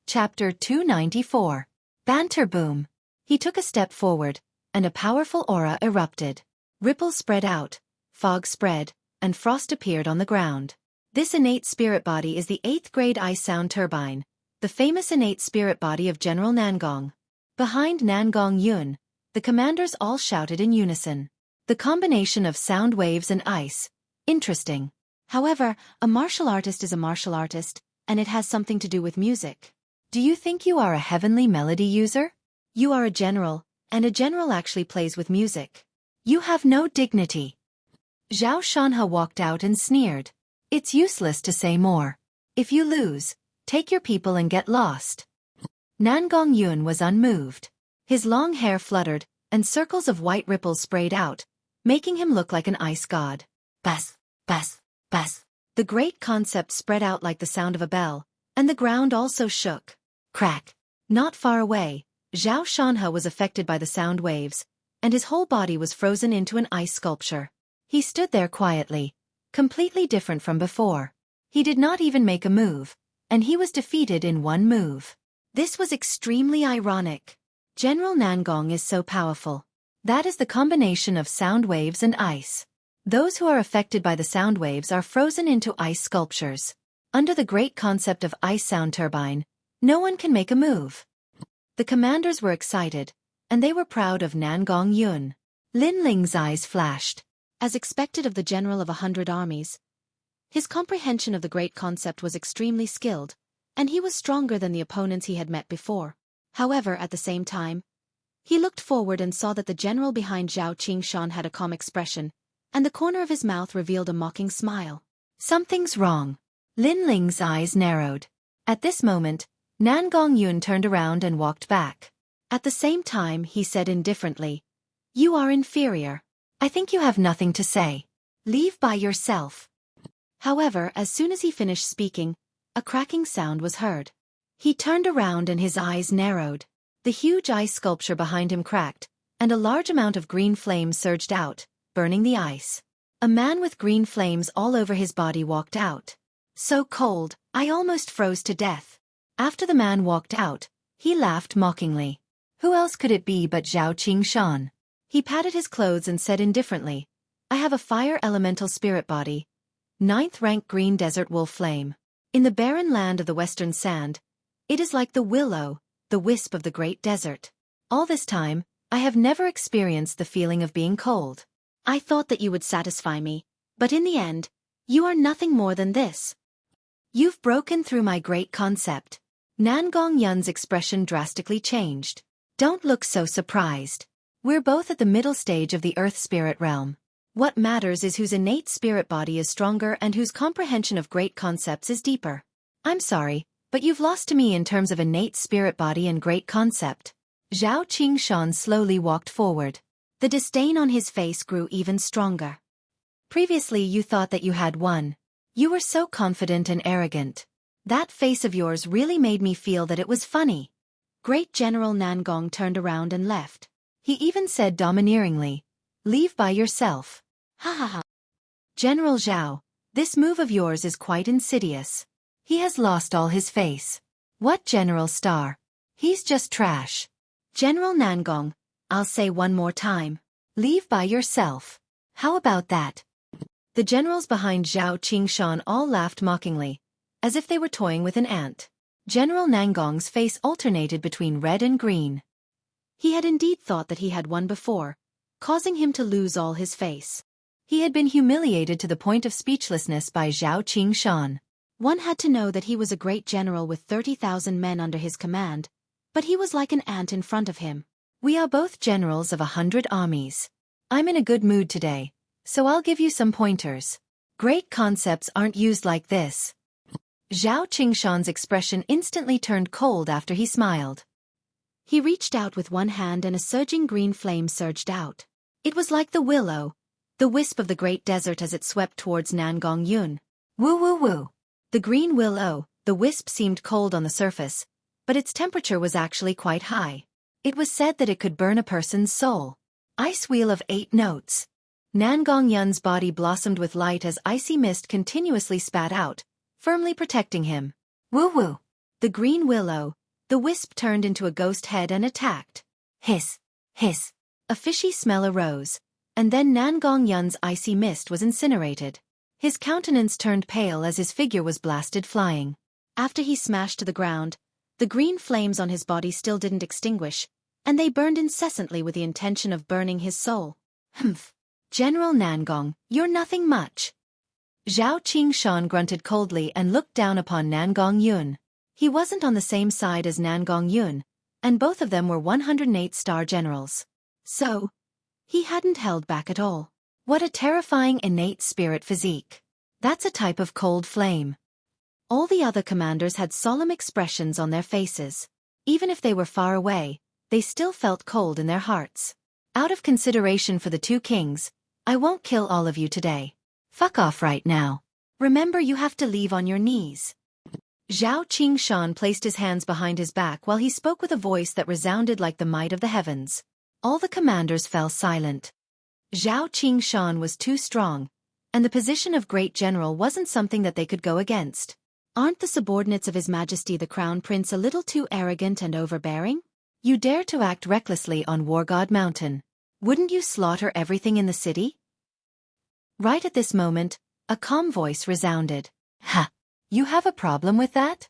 Chapter 294. Banter Boom. He took a step forward, and a powerful aura erupted. Ripples spread out, fog spread, and frost appeared on the ground. This innate spirit body is the 8th grade ice sound turbine, the famous innate spirit body of General Nangong. Behind Nangong Yun, the commanders all shouted in unison. The combination of sound waves and ice. Interesting. However, a martial artist is a martial artist, and it has something to do with music. Do you think you are a heavenly melody user? You are a general, and a general actually plays with music. You have no dignity. Zhao Shanhe walked out and sneered. It's useless to say more. If you lose, take your people and get lost. Nangong Yun was unmoved. His long hair fluttered, and circles of white ripples sprayed out, making him look like an ice god. Bass, bass, bass. The great concept spread out like the sound of a bell, and the ground also shook. Crack. Not far away, Zhao Shanhe was affected by the sound waves, and his whole body was frozen into an ice sculpture. He stood there quietly, completely different from before. He did not even make a move, and he was defeated in one move. This was extremely ironic. General Nangong is so powerful. That is the combination of sound waves and ice. Those who are affected by the sound waves are frozen into ice sculptures. Under the great concept of ice sound turbine, no one can make a move. The commanders were excited, and they were proud of Nangong Yun. Lin Ling's eyes flashed. As expected of the general of 100 armies, his comprehension of the great concept was extremely skilled, and he was stronger than the opponents he had met before. However, at the same time, he looked forward and saw that the general behind Zhao Qingshan had a calm expression, and the corner of his mouth revealed a mocking smile. Something's wrong. Lin Ling's eyes narrowed. At this moment, Nangong Yun turned around and walked back. At the same time, he said indifferently, "You are inferior. I think you have nothing to say. Leave by yourself." However, as soon as he finished speaking, a cracking sound was heard. He turned around and his eyes narrowed. The huge ice sculpture behind him cracked, and a large amount of green flames surged out, burning the ice. A man with green flames all over his body walked out. So cold, I almost froze to death. After the man walked out, he laughed mockingly. Who else could it be but Zhao Qingshan? He patted his clothes and said indifferently, "I have a fire elemental spirit body. 9th rank green desert wolf flame. In the barren land of the western sand, it is like the willow, the wisp of the great desert. All this time, I have never experienced the feeling of being cold. I thought that you would satisfy me, but in the end, you are nothing more than this. You've broken through my great concept." Nangong Yun's expression drastically changed. Don't look so surprised. We're both at the middle stage of the earth spirit realm. What matters is whose innate spirit body is stronger and whose comprehension of great concepts is deeper. I'm sorry, but you've lost to me in terms of innate spirit body and great concept. Zhao Qingshan slowly walked forward. The disdain on his face grew even stronger. Previously you thought that you had won. You were so confident and arrogant. That face of yours really made me feel that it was funny. Great General Nangong turned around and left. He even said domineeringly, "Leave by yourself." Ha ha ha. General Zhao, this move of yours is quite insidious. He has lost all his face. What General Star? He's just trash. General Nangong, I'll say one more time. Leave by yourself. How about that? The generals behind Zhao Qingshan all laughed mockingly, as if they were toying with an ant. General Nangong's face alternated between red and green. He had indeed thought that he had won before, causing him to lose all his face. He had been humiliated to the point of speechlessness by Zhao Qingshan. One had to know that he was a great general with 30,000 men under his command, but he was like an ant in front of him. We are both generals of 100 armies. I'm in a good mood today, so I'll give you some pointers. Great concepts aren't used like this. Zhao Qingshan's expression instantly turned cold after he smiled. He reached out with one hand and a surging green flame surged out. It was like the willow, the wisp of the great desert as it swept towards Nangong Yun. Woo woo woo. The green willow, the wisp seemed cold on the surface, but its temperature was actually quite high. It was said that it could burn a person's soul. Ice wheel of 8 notes. Nangong Yun's body blossomed with light as icy mist continuously spat out, firmly protecting him. Woo woo. The green willow. The wisp turned into a ghost head and attacked. Hiss, hiss. A fishy smell arose, and then Nangong Yun's icy mist was incinerated. His countenance turned pale as his figure was blasted flying. After he smashed to the ground, the green flames on his body still didn't extinguish, and they burned incessantly with the intention of burning his soul. Humph. General Nangong, you're nothing much. Zhao Qingshan grunted coldly and looked down upon Nangong Yun. He wasn't on the same side as Nangong Yun, and both of them were 108-star generals. So, he hadn't held back at all. What a terrifying innate spirit physique. That's a type of cold flame. All the other commanders had solemn expressions on their faces. Even if they were far away, they still felt cold in their hearts. Out of consideration for the two kings, I won't kill all of you today. Fuck off right now. Remember, you have to leave on your knees. Zhao Qingshan placed his hands behind his back while he spoke with a voice that resounded like the might of the heavens. All the commanders fell silent. Zhao Qingshan was too strong, and the position of great general wasn't something that they could go against. Aren't the subordinates of His Majesty the Crown Prince a little too arrogant and overbearing? You dare to act recklessly on War God Mountain. Wouldn't you slaughter everything in the city? Right at this moment, a calm voice resounded. Ha! You have a problem with that?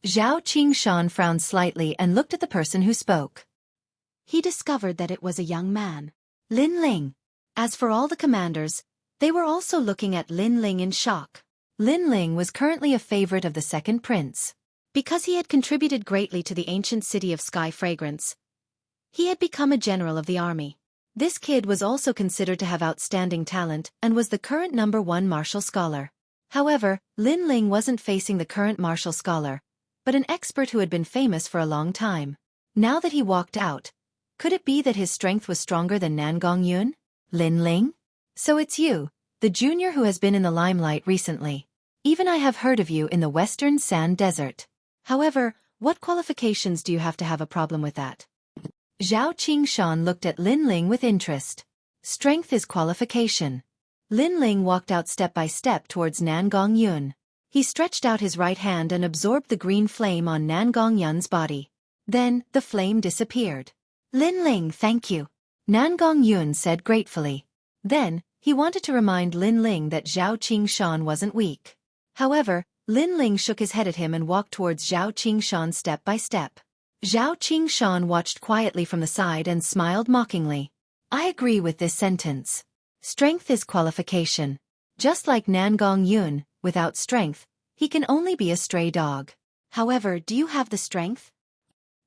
Zhao Qingshan frowned slightly and looked at the person who spoke. He discovered that it was a young man. Lin Ling. As for all the commanders, they were also looking at Lin Ling in shock. Lin Ling was currently a favorite of the second prince. Because he had contributed greatly to the ancient city of Sky Fragrance, he had become a general of the army. This kid was also considered to have outstanding talent and was the current #1 martial scholar. However, Lin Ling wasn't facing the current martial scholar, but an expert who had been famous for a long time. Now that he walked out, could it be that his strength was stronger than Nangong Yun? Lin Ling? So it's you, the junior who has been in the limelight recently. Even I have heard of you in the Western Sand Desert. However, what qualifications do you have to have a problem with that? Zhao Qingshan looked at Lin Ling with interest. Strength is qualification. Lin Ling walked out step by step towards Nangong Yun. He stretched out his right hand and absorbed the green flame on Nangong Yun's body. Then, the flame disappeared. Lin Ling, thank you. Nangong Yun said gratefully. Then, he wanted to remind Lin Ling that Zhao Qingshan wasn't weak. However, Lin Ling shook his head at him and walked towards Zhao Qingshan step by step. Zhao Qingshan watched quietly from the side and smiled mockingly. I agree with this sentence. Strength is qualification. Just like Nangong Yun, without strength, he can only be a stray dog. However, do you have the strength?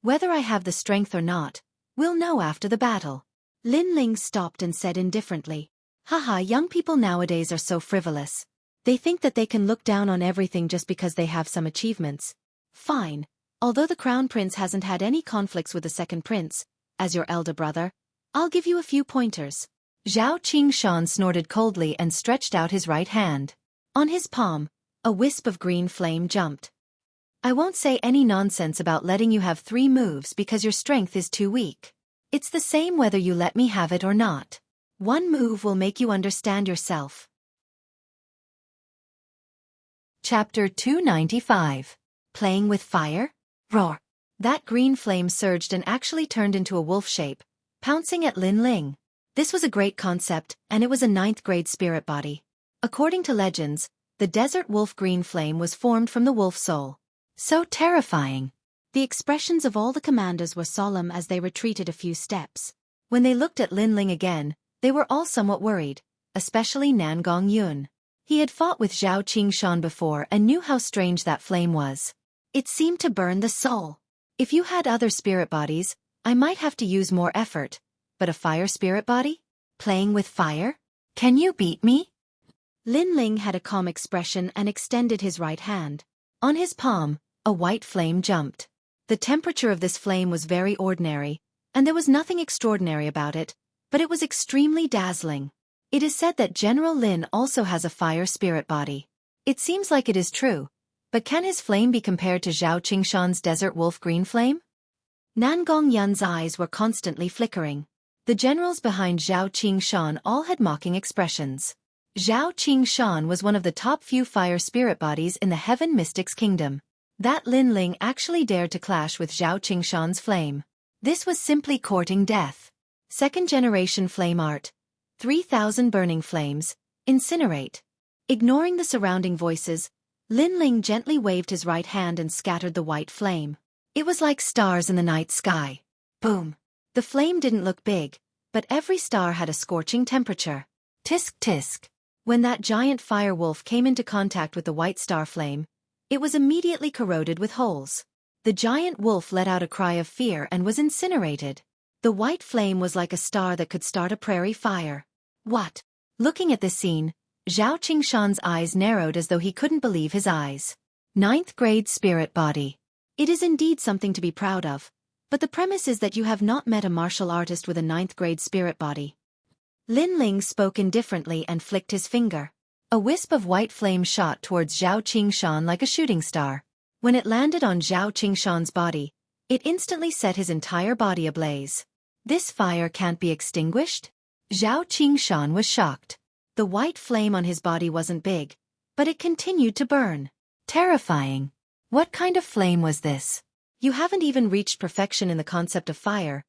Whether I have the strength or not, we'll know after the battle. Lin Ling stopped and said indifferently. Haha, young people nowadays are so frivolous. They think that they can look down on everything just because they have some achievements. Fine. Although the Crown Prince hasn't had any conflicts with the second prince, as your elder brother, I'll give you a few pointers. Zhao Qingshan snorted coldly and stretched out his right hand. On his palm, a wisp of green flame jumped. I won't say any nonsense about letting you have 3 moves because your strength is too weak. It's the same whether you let me have it or not. 1 move will make you understand yourself. Chapter 295. Playing with fire? Roar! That green flame surged and actually turned into a wolf shape, pouncing at Lin Ling. This was a great concept, and it was a 9th-grade spirit body. According to legends, the desert wolf green flame was formed from the wolf soul. So terrifying! The expressions of all the commanders were solemn as they retreated a few steps. When they looked at Lin Ling again, they were all somewhat worried, especially Nangong Yun. He had fought with Zhao Qingshan before and knew how strange that flame was. It seemed to burn the soul. If you had other spirit bodies, I might have to use more effort. But a fire spirit body? Playing with fire? Can you beat me? Lin Ling had a calm expression and extended his right hand. On his palm, a white flame jumped. The temperature of this flame was very ordinary, and there was nothing extraordinary about it, but it was extremely dazzling. It is said that General Lin also has a fire spirit body. It seems like it is true, but can his flame be compared to Zhao Qingshan's desert wolf green flame? Nangong Yun's eyes were constantly flickering. The generals behind Zhao Qingshan all had mocking expressions. Zhao Qingshan was one of the top few fire spirit bodies in the Heaven Mystics Kingdom. That Lin Ling actually dared to clash with Zhao Qingshan's flame. This was simply courting death. Second-generation flame art. 3,000 burning flames. Incinerate. Ignoring the surrounding voices, Lin Ling gently waved his right hand and scattered the white flame. It was like stars in the night sky. Boom. The flame didn't look big, but every star had a scorching temperature. Tisk tisk. When that giant fire wolf came into contact with the white star flame, it was immediately corroded with holes. The giant wolf let out a cry of fear and was incinerated. The white flame was like a star that could start a prairie fire. What? Looking at this scene, Zhao Qingshan's eyes narrowed as though he couldn't believe his eyes. 9th grade spirit body. It is indeed something to be proud of, but the premise is that you have not met a martial artist with a 9th grade spirit body. Lin Ling spoke indifferently and flicked his finger. A wisp of white flame shot towards Zhao Qingshan like a shooting star. When it landed on Zhao Qingshan's body, it instantly set his entire body ablaze. This fire can't be extinguished? Zhao Qingshan was shocked. The white flame on his body wasn't big, but it continued to burn. Terrifying. What kind of flame was this? You haven't even reached perfection in the concept of fire,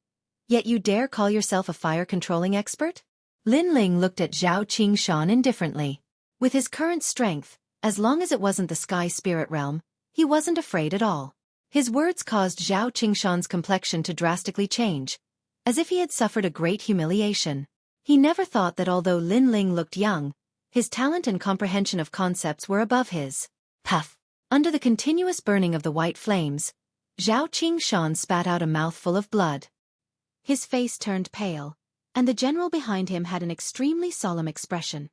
yet you dare call yourself a fire-controlling expert? Lin Ling looked at Zhao Qingshan indifferently. With his current strength, as long as it wasn't the sky spirit realm, he wasn't afraid at all. His words caused Zhao Qingshan's complexion to drastically change, as if he had suffered a great humiliation. He never thought that although Lin Ling looked young, his talent and comprehension of concepts were above his. Puff! Under the continuous burning of the white flames, Zhao Qingshan spat out a mouthful of blood. His face turned pale, and the general behind him had an extremely solemn expression.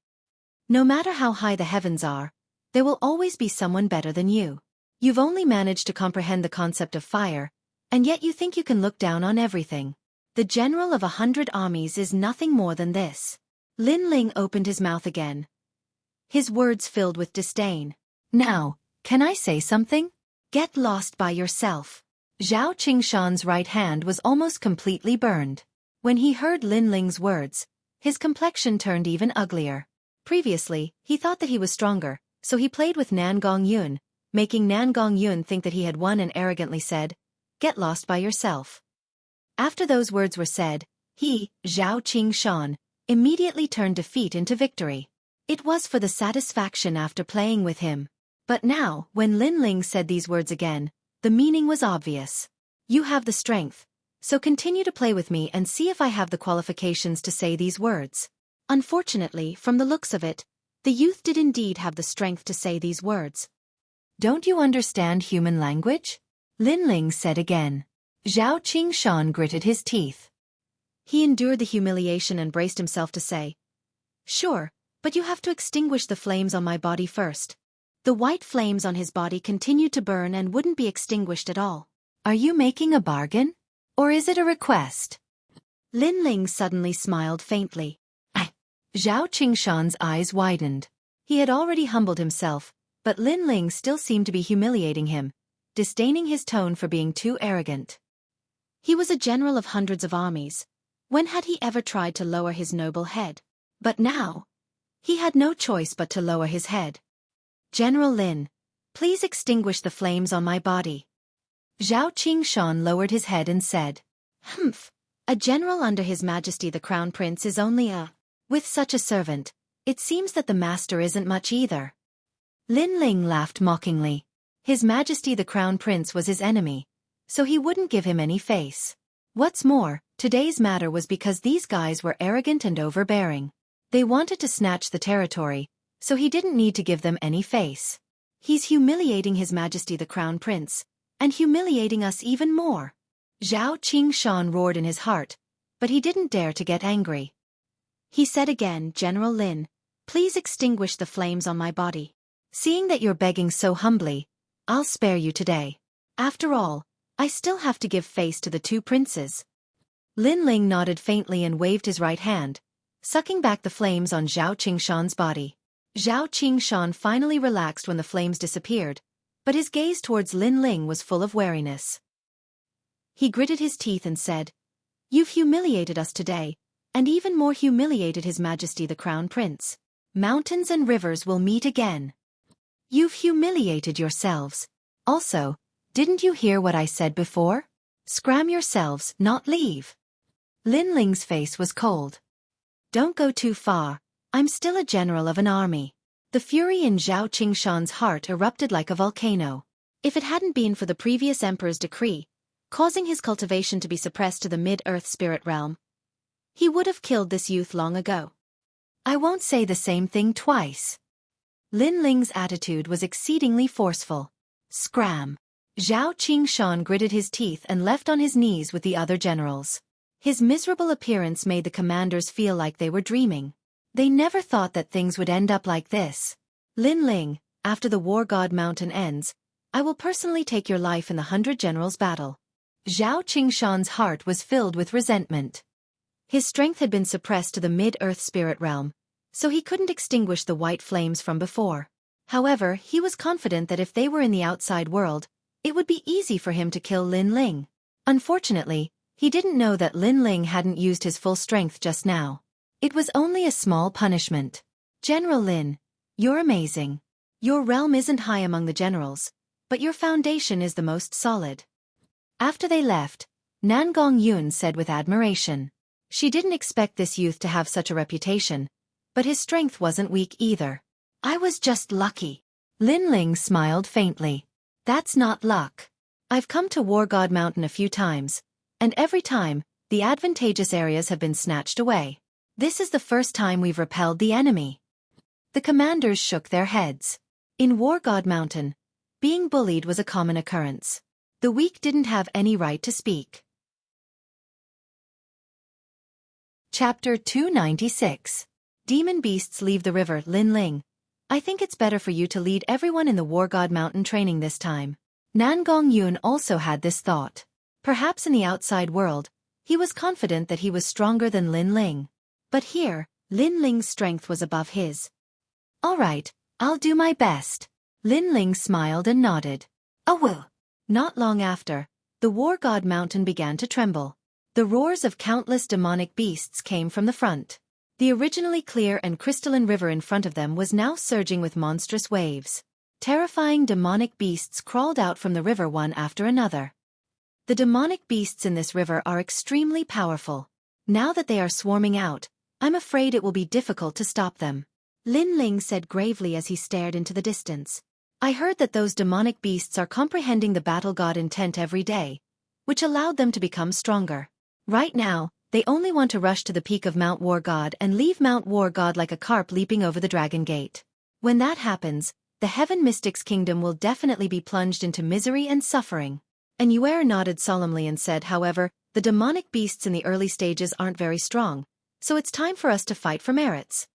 No matter how high the heavens are, there will always be someone better than you. You've only managed to comprehend the concept of fire, and yet you think you can look down on everything. The general of 100 armies is nothing more than this. Lin Ling opened his mouth again. His words filled with disdain. Now, can I say something? Get lost by yourself. Zhao Qingshan's right hand was almost completely burned. When he heard Lin Ling's words, his complexion turned even uglier. Previously, he thought that he was stronger, so he played with Nan Gongyun, making Nan Gongyun think that he had won and arrogantly said, "Get lost by yourself." After those words were said, he, Zhao Qingshan, immediately turned defeat into victory. It was for the satisfaction after playing with him. But now, when Lin Ling said these words again, the meaning was obvious. You have the strength, so continue to play with me and see if I have the qualifications to say these words. Unfortunately, from the looks of it, the youth did indeed have the strength to say these words. Don't you understand human language? Lin Ling said again. Zhao Qingshan gritted his teeth. He endured the humiliation and braced himself to say, "Sure, but you have to extinguish the flames on my body first." The white flames on his body continued to burn and wouldn't be extinguished at all. Are you making a bargain? Or is it a request? Lin Ling suddenly smiled faintly. Zhao Qingshan's eyes widened. He had already humbled himself, but Lin Ling still seemed to be humiliating him, disdaining his tone for being too arrogant. He was a general of hundreds of armies. When had he ever tried to lower his noble head? But now, he had no choice but to lower his head. General Lin, please extinguish the flames on my body. Zhao Qingshan lowered his head and said, "Humph, a general under His Majesty the Crown Prince is only a... With such a servant, it seems that the master isn't much either." Lin Ling laughed mockingly. His Majesty the Crown Prince was his enemy, so he wouldn't give him any face. What's more, today's matter was because these guys were arrogant and overbearing. They wanted to snatch the territory, so he didn't need to give them any face. He's humiliating His Majesty the Crown Prince, and humiliating us even more. Zhao Qingshan roared in his heart, but he didn't dare to get angry. He said again, "General Lin, please extinguish the flames on my body. Seeing that you're begging so humbly, I'll spare you today. After all, I still have to give face to the two princes." Lin Ling nodded faintly and waved his right hand, sucking back the flames on Zhao Qingshan's body. Zhao Qingshan finally relaxed when the flames disappeared, but his gaze towards Lin Ling was full of wariness. He gritted his teeth and said, "You've humiliated us today, and even more humiliated His Majesty the Crown Prince. Mountains and rivers will meet again. You've humiliated yourselves. Also, didn't you hear what I said before? Scram yourselves, not leave. Lin Ling's face was cold. Don't go too far, I'm still a general of an army. The fury in Zhao Qingshan's heart erupted like a volcano. If it hadn't been for the previous emperor's decree, causing his cultivation to be suppressed to the mid-earth spirit realm, he would have killed this youth long ago. I won't say the same thing twice. Lin Ling's attitude was exceedingly forceful. Scram. Zhao Qingshan gritted his teeth and left on his knees with the other generals. His miserable appearance made the commanders feel like they were dreaming. They never thought that things would end up like this. Lin Ling, after the War God Mountain ends, I will personally take your life in the 100 Generals battle. Zhao Qingshan's heart was filled with resentment. His strength had been suppressed to the mid-earth spirit realm, so he couldn't extinguish the white flames from before. However, he was confident that if they were in the outside world, it would be easy for him to kill Lin Ling. Unfortunately, he didn't know that Lin Ling hadn't used his full strength just now. It was only a small punishment. General Lin, you're amazing. Your realm isn't high among the generals, but your foundation is the most solid. After they left, Nan Gongyun said with admiration. She didn't expect this youth to have such a reputation, but his strength wasn't weak either. I was just lucky. Lin Ling smiled faintly. That's not luck. I've come to War God Mountain a few times, and every time, the advantageous areas have been snatched away. This is the first time we've repelled the enemy. The commanders shook their heads. In War God Mountain, being bullied was a common occurrence. The weak didn't have any right to speak. Chapter 296. Demon Beasts Leave the River. Lin Ling, I think it's better for you to lead everyone in the War God Mountain training this time. Nan Gongyun also had this thought. Perhaps in the outside world, he was confident that he was stronger than Lin Ling. But here, Lin Ling's strength was above his. All right, I'll do my best. Lin Ling smiled and nodded. Oh well. Not long after, the War God Mountain began to tremble. The roars of countless demonic beasts came from the front. The originally clear and crystalline river in front of them was now surging with monstrous waves. Terrifying demonic beasts crawled out from the river one after another. The demonic beasts in this river are extremely powerful. Now that they are swarming out, I'm afraid it will be difficult to stop them. Lin Ling said gravely as he stared into the distance. I heard that those demonic beasts are comprehending the battle god intent every day, which allowed them to become stronger. Right now, they only want to rush to the peak of Mount War God and leave Mount War God like a carp leaping over the Dragon Gate. When that happens, the Heaven Mystics Kingdom will definitely be plunged into misery and suffering. And Xueqi nodded solemnly and said, however, the demonic beasts in the early stages aren't very strong, so it's time for us to fight for merits.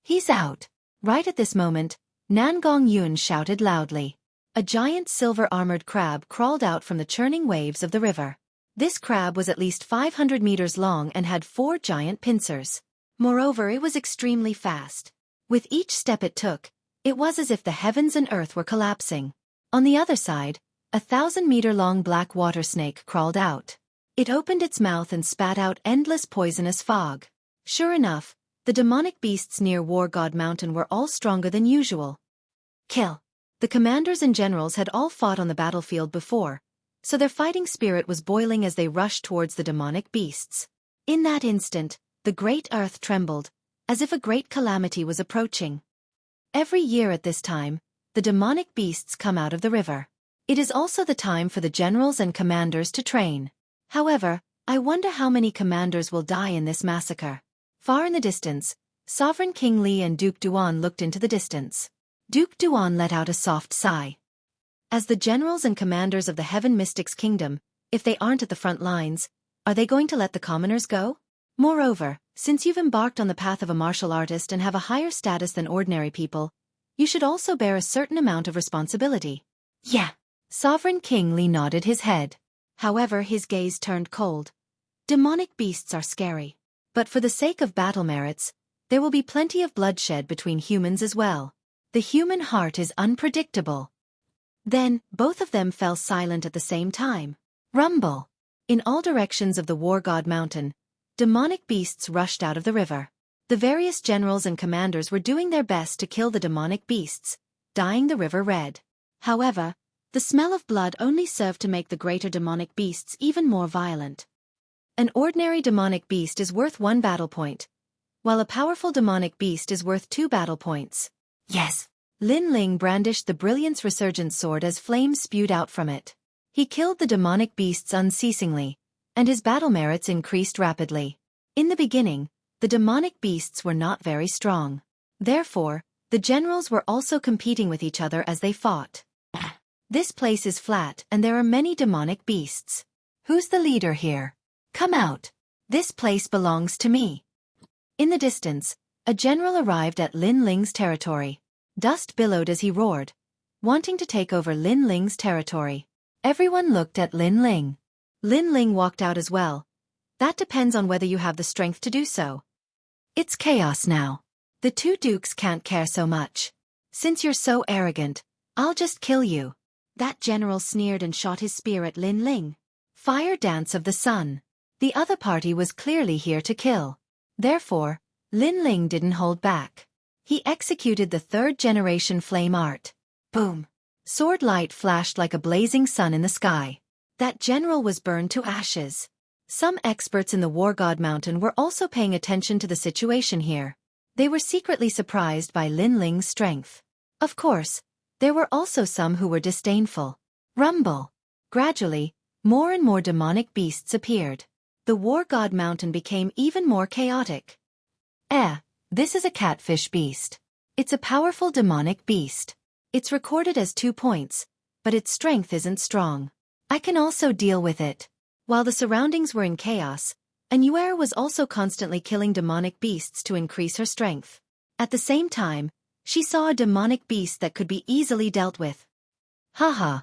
He's out. Right at this moment, Nan Gongyun shouted loudly. A giant silver-armored crab crawled out from the churning waves of the river. This crab was at least 500 meters long and had 4 giant pincers. Moreover, it was extremely fast. With each step it took, it was as if the heavens and earth were collapsing. On the other side, a 1,000-meter-long black water snake crawled out. It opened its mouth and spat out endless poisonous fog. Sure enough, the demonic beasts near War God Mountain were all stronger than usual. Kill. The commanders and generals had all fought on the battlefield before, so their fighting spirit was boiling as they rushed towards the demonic beasts. In that instant, the great earth trembled, as if a great calamity was approaching. Every year at this time, the demonic beasts come out of the river. It is also the time for the generals and commanders to train. However, I wonder how many commanders will die in this massacre. Far in the distance, Sovereign King Li and Duke Duan looked into the distance. Duke Duan let out a soft sigh. As the generals and commanders of the Heaven Mystics Kingdom, if they aren't at the front lines, are they going to let the commoners go? Moreover, since you've embarked on the path of a martial artist and have a higher status than ordinary people, you should also bear a certain amount of responsibility. Yeah. Sovereign King Li nodded his head. However, his gaze turned cold. Demonic beasts are scary. But for the sake of battle merits, there will be plenty of bloodshed between humans as well. The human heart is unpredictable. Then, both of them fell silent at the same time. Rumble. In all directions of the War God Mountain, demonic beasts rushed out of the river. The various generals and commanders were doing their best to kill the demonic beasts, dyeing the river red. However, The smell of blood only served to make the greater demonic beasts even more violent. An ordinary demonic beast is worth 1 battle point, while a powerful demonic beast is worth 2 battle points. Yes. Lin Ling brandished the Brilliance Resurgent sword as flames spewed out from it. He killed the demonic beasts unceasingly, and his battle merits increased rapidly. In the beginning, the demonic beasts were not very strong. Therefore, the generals were also competing with each other as they fought. This place is flat and there are many demonic beasts. Who's the leader here? Come out. This place belongs to me. In the distance, a general arrived at Lin Ling's territory. Dust billowed as he roared, wanting to take over Lin Ling's territory. Everyone looked at Lin Ling. Lin Ling walked out as well. That depends on whether you have the strength to do so. It's chaos now. The 2 dukes can't care so much. Since you're so arrogant, I'll just kill you. That general sneered and shot his spear at Lin Ling. Fire dance of the sun. The other party was clearly here to kill. Therefore, Lin Ling didn't hold back. He executed the 3rd-generation flame art. Boom! Sword light flashed like a blazing sun in the sky. That general was burned to ashes. Some experts in the War God Mountain were also paying attention to the situation here. They were secretly surprised by Lin Ling's strength. Of course, there were also some who were disdainful. Rumble! Gradually, more and more demonic beasts appeared. The War God Mountain became even more chaotic. This is a catfish beast. It's a powerful demonic beast. It's recorded as 2 points, but its strength isn't strong. I can also deal with it. While the surroundings were in chaos, Xueqi was also constantly killing demonic beasts to increase her strength. At the same time, she saw a demonic beast that could be easily dealt with. Haha.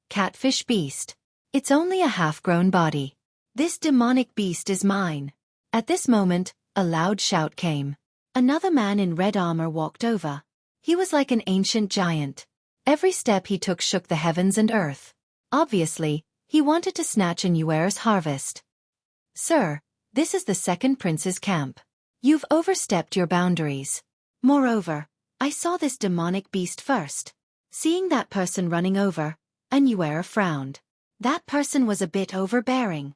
Catfish beast. It's only a half-grown body. This demonic beast is mine. At this moment, a loud shout came. Another man in red armor walked over. He was like an ancient giant. Every step he took shook the heavens and earth. Obviously, he wanted to snatch Xueqi's harvest. Sir, this is the 2nd prince's camp. You've overstepped your boundaries. Moreover, I saw this demonic beast first. Seeing that person running over, Xueqi frowned. That person was a bit overbearing.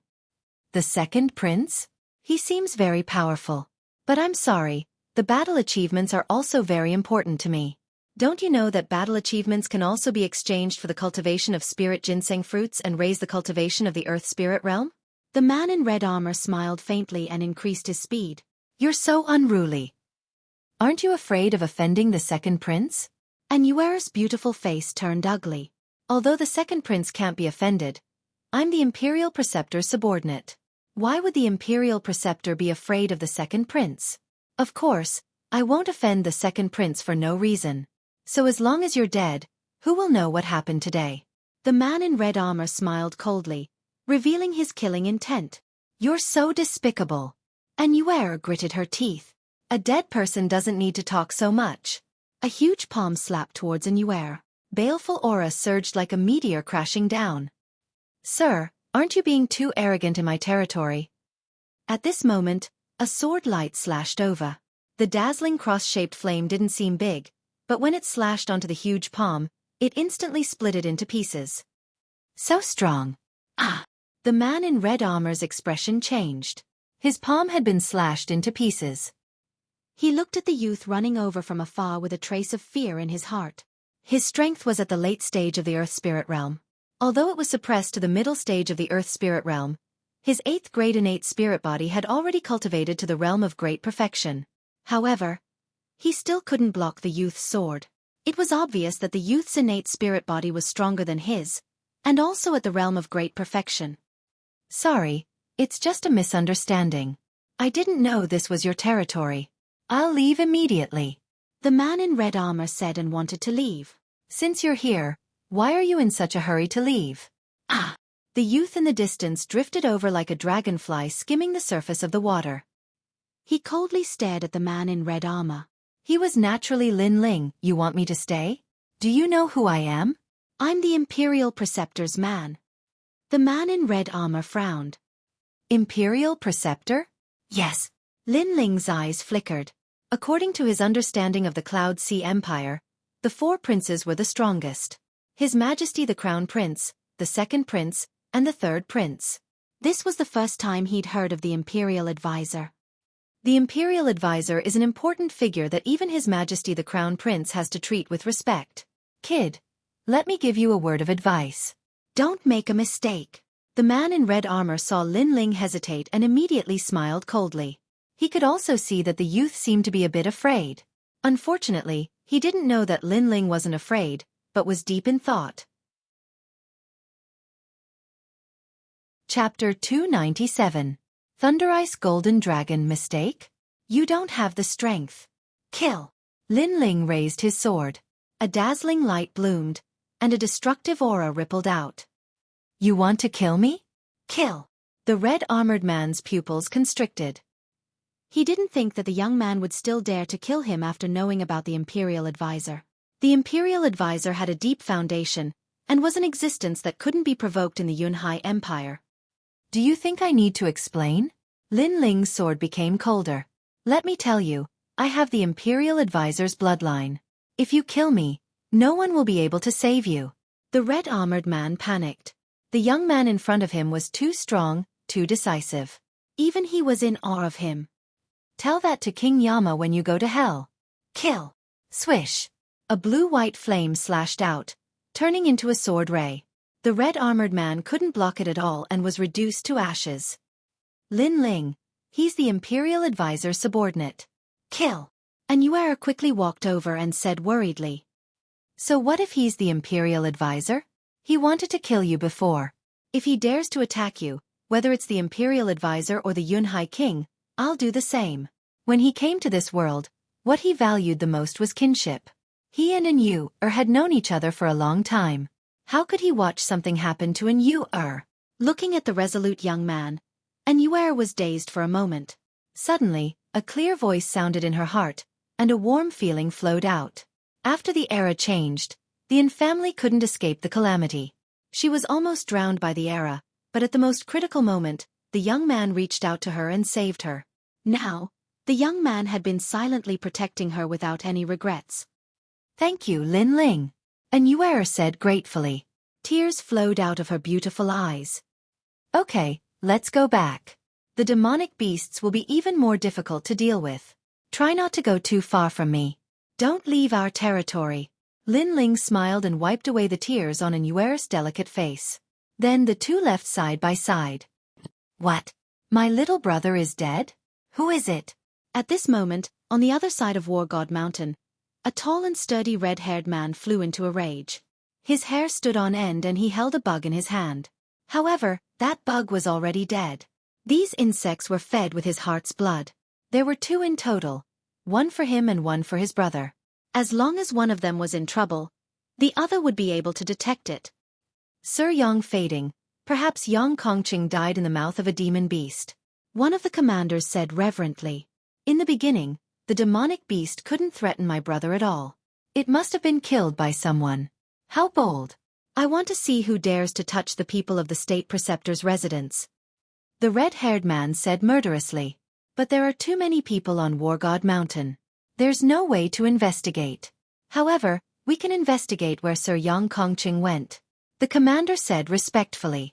The 2nd prince? He seems very powerful. But I'm sorry, the battle achievements are also very important to me. Don't you know that battle achievements can also be exchanged for the cultivation of spirit ginseng fruits and raise the cultivation of the earth spirit realm? The man in red armor smiled faintly and increased his speed. You're so unruly. Aren't you afraid of offending the 2nd prince? Xueqi's beautiful face turned ugly. Although the 2nd prince can't be offended, I'm the Imperial Preceptor's subordinate. Why would the Imperial Preceptor be afraid of the 2nd prince? Of course, I won't offend the 2nd prince for no reason. So as long as you're dead, who will know what happened today? The man in red armor smiled coldly, revealing his killing intent. You're so despicable. Xueqi gritted her teeth. A dead person doesn't need to talk so much. A huge palm slapped towards Xueqi. Baleful aura surged like a meteor crashing down. Sir, aren't you being too arrogant in my territory? At this moment, a sword light slashed over. The dazzling cross-shaped flame didn't seem big, but when it slashed onto the huge palm, it instantly split it into pieces. So strong. Ah! The man in red armor's expression changed. His palm had been slashed into pieces. He looked at the youth running over from afar with a trace of fear in his heart. His strength was at the late stage of the earth spirit realm. Although it was suppressed to the middle stage of the earth spirit realm, his 8th grade innate spirit body had already cultivated to the realm of great perfection. However, he still couldn't block the youth's sword. It was obvious that the youth's innate spirit body was stronger than his, and also at the realm of great perfection. Sorry, it's just a misunderstanding. I didn't know this was your territory. I'll leave immediately. The man in red armor said and wanted to leave. Since you're here, why are you in such a hurry to leave? Ah! The youth in the distance drifted over like a dragonfly skimming the surface of the water. He coldly stared at the man in red armor. He was naturally Lin Ling. You want me to stay? Do you know who I am? I'm the Imperial Preceptor's man. The man in red armor frowned. Imperial Preceptor? Yes. Lin Ling's eyes flickered. According to his understanding of the Cloud Sea Empire, the 4 princes were the strongest. His Majesty the Crown Prince, the Second Prince, and the Third Prince. This was the first time he'd heard of the Imperial Advisor. The Imperial Advisor is an important figure that even His Majesty the Crown Prince has to treat with respect. Kid, let me give you a word of advice. Don't make a mistake. The man in red armor saw Lin Ling hesitate and immediately smiled coldly. He could also see that the youth seemed to be a bit afraid. Unfortunately, he didn't know that Lin Ling wasn't afraid, but was deep in thought. Chapter 297. Thunder Ice Golden Dragon Mistake? You don't have the strength. Kill. Lin Ling raised his sword. A dazzling light bloomed, and a destructive aura rippled out. You want to kill me? Kill. The red-armored man's pupils constricted. He didn't think that the young man would still dare to kill him after knowing about the Imperial Advisor. The Imperial Advisor had a deep foundation, and was an existence that couldn't be provoked in the Yunhai Empire. Do you think I need to explain? Lin Ling's sword became colder. Let me tell you, I have the Imperial Advisor's bloodline. If you kill me, no one will be able to save you. The red-armored man panicked. The young man in front of him was too strong, too decisive. Even he was in awe of him. Tell that to King Yama when you go to hell. Kill. Swish. A blue-white flame slashed out, turning into a sword ray. The red-armored man couldn't block it at all and was reduced to ashes. Lin Ling, he's the Imperial Advisor's subordinate. Kill. And Yuera quickly walked over and said worriedly. So what if he's the Imperial Advisor? He wanted to kill you before. If he dares to attack you, whether it's the Imperial Advisor or the Yunhai King, I'll do the same. When he came to this world, what he valued the most was kinship. He and an Yu-er had known each other for a long time. How could he watch something happen to an Yu-er? Looking at the resolute young man, an Yu-er was dazed for a moment. Suddenly, a clear voice sounded in her heart, and a warm feeling flowed out. After the era changed, the Yin family couldn't escape the calamity. She was almost drowned by the era, but at the most critical moment, the young man reached out to her and saved her. Now, the young man had been silently protecting her without any regrets. Thank you, Lin Ling, an Yuera said gratefully. Tears flowed out of her beautiful eyes. Okay, let's go back. The demonic beasts will be even more difficult to deal with. Try not to go too far from me. Don't leave our territory. Lin Ling smiled and wiped away the tears on an Yuera's delicate face. Then the two left side by side. What? My little brother is dead? Who is it? At this moment, on the other side of War God Mountain, a tall and sturdy red-haired man flew into a rage. His hair stood on end and he held a bug in his hand. However, that bug was already dead. These insects were fed with his heart's blood. There were two in total, one for him and one for his brother. As long as one of them was in trouble, the other would be able to detect it. Sir Yang fading, perhaps Yang Kongqing died in the mouth of a demon beast. One of the commanders said reverently. In the beginning, the demonic beast couldn't threaten my brother at all. It must have been killed by someone. How bold. I want to see who dares to touch the people of the state preceptor's residence. The red-haired man said murderously. But there are too many people on War God Mountain. There's no way to investigate. However, we can investigate where Sir Yang Kongqing went. The commander said respectfully.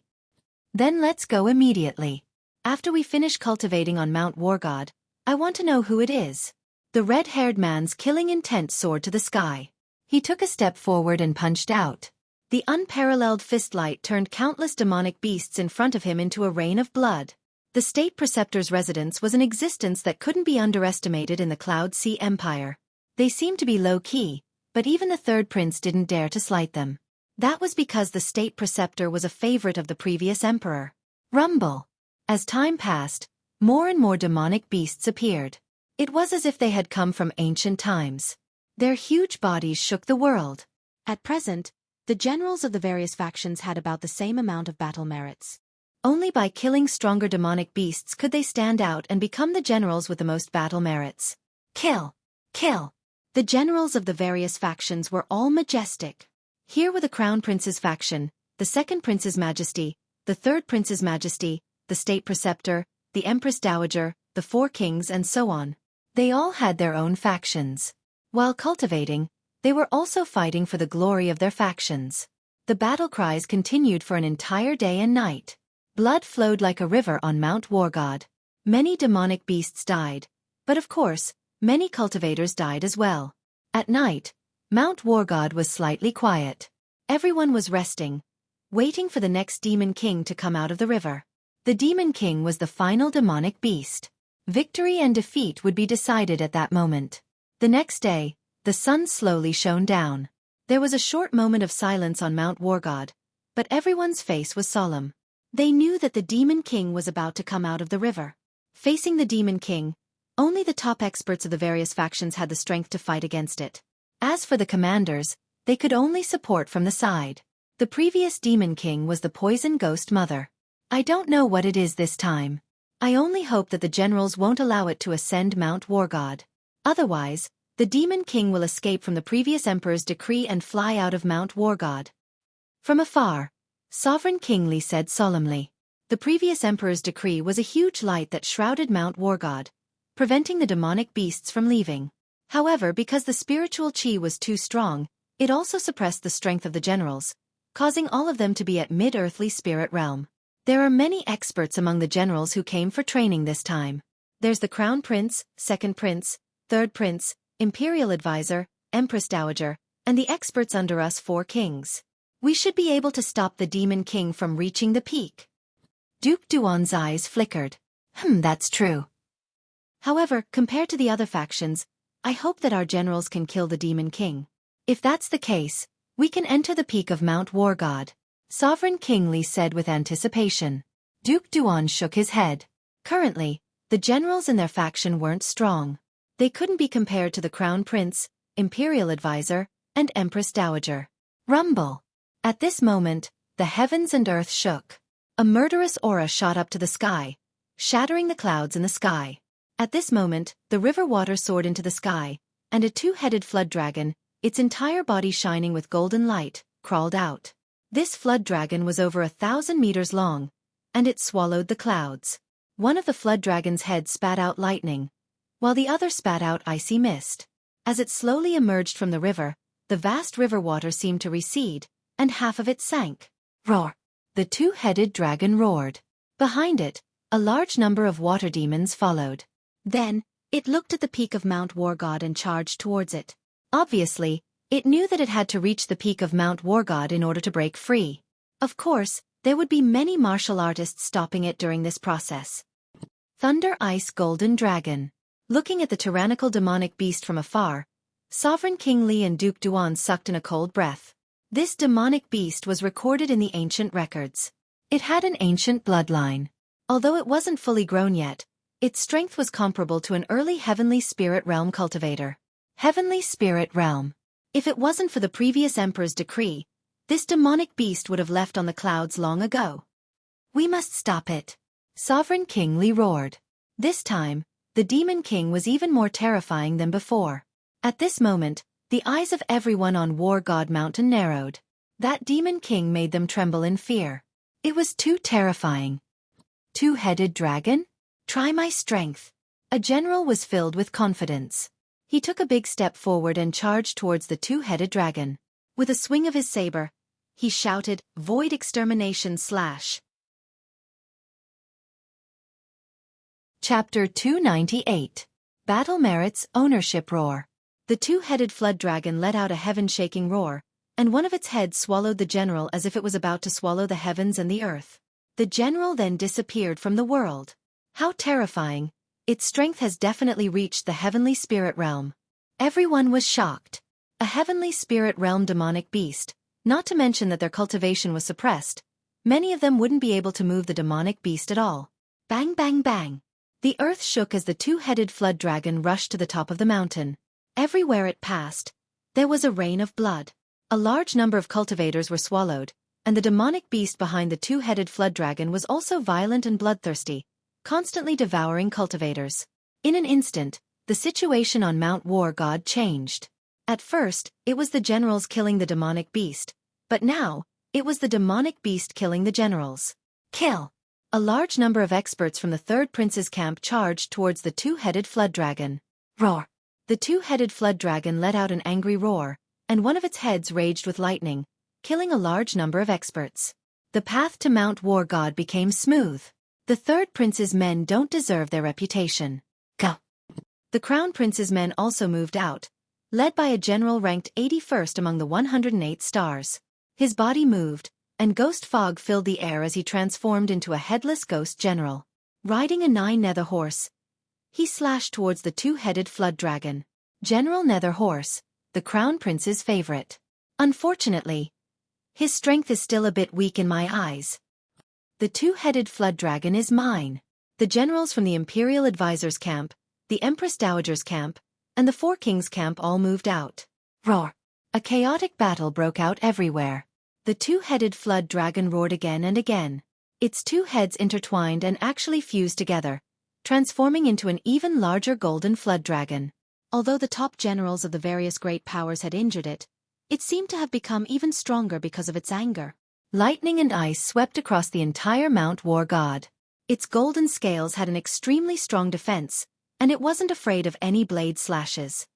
Then let's go immediately. After we finish cultivating on Mount War God, I want to know who it is. The red-haired man's killing intent soared to the sky. He took a step forward and punched out. The unparalleled fist light turned countless demonic beasts in front of him into a rain of blood. The state preceptor's residence was an existence that couldn't be underestimated in the Cloud Sea Empire. They seemed to be low-key, but even the third prince didn't dare to slight them. That was because the state preceptor was a favorite of the previous emperor. Rumble. As time passed, more and more demonic beasts appeared. It was as if they had come from ancient times. Their huge bodies shook the world. At present, the generals of the various factions had about the same amount of battle merits. Only by killing stronger demonic beasts could they stand out and become the generals with the most battle merits. Kill! Kill! The generals of the various factions were all majestic. Here were the Crown Prince's faction, the Second Prince's Majesty, the Third Prince's Majesty, the State Preceptor, the Empress Dowager, the Four Kings and so on. They all had their own factions. While cultivating, They were also fighting for the glory of their factions. The battle cries continued for an entire day and night. Blood flowed like a river on Mount Wargod. Many demonic beasts died, but of course, many cultivators died as well. At night, Mount Wargod was slightly quiet. Everyone was resting, waiting for the next Demon King to come out of the river. The Demon King was the final demonic beast. Victory and defeat would be decided at that moment. The next day, the sun slowly shone down. There was a short moment of silence on Mount Wargod, but everyone's face was solemn. They knew that the Demon King was about to come out of the river. Facing the Demon King, only the top experts of the various factions had the strength to fight against it. As for the commanders, they could only support from the side. The previous Demon King was the Poison Ghost Mother. I don't know what it is this time. I only hope that the generals won't allow it to ascend Mount Wargod. Otherwise, the Demon King will escape from the previous Emperor's decree and fly out of Mount Wargod. From afar, Sovereign King Li said solemnly. The previous Emperor's decree was a huge light that shrouded Mount Wargod, preventing the demonic beasts from leaving. However, because the spiritual chi was too strong, it also suppressed the strength of the generals, causing all of them to be at mid-earthly spirit realm. There are many experts among the generals who came for training this time. There's the Crown Prince, Second Prince, Third Prince, Imperial Advisor, Empress Dowager, and the experts under us 4 kings. We should be able to stop the Demon King from reaching the peak. Duke Duan's eyes flickered. That's true. However, compared to the other factions, I hope that our generals can kill the Demon King. If that's the case, we can enter the peak of Mount Wargod, Sovereign King Li said with anticipation. Duke Duan shook his head. Currently, the generals in their faction weren't strong. They couldn't be compared to the Crown Prince, Imperial Advisor, and Empress Dowager. Rumble. At this moment, the heavens and earth shook. A murderous aura shot up to the sky, shattering the clouds in the sky. At this moment, the river water soared into the sky, and a 2-headed flood dragon, its entire body shining with golden light, crawled out. This flood dragon was over 1,000 meters long, and it swallowed the clouds. One of the flood dragon's heads spat out lightning, while the other spat out icy mist. As it slowly emerged from the river, the vast river water seemed to recede, and half of it sank. Roar! The 2-headed dragon roared. Behind it, a large number of water demons followed. Then, it looked at the peak of Mount Wargod and charged towards it. Obviously, it knew that it had to reach the peak of Mount Wargod in order to break free. Of course, there would be many martial artists stopping it during this process. Thunder Ice Golden Dragon. Looking at the tyrannical demonic beast from afar, Sovereign King Li and Duke Duan sucked in a cold breath. This demonic beast was recorded in the ancient records. It had an ancient bloodline. Although it wasn't fully grown yet, its strength was comparable to an early Heavenly Spirit Realm cultivator. Heavenly Spirit Realm. If it wasn't for the previous Emperor's decree, this demonic beast would have left on the clouds long ago. We must stop it. Sovereign King Li roared. This time, the Demon King was even more terrifying than before. At this moment, the eyes of everyone on War God Mountain narrowed. That Demon King made them tremble in fear. It was too terrifying. 2-headed dragon? Try my strength. A general was filled with confidence. He took a big step forward and charged towards the 2-headed dragon. With a swing of his saber, he shouted, Void Extermination /. Chapter 298. Battle Merits Ownership Roar. The 2-headed flood dragon let out a heaven-shaking roar, and one of its heads swallowed the general as if it was about to swallow the heavens and the earth. The general then disappeared from the world. How terrifying! Its strength has definitely reached the Heavenly Spirit Realm. Everyone was shocked. A Heavenly Spirit Realm demonic beast, not to mention that their cultivation was suppressed. Many of them wouldn't be able to move the demonic beast at all. Bang bang bang! The earth shook as the 2-headed flood dragon rushed to the top of the mountain. Everywhere it passed, there was a rain of blood. A large number of cultivators were swallowed, and the demonic beast behind the 2-headed flood dragon was also violent and bloodthirsty, constantly devouring cultivators. In an instant, the situation on Mount Wargod changed. At first, it was the generals killing the demonic beast, but now, it was the demonic beast killing the generals. Kill! A large number of experts from the 3rd Prince's camp charged towards the 2-headed flood dragon. Roar! The 2-headed flood dragon let out an angry roar, and one of its heads raged with lightning, killing a large number of experts. The path to Mount War God became smooth. The third prince's men don't deserve their reputation. Go. The crown prince's men also moved out, led by a general ranked 81st among the 108 stars. His body moved, and ghost fog filled the air as he transformed into a headless ghost general. Riding a 9-nether horse, he slashed towards the 2-headed flood dragon. General Nether Horse, the crown prince's favorite. Unfortunately, his strength is still a bit weak in my eyes. The 2-headed flood dragon is mine. The generals from the Imperial Advisors camp, the Empress Dowager's camp, and the 4 Kings camp all moved out. Roar! A chaotic battle broke out everywhere. The 2-headed flood dragon roared again and again. Its 2 heads intertwined and actually fused together, transforming into an even larger golden flood dragon. Although the top generals of the various great powers had injured it, it seemed to have become even stronger because of its anger. Lightning and ice swept across the entire Mount War God. Its golden scales had an extremely strong defense, and it wasn't afraid of any blade slashes.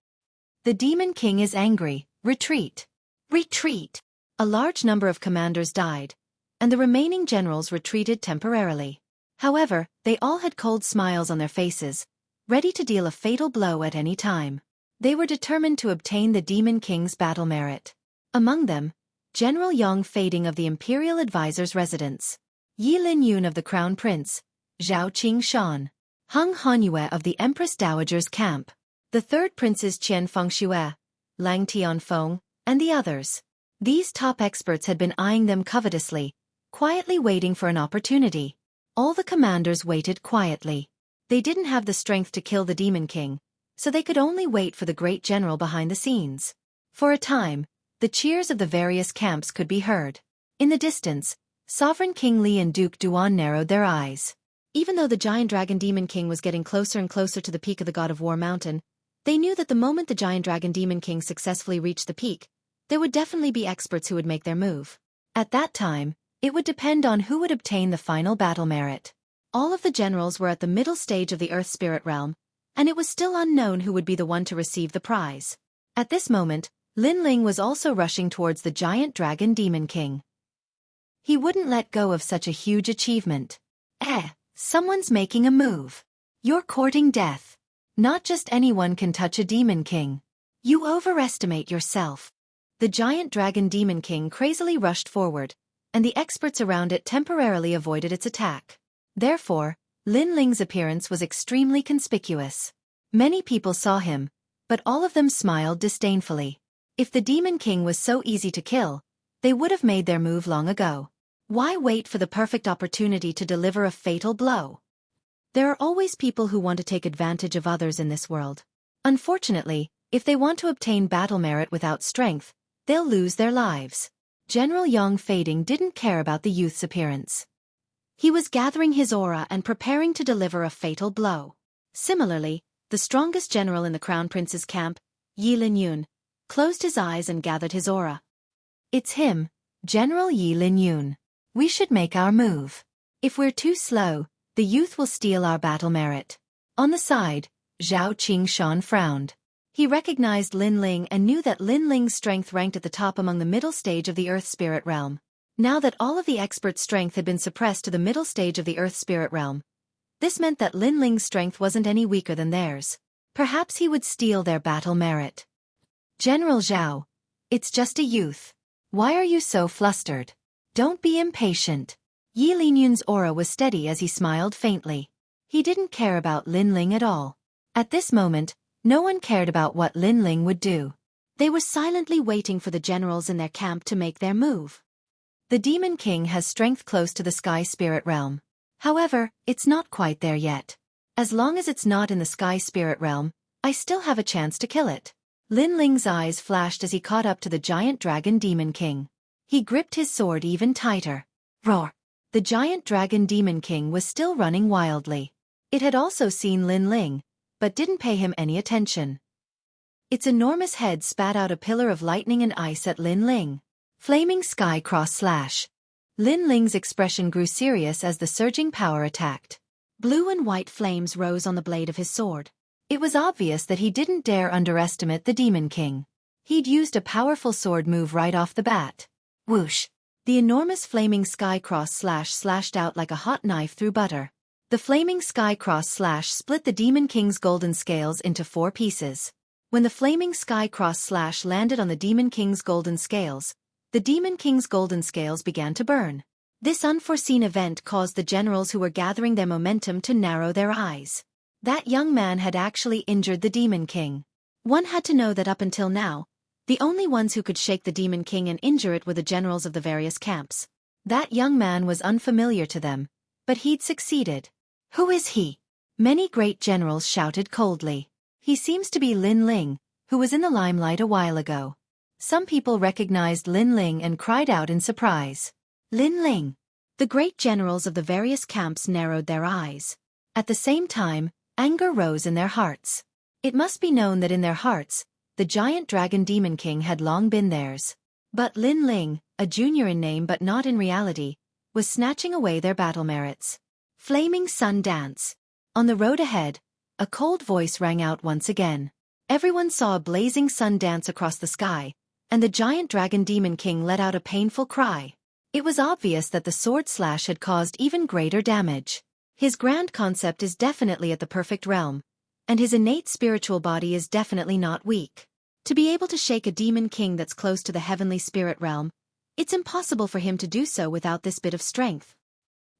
The Demon King is angry. Retreat! Retreat! A large number of commanders died, and the remaining generals retreated temporarily. However, they all had cold smiles on their faces, ready to deal a fatal blow at any time. They were determined to obtain the Demon King's battle merit. Among them, General Yang Fading of the Imperial Advisors' residence, Yi Lin Yun of the Crown Prince, Zhao Qing Hung Hanyue of the Empress Dowager's camp, the third princes Qian Fengxue, Lang Tianfeng, and the others. These top experts had been eyeing them covetously, quietly waiting for an opportunity. All the commanders waited quietly. They didn't have the strength to kill the Demon King, so they could only wait for the great general behind the scenes. For a time, the cheers of the various camps could be heard. In the distance, Sovereign King Li and Duke Duan narrowed their eyes. Even though the giant dragon Demon King was getting closer and closer to the peak of the God of War mountain, they knew that the moment the giant dragon Demon King successfully reached the peak, there would definitely be experts who would make their move. At that time, it would depend on who would obtain the final battle merit. All of the generals were at the middle stage of the Earth Spirit Realm, and it was still unknown who would be the one to receive the prize. At this moment, Lin Ling was also rushing towards the giant dragon Demon King. He wouldn't let go of such a huge achievement. Someone's making a move. You're courting death. Not just anyone can touch a Demon King. You overestimate yourself. The giant dragon Demon King crazily rushed forward, and the experts around it temporarily avoided its attack. Therefore, Lin Ling's appearance was extremely conspicuous. Many people saw him, but all of them smiled disdainfully. If the Demon King was so easy to kill, they would have made their move long ago. Why wait for the perfect opportunity to deliver a fatal blow? There are always people who want to take advantage of others in this world. Unfortunately, if they want to obtain battle merit without strength, they'll lose their lives. General Yang Fading didn't care about the youth's appearance. He was gathering his aura and preparing to deliver a fatal blow. Similarly, the strongest general in the Crown Prince's camp, Yi Lin Yun, closed his eyes and gathered his aura. It's him, General Yi Lin Yun. We should make our move. If we're too slow, the youth will steal our battle merit. On the side, Zhao Qingshan frowned. He recognized Lin Ling and knew that Lin Ling's strength ranked at the top among the middle stage of the Earth Spirit Realm. Now that all of the experts' strength had been suppressed to the middle stage of the Earth Spirit Realm, this meant that Lin Ling's strength wasn't any weaker than theirs. Perhaps he would steal their battle merit. General Zhao, it's just a youth. Why are you so flustered? Don't be impatient. Yi Linyun's aura was steady as he smiled faintly. He didn't care about Lin Ling at all. At this moment, no one cared about what Lin Ling would do. They were silently waiting for the generals in their camp to make their move. The Demon King has strength close to the Sky Spirit Realm. However, it's not quite there yet. As long as it's not in the Sky Spirit Realm, I still have a chance to kill it. Lin Ling's eyes flashed as he caught up to the giant dragon Demon King. He gripped his sword even tighter. Roar! The giant dragon Demon King was still running wildly. It had also seen Lin Ling, but didn't pay him any attention. Its enormous head spat out a pillar of lightning and ice at Lin Ling. Flaming sky cross slash. Lin Ling's expression grew serious as the surging power attacked. Blue and white flames rose on the blade of his sword. It was obvious that he didn't dare underestimate the Demon King. He'd used a powerful sword move right off the bat. Whoosh! The enormous flaming sky cross slash slashed out like a hot knife through butter. The flaming sky cross slash split the Demon King's golden scales into 4 pieces. When the flaming sky cross slash landed on the Demon King's golden scales, the Demon King's golden scales began to burn. This unforeseen event caused the generals who were gathering their momentum to narrow their eyes. That young man had actually injured the Demon King. One had to know that up until now, the only ones who could shake the Demon King and injure it were the generals of the various camps. That young man was unfamiliar to them, but he'd succeeded. Who is he? Many great generals shouted coldly. He seems to be Lin Ling, who was in the limelight a while ago. Some people recognized Lin Ling and cried out in surprise. Lin Ling! The great generals of the various camps narrowed their eyes. At the same time, anger rose in their hearts. It must be known that in their hearts, the giant dragon Demon King had long been theirs. But Lin Ling, a junior in name but not in reality, was snatching away their battle merits. Flaming Sun Dance. On the road ahead, a cold voice rang out once again. Everyone saw a blazing sun dance across the sky, and the giant dragon Demon King let out a painful cry. It was obvious that the sword slash had caused even greater damage. His grand concept is definitely at the perfect realm, and his innate spiritual body is definitely not weak. To be able to shake a Demon King that's close to the heavenly spirit realm, it's impossible for him to do so without this bit of strength.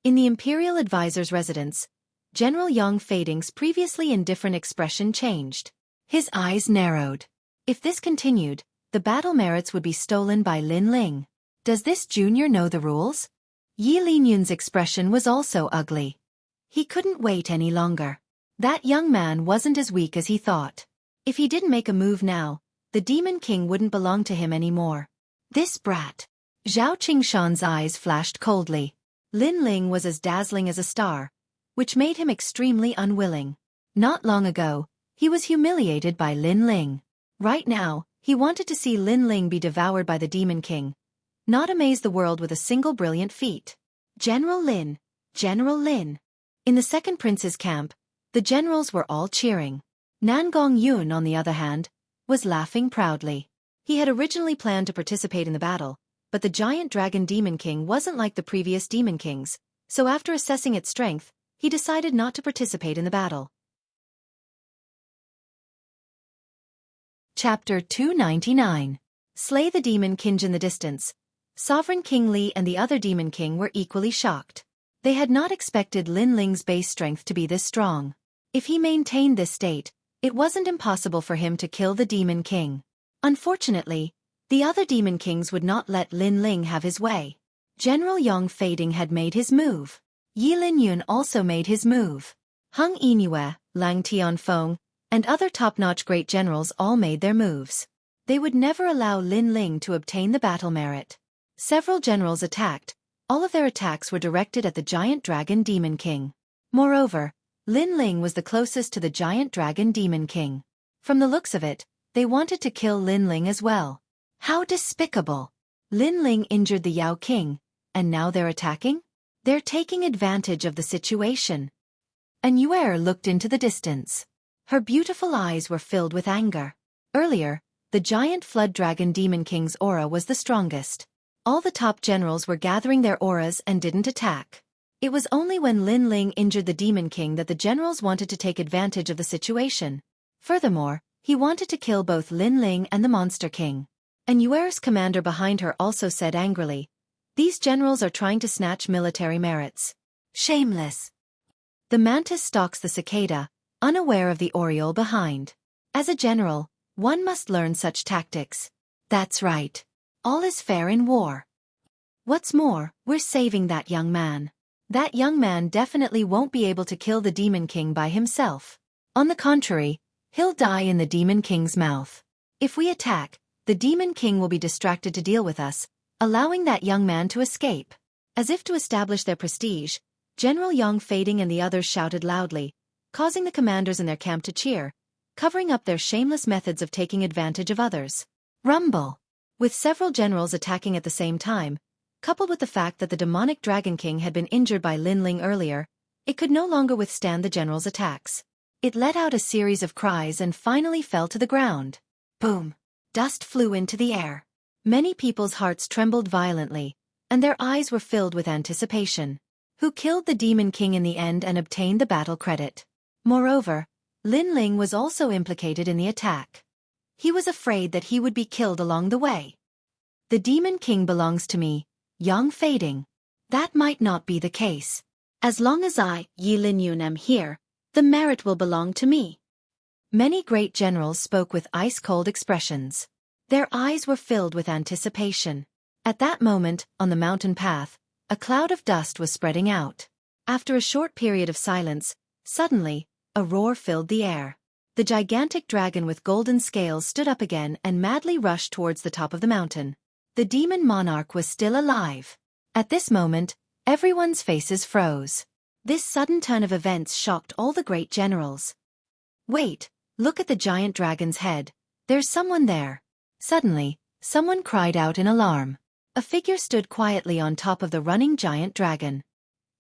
In the Imperial Advisor's residence, General Yang Feiding's previously indifferent expression changed. His eyes narrowed. If this continued, the battle merits would be stolen by Lin Ling. Does this junior know the rules? Yi Linyun's expression was also ugly. He couldn't wait any longer. That young man wasn't as weak as he thought. If he didn't make a move now, the Demon King wouldn't belong to him anymore. This brat. Zhao Qingshan's eyes flashed coldly. Lin Ling was as dazzling as a star, which made him extremely unwilling. Not long ago, he was humiliated by Lin Ling. Right now, he wanted to see Lin Ling be devoured by the Demon King, not amaze the world with a single brilliant feat. General Lin! General Lin! In the second prince's camp, the generals were all cheering. Nangong Yun, on the other hand, was laughing proudly. He had originally planned to participate in the battle, but the giant dragon Demon King wasn't like the previous Demon Kings, so after assessing its strength, he decided not to participate in the battle. Chapter 299. Slay the Demon King. In the distance, Sovereign King Li and the other Demon King were equally shocked. They had not expected Lin Ling's base strength to be this strong. If he maintained this state, it wasn't impossible for him to kill the Demon King. Unfortunately, the other Demon Kings would not let Lin Ling have his way. General Yang Feiding had made his move. Yi Linyun also made his move. Hung Yinue, Lang Tianfeng, and other top-notch great generals all made their moves. They would never allow Lin Ling to obtain the battle merit. Several generals attacked. All of their attacks were directed at the giant dragon Demon King. Moreover, Lin Ling was the closest to the giant dragon Demon King. From the looks of it, they wanted to kill Lin Ling as well. How despicable! Lin Ling injured the Yao King, and now they're attacking? They're taking advantage of the situation. An Yuer looked into the distance. Her beautiful eyes were filled with anger. Earlier, the giant flood dragon Demon King's aura was the strongest. All the top generals were gathering their auras and didn't attack. It was only when Lin Ling injured the Demon King that the generals wanted to take advantage of the situation. Furthermore, he wanted to kill both Lin Ling and the Monster King. An Yuer's commander behind her also said angrily, "These generals are trying to snatch military merits. Shameless." The mantis stalks the cicada, unaware of the oriole behind. As a general, one must learn such tactics. That's right. All is fair in war. What's more, we're saving that young man. That young man definitely won't be able to kill the Demon King by himself. On the contrary, he'll die in the Demon King's mouth. If we attack, the Demon King will be distracted to deal with us, allowing that young man to escape. As if to establish their prestige, General Yang Feiding and the others shouted loudly, causing the commanders in their camp to cheer, covering up their shameless methods of taking advantage of others. Rumble! With several generals attacking at the same time, coupled with the fact that the demonic Dragon King had been injured by Lin Ling earlier, it could no longer withstand the generals' attacks. It let out a series of cries and finally fell to the ground. Boom! dust flew into the air. Many people's hearts trembled violently, and their eyes were filled with anticipation. Who killed the Demon King in the end and obtained the battle credit? Moreover, Lin Ling was also implicated in the attack. He was afraid that he would be killed along the way. The Demon King belongs to me, Yang Fading. That might not be the case. As long as I, Yi Linyun, am here, the merit will belong to me. Many great generals spoke with ice-cold expressions. Their eyes were filled with anticipation. At that moment, on the mountain path, a cloud of dust was spreading out. After a short period of silence, suddenly, a roar filled the air. The gigantic dragon with golden scales stood up again and madly rushed towards the top of the mountain. The demon monarch was still alive. At this moment, everyone's faces froze. This sudden turn of events shocked all the great generals. Wait, look at the giant dragon's head. There's someone there. Suddenly, someone cried out in alarm. A figure stood quietly on top of the running giant dragon.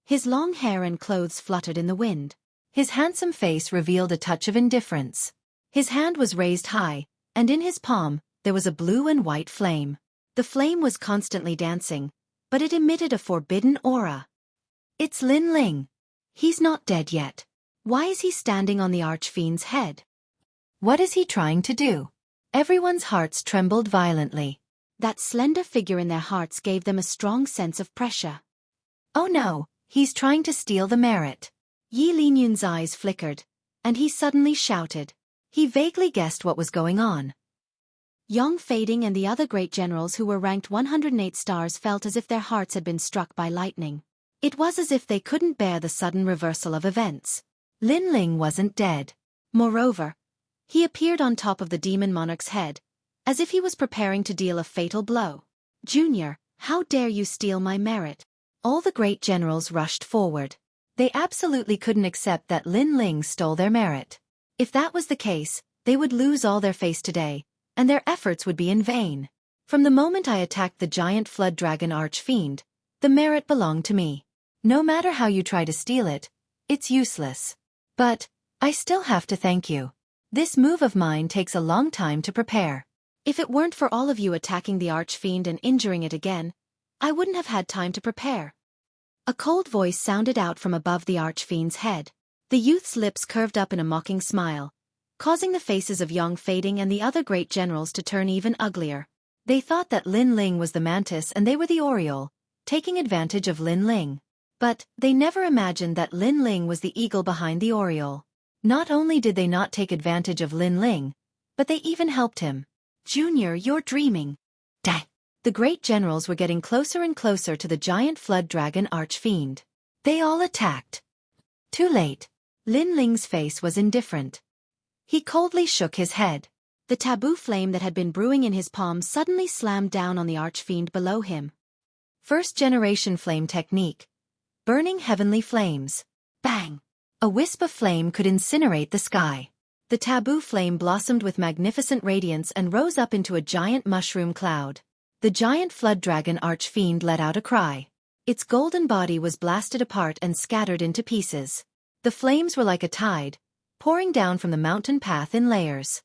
His long hair and clothes fluttered in the wind. His handsome face revealed a touch of indifference. His hand was raised high, and in his palm, there was a blue and white flame. The flame was constantly dancing, but it emitted a forbidden aura. It's Lin Ling. He's not dead yet. Why is he standing on the archfiend's head? What is he trying to do? Everyone's hearts trembled violently. That slender figure in their hearts gave them a strong sense of pressure. Oh no, he's trying to steal the merit. Yi Linyun's eyes flickered, and he suddenly shouted. He vaguely guessed what was going on. Yang Fading and the other great generals who were ranked 108 stars felt as if their hearts had been struck by lightning. It was as if they couldn't bear the sudden reversal of events. Lin Ling wasn't dead. Moreover, he appeared on top of the demon monarch's head, as if he was preparing to deal a fatal blow. Junior, how dare you steal my merit? All the great generals rushed forward. They absolutely couldn't accept that Lin Ling stole their merit. If that was the case, they would lose all their face today, and their efforts would be in vain. From the moment I attacked the giant flood dragon archfiend, the merit belonged to me. No matter how you try to steal it, it's useless. But, I still have to thank you. This move of mine takes a long time to prepare. If it weren't for all of you attacking the archfiend and injuring it again, I wouldn't have had time to prepare. A cold voice sounded out from above the archfiend's head. The youth's lips curved up in a mocking smile, causing the faces of Yang Fading and the other great generals to turn even uglier. They thought that Lin Ling was the mantis and they were the oriole, taking advantage of Lin Ling. But they never imagined that Lin Ling was the eagle behind the oriole. Not only did they not take advantage of Lin Ling, but they even helped him. Junior, you're dreaming. Dang. The great generals were getting closer and closer to the giant flood dragon archfiend. They all attacked. Too late. Lin Ling's face was indifferent. He coldly shook his head. The taboo flame that had been brewing in his palm suddenly slammed down on the archfiend below him. First-generation flame technique. Burning heavenly flames. Bang! A wisp of flame could incinerate the sky. The taboo flame blossomed with magnificent radiance and rose up into a giant mushroom cloud. The giant flood dragon archfiend let out a cry. Its golden body was blasted apart and scattered into pieces. The flames were like a tide, pouring down from the mountain path in layers.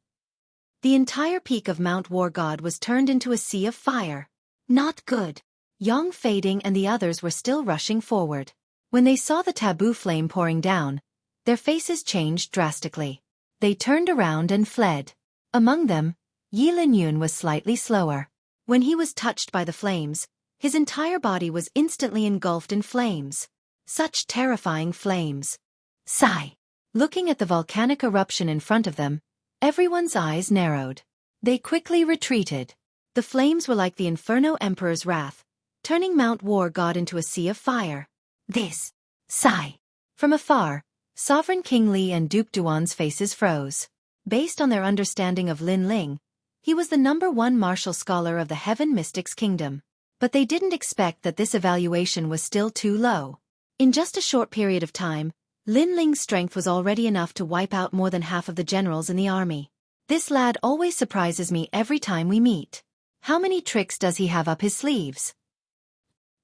The entire peak of Mount War God was turned into a sea of fire. Not good. Yang Fading and the others were still rushing forward. When they saw the taboo flame pouring down, their faces changed drastically. They turned around and fled. Among them, Yi Linyun was slightly slower. When he was touched by the flames, his entire body was instantly engulfed in flames. Such terrifying flames. Sigh. Looking at the volcanic eruption in front of them, everyone's eyes narrowed. They quickly retreated. The flames were like the Inferno Emperor's wrath, turning Mount War God into a sea of fire. This. Sigh. From afar, Sovereign King Li and Duke Duan's faces froze. Based on their understanding of Lin Ling, he was the #1 martial scholar of the Heaven Mystics Kingdom. But they didn't expect that this evaluation was still too low. In just a short period of time, Lin Ling's strength was already enough to wipe out more than half of the generals in the army. This lad always surprises me every time we meet. How many tricks does he have up his sleeves?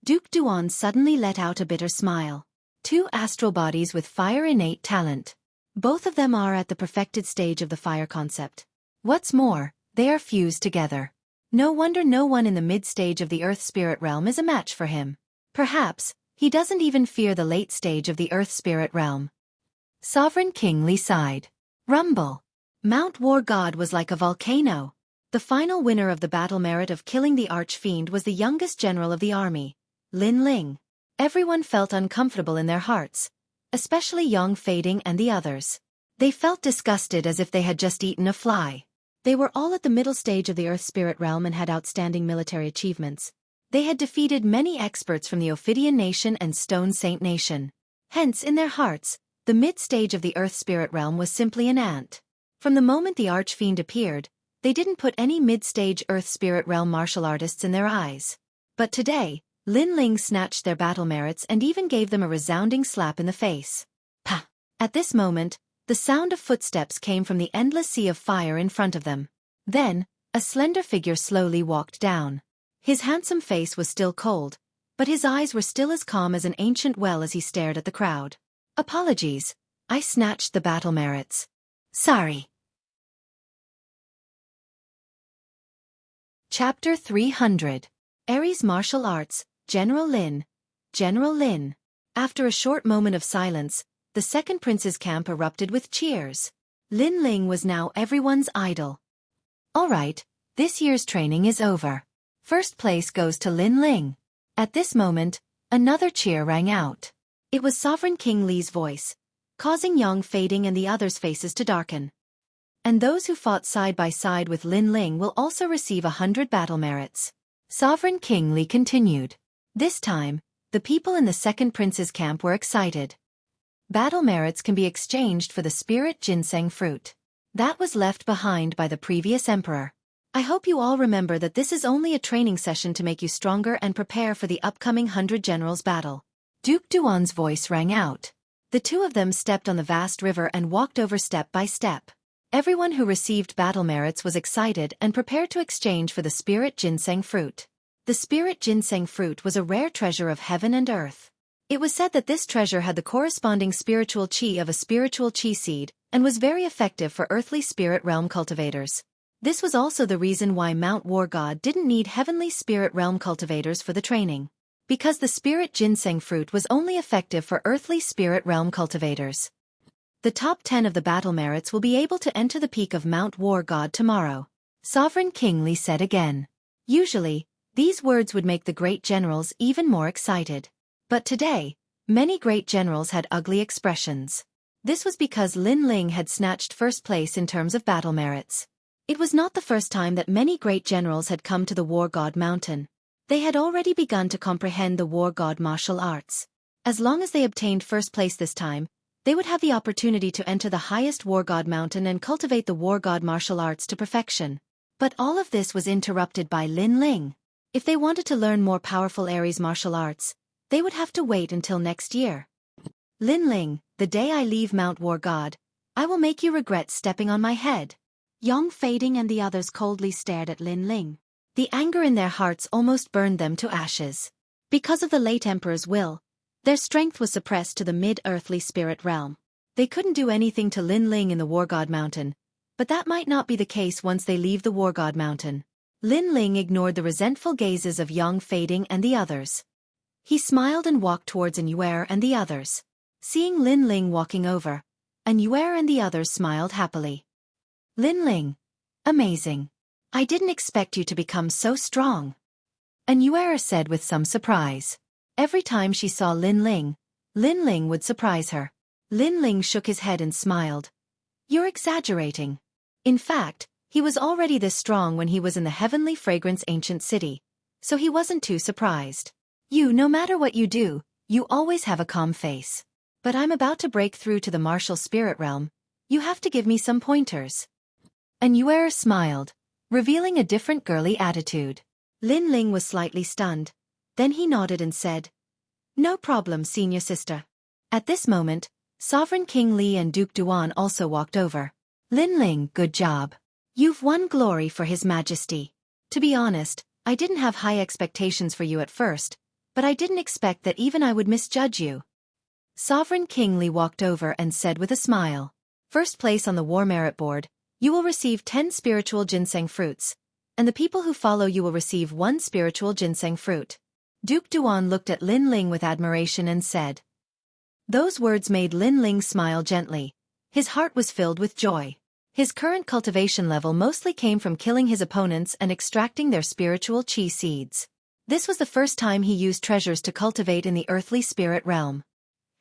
Duke Duan suddenly let out a bitter smile. 2 astral bodies with fire innate talent. Both of them are at the perfected stage of the fire concept. What's more, They are fused together. No wonder no one in the mid-stage of the Earth Spirit Realm is a match for him. Perhaps, he doesn't even fear the late stage of the Earth Spirit Realm. Sovereign King Li sighed. Rumble. Mount War God was like a volcano. The final winner of the battle merit of killing the Archfiend was the youngest general of the army, Lin Ling. Everyone felt uncomfortable in their hearts, especially Yang Fading and the others. They felt disgusted as if they had just eaten a fly. They were all at the middle stage of the Earth Spirit Realm and had outstanding military achievements. They had defeated many experts from the Ophidian Nation and Stone Saint Nation. Hence, in their hearts, the mid-stage of the Earth Spirit Realm was simply an ant. From the moment the Archfiend appeared, they didn't put any mid-stage Earth Spirit Realm martial artists in their eyes. But today, Lin Ling snatched their battle merits and even gave them a resounding slap in the face. Pah! At this moment, the sound of footsteps came from the endless sea of fire in front of them. Then, a slender figure slowly walked down. His handsome face was still cold, but his eyes were still as calm as an ancient well as he stared at the crowd. Apologies, I snatched the battle merits. Sorry. Chapter 300. Ares Martial Arts, General Lin. General Lin. After a short moment of silence, the second prince's camp erupted with cheers. Lin Ling was now everyone's idol. All right, this year's training is over. First place goes to Lin Ling. At this moment, another cheer rang out. It was Sovereign King Li's voice, causing Yang Fading and the others' faces to darken. And those who fought side by side with Lin Ling will also receive 100 battle merits. Sovereign King Li continued. This time, the people in the second prince's camp were excited. Battle merits can be exchanged for the spirit ginseng fruit. That was left behind by the previous emperor. I hope you all remember that this is only a training session to make you stronger and prepare for the upcoming 100 Generals battle. Duke Duan's voice rang out. The two of them stepped on the vast river and walked over step by step. Everyone who received battle merits was excited and prepared to exchange for the spirit ginseng fruit. The spirit ginseng fruit was a rare treasure of heaven and earth. It was said that this treasure had the corresponding spiritual chi of a spiritual chi seed and was very effective for earthly spirit realm cultivators. This was also the reason why Mount War God didn't need heavenly spirit realm cultivators for the training. Because the spirit ginseng fruit was only effective for earthly spirit realm cultivators. The top 10 of the battle merits will be able to enter the peak of Mount War God tomorrow. Sovereign King Li said again. Usually, these words would make the great generals even more excited. But today, many great generals had ugly expressions. This was because Lin Ling had snatched first place in terms of battle merits. It was not the first time that many great generals had come to the War God Mountain. They had already begun to comprehend the War God martial arts. As long as they obtained first place this time, they would have the opportunity to enter the highest War God Mountain and cultivate the War God martial arts to perfection. But all of this was interrupted by Lin Ling. If they wanted to learn more powerful Ares martial arts, they would have to wait until next year. Lin Ling, the day I leave Mount War God, I will make you regret stepping on my head. Yang Fading and the others coldly stared at Lin Ling. The anger in their hearts almost burned them to ashes. Because of the late emperor's will, their strength was suppressed to the mid-earthly spirit realm. They couldn't do anything to Lin Ling in the War God Mountain, but that might not be the case once they leave the War God Mountain. Lin Ling ignored the resentful gazes of Yang Fading and the others. He smiled and walked towards Anhuer and the others. Seeing Lin Ling walking over, Anhuer and the others smiled happily. Lin Ling. Amazing. I didn't expect you to become so strong. Anhuer said with some surprise. Every time she saw Lin Ling would surprise her. Lin Ling shook his head and smiled. You're exaggerating. In fact, he was already this strong when he was in the heavenly fragrance ancient city, so he wasn't too surprised. No matter what you do, you always have a calm face. But I'm about to break through to the martial spirit realm. You have to give me some pointers. Anhuer smiled, revealing a different girly attitude. Lin Ling was slightly stunned. Then he nodded and said, No problem, senior sister. At this moment, Sovereign King Li and Duke Duan also walked over. Lin Ling, good job. You've won glory for His Majesty. To be honest, I didn't have high expectations for you at first, but I didn't expect that even I would misjudge you. Sovereign King Li walked over and said with a smile. First place on the war merit board, You will receive 10 spiritual ginseng fruits, and the people who follow you will receive 1 spiritual ginseng fruit. Duke Duan looked at Lin Ling with admiration and said. Those words made Lin Ling smile gently. His heart was filled with joy. His current cultivation level mostly came from killing his opponents and extracting their spiritual chi seeds. This was the first time he used treasures to cultivate in the earthly spirit realm.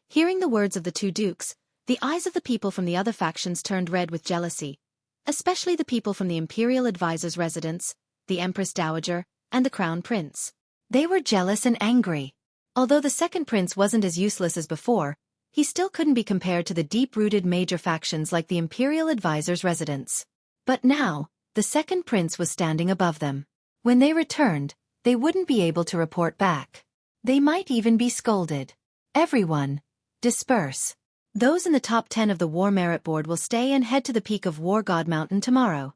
Hearing the words of the two dukes, the eyes of the people from the other factions turned red with jealousy, especially the people from the Imperial Advisor's residence, the Empress Dowager, and the Crown Prince. They were jealous and angry. Although the second prince wasn't as useless as before, he still couldn't be compared to the deep-rooted major factions like the Imperial Advisor's residence. But now, the second prince was standing above them. When they returned, they wouldn't be able to report back. They might even be scolded. Everyone, disperse. Those in the top 10 of the War Merit Board will stay and head to the peak of War God Mountain tomorrow.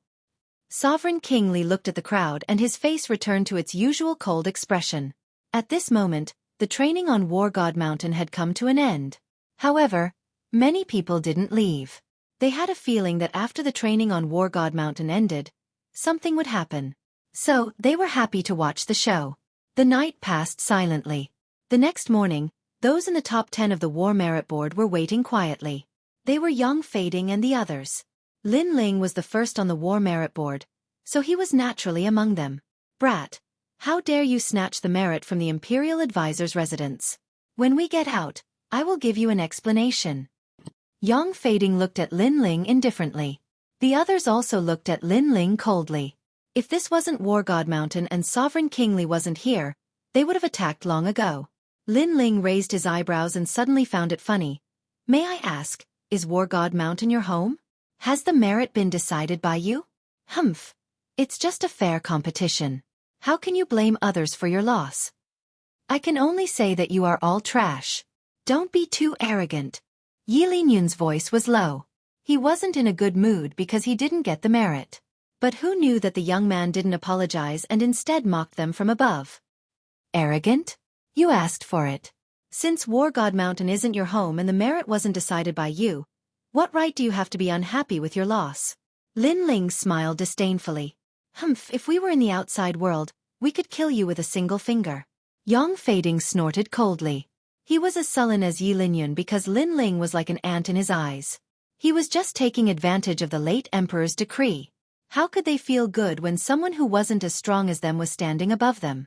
Sovereign King Li looked at the crowd and his face returned to its usual cold expression. At this moment, the training on War God Mountain had come to an end. However, many people didn't leave. They had a feeling that after the training on War God Mountain ended, something would happen. So, they were happy to watch the show. The night passed silently. The next morning, those in the top 10 of the War Merit Board were waiting quietly. They were Young Fading and the others. Lin Ling was the first on the War Merit Board, so he was naturally among them. Brat, how dare you snatch the merit from the Imperial Advisor's residence? When we get out, I will give you an explanation. Young Fading looked at Lin Ling indifferently. The others also looked at Lin Ling coldly. If this wasn't War God Mountain and Sovereign King Li wasn't here, they would have attacked long ago. Lin Ling raised his eyebrows and suddenly found it funny. May I ask, is War God Mountain your home? Has the merit been decided by you? Humph. It's just a fair competition. How can you blame others for your loss? I can only say that you are all trash. Don't be too arrogant. Yi Linyun's voice was low. He wasn't in a good mood because he didn't get the merit. But who knew that the young man didn't apologize and instead mocked them from above? Arrogant? You asked for it. Since War God Mountain isn't your home and the merit wasn't decided by you, what right do you have to be unhappy with your loss? Lin Ling smiled disdainfully. Humph, if we were in the outside world, we could kill you with a single finger. Young Fading snorted coldly. He was as sullen as Yi Linyun because Lin Ling was like an ant in his eyes. He was just taking advantage of the late emperor's decree. How could they feel good when someone who wasn't as strong as them was standing above them?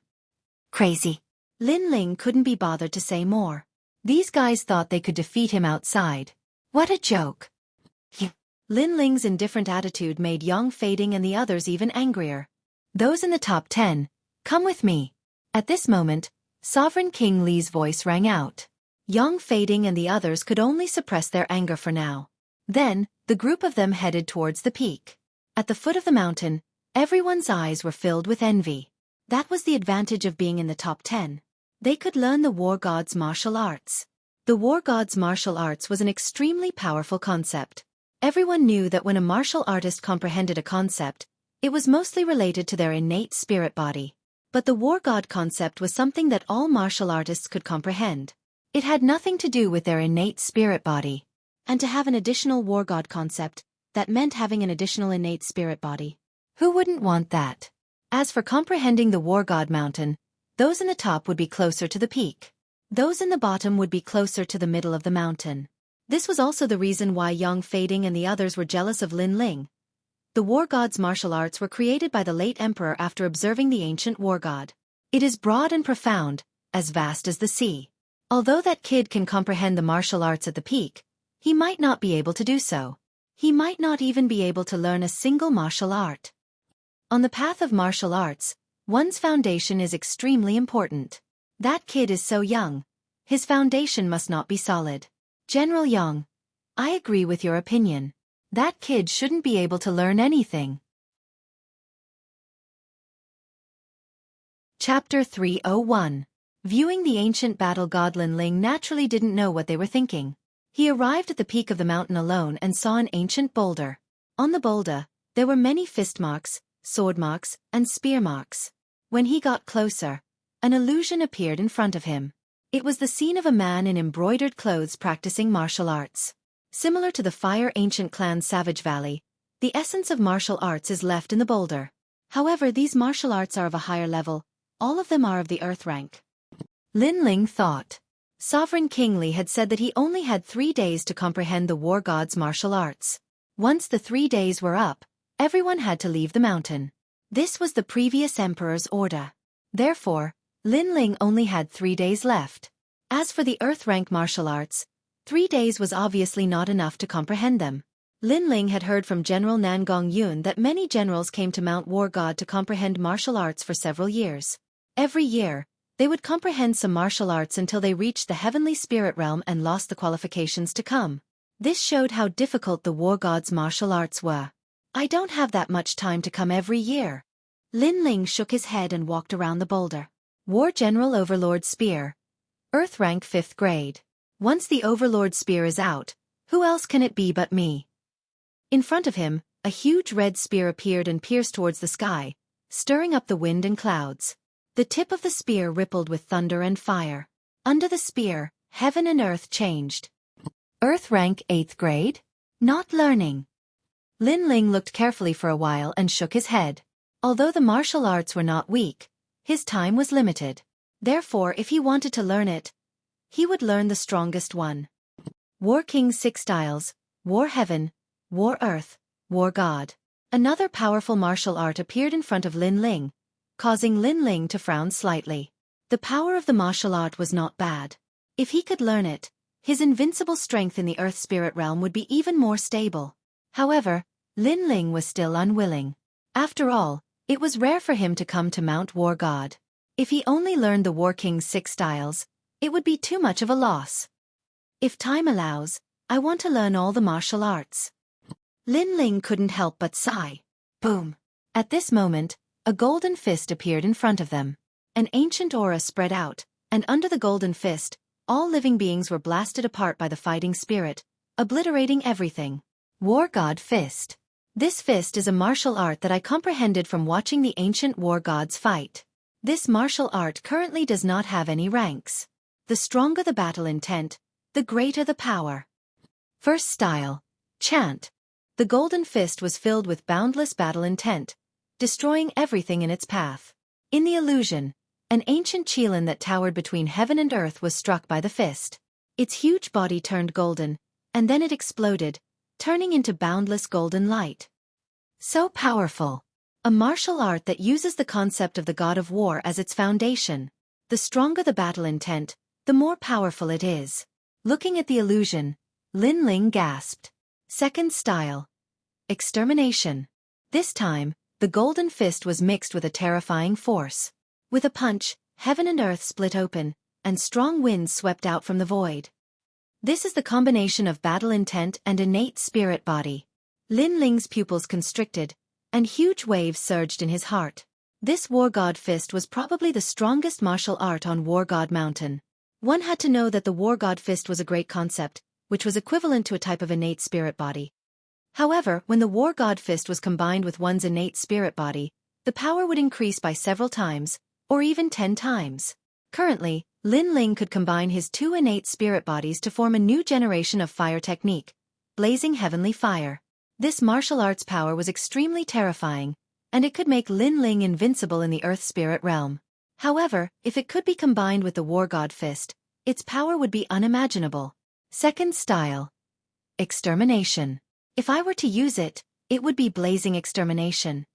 Crazy. Lin Ling couldn't be bothered to say more. These guys thought they could defeat him outside. What a joke. Lin Ling's indifferent attitude made Young Fading and the others even angrier. Those in the top 10, come with me. At this moment, Sovereign King Li's voice rang out. Young Fading and the others could only suppress their anger for now. Then, the group of them headed towards the peak. At the foot of the mountain, everyone's eyes were filled with envy. That was the advantage of being in the top 10. They could learn the War God's martial arts. The War God's martial arts was an extremely powerful concept. Everyone knew that when a martial artist comprehended a concept, it was mostly related to their innate spirit body. But the War God concept was something that all martial artists could comprehend. It had nothing to do with their innate spirit body. And to have an additional War God concept, that meant having an additional innate spirit body. Who wouldn't want that? As for comprehending the War God Mountain, those in the top would be closer to the peak. Those in the bottom would be closer to the middle of the mountain. This was also the reason why Young Fading and the others were jealous of Lin Ling. The War God's martial arts were created by the late emperor after observing the ancient War God. It is broad and profound, as vast as the sea. Although that kid can comprehend the martial arts at the peak, he might not be able to do so. He might not even be able to learn a single martial art. On the path of martial arts, one's foundation is extremely important. That kid is so young. His foundation must not be solid. General Yang, I agree with your opinion. That kid shouldn't be able to learn anything. Chapter 301. Viewing the ancient battle god Lin Ling naturally didn't know what they were thinking. He arrived at the peak of the mountain alone and saw an ancient boulder. On the boulder, there were many fist marks, sword marks, and spear marks. When he got closer, an illusion appeared in front of him. It was the scene of a man in embroidered clothes practicing martial arts. Similar to the Fire Ancient Clan's Savage Valley, The essence of martial arts is left in the boulder. However, these martial arts are of a higher level. All of them are of the earth rank. Lin Ling thought. Sovereign King Li had said that he only had 3 days to comprehend the war god's martial arts. Once the 3 days were up, everyone had to leave the mountain. This was the previous emperor's order. Therefore, Lin Ling only had 3 days left. As for the earth rank martial arts, 3 days was obviously not enough to comprehend them. Lin Ling had heard from General Nangong Yun that many generals came to Mount War God to comprehend martial arts for several years. Every year, they would comprehend some martial arts until they reached the heavenly spirit realm and lost the qualifications to come. This showed how difficult the war god's martial arts were. I don't have that much time to come every year. Lin Ling shook his head and walked around the boulder. War General Overlord Spear. Earth rank 5th grade. Once the Overlord Spear is out, who else can it be but me? In front of him, a huge red spear appeared and pierced towards the sky, stirring up the wind and clouds. The tip of the spear rippled with thunder and fire. Under the spear, heaven and earth changed. Earth rank 8th grade? Not learning. Lin Ling looked carefully for a while and shook his head. Although the martial arts were not weak, his time was limited. Therefore, if he wanted to learn it, he would learn the strongest one. War King 6 styles, War Heaven, War Earth, War God. Another powerful martial art appeared in front of Lin Ling, causing Lin Ling to frown slightly. The power of the martial art was not bad. If he could learn it, his invincible strength in the earth spirit realm would be even more stable. However, Lin Ling was still unwilling. After all, it was rare for him to come to Mount War God. If he only learned the War King's 6 styles, it would be too much of a loss. If time allows, I want to learn all the martial arts. Lin Ling couldn't help but sigh. Boom! At this moment, a golden fist appeared in front of them. An ancient aura spread out, and under the golden fist, all living beings were blasted apart by the fighting spirit, obliterating everything. War God Fist. This fist is a martial art that I comprehended from watching the ancient war gods fight. This martial art currently does not have any ranks. The stronger the battle intent, the greater the power. First style. Chant. The golden fist was filled with boundless battle intent, destroying everything in its path. In the illusion, an ancient qilin that towered between heaven and earth was struck by the fist. Its huge body turned golden, and then it exploded, turning into boundless golden light. So powerful. A martial art that uses the concept of the god of war as its foundation. The stronger the battle intent, the more powerful it is. Looking at the illusion, Lin Ling gasped. Second style. Extermination. This time, the golden fist was mixed with a terrifying force. With a punch, heaven and earth split open, and strong winds swept out from the void. This is the combination of battle intent and innate spirit body. Lin Ling's pupils constricted, and huge waves surged in his heart. This War God Fist was probably the strongest martial art on War God Mountain. One had to know that the War God Fist was a great concept, which was equivalent to a type of innate spirit body. However, when the War God Fist was combined with one's innate spirit body, the power would increase by several times, or even 10 times. Currently, Lin Ling could combine his 2 innate spirit bodies to form a new generation of fire technique, blazing heavenly fire. This martial arts power was extremely terrifying, and it could make Lin Ling invincible in the earth spirit realm. However, if it could be combined with the War God Fist, its power would be unimaginable. Second style. Extermination. If I were to use it, it would be blazing extermination.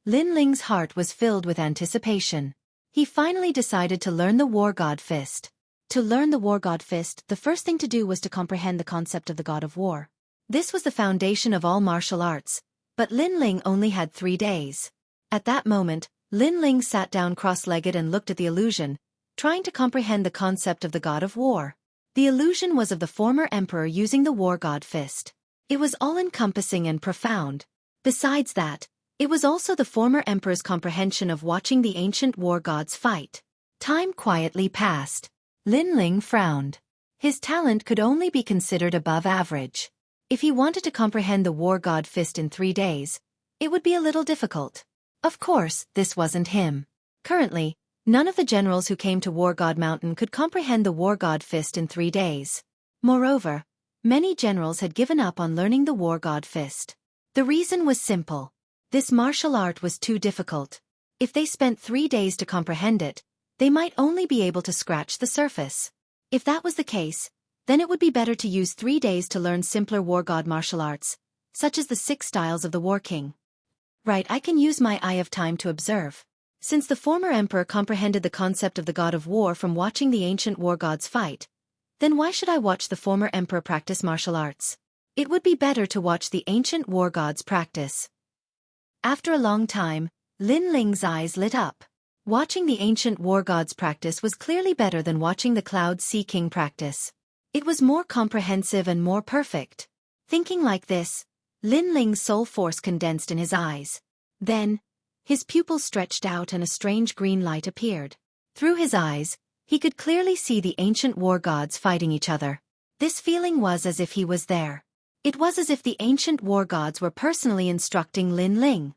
Lin Ling's heart was filled with anticipation. He finally decided to learn the War God Fist. To learn the War God Fist, the first thing to do was to comprehend the concept of the God of War. This was the foundation of all martial arts, but Lin Ling only had 3 days. At that moment, Lin Ling sat down cross-legged and looked at the illusion, trying to comprehend the concept of the God of War. The illusion was of the former emperor using the War God Fist. It was all-encompassing and profound. Besides that, it was also the former emperor's comprehension of watching the ancient war gods fight. Time quietly passed. Lin Ling frowned. His talent could only be considered above average. If he wanted to comprehend the War God Fist in 3 days, it would be a little difficult. Of course, this wasn't him. Currently, none of the generals who came to War God Mountain could comprehend the War God Fist in 3 days. Moreover, many generals had given up on learning the War God Fist. The reason was simple. This martial art was too difficult. If they spent 3 days to comprehend it, they might only be able to scratch the surface. If that was the case, then it would be better to use 3 days to learn simpler war god martial arts, such as the 6 styles of the War King. Right, I can use my eye of time to observe. Since the former emperor comprehended the concept of the god of war from watching the ancient war gods fight, then why should I watch the former emperor practice martial arts? It would be better to watch the ancient war gods practice. After a long time, Lin Ling's eyes lit up. Watching the ancient war gods practice was clearly better than watching the Cloud Sea King practice. It was more comprehensive and more perfect. Thinking like this, Lin Ling's soul force condensed in his eyes. Then, his pupils stretched out and a strange green light appeared. Through his eyes, he could clearly see the ancient war gods fighting each other. This feeling was as if he was there. It was as if the ancient war gods were personally instructing Lin Ling.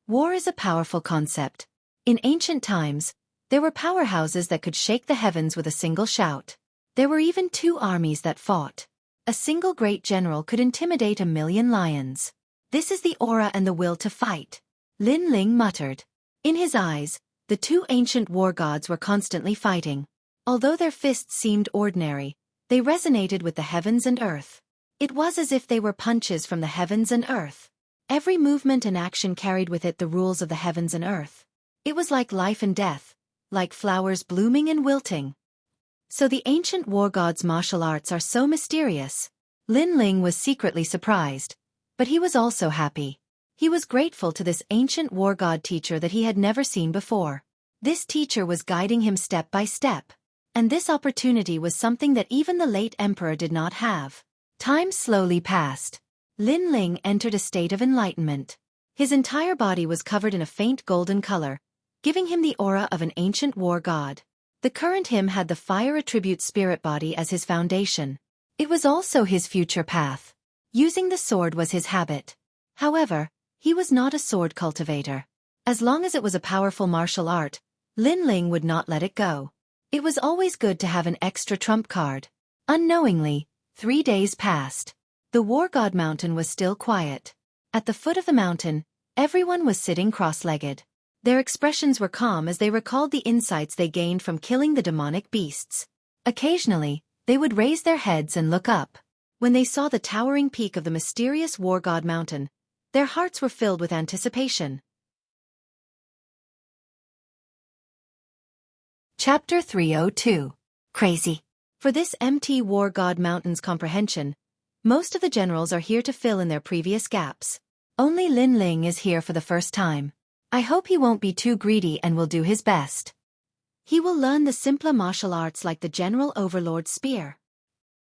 War is a powerful concept. In ancient times, there were powerhouses that could shake the heavens with a single shout. There were even 2 armies that fought. A single great general could intimidate 1,000,000 lions. This is the aura and the will to fight, Lin Ling muttered. In his eyes, the 2 ancient war gods were constantly fighting. Although their fists seemed ordinary, they resonated with the heavens and earth. It was as if they were punches from the heavens and earth. Every movement and action carried with it the rules of the heavens and earth. It was like life and death, like flowers blooming and wilting. So the ancient war gods' martial arts are so mysterious. Lin Ling was secretly surprised, but he was also happy. He was grateful to this ancient war god teacher that he had never seen before. This teacher was guiding him step by step. And this opportunity was something that even the late emperor did not have. Time slowly passed. Lin Ling entered a state of enlightenment. His entire body was covered in a faint golden color, giving him the aura of an ancient war god. The current him had the fire attribute spirit body as his foundation. It was also his future path. Using the sword was his habit. However, he was not a sword cultivator. As long as it was a powerful martial art, Lin Ling would not let it go. It was always good to have an extra trump card. Unknowingly, 3 days passed. The war god mountain was still quiet. At the foot of the mountain, everyone was sitting cross-legged. Their expressions were calm as they recalled the insights they gained from killing the demonic beasts. Occasionally, they would raise their heads and look up. When they saw the towering peak of the mysterious war god mountain, their hearts were filled with anticipation. Chapter 302. Crazy. For this MT War God Mountain's comprehension, most of the generals are here to fill in their previous gaps. Only Lin Ling is here for the first time. I hope he won't be too greedy and will do his best. He will learn the simpler martial arts like the General Overlord Spear.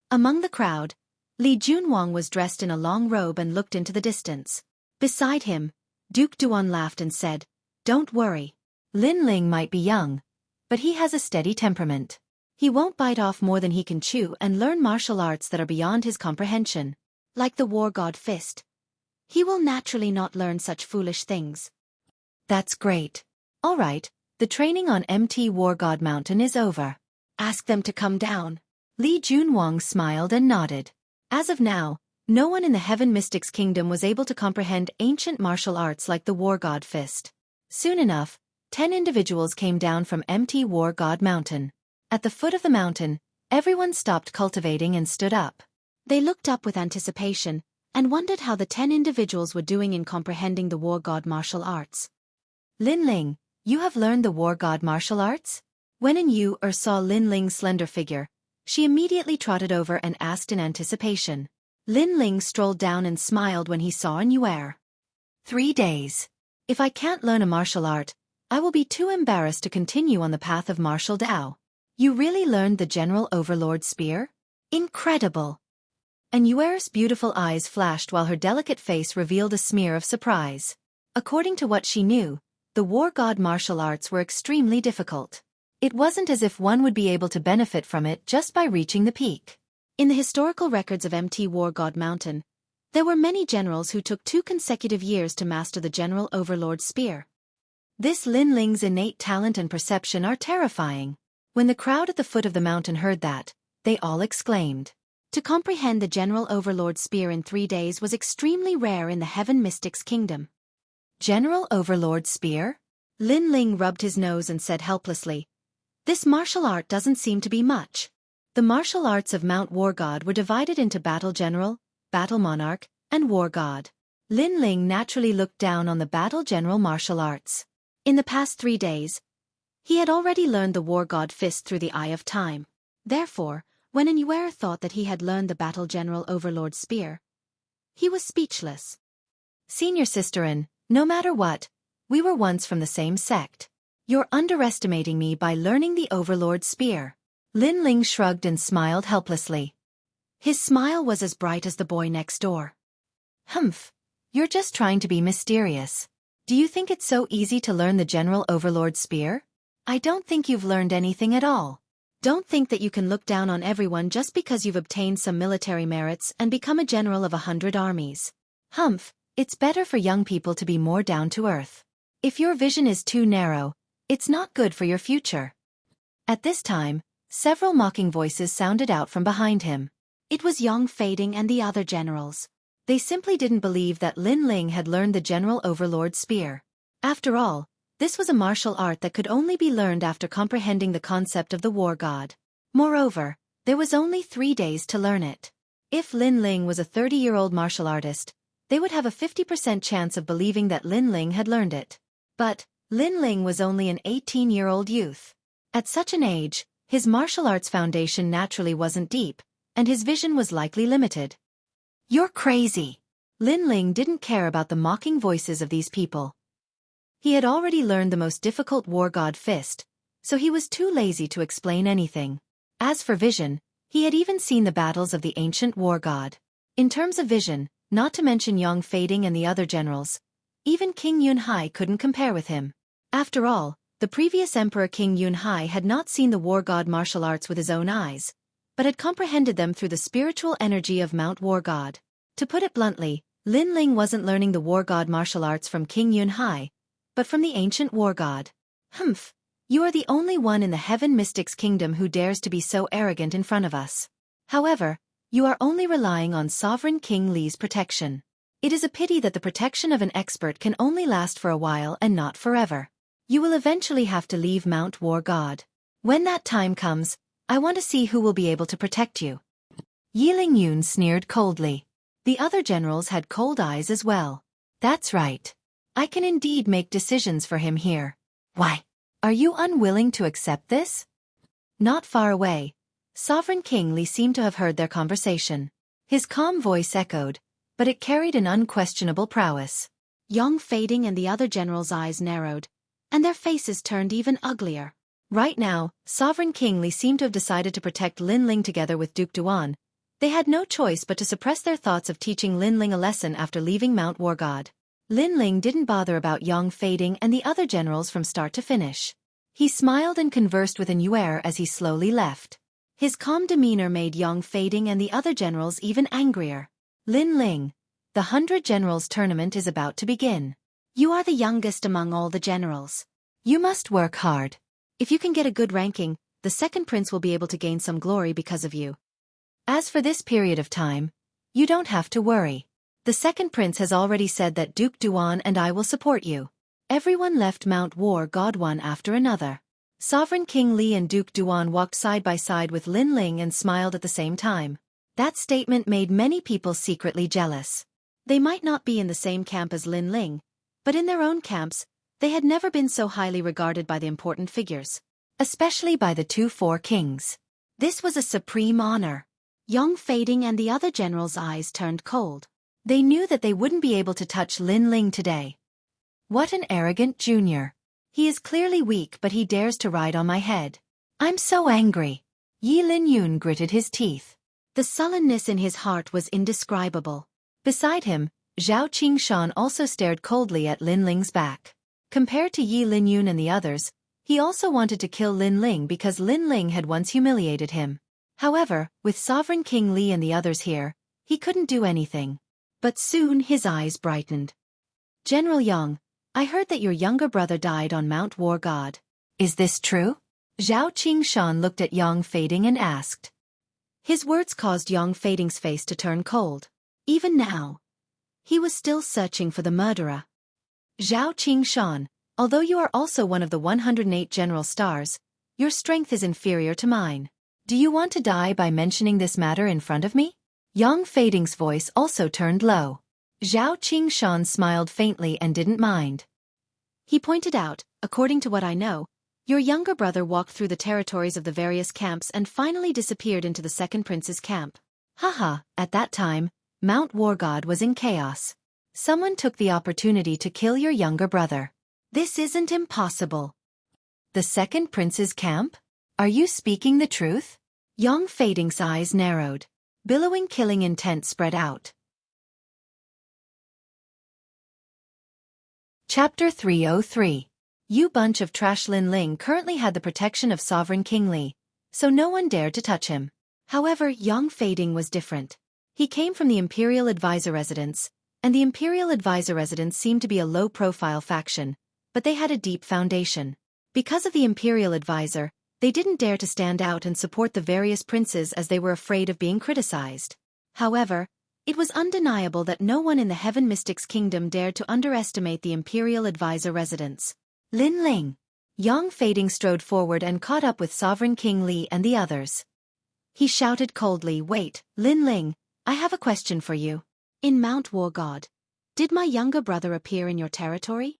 Among the crowd, Li Junwang was dressed in a long robe and looked into the distance. Beside him, Duke Duan laughed and said, "Don't worry. Lin Ling might be young, but he has a steady temperament. He won't bite off more than he can chew and learn martial arts that are beyond his comprehension. Like the war god fist. He will naturally not learn such foolish things." That's great. All right, the training on MT War God Mountain is over. Ask them to come down. Li Junwang smiled and nodded. As of now, no one in the Heaven Mystics Kingdom was able to comprehend ancient martial arts like the war god fist. Soon enough, 10 individuals came down from MT War God Mountain. At the foot of the mountain, everyone stopped cultivating and stood up. They looked up with anticipation and wondered how the 10 individuals were doing in comprehending the war god martial arts. Lin Ling, you have learned the war god martial arts? When An Yu saw Lin Ling's slender figure, she immediately trotted over and asked in anticipation. Lin Ling strolled down and smiled when he saw An Yu. 3 days. If I can't learn a martial art, I will be too embarrassed to continue on the path of martial Dao. You really learned the General Overlord Spear? Incredible! An Yu's beautiful eyes flashed while her delicate face revealed a smear of surprise. According to what she knew, the war god martial arts were extremely difficult. It wasn't as if one would be able to benefit from it just by reaching the peak. In the historical records of MT War God Mountain, there were many generals who took 2 consecutive years to master the General Overlord Spear. This Lin Ling's innate talent and perception are terrifying. When the crowd at the foot of the mountain heard that, they all exclaimed, To comprehend the General Overlord Spear in 3 days was extremely rare in the Heaven Mystics Kingdom. General Overlord Spear? Lin Ling rubbed his nose and said helplessly, "This martial art doesn't seem to be much." The martial arts of Mount War God were divided into Battle General, Battle Monarch, and War God. Lin Ling naturally looked down on the Battle General martial arts. In the past 3 days, he had already learned the War God Fist through the Eye of Time. Therefore, when Xueqi thought that he had learned the Battle General Overlord Spear, he was speechless. "Senior Sisterin, no matter what, we were once from the same sect. You're underestimating me by learning the Overlord Spear." Lin Ling shrugged and smiled helplessly. His smile was as bright as the boy next door. "Humph, you're just trying to be mysterious. Do you think it's so easy to learn the General Overlord Spear? I don't think you've learned anything at all. Don't think that you can look down on everyone just because you've obtained some military merits and become a general of 100 armies. Humph, it's better for young people to be more down to earth. If your vision is too narrow, it's not good for your future." At this time, several mocking voices sounded out from behind him. It was Yang Fading and the other generals. They simply didn't believe that Lin Ling had learned the General Overlord Spear. After all, this was a martial art that could only be learned after comprehending the concept of the War God. Moreover, there was only 3 days to learn it. If Lin Ling was a 30-year-old martial artist, they would have a 50% chance of believing that Lin Ling had learned it. But Lin Ling was only an 18-year-old youth. At such an age, his martial arts foundation naturally wasn't deep, and his vision was likely limited. "You're crazy." Lin Ling didn't care about the mocking voices of these people. He had already learned the most difficult War God Fist, so he was too lazy to explain anything. As for vision, he had even seen the battles of the ancient War God. In terms of vision, not to mention Yang Fading and the other generals, even King Yunhai couldn't compare with him. After all, the previous Emperor King Yunhai had not seen the War God martial arts with his own eyes, but had comprehended them through the spiritual energy of Mount War God. To put it bluntly, Lin Ling wasn't learning the War God martial arts from King Yunhai, but from the ancient War God. "Humph, you are the only one in the Heaven Mystics Kingdom who dares to be so arrogant in front of us. However, you are only relying on Sovereign King Li's protection. It is a pity that the protection of an expert can only last for a while and not forever. You will eventually have to leave Mount War God. When that time comes, I want to see who will be able to protect you." Yi Lingyun sneered coldly. The other generals had cold eyes as well. "That's right. I can indeed make decisions for him here. Why? Are you unwilling to accept this?" Not far away, Sovereign King Li seemed to have heard their conversation. His calm voice echoed, but it carried an unquestionable prowess. Yang Fading and the other generals' eyes narrowed, and their faces turned even uglier. Right now, Sovereign King Li seemed to have decided to protect Lin Ling together with Duke Duan. They had no choice but to suppress their thoughts of teaching Lin Ling a lesson after leaving Mount War God. Lin Ling didn't bother about Yang Fading and the other generals from start to finish. He smiled and conversed with Xueqi as he slowly left. His calm demeanor made Yang Fading and the other generals even angrier. "Lin Ling, the 100 Generals tournament is about to begin. You are the youngest among all the generals. You must work hard. If you can get a good ranking, the second prince will be able to gain some glory because of you. As for this period of time, you don't have to worry. The second prince has already said that Duke Duan and I will support you." Everyone left Mount War God one after another. Sovereign King Li and Duke Duan walked side by side with Lin Ling and smiled at the same time. That statement made many people secretly jealous. They might not be in the same camp as Lin Ling, but in their own camps, they had never been so highly regarded by the important figures, especially by the 4 kings. This was a supreme honor. Yang Fading and the other generals' eyes turned cold. They knew that they wouldn't be able to touch Lin Ling today. What an arrogant junior. He is clearly weak, but he dares to ride on my head. I'm so angry. Yi Lingyun gritted his teeth. The sullenness in his heart was indescribable. Beside him, Zhao Qingshan also stared coldly at Lin Ling's back. Compared to Yi Lingyun and the others, he also wanted to kill Lin Ling because Lin Ling had once humiliated him. However, with Sovereign King Li and the others here, he couldn't do anything. But soon his eyes brightened. "General Yang, I heard that your younger brother died on Mount War God. Is this true?" Zhao Qingshan looked at Yang Fading and asked. His words caused Yang Fading's face to turn cold. Even now, he was still searching for the murderer. Zhao Qingshan, although you are also one of the 108 general stars, your strength is inferior to mine. Do you want to die by mentioning this matter in front of me? Yang Fading's voice also turned low. Zhao Qingshan smiled faintly and didn't mind. He pointed out, according to what I know, your younger brother walked through the territories of the various camps and finally disappeared into the second prince's camp. Haha, at that time, Mount War God was in chaos. Someone took the opportunity to kill your younger brother. This isn't impossible. The second prince's camp? Are you speaking the truth? Yang Fading's eyes narrowed. Billowing killing intent spread out. Chapter 303. You bunch of trash. Lin Ling currently had the protection of Sovereign King Li, so no one dared to touch him. However, Yang Fading was different. He came from the Imperial Advisor Residence, and the Imperial Advisor Residence seemed to be a low-profile faction, but they had a deep foundation. Because of the Imperial Advisor, they didn't dare to stand out and support the various princes as they were afraid of being criticized. However, it was undeniable that no one in the Heaven Mystics Kingdom dared to underestimate the Imperial Advisor Residence. Lin Ling. Yang Fading strode forward and caught up with Sovereign King Li and the others. He shouted coldly, "Wait, Lin Ling, I have a question for you. In Mount War God, did my younger brother appear in your territory?"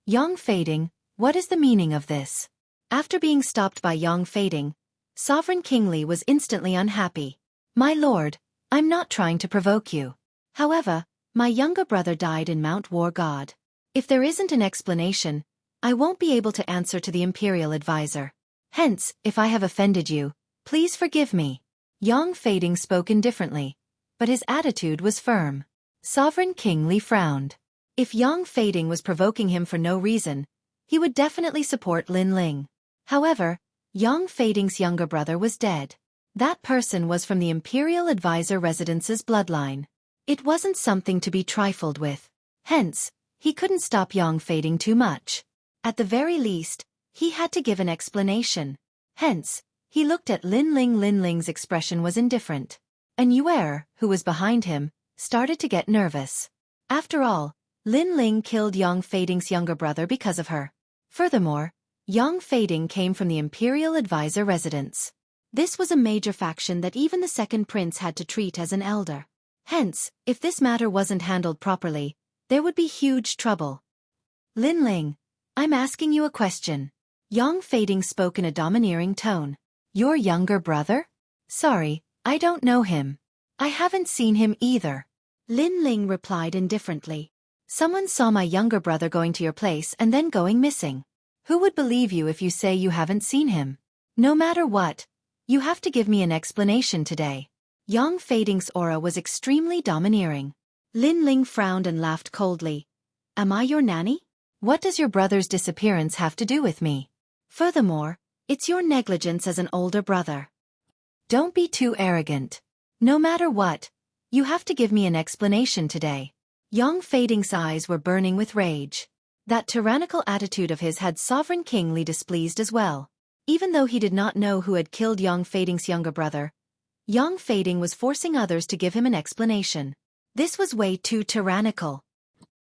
Yang Fading, what is the meaning of this? After being stopped by Yang Fading, Sovereign King Li was instantly unhappy. My lord, I'm not trying to provoke you. However, my younger brother died in Mount War God. If there isn't an explanation, I won't be able to answer to the Imperial Advisor. Hence, if I have offended you, please forgive me. Yang Fading spoke indifferently, but his attitude was firm. Sovereign King Li frowned. If Yang Fading was provoking him for no reason, he would definitely support Lin Ling. However, Yang Fading's younger brother was dead. That person was from the Imperial Advisor Residence's bloodline. It wasn't something to be trifled with. Hence, he couldn't stop Yang Fading too much. At the very least, he had to give an explanation. Hence, he looked at Lin Ling. Lin Ling's expression was indifferent. And Yuer, who was behind him, started to get nervous. After all, Lin Ling killed Yang Fading's younger brother because of her. Furthermore, Yang Fading came from the Imperial Advisor Residence. This was a major faction that even the second prince had to treat as an elder. Hence, if this matter wasn't handled properly, there would be huge trouble. Lin Ling, I'm asking you a question. Yang Fading spoke in a domineering tone. Your younger brother? Sorry, I don't know him. I haven't seen him either. Lin Ling replied indifferently. Someone saw my younger brother going to your place and then going missing. Who would believe you if you say you haven't seen him? No matter what, you have to give me an explanation today. Yang Fading's aura was extremely domineering. Lin Ling frowned and laughed coldly. Am I your nanny? What does your brother's disappearance have to do with me? Furthermore, it's your negligence as an older brother. Don't be too arrogant. No matter what, you have to give me an explanation today. Yang Fading's eyes were burning with rage. That tyrannical attitude of his had Sovereign King Li displeased as well. Even though he did not know who had killed Yang Fading's younger brother, Yang Fading was forcing others to give him an explanation. This was way too tyrannical.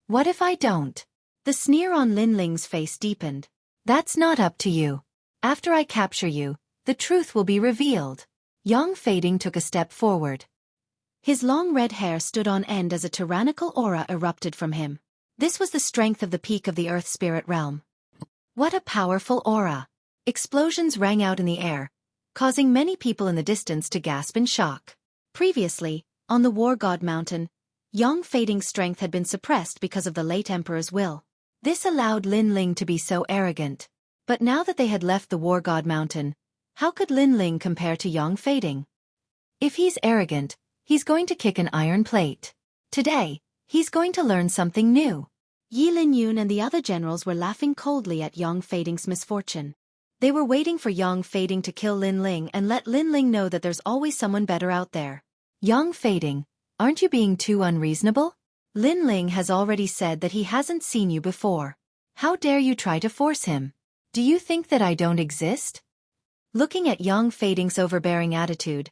What if I don't? The sneer on Lin Ling's face deepened. That's not up to you. After I capture you, the truth will be revealed. Yang Fading took a step forward. His long red hair stood on end as a tyrannical aura erupted from him. This was the strength of the peak of the Earth Spirit realm. What a powerful aura! Explosions rang out in the air, causing many people in the distance to gasp in shock. Previously, on the War God Mountain, Yang Fading's strength had been suppressed because of the late Emperor's will. This allowed Lin Ling to be so arrogant. But now that they had left the War God Mountain, how could Lin Ling compare to Yang Fading? If he's arrogant, he's going to kick an iron plate. Today, he's going to learn something new. Yi Lin Yun and the other generals were laughing coldly at Yang Fading's misfortune. They were waiting for Yang Fading to kill Lin Ling and let Lin Ling know that there's always someone better out there. Yang Fading, aren't you being too unreasonable? Lin Ling has already said that he hasn't seen you before. How dare you try to force him? Do you think that I don't exist? Looking at Yang Fading's overbearing attitude,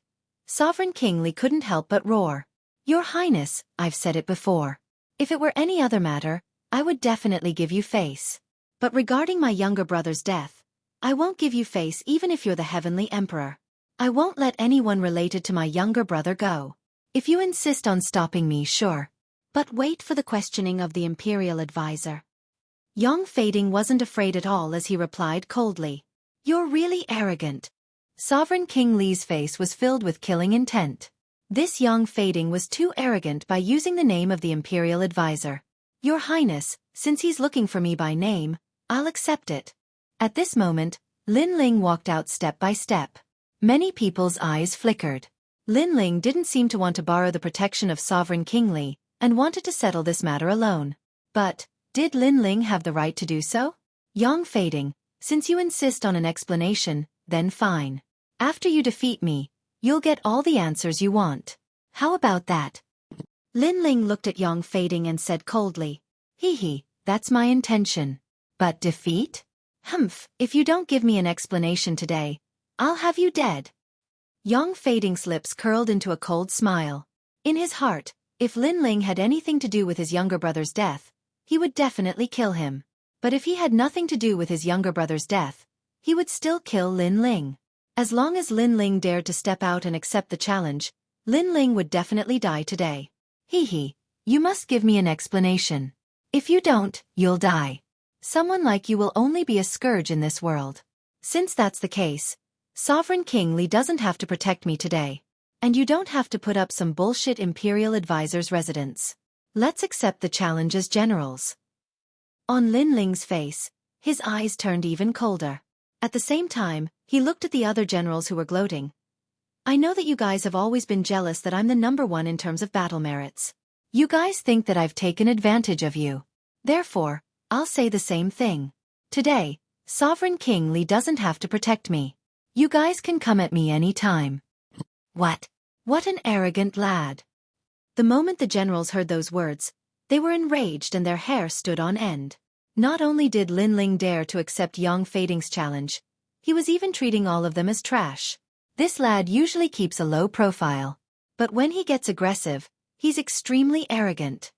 Sovereign King Li couldn't help but roar. Your Highness, I've said it before. If it were any other matter, I would definitely give you face. But regarding my younger brother's death, I won't give you face even if you're the Heavenly Emperor. I won't let anyone related to my younger brother go. If you insist on stopping me, sure. But wait for the questioning of the Imperial Advisor. Young Fading wasn't afraid at all as he replied coldly. You're really arrogant. Sovereign King Li's face was filled with killing intent. This Young Fading was too arrogant by using the name of the Imperial Advisor. Your Highness, since he's looking for me by name, I'll accept it. At this moment, Lin Ling walked out step by step. Many people's eyes flickered. Lin Ling didn't seem to want to borrow the protection of Sovereign King Li, and wanted to settle this matter alone. But, did Lin Ling have the right to do so? Young Fading, since you insist on an explanation, then fine. After you defeat me, you'll get all the answers you want. How about that? Lin Ling looked at Young Fading and said coldly, Hee, that's my intention. But defeat? Humph, if you don't give me an explanation today, I'll have you dead. Young Fading's lips curled into a cold smile. In his heart, if Lin Ling had anything to do with his younger brother's death, he would definitely kill him. But if he had nothing to do with his younger brother's death, he would still kill Lin Ling. As long as Lin Ling dared to step out and accept the challenge, Lin Ling would definitely die today. Hee, you must give me an explanation. If you don't, you'll die. Someone like you will only be a scourge in this world. Since that's the case, Sovereign King Li doesn't have to protect me today. And you don't have to put up some bullshit Imperial Advisor's residence. Let's accept the challenge as generals. On Lin Ling's face, his eyes turned even colder. At the same time, he looked at the other generals who were gloating. I know that you guys have always been jealous that I'm the #1 in terms of battle merits. You guys think that I've taken advantage of you. Therefore, I'll say the same thing. Today, Sovereign King Li doesn't have to protect me. You guys can come at me any time. What? What an arrogant lad. The moment the generals heard those words, they were enraged and their hair stood on end. Not only did Lin Ling dare to accept Young Fading's challenge, he was even treating all of them as trash. This lad usually keeps a low profile. But when he gets aggressive, he's extremely arrogant.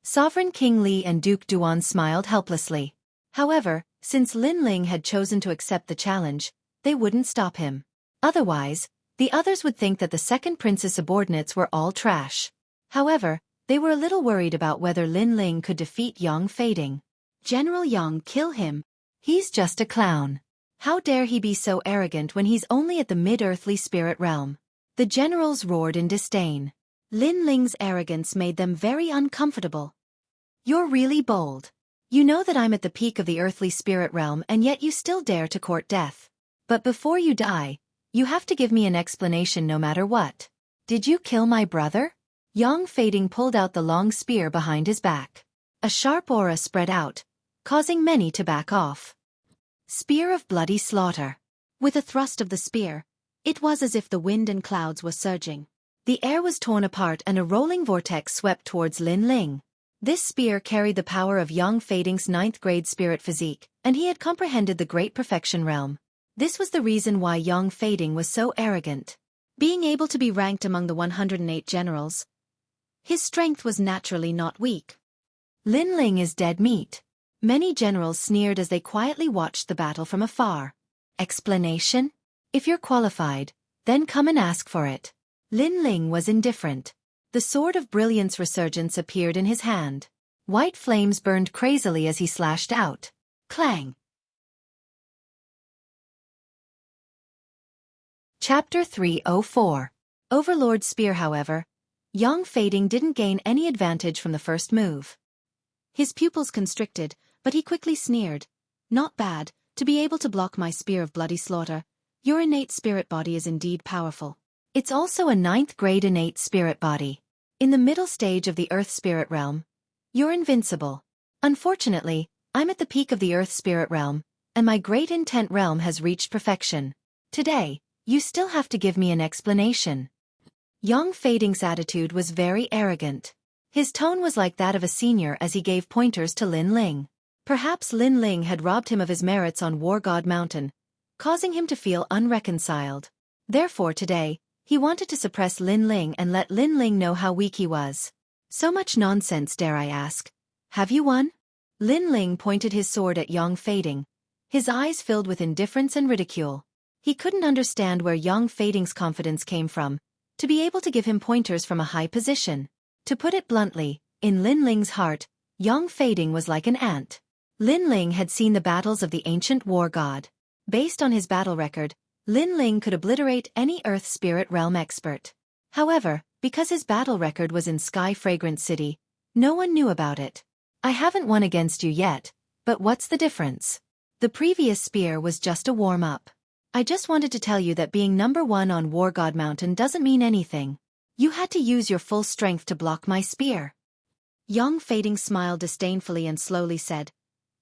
Sovereign King Li and Duke Duan smiled helplessly. However, since Lin Ling had chosen to accept the challenge, they wouldn't stop him. Otherwise, the others would think that the second prince's subordinates were all trash. However, they were a little worried about whether Lin Ling could defeat Young Fading. General Young, kill him. He's just a clown. How dare he be so arrogant when he's only at the mid-earthly spirit realm? The generals roared in disdain. Lin Ling's arrogance made them very uncomfortable. You're really bold. You know that I'm at the peak of the earthly spirit realm and yet you still dare to court death. But before you die, you have to give me an explanation no matter what. Did you kill my brother? Young Fading pulled out the long spear behind his back. A sharp aura spread out, causing many to back off. Spear of bloody slaughter. With a thrust of the spear, it was as if the wind and clouds were surging. The air was torn apart and a rolling vortex swept towards Lin Ling. This spear carried the power of Young Fading's 9th-grade spirit physique, and he had comprehended the great perfection realm. This was the reason why Young Fading was so arrogant. Being able to be ranked among the 108 generals, his strength was naturally not weak. Lin Ling is dead meat. Many generals sneered as they quietly watched the battle from afar. Explanation? If you're qualified, then come and ask for it. Lin Ling was indifferent. The sword of brilliance resurgence appeared in his hand. White flames burned crazily as he slashed out. Clang! Chapter 304. Overlord Spear. However, Young Fading didn't gain any advantage from the first move. His pupils constricted, but he quickly sneered. Not bad, to be able to block my spear of bloody slaughter. Your innate spirit body is indeed powerful. It's also a 9th-grade innate spirit body. In the middle stage of the Earth spirit realm, you're invincible. Unfortunately, I'm at the peak of the Earth spirit realm, and my great intent realm has reached perfection. Today, you still have to give me an explanation. Young Fading's attitude was very arrogant. His tone was like that of a senior as he gave pointers to Lin Ling. Perhaps Lin Ling had robbed him of his merits on War God Mountain, causing him to feel unreconciled. Therefore today, He wanted to suppress Lin Ling and let Lin Ling know how weak he was. So much nonsense, dare I ask. Have you won? Lin Ling pointed his sword at Yang Fading, his eyes filled with indifference and ridicule. He couldn't understand where Yang Fading's confidence came from, to be able to give him pointers from a high position. To put it bluntly, in Lin Ling's heart, Yang Fading was like an ant. Lin Ling had seen the battles of the ancient war god. Based on his battle record, Lin Ling could obliterate any Earth Spirit Realm expert. However, because his battle record was in Sky Fragrant City, no one knew about it. I haven't won against you yet, but what's the difference? The previous spear was just a warm-up. I just wanted to tell you that being number 1 on War God Mountain doesn't mean anything. You had to use your full strength to block my spear. Yang Fading smiled disdainfully and slowly said,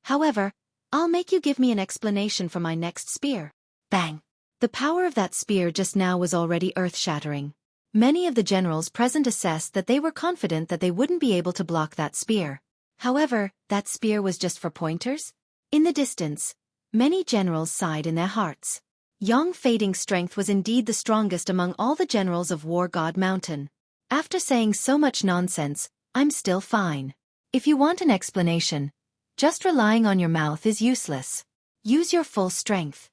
however, I'll make you give me an explanation for my next spear. Bang! The power of that spear just now was already earth-shattering. Many of the generals present assessed that they were confident that they wouldn't be able to block that spear. However, that spear was just for pointers? In the distance, many generals sighed in their hearts. Yang Fading's strength was indeed the strongest among all the generals of War God Mountain. After saying so much nonsense, I'm still fine. If you want an explanation, just relying on your mouth is useless. Use your full strength.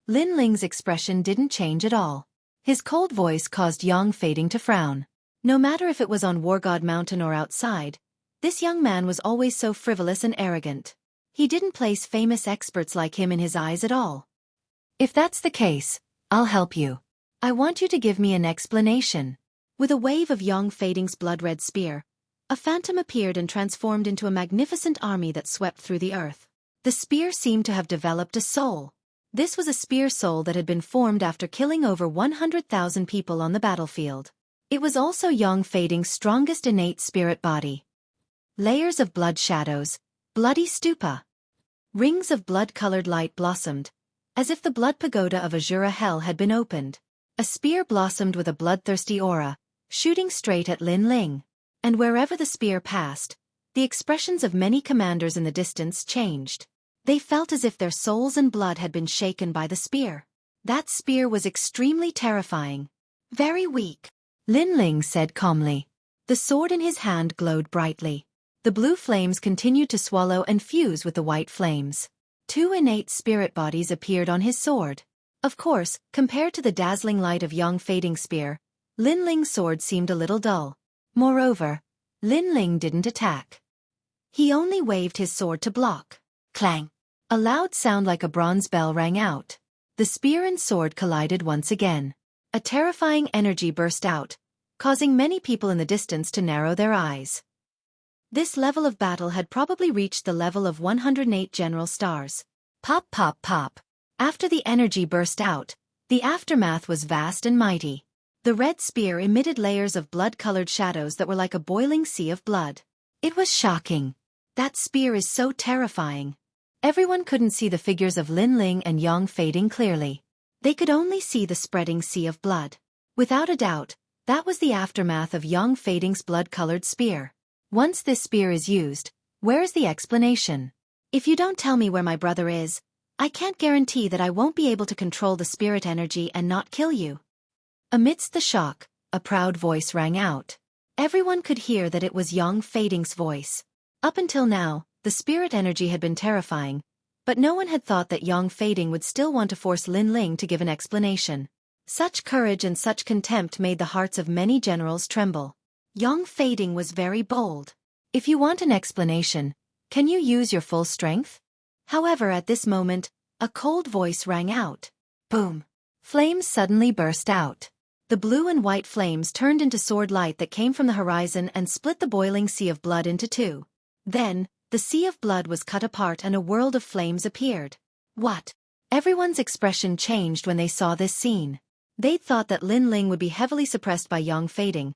Lin Ling's expression didn't change at all. His cold voice caused Yang Fading to frown. No matter if it was on War God Mountain or outside, this young man was always so frivolous and arrogant. He didn't place famous experts like him in his eyes at all. If that's the case, I'll help you. I want you to give me an explanation. With a wave of Yang Fading's blood-red spear, a phantom appeared and transformed into a magnificent army that swept through the earth. The spear seemed to have developed a soul. This was a spear soul that had been formed after killing over 100,000 people on the battlefield. It was also Yang Fading's strongest innate spirit body. Layers of blood shadows, bloody stupa. Rings of blood-colored light blossomed, as if the blood pagoda of Azura Hell had been opened. A spear blossomed with a bloodthirsty aura, shooting straight at Lin Ling. And wherever the spear passed, the expressions of many commanders in the distance changed. They felt as if their souls and blood had been shaken by the spear. That spear was extremely terrifying. Very weak, Lin Ling said calmly. The sword in his hand glowed brightly. The blue flames continued to swallow and fuse with the white flames. 2 innate spirit bodies appeared on his sword. Of course, compared to the dazzling light of Yang Fading's spear, Lin Ling's sword seemed a little dull. Moreover, Lin Ling didn't attack. He only waved his sword to block. Clang! A loud sound like a bronze bell rang out. The spear and sword collided once again. A terrifying energy burst out, causing many people in the distance to narrow their eyes. This level of battle had probably reached the level of 108 general stars. Pop pop pop. After the energy burst out, the aftermath was vast and mighty. The red spear emitted layers of blood-colored shadows that were like a boiling sea of blood. It was shocking. That spear is so terrifying. Everyone couldn't see the figures of Lin Ling and Yang Fading clearly. They could only see the spreading sea of blood. Without a doubt, that was the aftermath of Yang Fading's blood-colored spear. Once this spear is used, where is the explanation? If you don't tell me where my brother is, I can't guarantee that I won't be able to control the spirit energy and not kill you. Amidst the shock, a proud voice rang out. Everyone could hear that it was Yang Fading's voice. Up until now, the spirit energy had been terrifying, but no one had thought that Yang Fading would still want to force Lin Ling to give an explanation. Such courage and such contempt made the hearts of many generals tremble. Yang Fading was very bold. If you want an explanation, can you use your full strength? However, at this moment, a cold voice rang out. Boom! Flames suddenly burst out. The blue and white flames turned into sword light that came from the horizon and split the boiling sea of blood into 2. Then, the sea of blood was cut apart and a world of flames appeared. What? Everyone's expression changed when they saw this scene. They'd thought that Lin Ling would be heavily suppressed by Yang Fading,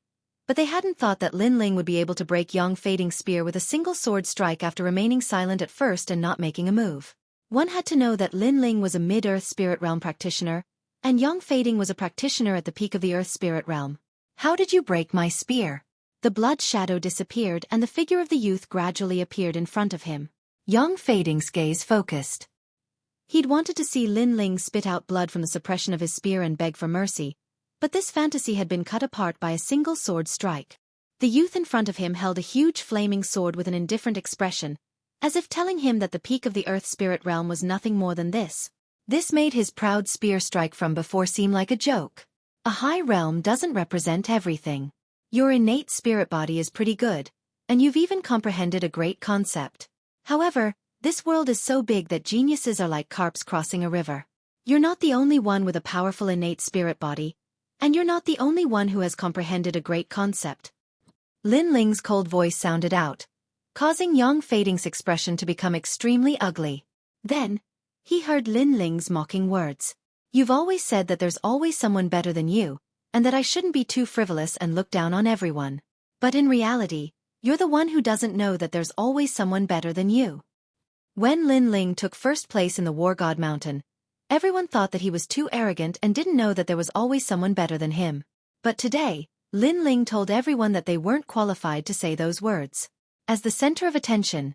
but they hadn't thought that Lin Ling would be able to break Yang Fading's spear with a single sword strike after remaining silent at first and not making a move. One had to know that Lin Ling was a mid-earth spirit realm practitioner, and Yang Fading was a practitioner at the peak of the earth spirit realm. How did you break my spear? The blood shadow disappeared and the figure of the youth gradually appeared in front of him. Yang Fading's gaze focused. He'd wanted to see Lin Ling spit out blood from the suppression of his spear and beg for mercy, But this fantasy had been cut apart by a single sword strike. The youth in front of him held a huge flaming sword with an indifferent expression, as if telling him that the peak of the earth spirit realm was nothing more than this. This made his proud spear strike from before seem like a joke. A high realm doesn't represent everything. Your innate spirit body is pretty good, and you've even comprehended a great concept. However, this world is so big that geniuses are like carps crossing a river. You're not the only one with a powerful innate spirit body, and you're not the only one who has comprehended a great concept. Lin Ling's cold voice sounded out, causing Yang Fading's expression to become extremely ugly. Then, he heard Lin Ling's mocking words. You've always said that there's always someone better than you, and that I shouldn't be too frivolous and look down on everyone. But in reality, you're the one who doesn't know that there's always someone better than you. When Lin Ling took first place in the War God Mountain, everyone thought that he was too arrogant and didn't know that there was always someone better than him. But today, Lin Ling told everyone that they weren't qualified to say those words. As the center of attention,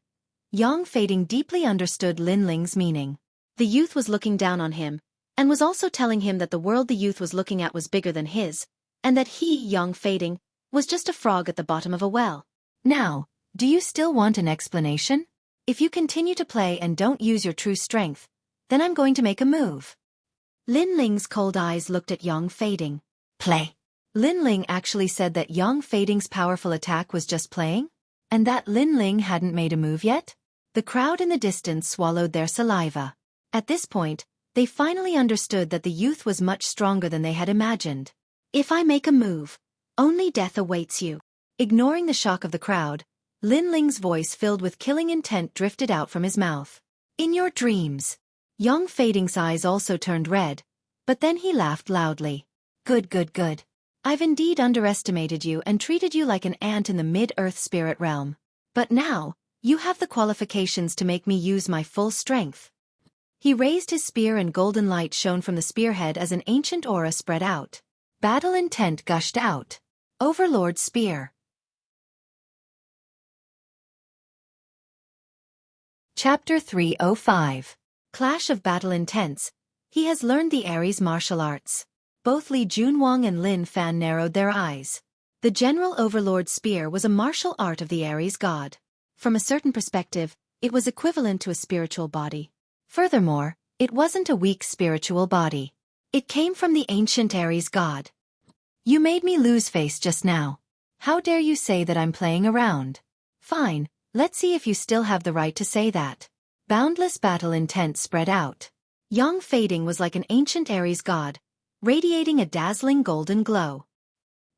Yang Fading deeply understood Lin Ling's meaning. The youth was looking down on him, and was also telling him that the world the youth was looking at was bigger than his, and that he, Yang Fading, was just a frog at the bottom of a well. Now, do you still want an explanation? If you continue to play and don't use your true strength, then I'm going to make a move. Lin Ling's cold eyes looked at Yang Fading. Play. Lin Ling actually said that Yang Fading's powerful attack was just playing? And that Lin Ling hadn't made a move yet? The crowd in the distance swallowed their saliva. At this point, they finally understood that the youth was much stronger than they had imagined. If I make a move, only death awaits you. Ignoring the shock of the crowd, Lin Ling's voice filled with killing intent drifted out from his mouth. In your dreams. Yang Fading's eyes also turned red, but then he laughed loudly. Good, good, good. I've indeed underestimated you and treated you like an ant in the mid-earth spirit realm. But now, you have the qualifications to make me use my full strength. He raised his spear and golden light shone from the spearhead as an ancient aura spread out. Battle intent gushed out. Overlord Spear. Chapter 305. Clash of Battle Intents. He has learned the Ares martial arts. Both Li Junwang and Lin Fan narrowed their eyes. The General Overlord Spear was a martial art of the Ares god. From a certain perspective, it was equivalent to a spiritual body. Furthermore, it wasn't a weak spiritual body. It came from the ancient Ares god. You made me lose face just now. How dare you say that I'm playing around? Fine, let's see if you still have the right to say that. Boundless battle intent spread out. Yang Fading was like an ancient Ares god, radiating a dazzling golden glow.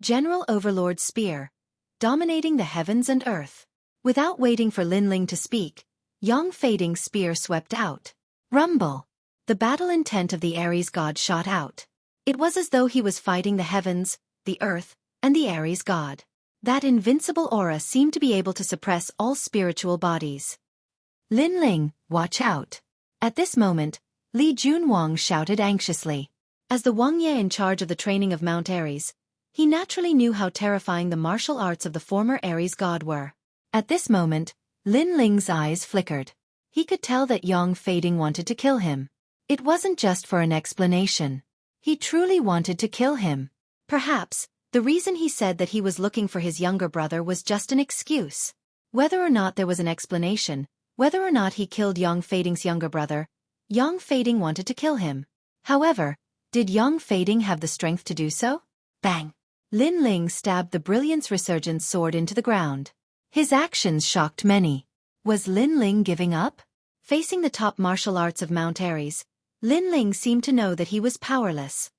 General Overlord Spear, dominating the heavens and earth. Without waiting for Lin Ling to speak, Yang Fading's spear swept out. Rumble. The battle intent of the Ares god shot out. It was as though he was fighting the heavens, the earth, and the Ares god. That invincible aura seemed to be able to suppress all spiritual bodies. Lin Ling, watch out. At this moment, Li Junwang shouted anxiously. As the Wangye in charge of the training of Mount Ares, he naturally knew how terrifying the martial arts of the former Ares god were. At this moment, Lin Ling's eyes flickered. He could tell that Yang Fading wanted to kill him. It wasn't just for an explanation. He truly wanted to kill him. Perhaps, the reason he said that he was looking for his younger brother was just an excuse. Whether or not there was an explanation, whether or not he killed Yang Fading's younger brother, Yang Fading wanted to kill him. However, did Yang Fading have the strength to do so? Bang! Lin Ling stabbed the Brilliance Resurgence sword into the ground. His actions shocked many. Was Lin Ling giving up? Facing the top martial arts of Mount Ares, Lin Ling seemed to know that he was powerless.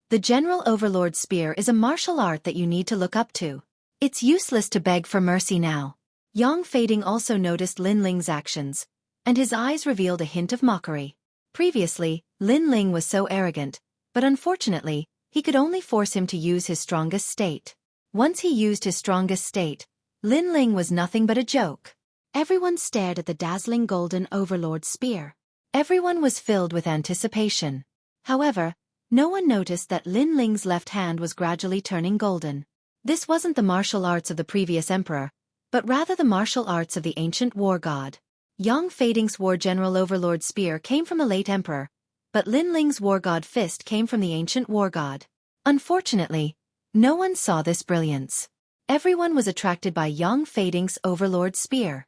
The General Overlord Spear is a martial art that you need to look up to. It's useless to beg for mercy now. Yang Fading also noticed Lin Ling's actions, and his eyes revealed a hint of mockery. Previously, Lin Ling was so arrogant, but unfortunately, he could only force him to use his strongest state. Once he used his strongest state, Lin Ling was nothing but a joke. Everyone stared at the dazzling golden Overlord Spear. Everyone was filled with anticipation. However, no one noticed that Lin Ling's left hand was gradually turning golden. This wasn't the martial arts of the previous emperor, but rather the martial arts of the ancient war god. Yang Fading's War General Overlord Spear came from the late emperor, but Lin Ling's war god fist came from the ancient war god. Unfortunately, no one saw this brilliance. Everyone was attracted by young Fading's overlord spear.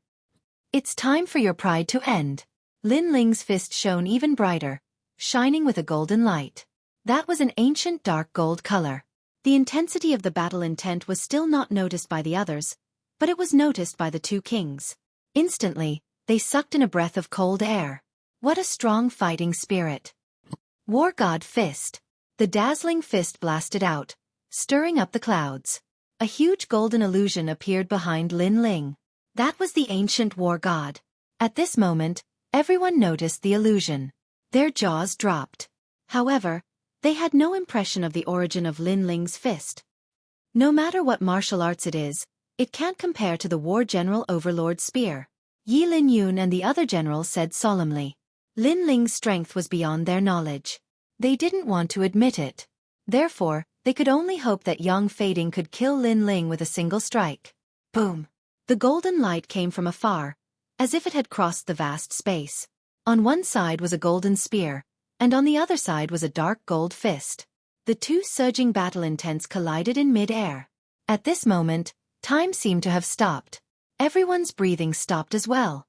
It's time for your pride to end. Lin Ling's fist shone even brighter, shining with a golden light. That was an ancient dark gold color. The intensity of the battle intent was still not noticed by the others, but it was noticed by the two kings. Instantly, they sucked in a breath of cold air. What a strong fighting spirit. War God Fist. The dazzling fist blasted out, stirring up the clouds. A huge golden illusion appeared behind Lin Ling. That was the ancient war god. At this moment, everyone noticed the illusion. Their jaws dropped. However, they had no impression of the origin of Lin Ling's fist. No matter what martial arts it is, it can't compare to the war general overlord spear. Yi Lin Yun and the other generals said solemnly. Lin Ling's strength was beyond their knowledge. They didn't want to admit it. Therefore, they could only hope that young Fading could kill Lin Ling with a single strike. Boom! The golden light came from afar, as if it had crossed the vast space. On one side was a golden spear, and on the other side was a dark gold fist. The two surging battle intents collided in mid-air. At this moment, time seemed to have stopped. Everyone's breathing stopped as well.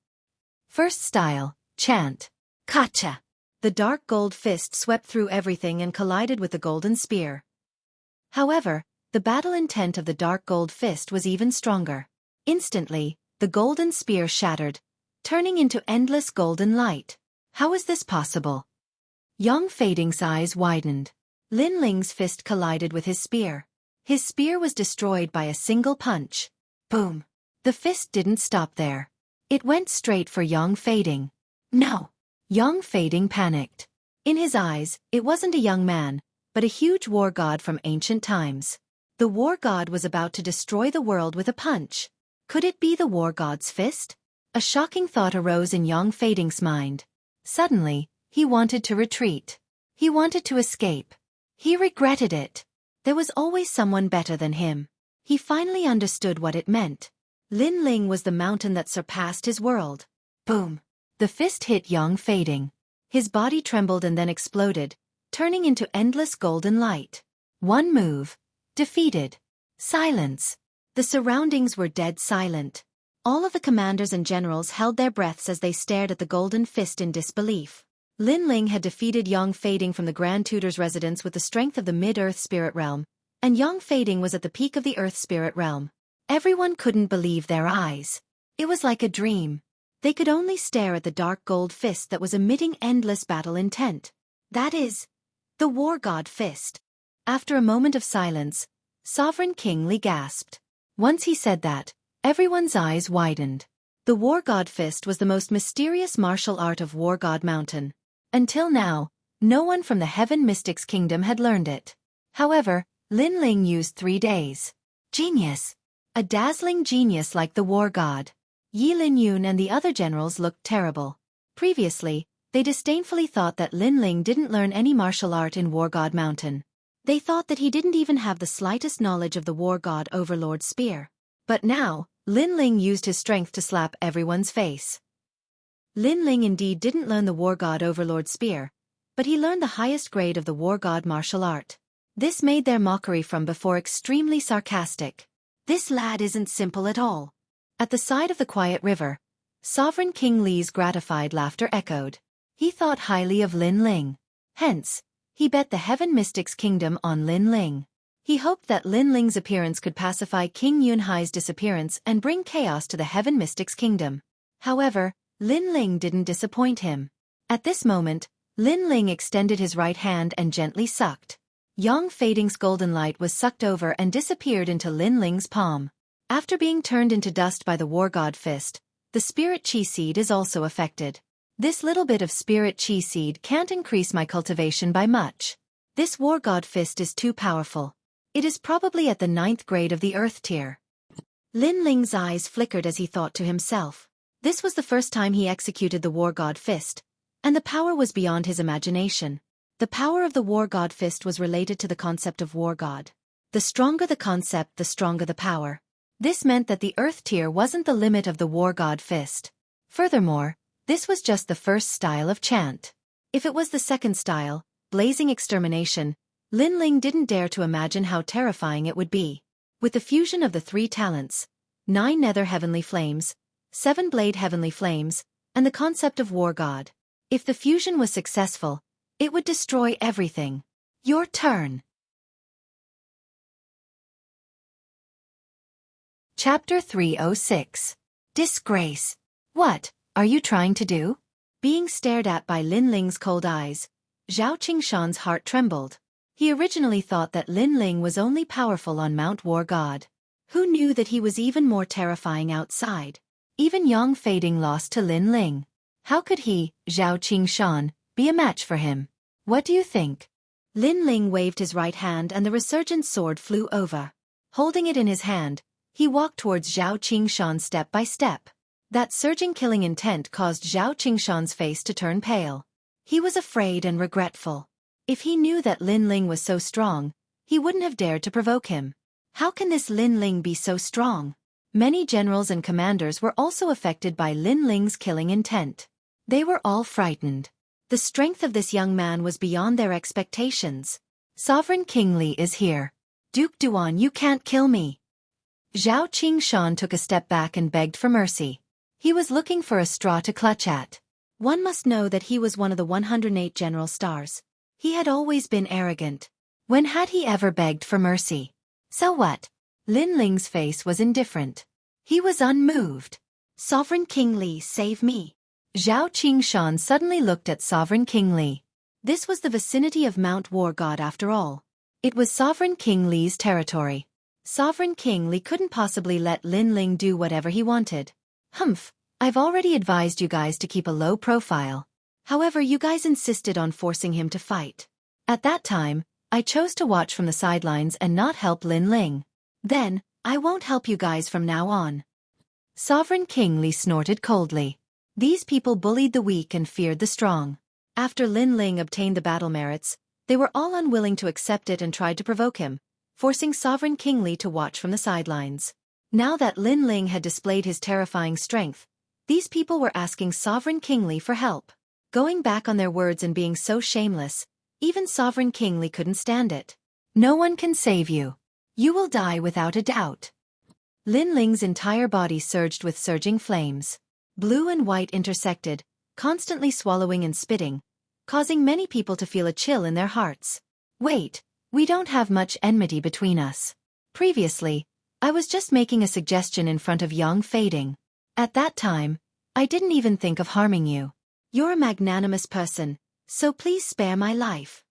First style, chant. Kacha! The dark gold fist swept through everything and collided with the golden spear. However, the battle intent of the dark gold fist was even stronger. Instantly, the golden spear shattered, turning into endless golden light. How is this possible? Young Fading's eyes widened. Lin Ling's fist collided with his spear. His spear was destroyed by a single punch. Boom! The fist didn't stop there. It went straight for young Fading. No! Young Fading panicked. In his eyes, it wasn't a young man, but a huge war god from ancient times. The war god was about to destroy the world with a punch. Could it be the war god's fist? A shocking thought arose in young Fading's mind. Suddenly, he wanted to retreat. He wanted to escape. He regretted it. There was always someone better than him. He finally understood what it meant. Lin Ling was the mountain that surpassed his world. Boom! The fist hit young Fading. His body trembled and then exploded, turning into endless golden light. One move. Defeated. Silence. The surroundings were dead silent. All of the commanders and generals held their breaths as they stared at the golden fist in disbelief. Lin Ling had defeated young Fading from the Grand Tutor's residence with the strength of the mid-earth spirit realm, and young Fading was at the peak of the earth spirit realm. Everyone couldn't believe their eyes. It was like a dream. They could only stare at the dark gold fist that was emitting endless battle intent. That is, the war god fist. After a moment of silence, Sovereign King Li gasped. Once he said that, everyone's eyes widened. The war god fist was the most mysterious martial art of War God Mountain. Until now, no one from the Heaven Mystics Kingdom had learned it. However, Lin Ling used 3 days. Genius! A dazzling genius like the war god. Yi Lin Yun and the other generals looked terrible. Previously, they disdainfully thought that Lin Ling didn't learn any martial art in War God Mountain. They thought that he didn't even have the slightest knowledge of the war god overlord spear. But now, Lin Ling used his strength to slap everyone's face. Lin Ling indeed didn't learn the war god overlord spear, but he learned the highest grade of the war god martial art. This made their mockery from before extremely sarcastic. This lad isn't simple at all. At the side of the quiet river, Sovereign King Li's gratified laughter echoed. He thought highly of Lin Ling. Hence, he bet the Heaven Mystics Kingdom on Lin Ling. He hoped that Lin Ling's appearance could pacify King Yunhai's disappearance and bring chaos to the Heaven Mystics Kingdom. However, Lin Ling didn't disappoint him. At this moment, Lin Ling extended his right hand and gently sucked. Young Fading's golden light was sucked over and disappeared into Lin Ling's palm. After being turned into dust by the war god fist, the spirit chi seed is also affected. This little bit of spirit chi seed can't increase my cultivation by much. This war god fist is too powerful. It is probably at the 9th grade of the earth tier. Lin Ling's eyes flickered as he thought to himself. This was the first time he executed the war god fist, and the power was beyond his imagination. The power of the war god fist was related to the concept of war god. The stronger the concept, the stronger the power. This meant that the earth tier wasn't the limit of the war god fist. Furthermore, this was just the first style of chant. If it was the second style, blazing extermination, Lin Ling didn't dare to imagine how terrifying it would be. With the fusion of the 3 talents, 9 nether heavenly flames, 7 blade heavenly flames, and the concept of war god. If the fusion was successful, it would destroy everything. Your turn. Chapter 306. Disgrace. What are you trying to do? Being stared at by Lin Ling's cold eyes, Zhao Qingshan's heart trembled. He originally thought that Lin Ling was only powerful on Mount War God. Who knew that he was even more terrifying outside? Even Yang Fading lost to Lin Ling. How could he, Zhao Qingshan, be a match for him? What do you think? Lin Ling waved his right hand and the resurgent sword flew over. Holding it in his hand, he walked towards Zhao Qingshan step by step. That surging killing intent caused Zhao Qingshan's face to turn pale. He was afraid and regretful. If he knew that Lin Ling was so strong, he wouldn't have dared to provoke him. How can this Lin Ling be so strong? Many generals and commanders were also affected by Lin Ling's killing intent. They were all frightened. The strength of this young man was beyond their expectations. Sovereign King Li is here. Duke Duan, you can't kill me. Zhao Qingshan took a step back and begged for mercy. He was looking for a straw to clutch at. One must know that he was one of the 108 general stars. He had always been arrogant. When had he ever begged for mercy? So what? Lin Ling's face was indifferent. He was unmoved. Sovereign King Li, save me. Zhao Qingshan suddenly looked at Sovereign King Li. This was the vicinity of Mount War God after all. It was Sovereign King Li's territory. Sovereign King Li couldn't possibly let Lin Ling do whatever he wanted. Humph, I've already advised you guys to keep a low profile. However, you guys insisted on forcing him to fight. At that time, I chose to watch from the sidelines and not help Lin Ling. Then, I won't help you guys from now on. Sovereign King Li snorted coldly. These people bullied the weak and feared the strong. After Lin Ling obtained the battle merits, they were all unwilling to accept it and tried to provoke him, forcing Sovereign King Li to watch from the sidelines. Now that Lin Ling had displayed his terrifying strength, these people were asking Sovereign King Li for help. Going back on their words and being so shameless, even Sovereign King Li couldn't stand it. No one can save you. You will die without a doubt. Lin Ling's entire body surged with surging flames. Blue and white intersected, constantly swallowing and spitting, causing many people to feel a chill in their hearts. Wait, we don't have much enmity between us. Previously, I was just making a suggestion in front of Yang Fading. At that time, I didn't even think of harming you. You're a magnanimous person, so please spare my life.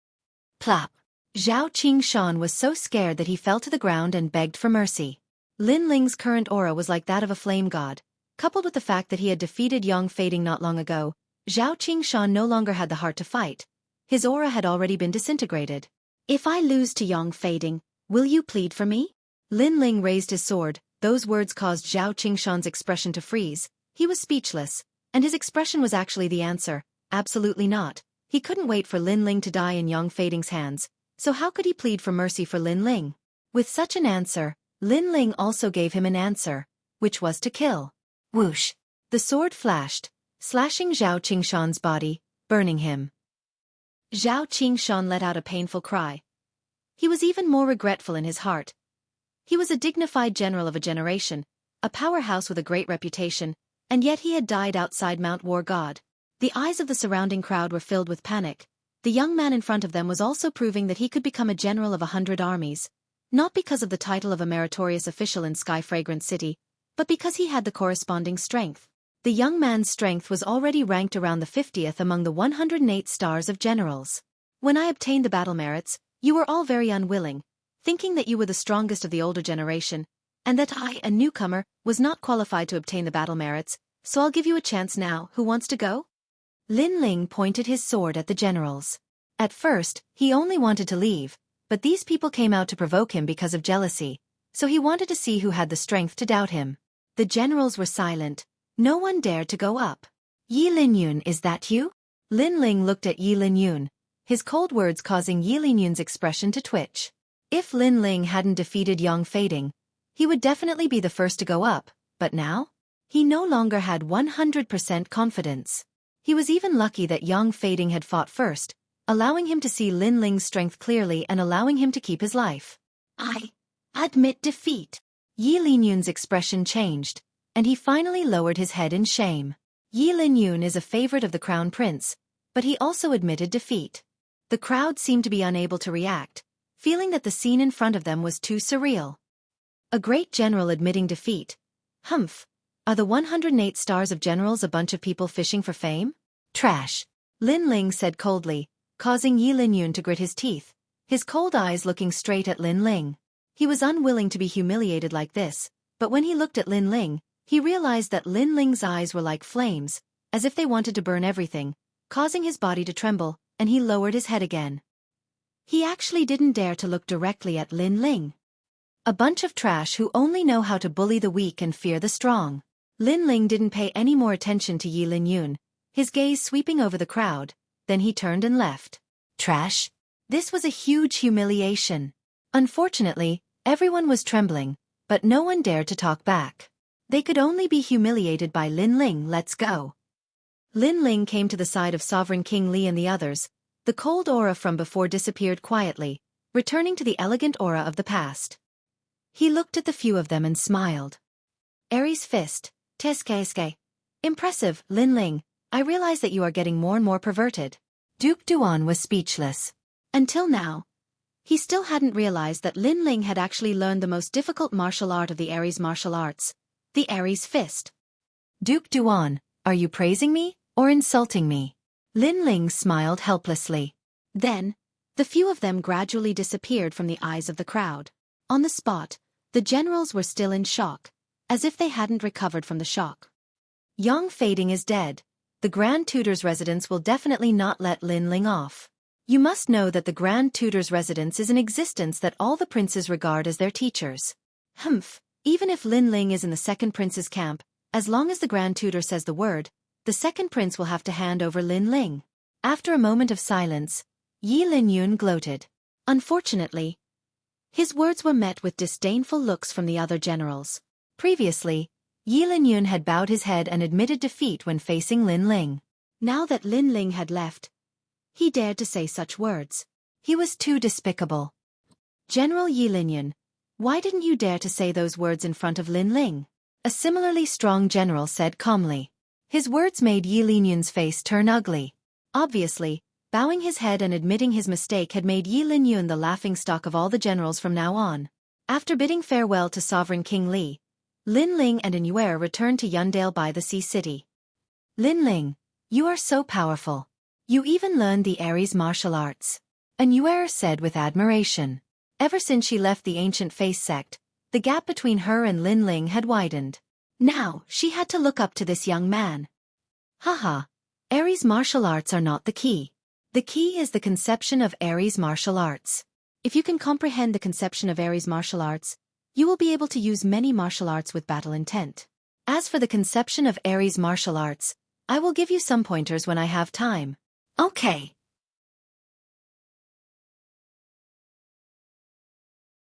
Plop. Zhao Qingshan was so scared that he fell to the ground and begged for mercy. Lin Ling's current aura was like that of a flame god. Coupled with the fact that he had defeated Yang Fading not long ago, Zhao Qingshan no longer had the heart to fight. His aura had already been disintegrated. If I lose to Yang Fading, will you plead for me? Lin Ling raised his sword. Those words caused Zhao Qingshan's expression to freeze. He was speechless, and his expression was actually the answer. Absolutely not. He couldn't wait for Lin Ling to die in Yang Fading's hands, so how could he plead for mercy for Lin Ling? With such an answer, Lin Ling also gave him an answer, which was to kill. Whoosh! The sword flashed, slashing Zhao Qingshan's body, burning him. Zhao Qingshan let out a painful cry. He was even more regretful in his heart. He was a dignified general of a generation, a powerhouse with a great reputation, and yet he had died outside Mount War God. The eyes of the surrounding crowd were filled with panic. The young man in front of them was also proving that he could become a general of 100 armies, not because of the title of a meritorious official in Sky Fragrant City, but because he had the corresponding strength. The young man's strength was already ranked around the 50th among the 108 stars of generals. When I obtained the battle merits, you were all very unwilling, thinking that you were the strongest of the older generation, and that I, a newcomer, was not qualified to obtain the battle merits, so I'll give you a chance now. Who wants to go? Lin Ling pointed his sword at the generals. At first, he only wanted to leave, but these people came out to provoke him because of jealousy, so he wanted to see who had the strength to doubt him. The generals were silent. No one dared to go up. Yi Linyun, is that you? Lin Ling looked at Yi Linyun, his cold words causing Yi Linyun's expression to twitch. If Lin Ling hadn't defeated Yang Fading, he would definitely be the first to go up, but now? He no longer had 100% confidence. He was even lucky that Yang Fading had fought first, allowing him to see Lin Ling's strength clearly and allowing him to keep his life. I admit defeat. Yi Linyun's expression changed, and he finally lowered his head in shame. Yi Linyun is a favorite of the Crown Prince, but he also admitted defeat. The crowd seemed to be unable to react, feeling that the scene in front of them was too surreal. A great general admitting defeat. Humph. Are the 108 stars of generals a bunch of people fishing for fame? Trash. Lin Ling said coldly, causing Yi Linyun to grit his teeth, his cold eyes looking straight at Lin Ling. He was unwilling to be humiliated like this, but when he looked at Lin Ling, he realized that Lin Ling's eyes were like flames, as if they wanted to burn everything, causing his body to tremble, and he lowered his head again. He actually didn't dare to look directly at Lin Ling. A bunch of trash who only know how to bully the weak and fear the strong. Lin Ling didn't pay any more attention to Yi Linyun, his gaze sweeping over the crowd, then he turned and left. Trash? This was a huge humiliation. Unfortunately, everyone was trembling, but no one dared to talk back. They could only be humiliated by Lin Ling. Let's go. Lin Ling came to the side of Sovereign King Li and the others. The cold aura from before disappeared quietly, returning to the elegant aura of the past. He looked at the few of them and smiled. Aries fist. Teskeske. Impressive, Lin Ling. I realize that you are getting more and more perverted. Duke Duan was speechless. Until now, he still hadn't realized that Lin Ling had actually learned the most difficult martial art of the Aries martial arts, the Aries fist. Duke Duan, are you praising me or insulting me? Lin Ling smiled helplessly. Then, the few of them gradually disappeared from the eyes of the crowd. On the spot, the generals were still in shock, as if they hadn't recovered from the shock. Yang Fading is dead. The Grand Tutor's residence will definitely not let Lin Ling off. You must know that the Grand Tutor's residence is an existence that all the princes regard as their teachers. Humph, even if Lin Ling is in the second prince's camp, as long as the Grand Tutor says the word, the second prince will have to hand over Lin Ling. After a moment of silence, Yi Linyun gloated. Unfortunately, his words were met with disdainful looks from the other generals. Previously, Yi Linyun had bowed his head and admitted defeat when facing Lin Ling. Now that Lin Ling had left, he dared to say such words. He was too despicable. General Yi Linyun, why didn't you dare to say those words in front of Lin Ling? A similarly strong general said calmly. His words made Yi Linyun's face turn ugly. Obviously, bowing his head and admitting his mistake had made Yi Linyun the laughingstock of all the generals from now on. After bidding farewell to Sovereign King Li, Lin Ling and Anue returned to Yundale by the Sea City. Lin Ling, you are so powerful. You even learned the Aries martial arts. Anue said with admiration. Ever since she left the ancient face sect, the gap between her and Lin Ling had widened. Now, she had to look up to this young man. Haha, Aries martial arts are not the key. The key is the conception of Aries martial arts. If you can comprehend the conception of Aries martial arts, you will be able to use many martial arts with battle intent. As for the conception of Aries martial arts, I will give you some pointers when I have time. Okay.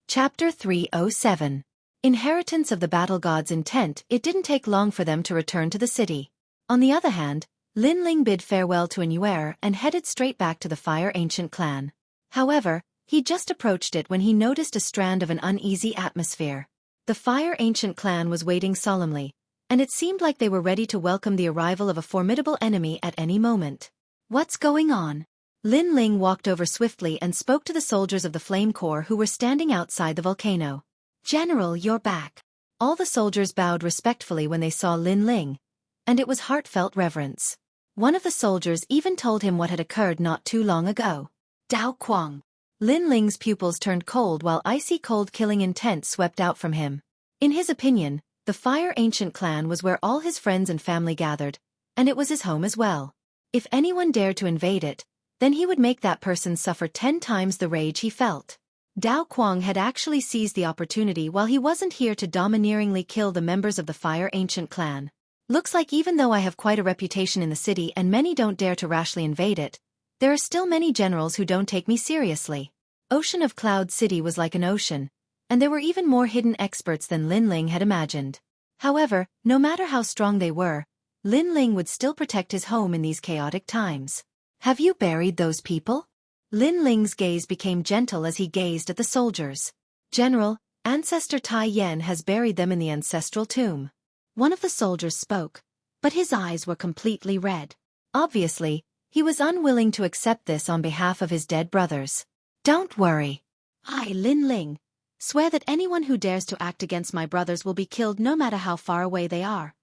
Chapter 307. Inheritance of the Battle God's Intent. It didn't take long for them to return to the city. On the other hand, Lin Ling bid farewell to Anue and headed straight back to the Fire Ancient clan. However, he just approached it when he noticed a strand of an uneasy atmosphere. The Fire Ancient clan was waiting solemnly, and it seemed like they were ready to welcome the arrival of a formidable enemy at any moment. What's going on? Lin Ling walked over swiftly and spoke to the soldiers of the Flame Corps who were standing outside the volcano. General, you're back. All the soldiers bowed respectfully when they saw Lin Ling, and it was heartfelt reverence. One of the soldiers even told him what had occurred not too long ago. Dao Quang. Lin Ling's pupils turned cold while icy cold killing intent swept out from him. In his opinion, the Fire Ancient clan was where all his friends and family gathered, and it was his home as well. If anyone dared to invade it, then he would make that person suffer 10 times the rage he felt. Dao Quang had actually seized the opportunity while he wasn't here to domineeringly kill the members of the Fire Ancient clan. Looks like even though I have quite a reputation in the city and many don't dare to rashly invade it, there are still many generals who don't take me seriously. Ocean of Cloud City was like an ocean, and there were even more hidden experts than Lin Ling had imagined. However, no matter how strong they were, Lin Ling would still protect his home in these chaotic times. Have you buried those people? Lin Ling's gaze became gentle as he gazed at the soldiers. General, Ancestor Tai Yen has buried them in the ancestral tomb. One of the soldiers spoke, but his eyes were completely red. Obviously, he was unwilling to accept this on behalf of his dead brothers. Don't worry. I, Lin Ling, swear that anyone who dares to act against my brothers will be killed no matter how far away they are.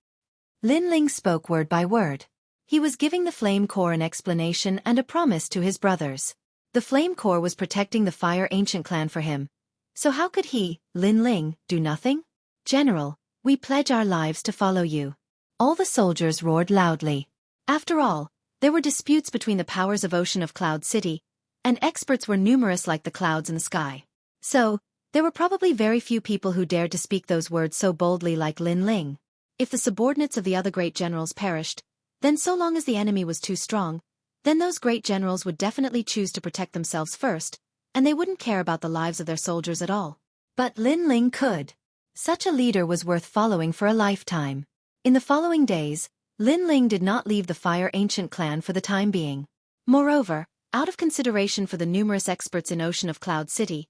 Lin Ling spoke word by word. He was giving the Flame Corps an explanation and a promise to his brothers. The Flame Corps was protecting the Fire Ancient clan for him. So how could he, Lin Ling, do nothing? General, we pledge our lives to follow you. All the soldiers roared loudly. After all, there were disputes between the powers of Ocean of Cloud City, and experts were numerous like the clouds in the sky. So, there were probably very few people who dared to speak those words so boldly like Lin Ling. If the subordinates of the other great generals perished, then so long as the enemy was too strong, then those great generals would definitely choose to protect themselves first, and they wouldn't care about the lives of their soldiers at all. But Lin Ling could. Such a leader was worth following for a lifetime. In the following days, Lin Ling did not leave the Fire Ancient clan for the time being. Moreover, out of consideration for the numerous experts in Ocean of Cloud City,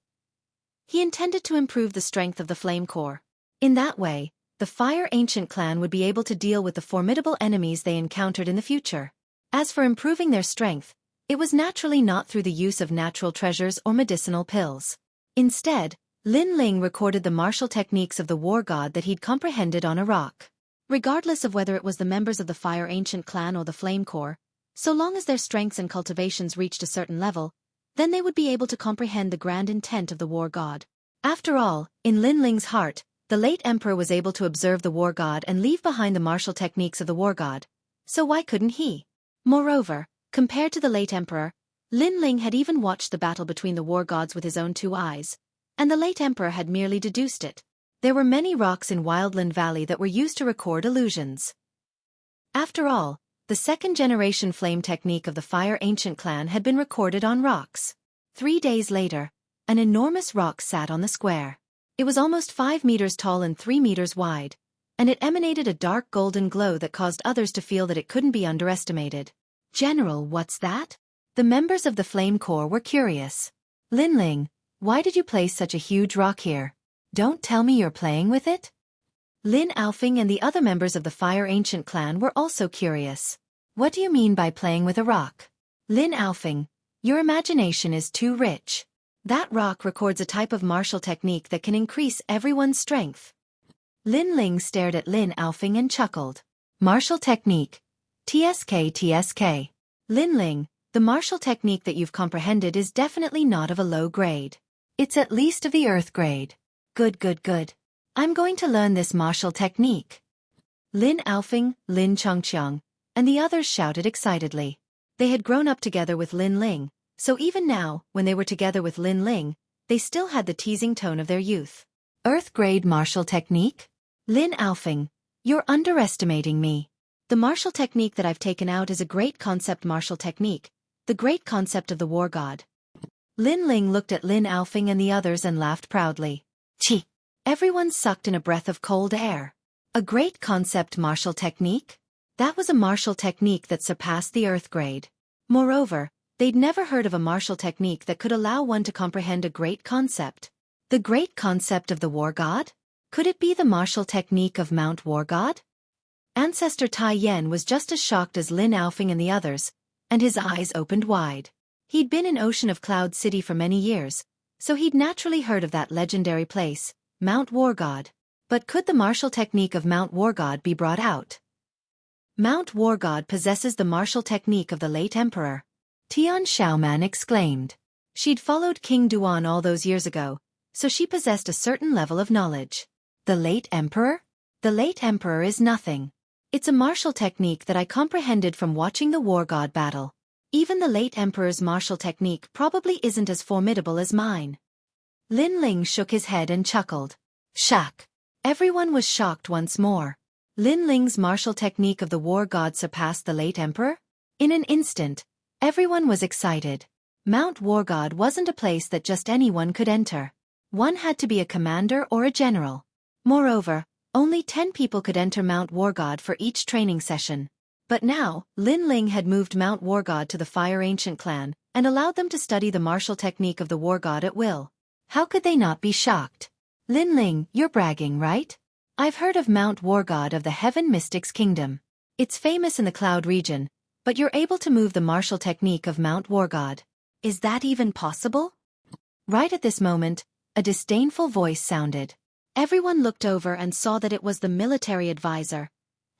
he intended to improve the strength of the Flame Corps. In that way, the Fire Ancient clan would be able to deal with the formidable enemies they encountered in the future. As for improving their strength, it was naturally not through the use of natural treasures or medicinal pills. Instead, Lin Ling recorded the martial techniques of the war god that he'd comprehended on a rock. Regardless of whether it was the members of the Fire Ancient clan or the Flame Corps, so long as their strengths and cultivations reached a certain level, then they would be able to comprehend the grand intent of the war god. After all, in Lin Ling's heart, the late emperor was able to observe the war god and leave behind the martial techniques of the war god. So why couldn't he? Moreover, compared to the late emperor, Lin Ling had even watched the battle between the war gods with his own 2 eyes, and the late emperor had merely deduced it. There were many rocks in Wildland Valley that were used to record illusions. After all, the second-generation flame technique of the Fire Ancient clan had been recorded on rocks. 3 days later, an enormous rock sat on the square. It was almost 5 meters tall and 3 meters wide, and it emanated a dark golden glow that caused others to feel that it couldn't be underestimated. General, what's that? The members of the Flame Corps were curious. Lin Ling, why did you place such a huge rock here? Don't tell me you're playing with it? Lin Alfing and the other members of the Fire Ancient clan were also curious. What do you mean by playing with a rock? Lin Alfing, your imagination is too rich. That rock records a type of martial technique that can increase everyone's strength. Lin Ling stared at Lin Alfing and chuckled. Martial technique. TSK. Lin Ling, the martial technique that you've comprehended is definitely not of a low grade. It's at least of the earth grade. Good. I'm going to learn this martial technique. Lin Alfing, Lin Chongqiang, and the others shouted excitedly. They had grown up together with Lin Ling, so even now, when they were together with Lin Ling, they still had the teasing tone of their youth. Earth grade martial technique? Lin Alfing, you're underestimating me. The martial technique that I've taken out is a great concept martial technique, the great concept of the war god. Lin Ling looked at Lin Alfing and the others and laughed proudly. Chi! Everyone sucked in a breath of cold air. A great concept martial technique? That was a martial technique that surpassed the earth grade. Moreover, they'd never heard of a martial technique that could allow one to comprehend a great concept. The great concept of the war god? Could it be the martial technique of Mount War God? Ancestor Tai Yen was just as shocked as Lin Alfing and the others, and his eyes opened wide. He'd been in Ocean of Cloud City for many years, so he'd naturally heard of that legendary place, Mount War God. But could the martial technique of Mount War God be brought out? Mount War God possesses the martial technique of the late emperor. Tian Xiaoman exclaimed. She'd followed King Duan all those years ago, so she possessed a certain level of knowledge. The late emperor? The late emperor is nothing. It's a martial technique that I comprehended from watching the war god battle. Even the late emperor's martial technique probably isn't as formidable as mine. Lin Ling shook his head and chuckled. Shock. Everyone was shocked once more. Lin Ling's martial technique of the war god surpassed the late emperor? In an instant, everyone was excited. Mount War God wasn't a place that just anyone could enter. One had to be a commander or a general. Moreover, only 10 people could enter Mount War God for each training session. But now, Lin Ling had moved Mount War God to the Fire Ancient clan, and allowed them to study the martial technique of the War God at will. How could they not be shocked? Lin Ling, you're bragging, right? I've heard of Mount War God of the Heaven Mystics Kingdom. It's famous in the Cloud region, but you're able to move the martial technique of Mount War God. Is that even possible? Right at this moment, a disdainful voice sounded. Everyone looked over and saw that it was the military advisor,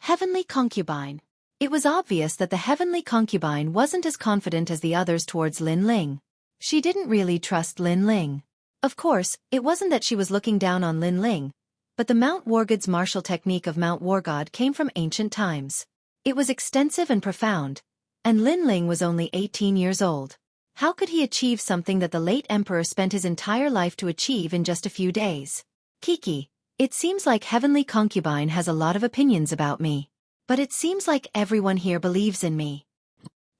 Heavenly Concubine. It was obvious that the Heavenly Concubine wasn't as confident as the others towards Lin Ling. She didn't really trust Lin Ling. Of course, it wasn't that she was looking down on Lin Ling, but the Mount War God's martial technique of Mount War God came from ancient times. It was extensive and profound, and Lin Ling was only 18 years old. How could he achieve something that the late emperor spent his entire life to achieve in just a few days? Xueqi, it seems like Heavenly Concubine has a lot of opinions about me. But it seems like everyone here believes in me.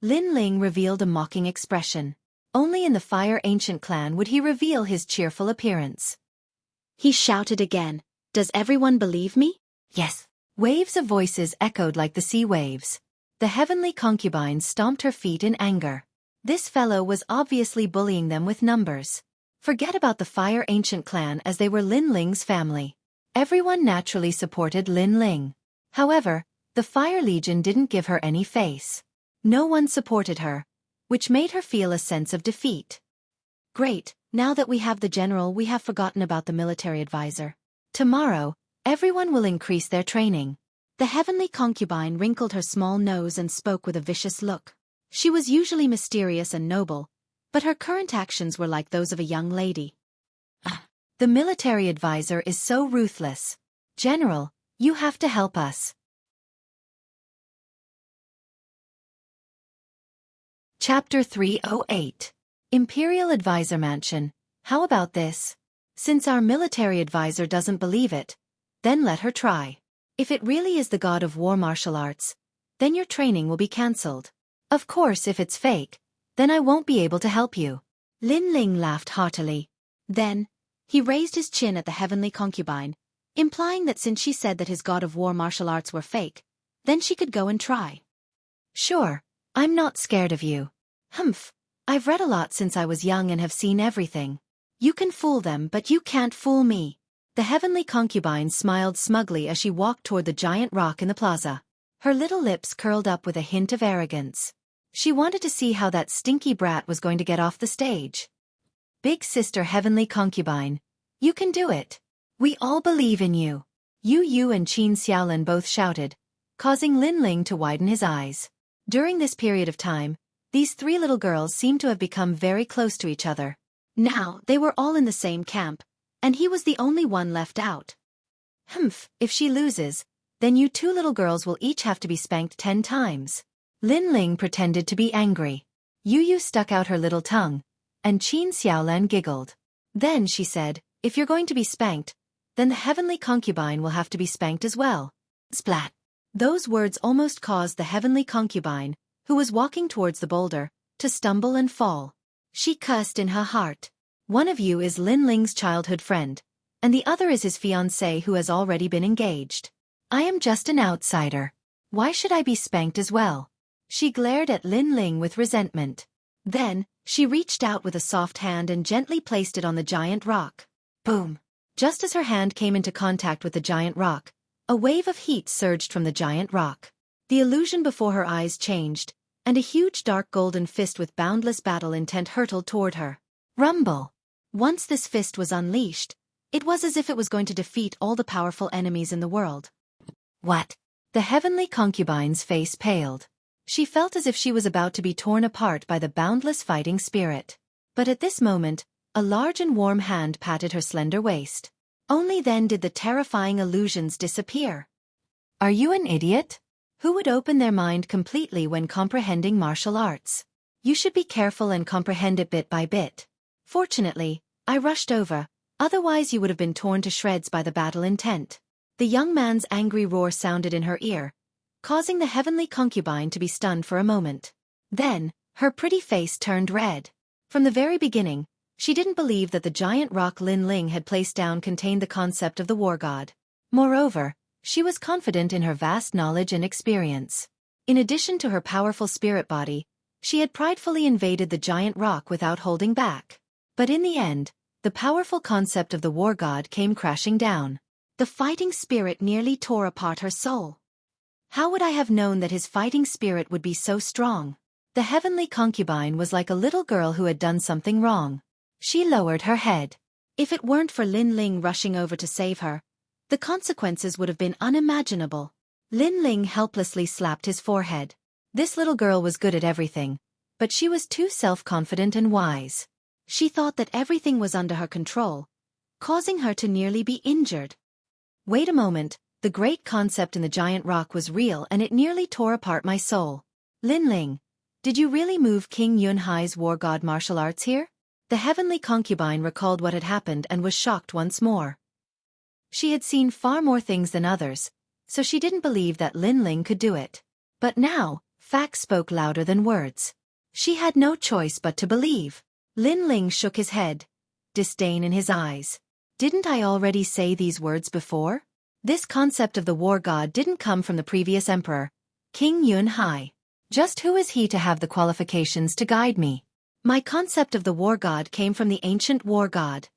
Lin Ling revealed a mocking expression. Only in the Fire Ancient clan would he reveal his cheerful appearance. He shouted again, "Does everyone believe me?" Yes. Waves of voices echoed like the sea waves. The Heavenly Concubine stomped her feet in anger. This fellow was obviously bullying them with numbers. Forget about the Fire Ancient clan as they were Lin Ling's family. Everyone naturally supported Lin Ling. However, the Fire Legion didn't give her any face. No one supported her, which made her feel a sense of defeat. Great, now that we have the general, we have forgotten about the military advisor. Tomorrow, everyone will increase their training. The Heavenly Concubine wrinkled her small nose and spoke with a vicious look. She was usually mysterious and noble, but her current actions were like those of a young lady. The military advisor is so ruthless. General, you have to help us. Chapter 308. Imperial Advisor Mansion. How about this? Since our military advisor doesn't believe it, then let her try. If it really is the god of war martial arts, then your training will be cancelled. Of course, if it's fake, then I won't be able to help you. Lin Ling laughed heartily. Then, he raised his chin at the Heavenly Concubine, implying that since she said that his god of war martial arts were fake, then she could go and try. Sure, I'm not scared of you. Humph, I've read a lot since I was young and have seen everything. You can fool them, but you can't fool me. The Heavenly Concubine smiled smugly as she walked toward the giant rock in the plaza. Her little lips curled up with a hint of arrogance. She wanted to see how that stinky brat was going to get off the stage. Big Sister Heavenly Concubine, you can do it. We all believe in you. Yu and Qin Xiaolin both shouted, causing Lin Ling to widen his eyes. During this period of time, these three little girls seemed to have become very close to each other. Now, they were all in the same camp, and he was the only one left out. Humph, if she loses, then you two little girls will each have to be spanked 10 times. Lin Ling pretended to be angry. Yu stuck out her little tongue, and Qin Xiaolin giggled. Then she said, if you're going to be spanked, then the Heavenly Concubine will have to be spanked as well. Splat. Those words almost caused the Heavenly Concubine, who was walking towards the boulder, to stumble and fall. She cussed in her heart. One of you is Lin Ling's childhood friend, and the other is his fiancée who has already been engaged. I am just an outsider. Why should I be spanked as well? She glared at Lin Ling with resentment. Then, she reached out with a soft hand and gently placed it on the giant rock. Boom! Just as her hand came into contact with the giant rock, a wave of heat surged from the giant rock. The illusion before her eyes changed, and a huge dark golden fist with boundless battle intent hurtled toward her. Rumble! Once this fist was unleashed, it was as if it was going to defeat all the powerful enemies in the world. What? The Heavenly Concubine's face paled. She felt as if she was about to be torn apart by the boundless fighting spirit. But at this moment, a large and warm hand patted her slender waist. Only then did the terrifying illusions disappear. Are you an idiot? Who would open their mind completely when comprehending martial arts? You should be careful and comprehend it bit by bit. Fortunately, I rushed over, otherwise you would have been torn to shreds by the battle intent. The young man's angry roar sounded in her ear, causing the Heavenly Concubine to be stunned for a moment. Then, her pretty face turned red. From the very beginning, she didn't believe that the giant rock Lin Ling had placed down contained the concept of the war god. Moreover, she was confident in her vast knowledge and experience. In addition to her powerful spirit body, she had pridefully invaded the giant rock without holding back. But in the end, the powerful concept of the war god came crashing down. The fighting spirit nearly tore apart her soul. How would I have known that his fighting spirit would be so strong? The heavenly concubine was like a little girl who had done something wrong. She lowered her head. If it weren't for Lin Ling rushing over to save her, the consequences would have been unimaginable. Lin Ling helplessly slapped his forehead. This little girl was good at everything, but she was too self-confident and wise. She thought that everything was under her control, causing her to nearly be injured. Wait a moment, the great concept in the giant rock was real and it nearly tore apart my soul. Lin Ling, did you really move King Yunhai's war god martial arts here? The heavenly concubine recalled what had happened and was shocked once more. She had seen far more things than others, so she didn't believe that Lin Ling could do it. But now, facts spoke louder than words. She had no choice but to believe. Lin Ling shook his head, disdain in his eyes. Didn't I already say these words before? This concept of the war god didn't come from the previous emperor, King Yunhai. Just who is he to have the qualifications to guide me? My concept of the war god came from the ancient war god.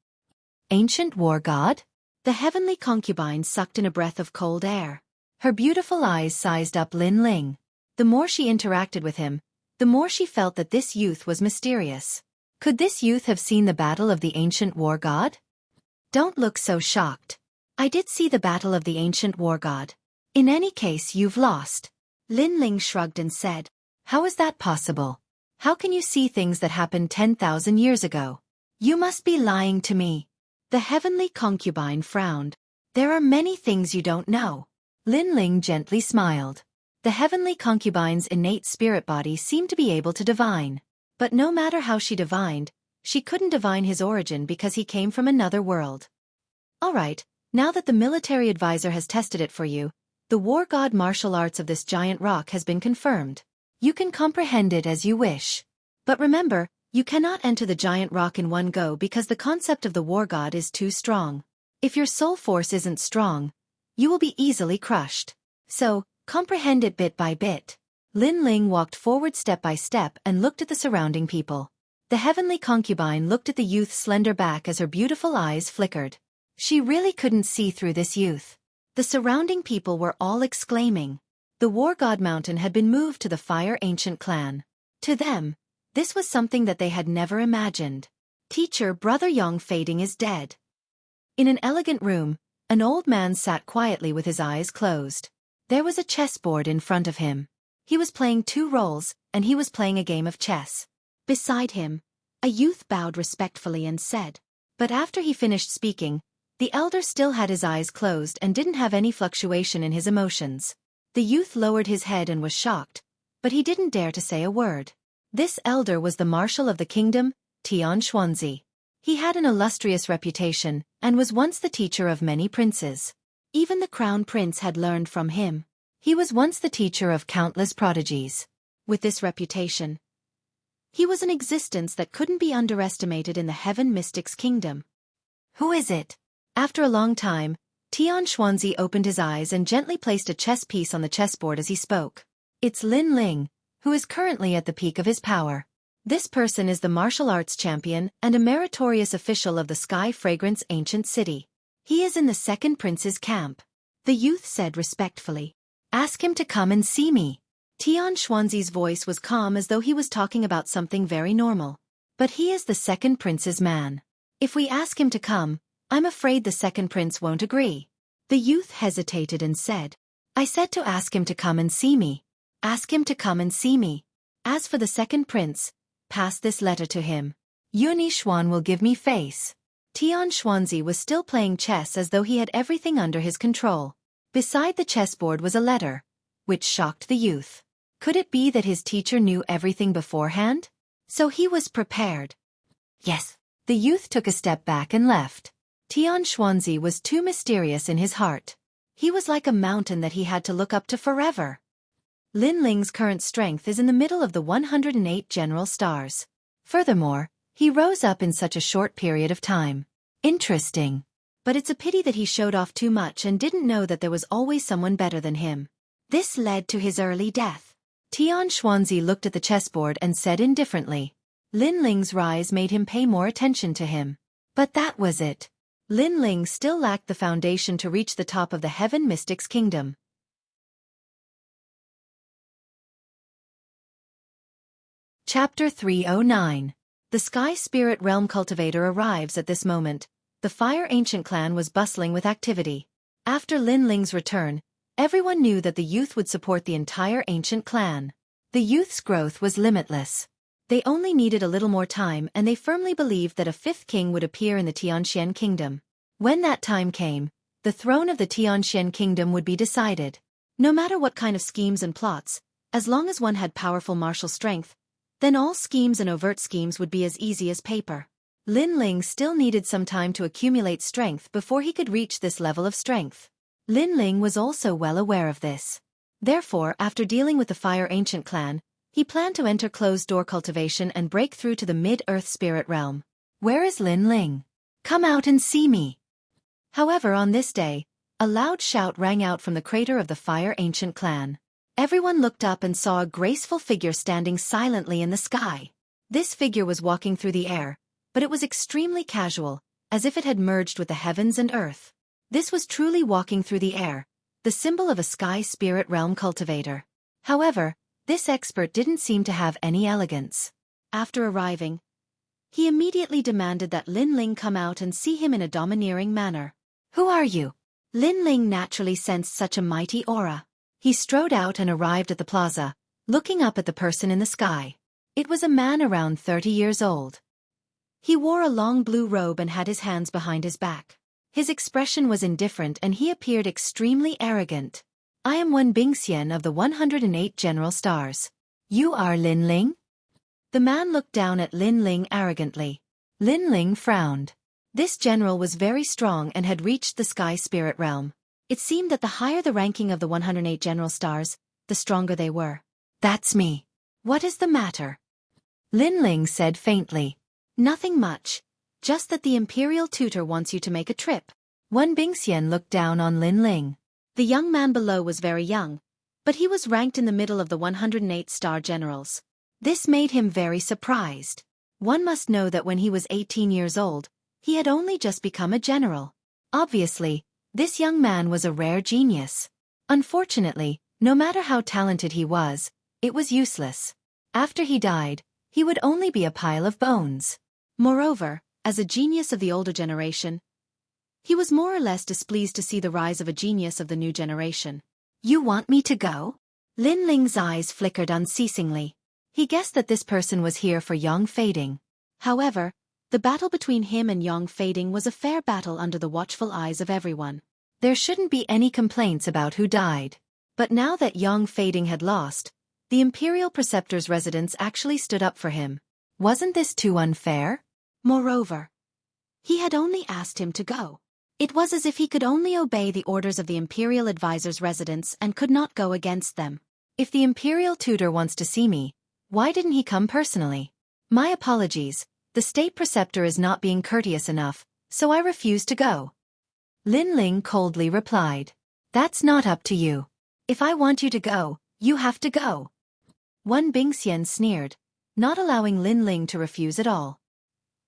Ancient war god? The heavenly concubine sucked in a breath of cold air. Her beautiful eyes sized up Lin Ling. The more she interacted with him, the more she felt that this youth was mysterious. Could this youth have seen the battle of the ancient war god? Don't look so shocked. I did see the battle of the ancient war god. In any case, you've lost. Lin Ling shrugged and said, how is that possible? How can you see things that happened 10,000 years ago? You must be lying to me. The heavenly concubine frowned. There are many things you don't know. Lin Ling gently smiled. The heavenly concubine's innate spirit body seemed to be able to divine. But no matter how she divined, she couldn't divine his origin because he came from another world. All right, now that the military advisor has tested it for you, the war god martial arts of this giant rock has been confirmed. You can comprehend it as you wish. But remember, you cannot enter the giant rock in one go because the concept of the war god is too strong. If your soul force isn't strong, you will be easily crushed. So, comprehend it bit by bit. Lin Ling walked forward step by step and looked at the surrounding people. The heavenly concubine looked at the youth's slender back as her beautiful eyes flickered. She really couldn't see through this youth. The surrounding people were all exclaiming. The war god mountain had been moved to the fire ancient clan. To them, this was something that they had never imagined. Teacher Brother Yong Fading is dead. In an elegant room, an old man sat quietly with his eyes closed. There was a chessboard in front of him. He was playing 2 roles, and he was playing a game of chess. Beside him, a youth bowed respectfully and said. But after he finished speaking, the elder still had his eyes closed and didn't have any fluctuation in his emotions. The youth lowered his head and was shocked, but he didn't dare to say a word. This elder was the marshal of the kingdom, Tian Xuanzi. He had an illustrious reputation, and was once the teacher of many princes. Even the crown prince had learned from him. He was once the teacher of countless prodigies. With this reputation, he was an existence that couldn't be underestimated in the Heaven Mystics Kingdom. Who is it? After a long time, Tian Xuanzi opened his eyes and gently placed a chess piece on the chessboard as he spoke. It's Lin Ling, who is currently at the peak of his power. This person is the martial arts champion and a meritorious official of the Sky Fragrance Ancient City. He is in the second prince's camp. The youth said respectfully. Ask him to come and see me. Tian Xuanzi's voice was calm as though he was talking about something very normal. But he is the second prince's man. If we ask him to come, I'm afraid the second prince won't agree. The youth hesitated and said. I said to ask him to come and see me. Ask him to come and see me. As for the second prince, pass this letter to him. Yuni Xuan will give me face. Tian Xuanzi was still playing chess as though he had everything under his control. Beside the chessboard was a letter, which shocked the youth. Could it be that his teacher knew everything beforehand? So he was prepared. Yes. The youth took a step back and left. Tian Xuanzi was too mysterious in his heart. He was like a mountain that he had to look up to forever. Lin Ling's current strength is in the middle of the 108 general stars. Furthermore, he rose up in such a short period of time. Interesting. But it's a pity that he showed off too much and didn't know that there was always someone better than him. This led to his early death. Tian Xuanzi looked at the chessboard and said indifferently. Lin Ling's rise made him pay more attention to him. But that was it. Lin Ling still lacked the foundation to reach the top of the Heaven Mystics Kingdom. Chapter 309. The Sky Spirit Realm Cultivator arrives at this moment. The Fire Ancient clan was bustling with activity. After Lin Ling's return, everyone knew that the youth would support the entire ancient clan. The youth's growth was limitless. They only needed a little more time, and they firmly believed that a fifth king would appear in the Tianxian kingdom. When that time came, the throne of the Tianxian kingdom would be decided. No matter what kind of schemes and plots, as long as one had powerful martial strength, then all schemes and overt schemes would be as easy as paper. Lin Ling still needed some time to accumulate strength before he could reach this level of strength. Lin Ling was also well aware of this. Therefore, after dealing with the Fire Ancient clan, he planned to enter closed-door cultivation and break through to the mid-earth spirit realm. Where is Lin Ling? Come out and see me. However, on this day, a loud shout rang out from the crater of the Fire Ancient clan. Everyone looked up and saw a graceful figure standing silently in the sky. This figure was walking through the air, but it was extremely casual, as if it had merged with the heavens and earth. This was truly walking through the air, the symbol of a sky spirit realm cultivator. However, this expert didn't seem to have any elegance. After arriving, he immediately demanded that Lin Ling come out and see him in a domineering manner. Who are you? Lin Ling naturally sensed such a mighty aura. He strode out and arrived at the plaza, looking up at the person in the sky. It was a man around 30 years old. He wore a long blue robe and had his hands behind his back. His expression was indifferent and he appeared extremely arrogant. I am one Bingxian of the 108 General Stars. You are Lin Ling? The man looked down at Lin Ling arrogantly. Lin Ling frowned. This general was very strong and had reached the Sky Spirit Realm. It seemed that the higher the ranking of the 108 General Stars, the stronger they were. That's me. What is the matter? Lin Ling said faintly. Nothing much. Just that the Imperial Tutor wants you to make a trip. One Bingxian looked down on Lin Ling. The young man below was very young, but he was ranked in the middle of the 108 star generals. This made him very surprised. One must know that when he was 18 years old, he had only just become a general. Obviously, this young man was a rare genius. Unfortunately, no matter how talented he was, it was useless. After he died, he would only be a pile of bones. Moreover, as a genius of the older generation, he was more or less displeased to see the rise of a genius of the new generation. You want me to go? Lin Ling's eyes flickered unceasingly. He guessed that this person was here for Yang Fading. However, the battle between him and Yang Fading was a fair battle under the watchful eyes of everyone. There shouldn't be any complaints about who died. But now that Yang Fading had lost, the Imperial Preceptor's residence actually stood up for him. Wasn't this too unfair? Moreover, he had only asked him to go. It was as if he could only obey the orders of the Imperial Advisor's residence and could not go against them. If the Imperial Tutor wants to see me, why didn't he come personally? My apologies. The State Preceptor is not being courteous enough, so I refuse to go. Lin Ling coldly replied. That's not up to you. If I want you to go, you have to go. One Bingxian sneered, not allowing Lin Ling to refuse at all.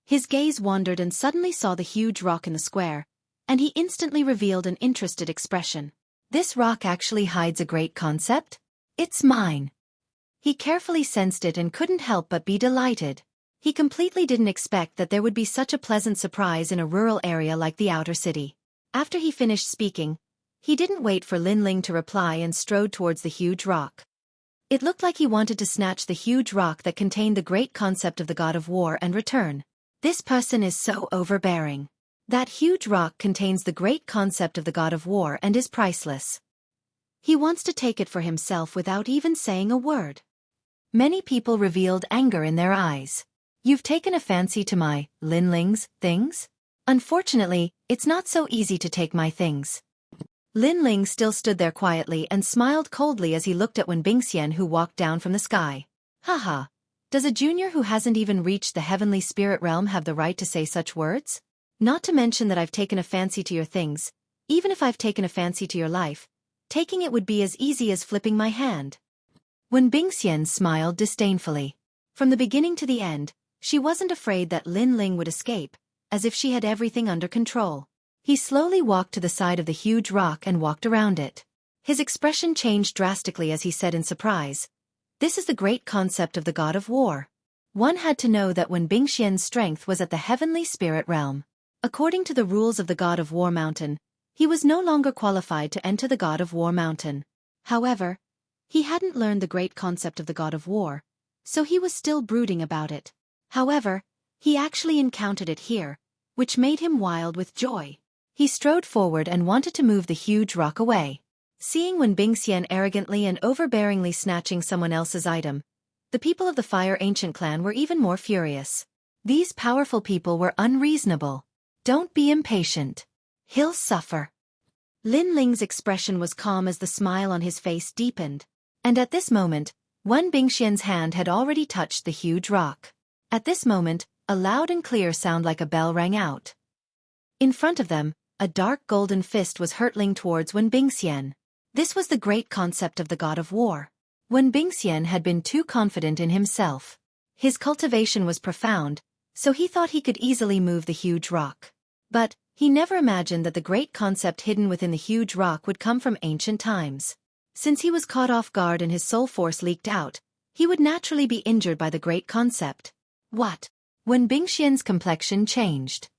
His gaze wandered and suddenly saw the huge rock in the square, and he instantly revealed an interested expression. This rock actually hides a great concept? It's mine. He carefully sensed it and couldn't help but be delighted. He completely didn't expect that there would be such a pleasant surprise in a rural area like the outer city. After he finished speaking, he didn't wait for Lin Ling to reply and strode towards the huge rock. It looked like he wanted to snatch the huge rock that contained the great concept of the god of war and return. This person is so overbearing. That huge rock contains the great concept of the god of war and is priceless. He wants to take it for himself without even saying a word. Many people revealed anger in their eyes. You've taken a fancy to my, Lin Ling's, things? Unfortunately, it's not so easy to take my things. Lin Ling still stood there quietly and smiled coldly as he looked at Wen Bingxian who walked down from the sky. Haha. Does a junior who hasn't even reached the heavenly spirit realm have the right to say such words? Not to mention that I've taken a fancy to your things. Even if I've taken a fancy to your life, taking it would be as easy as flipping my hand. Wen Bingxian smiled disdainfully. From the beginning to the end, she wasn't afraid that Lin Ling would escape, as if she had everything under control. He slowly walked to the side of the huge rock and walked around it. His expression changed drastically as he said in surprise, "This is the great concept of the god of war." One had to know that Wen Bingxian's strength was at the heavenly spirit realm. According to the rules of the god of war mountain, he was no longer qualified to enter the god of war mountain. However, he hadn't learned the great concept of the god of war, so he was still brooding about it. However, he actually encountered it here, which made him wild with joy. He strode forward and wanted to move the huge rock away. Seeing Wen Bingxian arrogantly and overbearingly snatching someone else's item, the people of the Fire Ancient clan were even more furious. These powerful people were unreasonable. Don't be impatient. He'll suffer. Lin Ling's expression was calm as the smile on his face deepened. And at this moment, Wen Bingxian's hand had already touched the huge rock. At this moment, a loud and clear sound like a bell rang out. In front of them, a dark golden fist was hurtling towards Wen Bingxian. This was the great concept of the god of war. Wen Bingxian had been too confident in himself. His cultivation was profound, so he thought he could easily move the huge rock. But he never imagined that the great concept hidden within the huge rock would come from ancient times. Since he was caught off guard and his soul force leaked out, he would naturally be injured by the great concept. What? Wen Bingxian's complexion changed.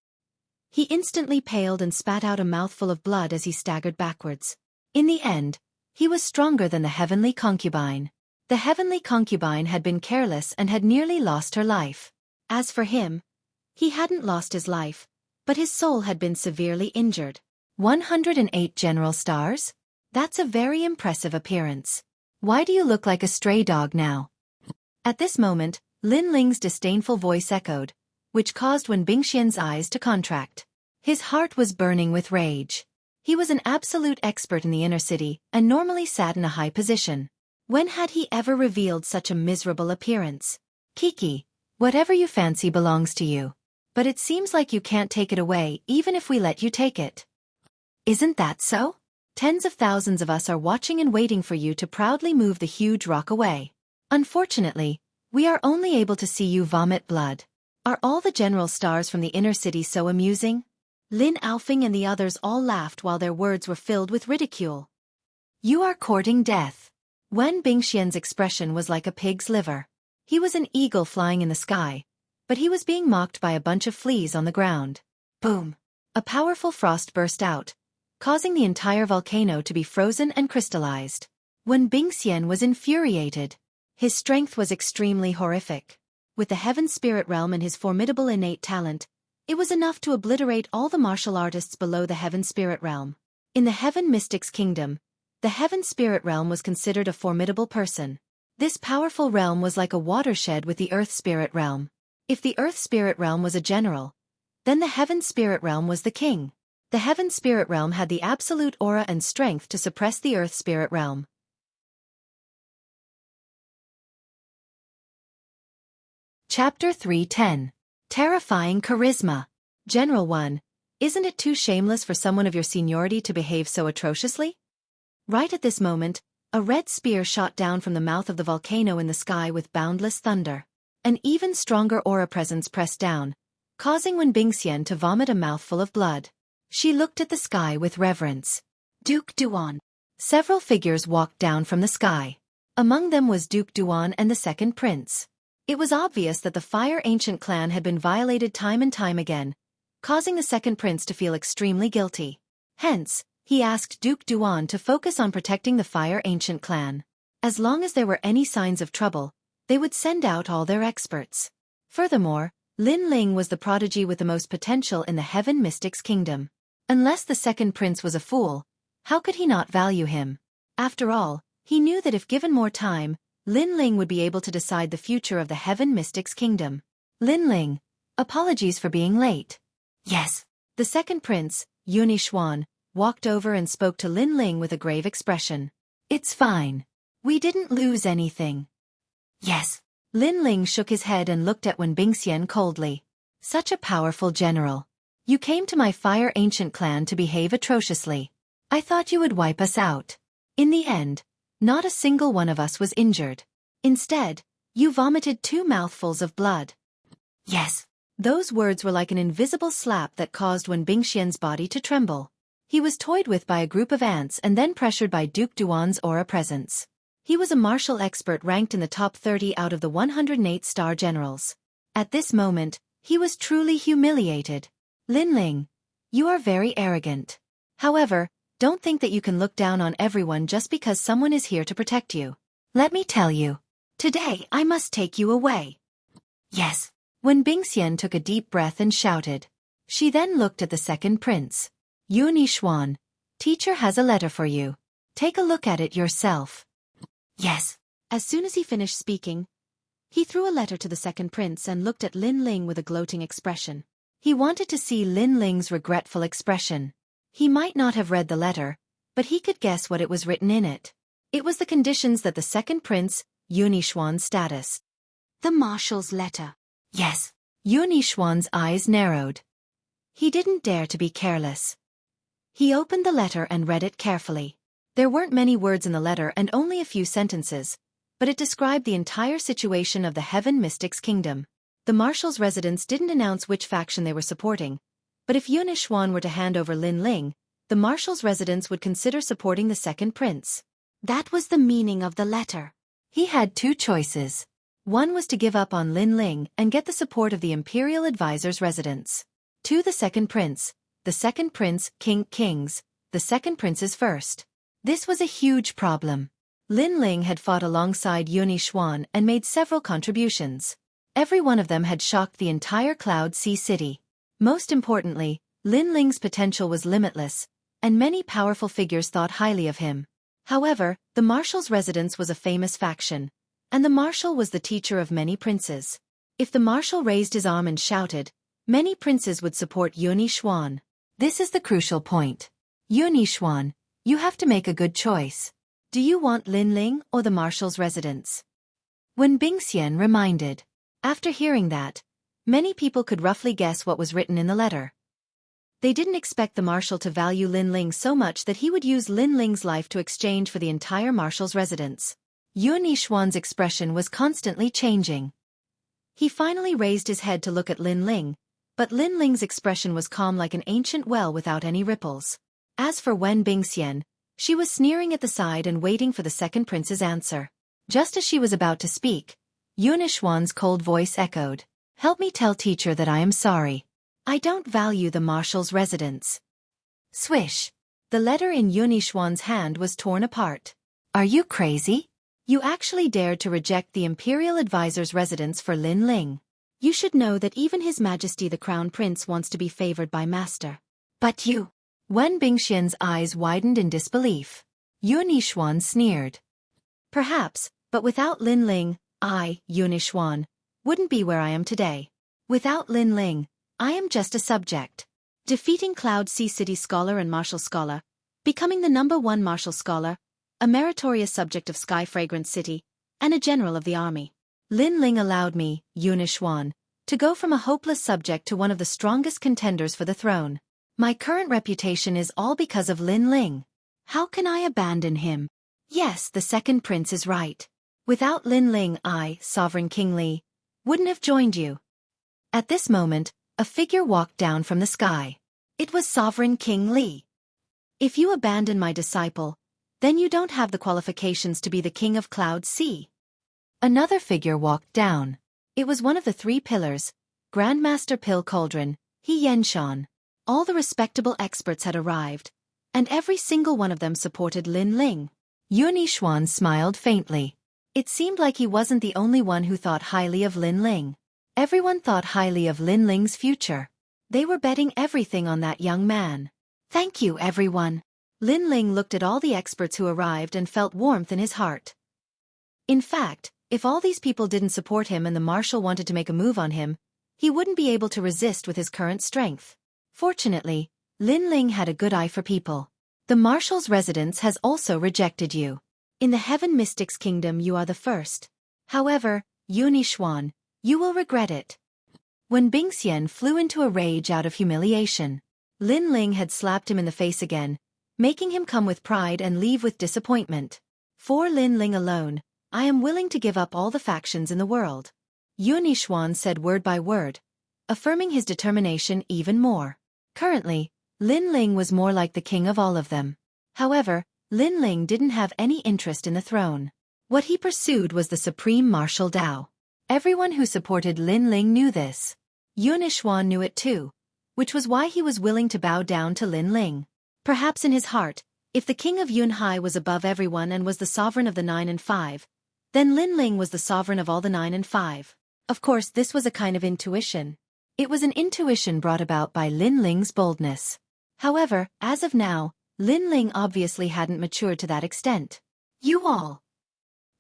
He instantly paled and spat out a mouthful of blood as he staggered backwards. In the end, he was stronger than the heavenly concubine. The heavenly concubine had been careless and had nearly lost her life. As for him, he hadn't lost his life, but his soul had been severely injured. 108 general stars? That's a very impressive appearance. Why do you look like a stray dog now? At this moment, Lin Ling's disdainful voice echoed, which caused Wen Bingxian's eyes to contract. His heart was burning with rage. He was an absolute expert in the inner city and normally sat in a high position. When had he ever revealed such a miserable appearance? Xueqi, whatever you fancy belongs to you. But it seems like you can't take it away even if we let you take it. Isn't that so? Tens of thousands of us are watching and waiting for you to proudly move the huge rock away. Unfortunately, we are only able to see you vomit blood. Are all the general stars from the inner city so amusing? Lin Aofing and the others all laughed while their words were filled with ridicule. You are courting death. Wen Bingxian's expression was like a pig's liver. He was an eagle flying in the sky, but he was being mocked by a bunch of fleas on the ground. Boom! A powerful frost burst out, causing the entire volcano to be frozen and crystallized. Wen Bingxian was infuriated. His strength was extremely horrific. With the heaven spirit realm and his formidable innate talent, it was enough to obliterate all the martial artists below the heaven spirit realm. In the heaven mystics kingdom, the heaven spirit realm was considered a formidable person. This powerful realm was like a watershed with the earth spirit realm. If the earth spirit realm was a general, then the heaven spirit realm was the king. The heaven spirit realm had the absolute aura and strength to suppress the earth spirit realm. Chapter 310. Terrifying Charisma. General 1, isn't it too shameless for someone of your seniority to behave so atrociously? Right at this moment, a red spear shot down from the mouth of the volcano in the sky with boundless thunder. An even stronger aura presence pressed down, causing Wen Bingxian to vomit a mouthful of blood. She looked at the sky with reverence. Duke Duan. Several figures walked down from the sky. Among them was Duke Duan and the second prince. It was obvious that the Fire Ancient clan had been violated time and time again, causing the second prince to feel extremely guilty. Hence, he asked Duke Duan to focus on protecting the Fire Ancient clan. As long as there were any signs of trouble, they would send out all their experts. Furthermore, Lin Ling was the prodigy with the most potential in the Heaven Mystics Kingdom. Unless the second prince was a fool, how could he not value him? After all, he knew that if given more time, Lin Ling would be able to decide the future of the Heaven Mystics Kingdom. Lin Ling, apologies for being late. Yes. The second prince, Yuni Xuan, walked over and spoke to Lin Ling with a grave expression. It's fine. We didn't lose anything. Yes. Lin Ling shook his head and looked at Wen Bingxian coldly. Such a powerful general. You came to my Fire Ancient clan to behave atrociously. I thought you would wipe us out. In the end, Not a single one of us was injured. Instead, you vomited 2 mouthfuls of blood. Yes. Those words were like an invisible slap that caused Wen Bingxian's body to tremble. He was toyed with by a group of ants and then pressured by Duke Duan's aura presence. He was a martial expert ranked in the top 30 out of the 108 star generals. At this moment, he was truly humiliated. Lin Ling, you are very arrogant. However, don't think that you can look down on everyone just because someone is here to protect you. Let me tell you. Today I must take you away. Yes. Wen Bingxian took a deep breath and shouted. She then looked at the second prince. Yuni Xuan, teacher has a letter for you. Take a look at it yourself. Yes. As soon as he finished speaking, he threw a letter to the second prince and looked at Lin Ling with a gloating expression. He wanted to see Lin Ling's regretful expression. He might not have read the letter, but he could guess what it was written in it. It was the conditions that the second prince, Yuni Xuan's status. The marshal's letter. Yes. Yuni Xuan's eyes narrowed. He didn't dare to be careless. He opened the letter and read it carefully. There weren't many words in the letter and only a few sentences, but it described the entire situation of the Heaven Mystics Kingdom. The marshal's residents didn't announce which faction they were supporting, but if Yuni Xuan were to hand over Lin Ling, the marshal's residents would consider supporting the second prince. That was the meaning of the letter. He had 2 choices. One was to give up on Lin Ling and get the support of the Imperial Advisor's residents. 2. The second prince, King Kings, the second prince's first. This was a huge problem. Lin Ling had fought alongside Yuni Xuan and made several contributions. Every one of them had shocked the entire Cloud Sea City. Most importantly, Lin Ling's potential was limitless, and many powerful figures thought highly of him. However, the marshal's residence was a famous faction, and the marshal was the teacher of many princes. If the marshal raised his arm and shouted, many princes would support Yuni Xuan. This is the crucial point. Yuni Xuan, you have to make a good choice. Do you want Lin Ling or the marshal's residence? Wen Bingxian reminded. After hearing that, many people could roughly guess what was written in the letter. They didn't expect the marshal to value Lin Ling so much that he would use Lin Ling's life to exchange for the entire marshal's residence. Yuni Xuan's expression was constantly changing. He finally raised his head to look at Lin Ling, but Lin Ling's expression was calm like an ancient well without any ripples. As for Wen Bingxian, she was sneering at the side and waiting for the second prince's answer. Just as she was about to speak, Yuni Xuan's cold voice echoed. Help me tell teacher that I am sorry. I don't value the marshal's residence. Swish. The letter in Yuni Xuan's hand was torn apart. Are you crazy? You actually dared to reject the Imperial Advisor's residence for Lin Ling. You should know that even His Majesty the Crown Prince wants to be favored by Master. But you... Wen Bingxian's eyes widened in disbelief. Yuni Xuan sneered. Perhaps, but without Lin Ling, I, Yuni Xuan, wouldn't be where I am today. Without Lin Ling, I am just a subject. Defeating Cloud Sea City Scholar and Martial Scholar, becoming the #1 Martial Scholar, a meritorious subject of Sky Fragrance City, and a general of the army. Lin Ling allowed me, Yuni Xuan, to go from a hopeless subject to one of the strongest contenders for the throne. My current reputation is all because of Lin Ling. How can I abandon him? Yes, the second prince is right. Without Lin Ling, I, Sovereign King Li, wouldn't have joined you. At this moment, a figure walked down from the sky. It was Sovereign King Li. If you abandon my disciple, then you don't have the qualifications to be the king of Cloud Sea. Another figure walked down. It was one of the 3 pillars, Grandmaster Pill Cauldron, He Yenshan. All the respectable experts had arrived, and every single one of them supported Lin Ling. Yuni Xuan smiled faintly. It seemed like he wasn't the only one who thought highly of Lin Ling. Everyone thought highly of Lin Ling's future. They were betting everything on that young man. Thank you, everyone. Lin Ling looked at all the experts who arrived and felt warmth in his heart. In fact, if all these people didn't support him and the marshal wanted to make a move on him, he wouldn't be able to resist with his current strength. Fortunately, Lin Ling had a good eye for people. The marshal's residence has also rejected you. In the Heaven Mystics Kingdom you are the first. However, Yuni Xuan, you will regret it. When Bingxian flew into a rage out of humiliation, Lin Ling had slapped him in the face again, making him come with pride and leave with disappointment. For Lin Ling alone, I am willing to give up all the factions in the world. Yuanixuan said word by word, affirming his determination even more. Currently, Lin Ling was more like the king of all of them. However, Lin Ling didn't have any interest in the throne. What he pursued was the supreme martial Dao. Everyone who supported Lin Ling knew this. Yuanixuan knew it too, which was why he was willing to bow down to Lin Ling. Perhaps in his heart, if the king of Yunhai was above everyone and was the sovereign of the 9 and 5, then Lin Ling was the sovereign of all the 9 and 5. Of course, this was a kind of intuition. It was an intuition brought about by Lin Ling's boldness. However, as of now, Lin Ling obviously hadn't matured to that extent. You all!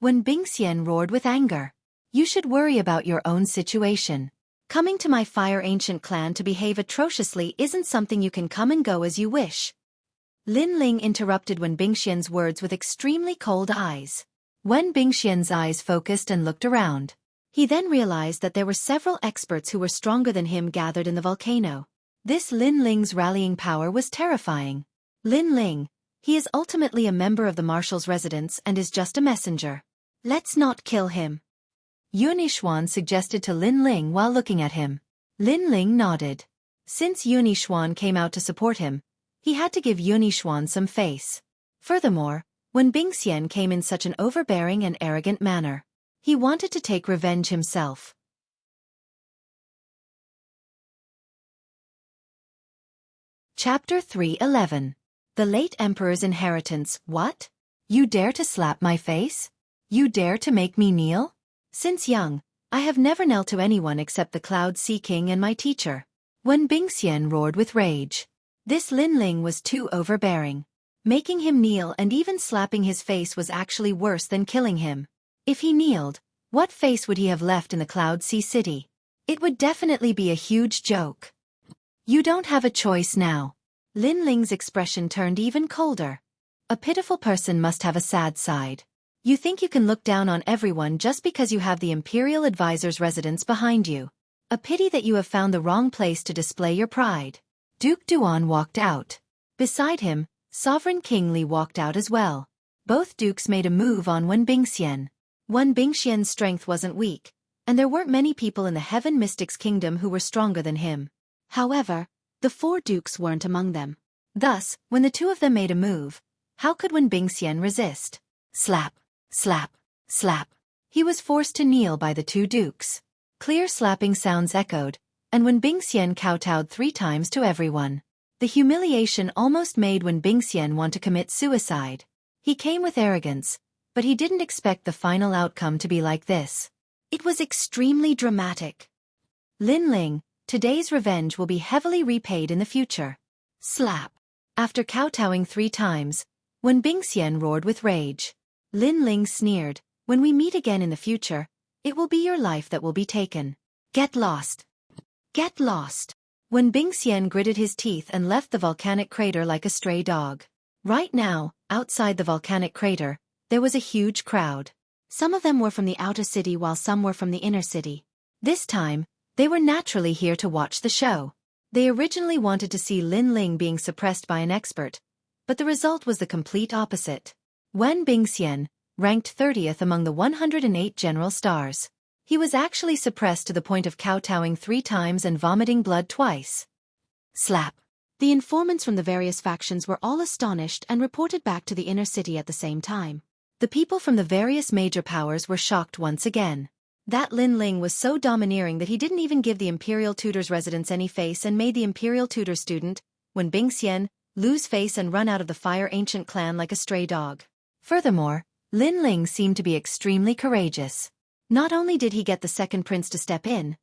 When Bingxian roared with anger. You should worry about your own situation. Coming to my Fire Ancient clan to behave atrociously isn't something you can come and go as you wish. Lin Ling interrupted Wen Bingxian's words with extremely cold eyes. Wen Bingxian's eyes focused and looked around. He then realized that there were several experts who were stronger than him gathered in the volcano. This Lin Ling's rallying power was terrifying. Lin Ling, he is ultimately a member of the Marshal's residence and is just a messenger. Let's not kill him. Yuanixuan suggested to Lin Ling while looking at him. Lin Ling nodded. Since Yuanixuan came out to support him, he had to give Yuanixuan some face. Furthermore, when Bingxian came in such an overbearing and arrogant manner, he wanted to take revenge himself. Chapter 3:11. The late Emperor's inheritance. What? You dare to slap my face? You dare to make me kneel? Since young, I have never knelt to anyone except the Cloud Sea King and my teacher. When Bingxian roared with rage. This Lin Ling was too overbearing. Making him kneel and even slapping his face was actually worse than killing him. If he kneeled, what face would he have left in the Cloud Sea City? It would definitely be a huge joke. You don't have a choice now. Lin Ling's expression turned even colder. A pitiful person must have a sad side. You think you can look down on everyone just because you have the Imperial Advisor's residence behind you. A pity that you have found the wrong place to display your pride. Duke Duan walked out. Beside him, Sovereign King Li walked out as well. Both dukes made a move on Wen Bingxian. Wen Bingxian's strength wasn't weak, and there weren't many people in the Heaven Mystics Kingdom who were stronger than him. However, the 4 dukes weren't among them. Thus, when the 2 of them made a move, how could Wen Bingxian resist? Slap, slap, slap. He was forced to kneel by the 2 dukes. Clear slapping sounds echoed, and Wen Bingxian kowtowed 3 times to everyone. The humiliation almost made Wen Bingxian want to commit suicide. He came with arrogance, but he didn't expect the final outcome to be like this. It was extremely dramatic. Lin Ling, today's revenge will be heavily repaid in the future. Slap. After kowtowing 3 times, Wen Bingxian roared with rage. Lin Ling sneered, when we meet again in the future, it will be your life that will be taken. Get lost. Get lost. Wen Bingxian gritted his teeth and left the volcanic crater like a stray dog. Right now, outside the volcanic crater, there was a huge crowd. Some of them were from the outer city while some were from the inner city. This time, they were naturally here to watch the show. They originally wanted to see Lin Ling being suppressed by an expert, but the result was the complete opposite. Wen Bingxian, ranked 30th among the 108 general stars. He was actually suppressed to the point of kowtowing 3 times and vomiting blood twice. Slap. The informants from the various factions were all astonished and reported back to the inner city at the same time. The people from the various major powers were shocked once again. That Lin Ling was so domineering that he didn't even give the Imperial Tutor's residence any face and made the Imperial Tutor student, Wen Bingxian, lose face and run out of the Fire Ancient clan like a stray dog. Furthermore, Lin Ling seemed to be extremely courageous. Not only did he get the second prince to step in,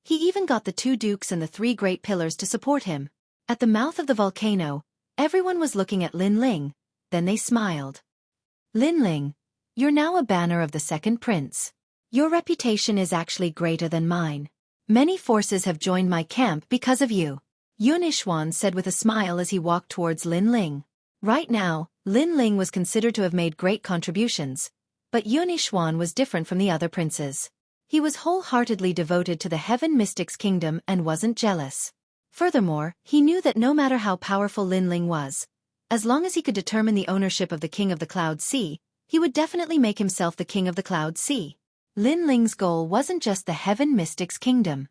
he even got the 2 dukes and the 3 great pillars to support him. At the mouth of the volcano, everyone was looking at Lin Ling, then they smiled. Lin Ling, you're now a banner of the second prince. Your reputation is actually greater than mine. Many forces have joined my camp because of you. Yuanixuan said with a smile as he walked towards Lin Ling. Right now, Lin Ling was considered to have made great contributions, but Yuanixuan was different from the other princes. He was wholeheartedly devoted to the Heaven Mystics Kingdom and wasn't jealous. Furthermore, he knew that no matter how powerful Lin Ling was, as long as he could determine the ownership of the King of the Cloud Sea, he would definitely make himself the king of the Cloud Sea. Lin Ling's goal wasn't just the Heaven Mystics Kingdom.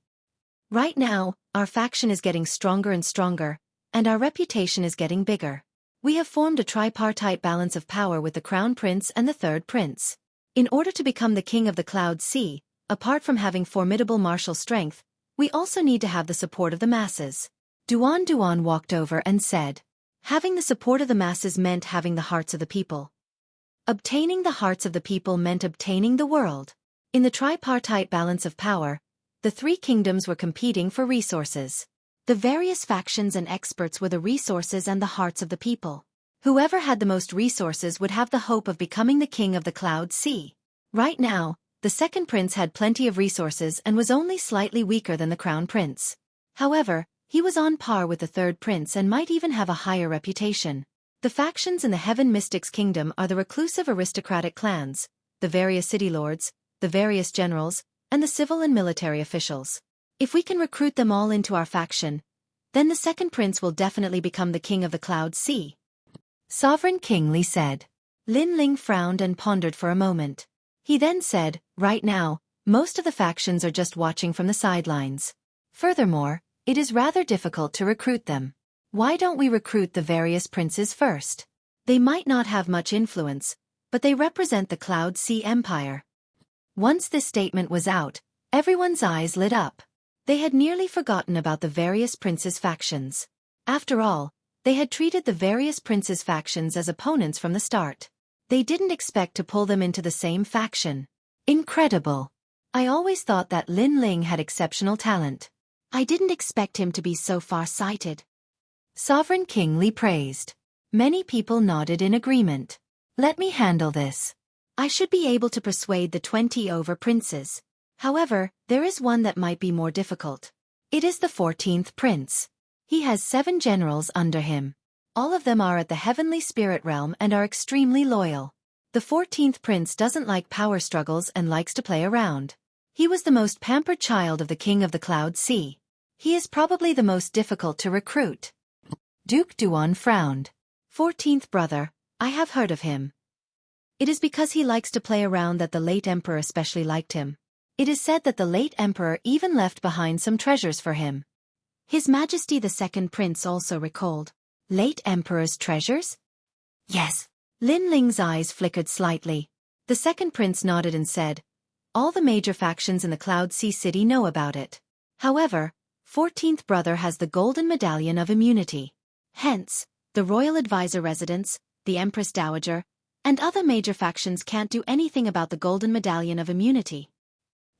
Right now, our faction is getting stronger and stronger, and our reputation is getting bigger. We have formed a tripartite balance of power with the Crown Prince and the Third Prince. In order to become the king of the Cloud Sea, apart from having formidable martial strength, we also need to have the support of the masses. Duan walked over and said, having the support of the masses meant having the hearts of the people. Obtaining the hearts of the people meant obtaining the world. In the tripartite balance of power, the three kingdoms were competing for resources. The various factions and experts were the resources and the hearts of the people. Whoever had the most resources would have the hope of becoming the king of the Cloud Sea. Right now, the second prince had plenty of resources and was only slightly weaker than the Crown Prince. However, he was on par with the third prince and might even have a higher reputation. The factions in the Heaven Mystics Kingdom are the reclusive aristocratic clans, the various city lords, the various generals, and the civil and military officials. If we can recruit them all into our faction, then the second prince will definitely become the king of the Cloud Sea. Sovereign King Li said. Lin Ling frowned and pondered for a moment. He then said, right now, most of the factions are just watching from the sidelines. Furthermore, it is rather difficult to recruit them. Why don't we recruit the various princes first? They might not have much influence, but they represent the Cloud Sea Empire. Once this statement was out, everyone's eyes lit up. They had nearly forgotten about the various princes' factions. After all, they had treated the various princes' factions as opponents from the start. They didn't expect to pull them into the same faction. Incredible. I always thought that Lin Ling had exceptional talent. I didn't expect him to be so far-sighted. Sovereign King Li praised. Many people nodded in agreement. Let me handle this. I should be able to persuade the 20 over princes. However, there is one that might be more difficult. It is the 14th prince. He has 7 generals under him. All of them are at the heavenly spirit realm and are extremely loyal. The 14th prince doesn't like power struggles and likes to play around. He was the most pampered child of the king of the Cloud Sea. He is probably the most difficult to recruit. Duke Duan frowned. 14th brother, I have heard of him. It is because he likes to play around that the late emperor especially liked him. It is said that the late emperor even left behind some treasures for him. His Majesty the second prince also recalled. Late emperor's treasures? Yes. Lin Ling's eyes flickered slightly. The second prince nodded and said, all the major factions in the Cloud Sea City know about it. However, 14th brother has the Golden Medallion of Immunity. Hence, the Royal Advisor Residence, the Empress Dowager, and other major factions can't do anything about the Golden Medallion of Immunity.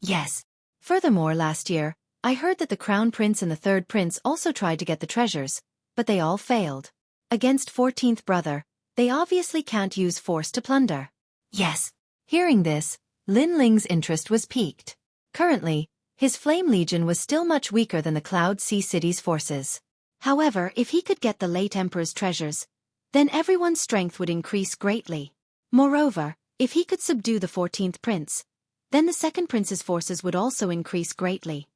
Yes. Furthermore, last year, I heard that the Crown Prince and the Third Prince also tried to get the treasures, but they all failed. Against 14th brother, they obviously can't use force to plunder. Yes. Hearing this, Lin Ling's interest was piqued. Currently, his Flame Legion was still much weaker than the Cloud Sea City's forces. However, if he could get the late emperor's treasures, then everyone's strength would increase greatly. Moreover, if he could subdue the 14th prince, then the second prince's forces would also increase greatly.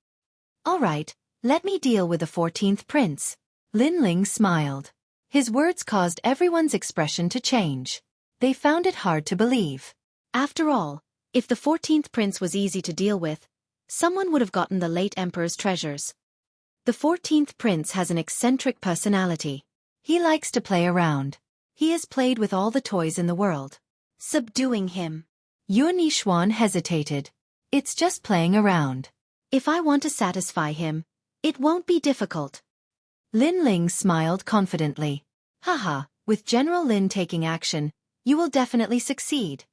All right, let me deal with the 14th prince. Lin Ling smiled. His words caused everyone's expression to change. They found it hard to believe. After all, if the 14th prince was easy to deal with, someone would have gotten the late emperor's treasures. The 14th prince has an eccentric personality. He likes to play around. He has played with all the toys in the world. Subduing him. Yuan Yishuan hesitated. It's just playing around. If I want to satisfy him, it won't be difficult. Lin Ling smiled confidently. Haha, with General Lin taking action, you will definitely succeed.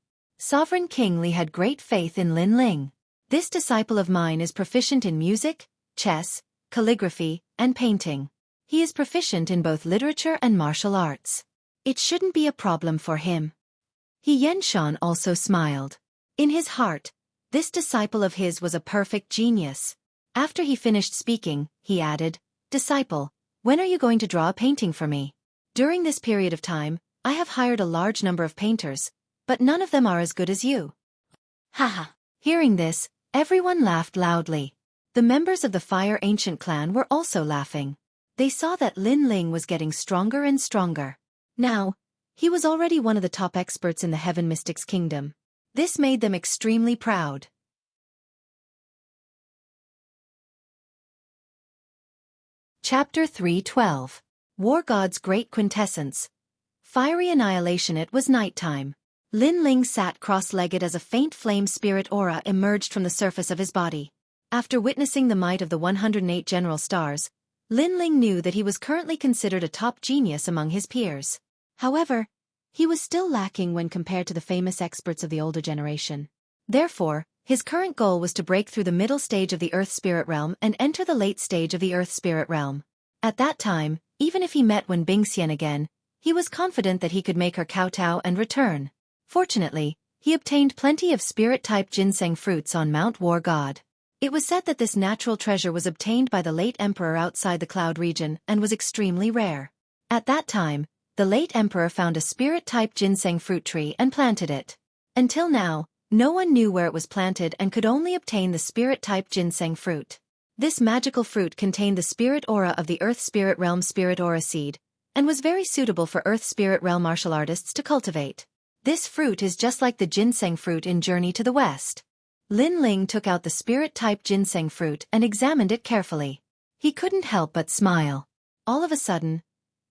Sovereign King Li had great faith in Lin Ling. This disciple of mine is proficient in music, chess, calligraphy, and painting. He is proficient in both literature and martial arts. It shouldn't be a problem for him. He Yenshan also smiled. In his heart, this disciple of his was a perfect genius. After he finished speaking, he added, Disciple, when are you going to draw a painting for me? During this period of time, I have hired a large number of painters, but none of them are as good as you. Haha. Hearing this, everyone laughed loudly. The members of the Fire Ancient clan were also laughing. They saw that Lin Ling was getting stronger and stronger. Now, He was already one of the top experts in the Heaven Mystics Kingdom. This made them extremely proud. Chapter 3:12. War God's Great Quintessence. Fiery Annihilation. It was nighttime. Lin Ling sat cross-legged as a faint flame spirit aura emerged from the surface of his body. After witnessing the might of the 108 general stars, Lin Ling knew that he was currently considered a top genius among his peers. However, he was still lacking when compared to the famous experts of the older generation. Therefore, his current goal was to break through the middle stage of the Earth Spirit Realm and enter the late stage of the Earth Spirit Realm. At that time, even if he met Wen Bingxian again, he was confident that he could make her kowtow and return. Fortunately, he obtained plenty of spirit-type ginseng fruits on Mount War God. It was said that this natural treasure was obtained by the late emperor outside the Cloud region and was extremely rare. At that time, the late emperor found a spirit-type ginseng fruit tree and planted it. Until now, no one knew where it was planted and could only obtain the spirit-type ginseng fruit. This magical fruit contained the spirit aura of the Earth Spirit Realm spirit aura seed, and was very suitable for Earth Spirit Realm martial artists to cultivate. This fruit is just like the ginseng fruit in Journey to the West. Lin Ling took out the spirit-type ginseng fruit and examined it carefully. He couldn't help but smile. All of a sudden,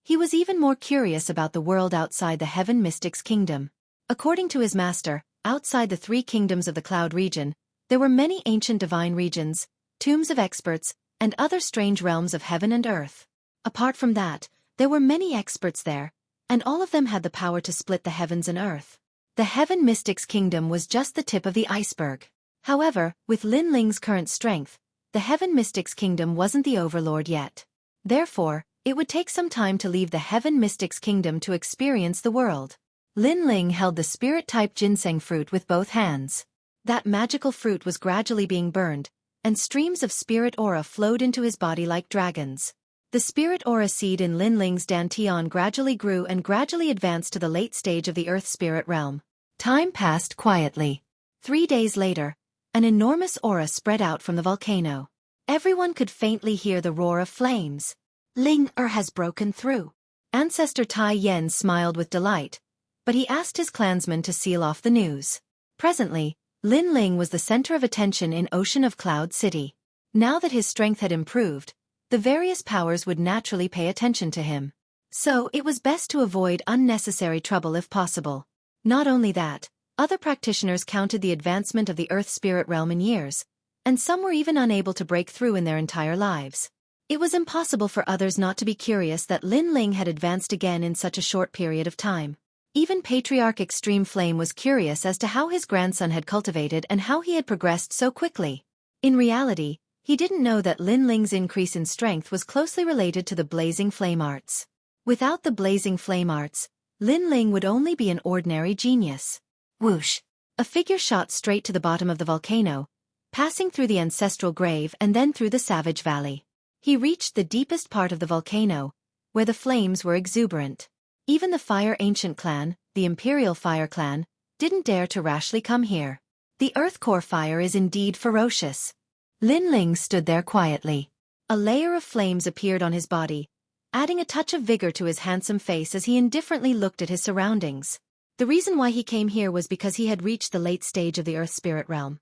he was even more curious about the world outside the Heaven Mystics Kingdom. According to his master, outside the 3 kingdoms of the Cloud region, there were many ancient divine regions, tombs of experts, and other strange realms of heaven and earth. Apart from that, there were many experts there, and all of them had the power to split the heavens and earth. The Heaven Mystics Kingdom was just the tip of the iceberg. However, with Lin Ling's current strength, the Heaven Mystics Kingdom wasn't the overlord yet. Therefore, it would take some time to leave the Heaven Mystics Kingdom to experience the world. Lin Ling held the spirit-type ginseng fruit with both hands. That magical fruit was gradually being burned, and streams of spirit aura flowed into his body like dragons. The spirit aura seed in Lin Ling's dantian gradually grew and gradually advanced to the late stage of the Earth Spirit Realm. Time passed quietly. 3 days later, an enormous aura spread out from the volcano. Everyone could faintly hear the roar of flames. Ling has broken through. Ancestor Tai Yen smiled with delight, but he asked his clansmen to seal off the news. Presently, Lin Ling was the center of attention in Ocean of Cloud City. Now that his strength had improved, the various powers would naturally pay attention to him. So it was best to avoid unnecessary trouble if possible. Not only that, other practitioners counted the advancement of the Earth Spirit Realm in years, and some were even unable to break through in their entire lives. It was impossible for others not to be curious that Lin Ling had advanced again in such a short period of time. Even Patriarch Extreme Flame was curious as to how his grandson had cultivated and how he had progressed so quickly. In reality, he didn't know that Lin Ling's increase in strength was closely related to the Blazing Flame Arts. Without the Blazing Flame Arts, Lin Ling would only be an ordinary genius. Whoosh! A figure shot straight to the bottom of the volcano, passing through the ancestral grave and then through the Savage Valley. He reached the deepest part of the volcano, where the flames were exuberant. Even the Fire Ancient Clan, the Imperial Fire Clan, didn't dare to rashly come here. The Earth Core fire is indeed ferocious. Lin Ling stood there quietly. A layer of flames appeared on his body, adding a touch of vigor to his handsome face as he indifferently looked at his surroundings. The reason why he came here was because he had reached the late stage of the Earth Spirit Realm.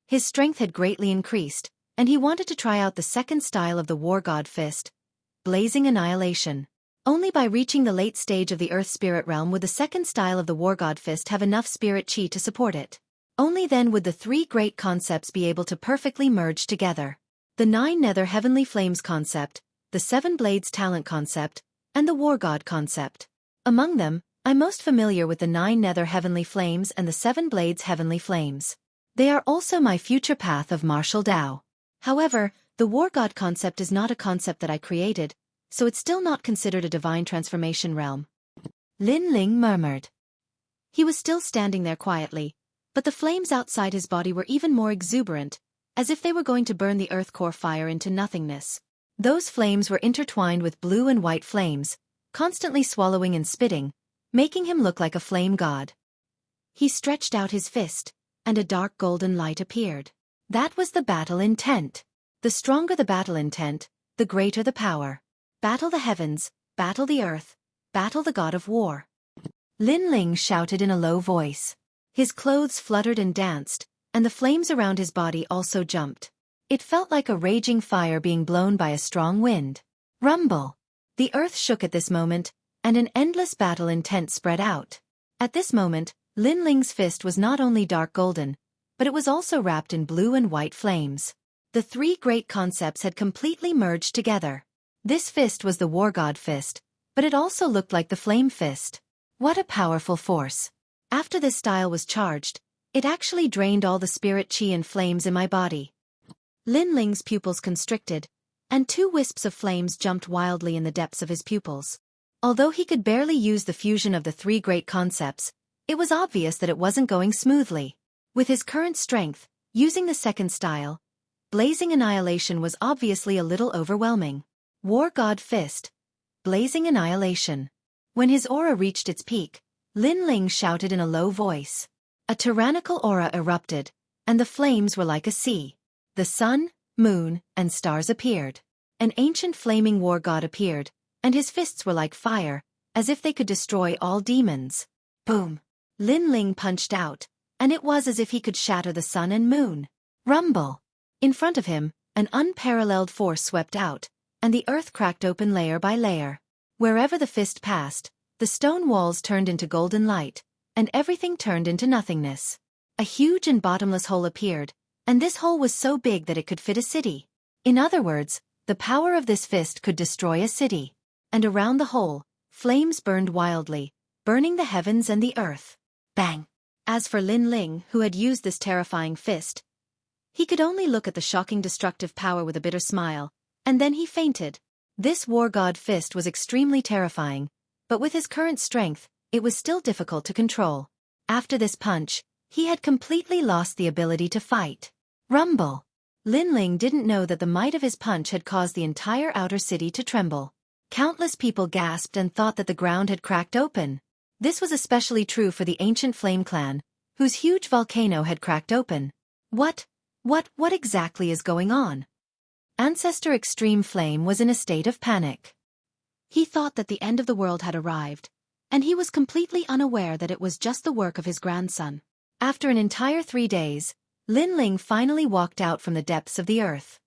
His strength had greatly increased, and he wanted to try out the second style of the War God Fist, Blazing Annihilation. Only by reaching the late stage of the Earth Spirit Realm would the second style of the War God Fist have enough spirit chi to support it. Only then would the 3 great concepts be able to perfectly merge together. The 9 Nether Heavenly Flames concept, the 7 Blades Talent concept, and the War God concept. Among them, I'm most familiar with the 9 Nether Heavenly Flames and the 7 Blades Heavenly Flames. They are also my future path of martial Tao. However, the War God concept is not a concept that I created, so it's still not considered a divine transformation realm. Lin Ling murmured. He was still standing there quietly, but the flames outside his body were even more exuberant, as if they were going to burn the Earth Core fire into nothingness. Those flames were intertwined with blue and white flames, constantly swallowing and spitting, making him look like a flame god. He stretched out his fist, and a dark golden light appeared. That was the battle intent. The stronger the battle intent, the greater the power. Battle the heavens, battle the earth, battle the god of war. Lin Ling shouted in a low voice. His clothes fluttered and danced, and the flames around his body also jumped. It felt like a raging fire being blown by a strong wind. Rumble! The earth shook at this moment, and an endless battle intent spread out. At this moment, Lin Ling's fist was not only dark golden, but it was also wrapped in blue and white flames. The three great concepts had completely merged together. This fist was the war god fist, but it also looked like the flame fist. What a powerful force. After this style was charged, it actually drained all the spirit chi and flames in my body. Lin Ling's pupils constricted, and 2 wisps of flames jumped wildly in the depths of his pupils. Although he could barely use the fusion of the 3 great concepts, it was obvious that it wasn't going smoothly. With his current strength, using the second style, Blazing Annihilation was obviously a little overwhelming. War God Fist. Blazing Annihilation. When his aura reached its peak, Lin Ling shouted in a low voice. A tyrannical aura erupted, and the flames were like a sea. The sun, moon, and stars appeared. An ancient flaming war god appeared, and his fists were like fire, as if they could destroy all demons. Boom! Lin Ling punched out, and it was as if he could shatter the sun and moon. Rumble! In front of him, an unparalleled force swept out, and the earth cracked open layer by layer. Wherever the fist passed, the stone walls turned into golden light, and everything turned into nothingness. A huge and bottomless hole appeared, and this hole was so big that it could fit a city. In other words, the power of this fist could destroy a city. And around the hole, flames burned wildly, burning the heavens and the earth. Bang! As for Lin Ling, who had used this terrifying fist, he could only look at the shocking destructive power with a bitter smile, and then he fainted. This war god fist was extremely terrifying, but with his current strength, it was still difficult to control. After this punch, he had completely lost the ability to fight. Rumble! Lin Ling didn't know that the might of his punch had caused the entire outer city to tremble. Countless people gasped and thought that the ground had cracked open. This was especially true for the ancient Flame Clan, whose huge volcano had cracked open. What exactly is going on? Ancestor Extreme Flame was in a state of panic. He thought that the end of the world had arrived, and he was completely unaware that it was just the work of his grandson. After an entire 3 days, Lin Ling finally walked out from the depths of the earth.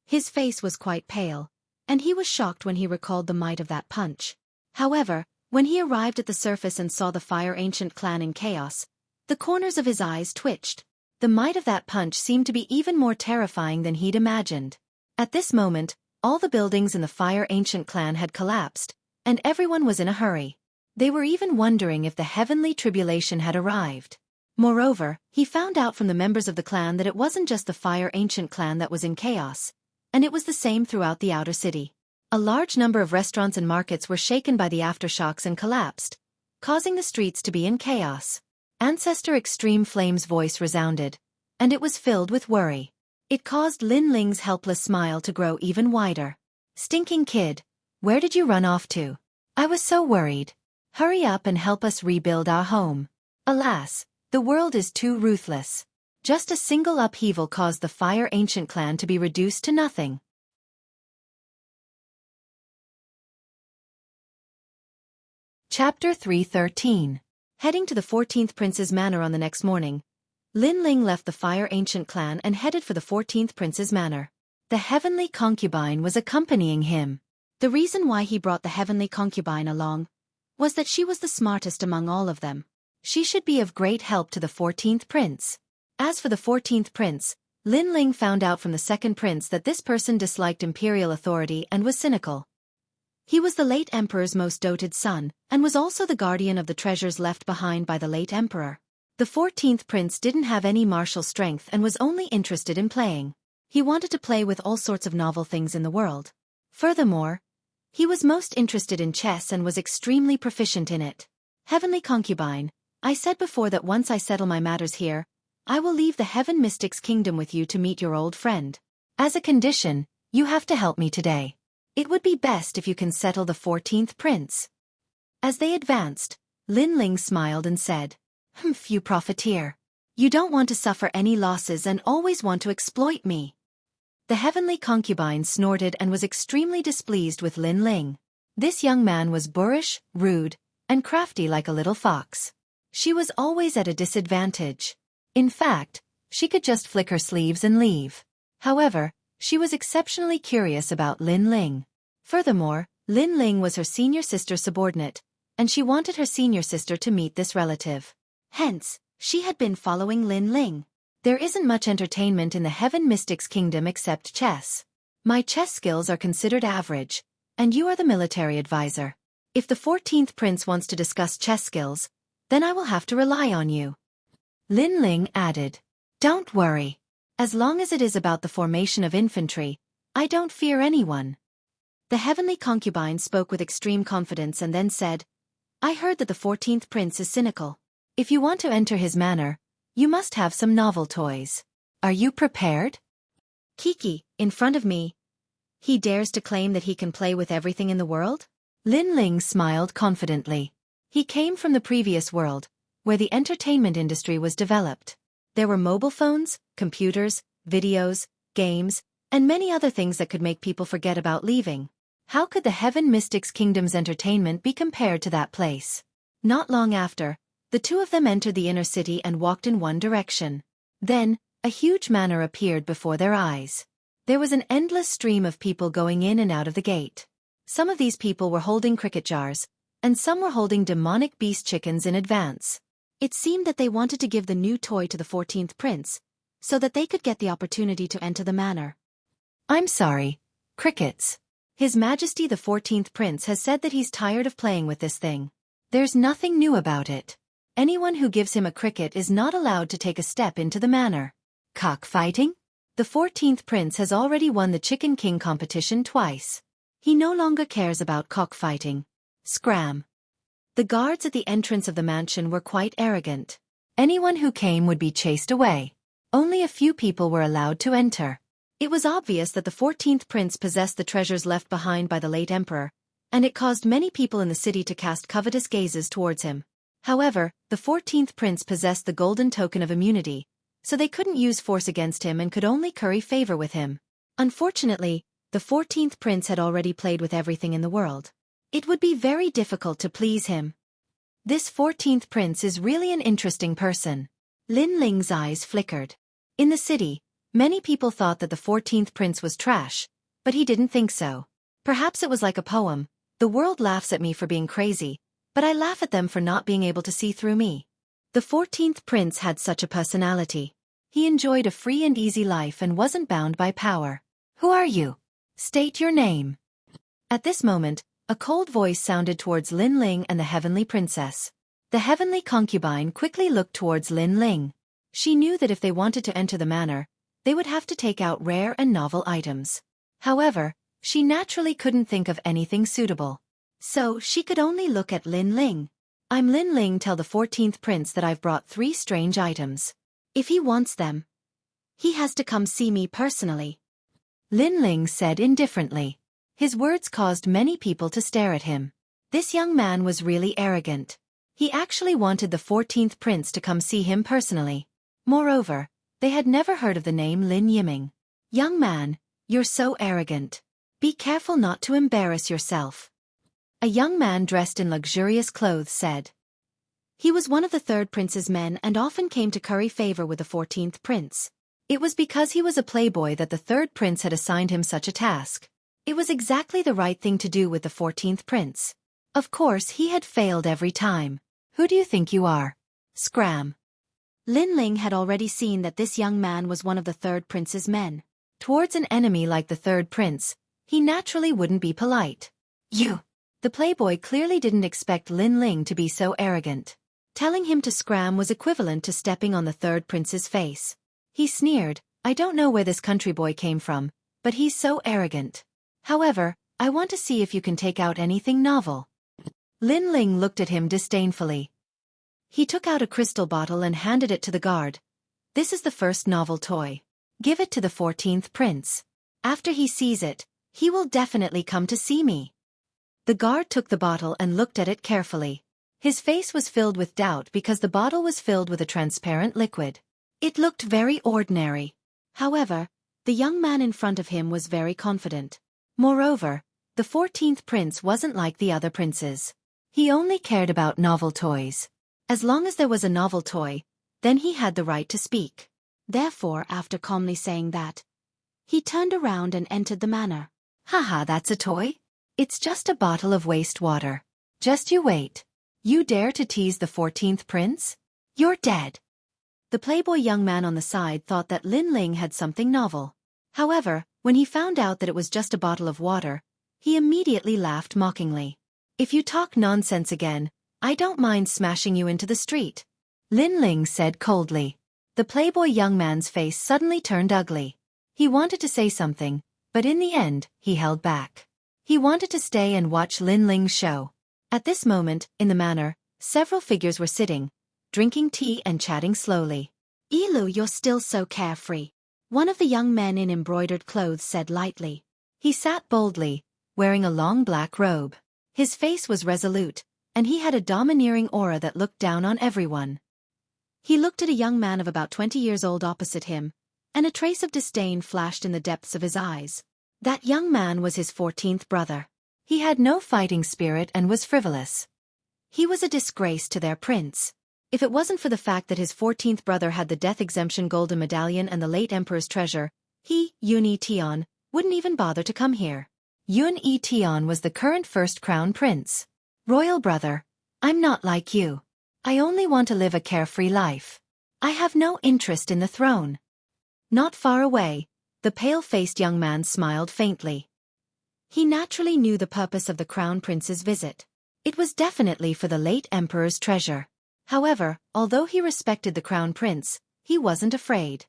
His face was quite pale, and he was shocked when he recalled the might of that punch. However, when he arrived at the surface and saw the Fire Ancient Clan in chaos, the corners of his eyes twitched. The might of that punch seemed to be even more terrifying than he'd imagined. At this moment, all the buildings in the Fire Ancient Clan had collapsed, and everyone was in a hurry. They were even wondering if the heavenly tribulation had arrived. Moreover, he found out from the members of the clan that it wasn't just the Fire Ancient Clan that was in chaos, and it was the same throughout the outer city. A large number of restaurants and markets were shaken by the aftershocks and collapsed, causing the streets to be in chaos. Ancestor Extreme Flame's voice resounded, and it was filled with worry. It caused Lin Ling's helpless smile to grow even wider. Stinking kid, where did you run off to? I was so worried. Hurry up and help us rebuild our home. Alas, the world is too ruthless. Just a single upheaval caused the Fire Ancient Clan to be reduced to nothing. Chapter 313. Heading to the 14th Prince's manor on the next morning, Lin Ling left the Fire Ancient Clan and headed for the 14th Prince's manor. The Heavenly Concubine was accompanying him. The reason why he brought the Heavenly Concubine along was that she was the smartest among all of them. She should be of great help to the 14th Prince. As for the 14th Prince, Lin Ling found out from the second prince that this person disliked imperial authority and was cynical. He was the late emperor's most doted son, and was also the guardian of the treasures left behind by the late emperor. The 14th prince didn't have any martial strength and was only interested in playing. He wanted to play with all sorts of novel things in the world. Furthermore, he was most interested in chess and was extremely proficient in it. Heavenly Concubine, I said before that once I settle my matters here, I will leave the Heaven Mystic's kingdom with you to meet your old friend. As a condition, you have to help me today. It would be best if you can settle the 14th prince. As they advanced, Lin Ling smiled and said, You profiteer. You don't want to suffer any losses and always want to exploit me. The Heavenly Concubine snorted and was extremely displeased with Lin Ling. This young man was boorish, rude, and crafty like a little fox. She was always at a disadvantage. In fact, she could just flick her sleeves and leave. However, she was exceptionally curious about Lin Ling. Furthermore, Lin Ling was her senior sister subordinate, and she wanted her senior sister to meet this relative. Hence, she had been following Lin Ling. There isn't much entertainment in the Heaven Mystics Kingdom except chess. My chess skills are considered average, and you are the military advisor. If the 14th prince wants to discuss chess skills, then I will have to rely on you. Lin Ling added. Don't worry. As long as it is about the formation of infantry, I don't fear anyone. The heavenly concubine spoke with extreme confidence and then said, I heard that the 14th prince is cynical. If you want to enter his manor, you must have some novel toys. Are you prepared? Xueqi, in front of me. He dares to claim that he can play with everything in the world? Lin Ling smiled confidently. He came from the previous world, where the entertainment industry was developed. There were mobile phones, computers, videos, games, and many other things that could make people forget about leaving. How could the Heaven Mystics Kingdom's entertainment be compared to that place? Not long after, the two of them entered the inner city and walked in one direction. Then, a huge manor appeared before their eyes. There was an endless stream of people going in and out of the gate. Some of these people were holding cricket jars, and some were holding demonic beast chickens in advance. It seemed that they wanted to give the new toy to the 14th prince, so that they could get the opportunity to enter the manor. I'm sorry, crickets. His Majesty the 14th prince has said that he's tired of playing with this thing. There's nothing new about it. Anyone who gives him a cricket is not allowed to take a step into the manor. Cockfighting? The 14th prince has already won the Chicken King competition twice. He no longer cares about cockfighting. Scram. The guards at the entrance of the mansion were quite arrogant. Anyone who came would be chased away. Only a few people were allowed to enter. It was obvious that the 14th prince possessed the treasures left behind by the late emperor, and it caused many people in the city to cast covetous gazes towards him. However, the 14th prince possessed the golden token of immunity, so they couldn't use force against him and could only curry favor with him. Unfortunately, the 14th prince had already played with everything in the world. It would be very difficult to please him. This 14th prince is really an interesting person. Lin Ling's eyes flickered. In the city, many people thought that the 14th prince was trash, but he didn't think so. Perhaps it was like a poem. The world laughs at me for being crazy, but I laugh at them for not being able to see through me. The 14th prince had such a personality. He enjoyed a free and easy life and wasn't bound by power. Who are you? State your name. At this moment, a cold voice sounded towards Lin Ling and the heavenly princess. The heavenly concubine quickly looked towards Lin Ling. She knew that if they wanted to enter the manor, they would have to take out rare and novel items. However, she naturally couldn't think of anything suitable. So she could only look at Lin Ling. I'm Lin Ling. Tell the 14th prince that I've brought 3 strange items. If he wants them, he has to come see me personally. Lin Ling said indifferently. His words caused many people to stare at him. This young man was really arrogant. He actually wanted the 14th prince to come see him personally. Moreover, they had never heard of the name Lin Yiming. Young man, you're so arrogant. Be careful not to embarrass yourself. A young man dressed in luxurious clothes said. He was one of the 3rd prince's men and often came to curry favor with the 14th prince. It was because he was a playboy that the 3rd prince had assigned him such a task. It was exactly the right thing to do with the 14th prince. Of course, he had failed every time. Who do you think you are? Scram. Lin Ling had already seen that this young man was one of the 3rd prince's men. Towards an enemy like the 3rd prince, he naturally wouldn't be polite. You. The playboy clearly didn't expect Lin Ling to be so arrogant. Telling him to scram was equivalent to stepping on the 3rd prince's face. He sneered, I don't know where this country boy came from, but he's so arrogant. However, I want to see if you can take out anything novel. Lin Ling looked at him disdainfully. He took out a crystal bottle and handed it to the guard. This is the first novel toy. Give it to the 14th prince. After he sees it, he will definitely come to see me. The guard took the bottle and looked at it carefully. His face was filled with doubt because the bottle was filled with a transparent liquid. It looked very ordinary. However, the young man in front of him was very confident. Moreover, the 14th prince wasn't like the other princes. He only cared about novel toys. As long as there was a novel toy, then he had the right to speak. Therefore, after calmly saying that, he turned around and entered the manor. Haha, that's a toy? It's just a bottle of wastewater. Just you wait. You dare to tease the 14th prince? You're dead. The playboy young man on the side thought that Lin Ling had something novel. However, when he found out that it was just a bottle of water, he immediately laughed mockingly. If you talk nonsense again, I don't mind smashing you into the street, Lin Ling said coldly. The playboy young man's face suddenly turned ugly. He wanted to say something, but in the end, he held back. He wanted to stay and watch Lin Ling's show. At this moment, in the manor, several figures were sitting, drinking tea and chatting slowly. Ilu, you're still so carefree, one of the young men in embroidered clothes said lightly. He sat boldly, wearing a long black robe. His face was resolute, and he had a domineering aura that looked down on everyone. He looked at a young man of about 20 years old opposite him, and a trace of disdain flashed in the depths of his eyes. That young man was his 14th brother. He had no fighting spirit and was frivolous. He was a disgrace to their prince. If it wasn't for the fact that his 14th brother had the death exemption golden medallion and the late emperor's treasure, he, Yun Tian, wouldn't even bother to come here. Yun Tian was the current first crown prince. Royal brother, I'm not like you. I only want to live a carefree life. I have no interest in the throne. Not far away, the pale-faced young man smiled faintly. He naturally knew the purpose of the crown prince's visit. It was definitely for the late emperor's treasure. However, although he respected the crown prince, he wasn't afraid.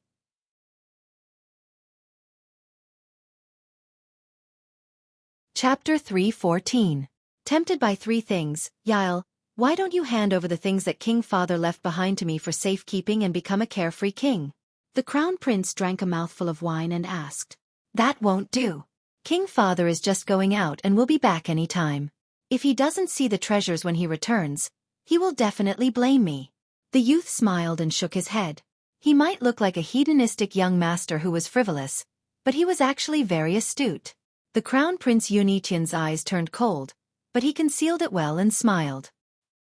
Chapter 3:14. Tempted by three things, Yael, why don't you hand over the things that King Father left behind to me for safekeeping and become a carefree king? The crown prince drank a mouthful of wine and asked. That won't do. King Father is just going out and will be back any time. If he doesn't see the treasures when he returns, he will definitely blame me. The youth smiled and shook his head. He might look like a hedonistic young master who was frivolous, but he was actually very astute. The crown prince Yunitian's eyes turned cold, but he concealed it well and smiled.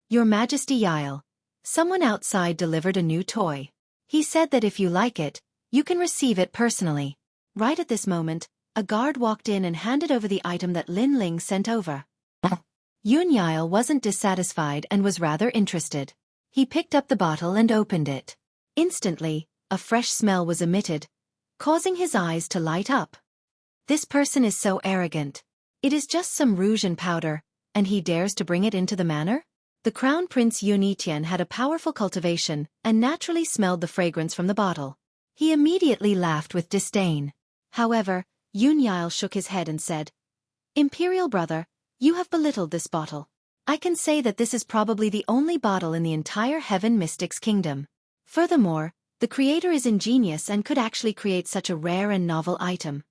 Your Majesty Yael, someone outside delivered a new toy. He said that if you like it, you can receive it personally. Right at this moment, a guard walked in and handed over the item that Lin Ling sent over. Yun Yael wasn't dissatisfied and was rather interested. He picked up the bottle and opened it. Instantly, a fresh smell was emitted, causing his eyes to light up. This person is so arrogant. It is just some rouge and powder, and he dares to bring it into the manor? The crown prince Yunitian had a powerful cultivation and naturally smelled the fragrance from the bottle. He immediately laughed with disdain. However, Yun Yael shook his head and said, Imperial brother, you have belittled this bottle. I can say that this is probably the only bottle in the entire Heaven Mystics Kingdom. Furthermore, the creator is ingenious and could actually create such a rare and novel item.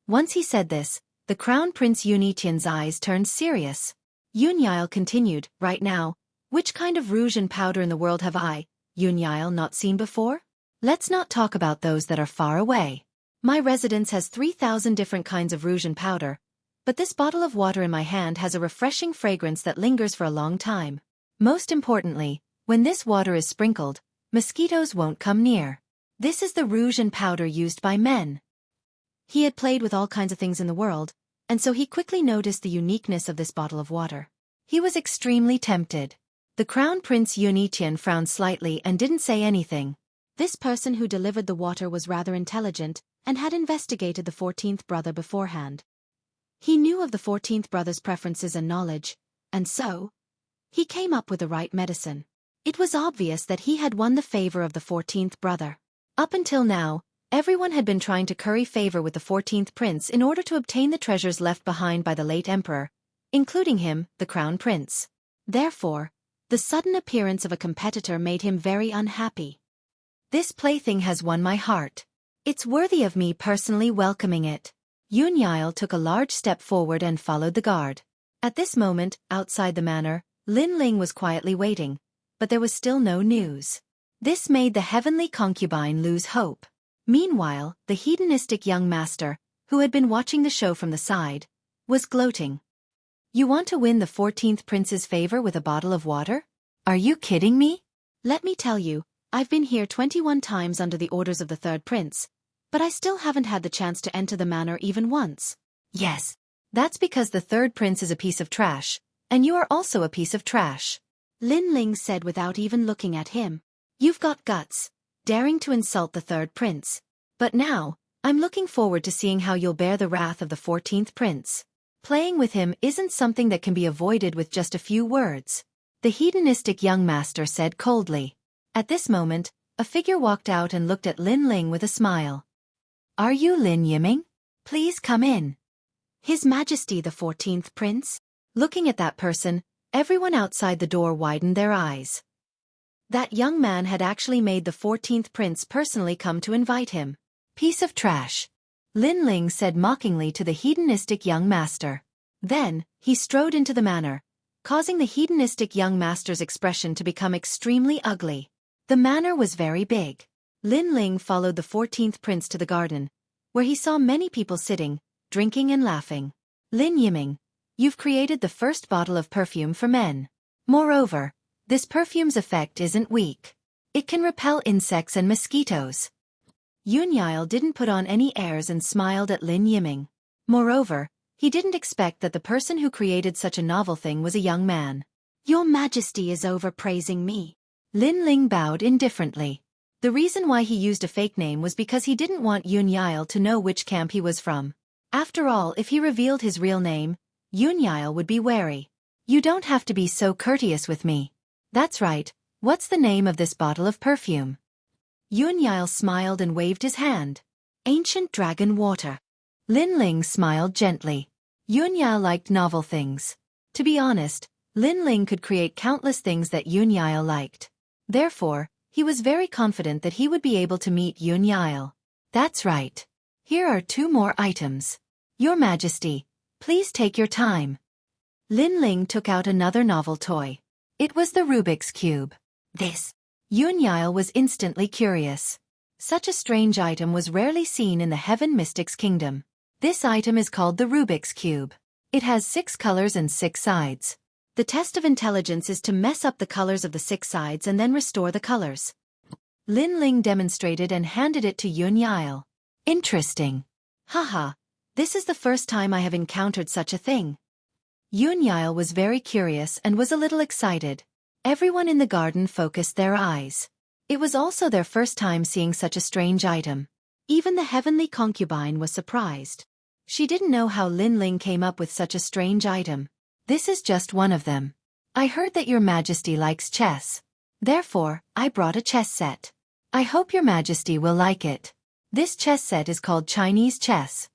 Once he said this, the crown prince Yunitian's eyes turned serious. Yun Yael continued, right now, which kind of rouge and powder in the world have I, Yun Yael, not seen before? Let's not talk about those that are far away. My residence has 3,000 different kinds of rouge and powder, but this bottle of water in my hand has a refreshing fragrance that lingers for a long time. Most importantly, when this water is sprinkled, mosquitoes won't come near. This is the rouge and powder used by men. He had played with all kinds of things in the world, and so he quickly noticed the uniqueness of this bottle of water. He was extremely tempted. The crown prince Yunitian frowned slightly and didn't say anything. This person who delivered the water was rather intelligent and had investigated the 14th brother beforehand. He knew of the 14th brother's preferences and knowledge, and so, he came up with the right medicine. It was obvious that he had won the favor of the 14th brother. Up until now, everyone had been trying to curry favor with the 14th prince in order to obtain the treasures left behind by the late emperor, including him, the crown prince. Therefore, the sudden appearance of a competitor made him very unhappy. This plaything has won my heart. It's worthy of me personally welcoming it. Yun Yael took a large step forward and followed the guard. At this moment, outside the manor, Lin Ling was quietly waiting, but there was still no news. This made the heavenly concubine lose hope. Meanwhile, the hedonistic young master, who had been watching the show from the side, was gloating. You want to win the 14th prince's favor with a bottle of water? Are you kidding me? Let me tell you, I've been here 21 times under the orders of the third prince, but I still haven't had the chance to enter the manor even once. Yes. That's because the third prince is a piece of trash, and you are also a piece of trash. Lin Ling said without even looking at him. You've got guts, daring to insult the third prince. But now, I'm looking forward to seeing how you'll bear the wrath of the 14th prince. Playing with him isn't something that can be avoided with just a few words, the hedonistic young master said coldly. At this moment, a figure walked out and looked at Lin Ling with a smile. Are you Lin Yiming? Please come in. His Majesty the 14th prince? Looking at that person, everyone outside the door widened their eyes. That young man had actually made the 14th prince personally come to invite him. Piece of trash. Lin Ling said mockingly to the hedonistic young master. Then, he strode into the manor, causing the hedonistic young master's expression to become extremely ugly. The manor was very big. Lin Ling followed the 14th prince to the garden, where he saw many people sitting, drinking and laughing. Lin Yiming, you've created the first bottle of perfume for men. Moreover, this perfume's effect isn't weak. It can repel insects and mosquitoes. Yunyile didn't put on any airs and smiled at Lin Yiming. Moreover, he didn't expect that the person who created such a novel thing was a young man. Your Majesty is overpraising me. Lin Ling bowed indifferently. The reason why he used a fake name was because he didn't want Yunyile to know which camp he was from. After all, if he revealed his real name, Yunyile would be wary. You don't have to be so courteous with me. That's right, what's the name of this bottle of perfume? Yunyile smiled and waved his hand. Ancient Dragon Water. Lin Ling smiled gently. Yunyile liked novel things. To be honest, Lin Ling could create countless things that Yunyile liked. Therefore, he was very confident that he would be able to meet Yunyile. That's right. Here are 2 more items. Your Majesty, please take your time. Lin Ling took out another novel toy. It was the Rubik's Cube. This. Yunyile was instantly curious. Such a strange item was rarely seen in the Heaven Mystics Kingdom. This item is called the Rubik's Cube. It has 6 colors and 6 sides. The test of intelligence is to mess up the colors of the 6 sides and then restore the colors. Lin Ling demonstrated and handed it to Yunyile. Interesting. Haha, this is the first time I have encountered such a thing. Yunyile was very curious and was a little excited. Everyone in the garden focused their eyes. It was also their first time seeing such a strange item. Even the heavenly concubine was surprised. She didn't know how Lin Ling came up with such a strange item. This is just one of them. I heard that your Majesty likes chess. Therefore, I brought a chess set. I hope your Majesty will like it. This chess set is called Chinese chess.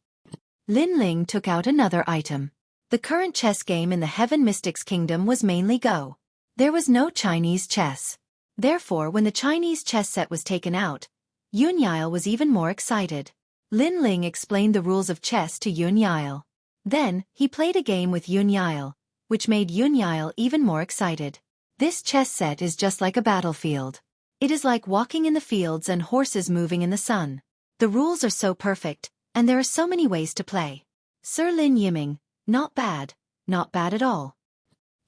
Lin Ling took out another item. The current chess game in the Heaven Mystics Kingdom was mainly Go. There was no Chinese chess. Therefore, when the Chinese chess set was taken out, Yunyile was even more excited. Lin Ling explained the rules of chess to Yunyile. Then, he played a game with Yunyile, which made Yunyile even more excited. This chess set is just like a battlefield. It is like walking in the fields and horses moving in the sun. The rules are so perfect, and there are so many ways to play. Sir Lin Yiming, not bad at all.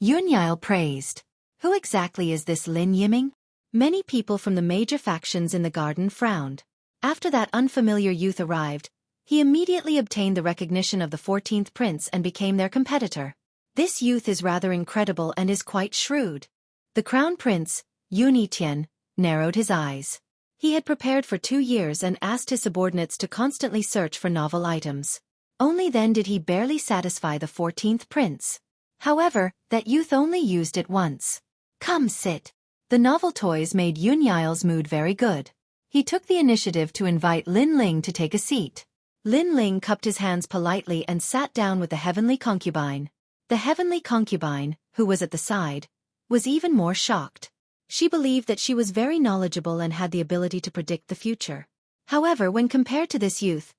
Yunyile praised. Who exactly is this Lin Yiming? Many people from the major factions in the garden frowned. After that unfamiliar youth arrived, he immediately obtained the recognition of the 14th prince and became their competitor. This youth is rather incredible and is quite shrewd. The crown prince, Yunitian, narrowed his eyes. He had prepared for 2 years and asked his subordinates to constantly search for novel items. Only then did he barely satisfy the 14th prince. However, that youth only used it once. Come sit. The novel toys made Yunyile's mood very good. He took the initiative to invite Lin Ling to take a seat. Lin Ling cupped his hands politely and sat down with the heavenly concubine. The heavenly concubine, who was at the side, was even more shocked. She believed that she was very knowledgeable and had the ability to predict the future. However, when compared to this youth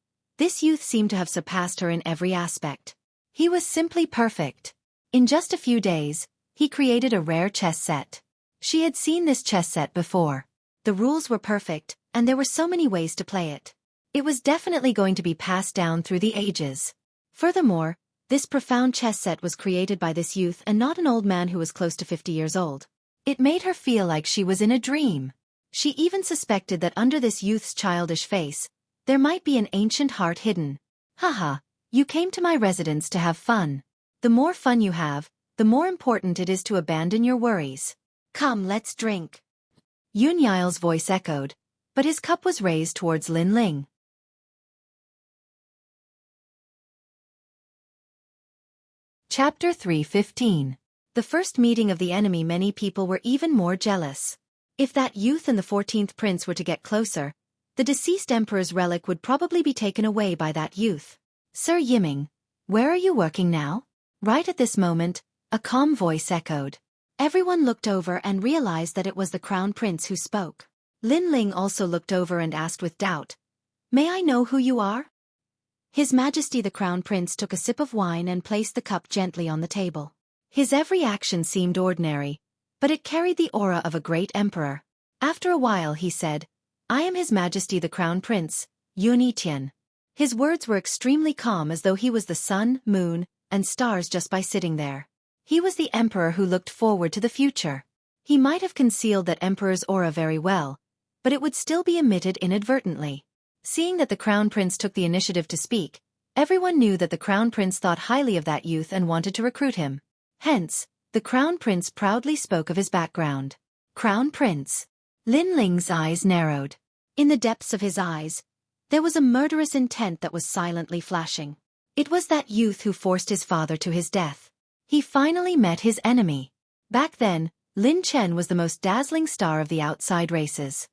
seemed to have surpassed her in every aspect. He was simply perfect. In just a few days, he created a rare chess set. She had seen this chess set before. The rules were perfect, and there were so many ways to play it. It was definitely going to be passed down through the ages. Furthermore, This profound chess set was created by this youth and not an old man who was close to 50 years old. It made her feel like she was in a dream. She even suspected that under this youth's childish face, there might be an ancient heart hidden. Haha, you came to my residence to have fun. The more fun you have, the more important it is to abandon your worries. Come, let's drink. Yun Yile's voice echoed, but his cup was raised towards Lin Ling. Chapter 3:15. The first meeting of the enemy. Many people were even more jealous. If that youth and the 14th prince were to get closer, the deceased emperor's relic would probably be taken away by that youth. Sir Yiming, where are you working now? Right at this moment, a calm voice echoed. Everyone looked over and realized that it was the crown prince who spoke. Lin Ling also looked over and asked with doubt, "May I know who you are?" His Majesty the Crown Prince took a sip of wine and placed the cup gently on the table. His every action seemed ordinary, but it carried the aura of a great emperor. After a while he said, "I am His Majesty the Crown Prince, Yun Etian." His words were extremely calm, as though he was the sun, moon, and stars just by sitting there. He was the emperor who looked forward to the future. He might have concealed that emperor's aura very well, but it would still be emitted inadvertently. Seeing that the crown prince took the initiative to speak, everyone knew that the crown prince thought highly of that youth and wanted to recruit him. Hence, the crown prince proudly spoke of his background. Crown Prince. Lin Ling's eyes narrowed. In the depths of his eyes, there was a murderous intent that was silently flashing. It was that youth who forced his father to his death. He finally met his enemy. Back then, Lin Chen was the most dazzling star of the outside races.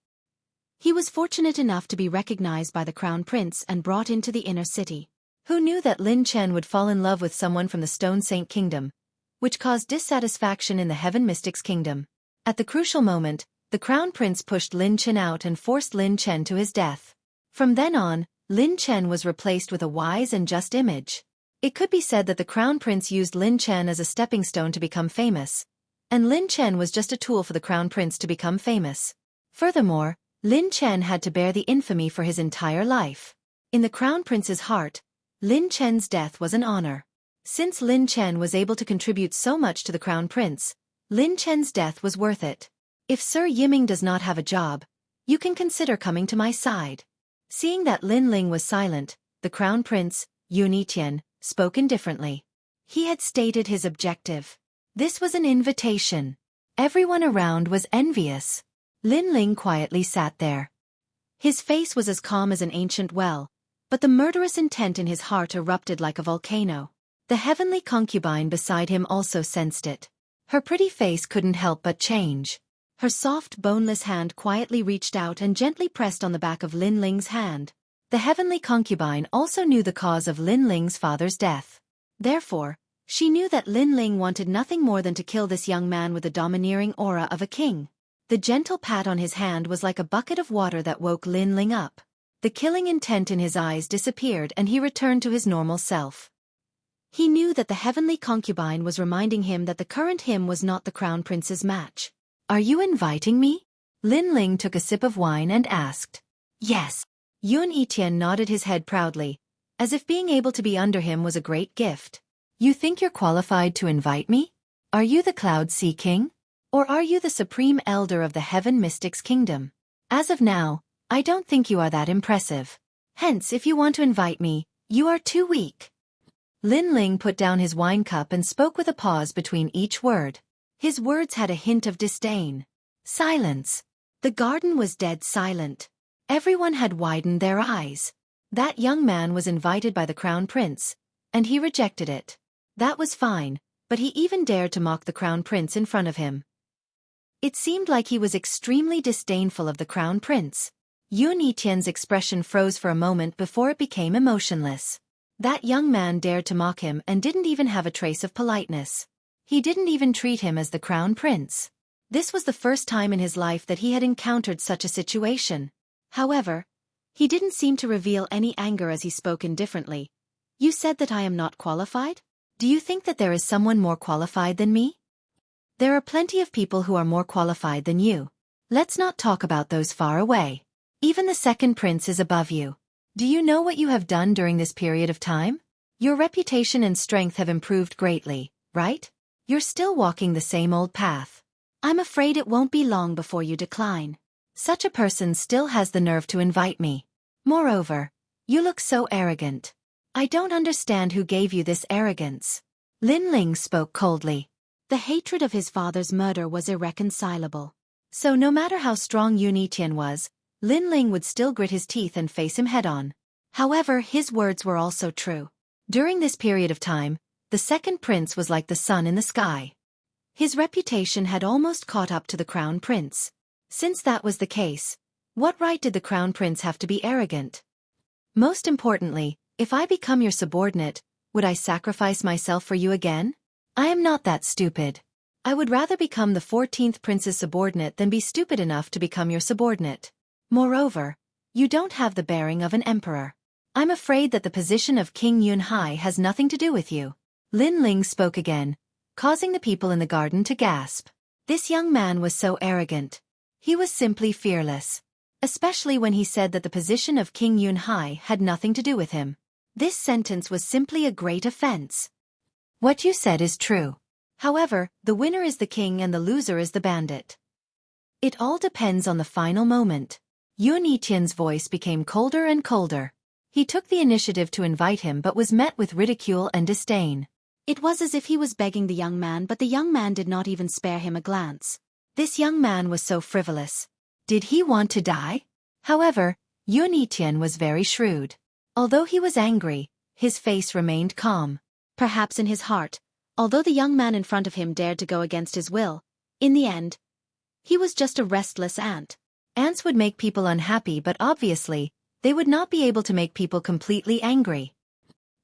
He was fortunate enough to be recognized by the crown prince and brought into the inner city. Who knew that Lin Chen would fall in love with someone from the Stone Saint Kingdom, which caused dissatisfaction in the Heaven Mystics Kingdom? At the crucial moment, the crown prince pushed Lin Chen out and forced Lin Chen to his death. From then on, Lin Chen was replaced with a wise and just image. It could be said that the crown prince used Lin Chen as a stepping stone to become famous, and Lin Chen was just a tool for the crown prince to become famous. Furthermore, Lin Chen had to bear the infamy for his entire life. In the crown prince's heart, Lin Chen's death was an honor. Since Lin Chen was able to contribute so much to the crown prince, Lin Chen's death was worth it. If Sir Yiming does not have a job, you can consider coming to my side. Seeing that Lin Ling was silent, the crown prince, Yun Etian, spoke indifferently. He had stated his objective. This was an invitation. Everyone around was envious. Lin Ling quietly sat there. His face was as calm as an ancient well, but the murderous intent in his heart erupted like a volcano. The heavenly concubine beside him also sensed it. Her pretty face couldn't help but change. Her soft, boneless hand quietly reached out and gently pressed on the back of Lin Ling's hand. The heavenly concubine also knew the cause of Lin Ling's father's death. Therefore, she knew that Lin Ling wanted nothing more than to kill this young man with the domineering aura of a king. The gentle pat on his hand was like a bucket of water that woke Lin Ling up. The killing intent in his eyes disappeared and he returned to his normal self. He knew that the heavenly concubine was reminding him that the current him was not the crown prince's match. Are you inviting me? Lin Ling took a sip of wine and asked. Yes. Yun Etian nodded his head proudly, as if being able to be under him was a great gift. You think you're qualified to invite me? Are you the Cloud Sea King? Or are you the Supreme Elder of the Heaven Mystics Kingdom? As of now, I don't think you are that impressive. Hence, if you want to invite me, you are too weak. Lin Ling put down his wine cup and spoke with a pause between each word. His words had a hint of disdain. Silence. The garden was dead silent. Everyone had widened their eyes. That young man was invited by the crown prince, and he rejected it. That was fine, but he even dared to mock the crown prince in front of him. It seemed like he was extremely disdainful of the crown prince. Yun Etian's expression froze for a moment before it became emotionless. That young man dared to mock him and didn't even have a trace of politeness. He didn't even treat him as the crown prince. This was the first time in his life that he had encountered such a situation. However, he didn't seem to reveal any anger as he spoke indifferently. You said that I am not qualified? Do you think that there is someone more qualified than me? There are plenty of people who are more qualified than you. Let's not talk about those far away. Even the second prince is above you. Do you know what you have done during this period of time? Your reputation and strength have improved greatly, right? You're still walking the same old path. I'm afraid it won't be long before you decline. Such a person still has the nerve to invite me. Moreover, you look so arrogant. I don't understand who gave you this arrogance. Lin Ling spoke coldly. The hatred of his father's murder was irreconcilable. So no matter how strong Yun Yiqian was, Lin Ling would still grit his teeth and face him head-on. However, his words were also true. During this period of time, the second prince was like the sun in the sky. His reputation had almost caught up to the crown prince. Since that was the case, what right did the crown prince have to be arrogant? Most importantly, if I become your subordinate, would I sacrifice myself for you again? I am not that stupid. I would rather become the 14th prince's subordinate than be stupid enough to become your subordinate. Moreover, you don't have the bearing of an emperor. I'm afraid that the position of King Yunhai has nothing to do with you. Lin Ling spoke again, causing the people in the garden to gasp. This young man was so arrogant. He was simply fearless. Especially when he said that the position of King Yunhai had nothing to do with him. This sentence was simply a great offense. What you said is true. However, the winner is the king and the loser is the bandit. It all depends on the final moment. Yun Yiqian's voice became colder and colder. He took the initiative to invite him but was met with ridicule and disdain. It was as if he was begging the young man, but the young man did not even spare him a glance. This young man was so frivolous. Did he want to die? However, Yun Yiqian was very shrewd. Although he was angry, his face remained calm. Perhaps in his heart, although the young man in front of him dared to go against his will, in the end, he was just a restless ant. Ants would make people unhappy, but obviously, they would not be able to make people completely angry.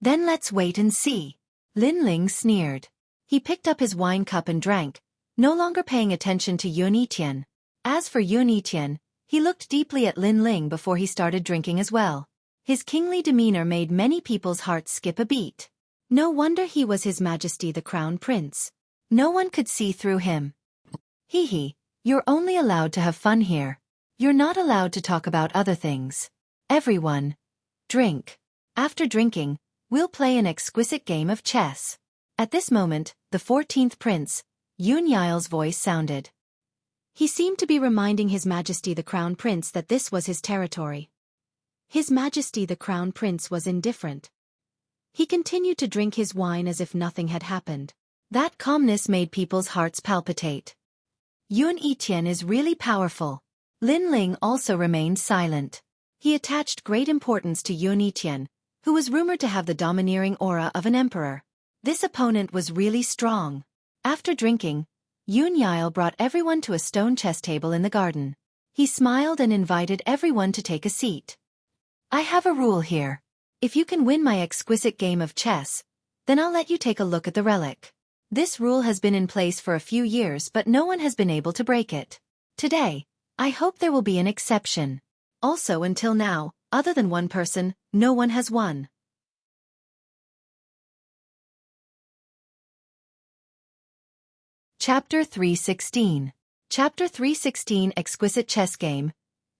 Then let's wait and see. Lin Ling sneered. He picked up his wine cup and drank, no longer paying attention to Yun Yiqian. As for Yun Yiqian, he looked deeply at Lin Ling before he started drinking as well. His kingly demeanor made many people's hearts skip a beat. No wonder he was His Majesty the Crown Prince. No one could see through him. Hee, you're only allowed to have fun here. You're not allowed to talk about other things. Everyone, drink. After drinking, we'll play an exquisite game of chess. At this moment, the 14th prince, Yun Yile's voice sounded. He seemed to be reminding His Majesty the Crown Prince that this was his territory. His Majesty the Crown Prince was indifferent. He continued to drink his wine as if nothing had happened. That calmness made people's hearts palpitate. Yun Yiqian is really powerful. Lin Ling also remained silent. He attached great importance to Yun Yiqian, who was rumored to have the domineering aura of an emperor. This opponent was really strong. After drinking, Yun Yile brought everyone to a stone chess table in the garden. He smiled and invited everyone to take a seat. I have a rule here. If you can win my exquisite game of chess, then I'll let you take a look at the relic. This rule has been in place for a few years, but no one has been able to break it. Today, I hope there will be an exception. Also, until now, other than one person, no one has won. Chapter 316. Chapter 316 Exquisite Chess Game.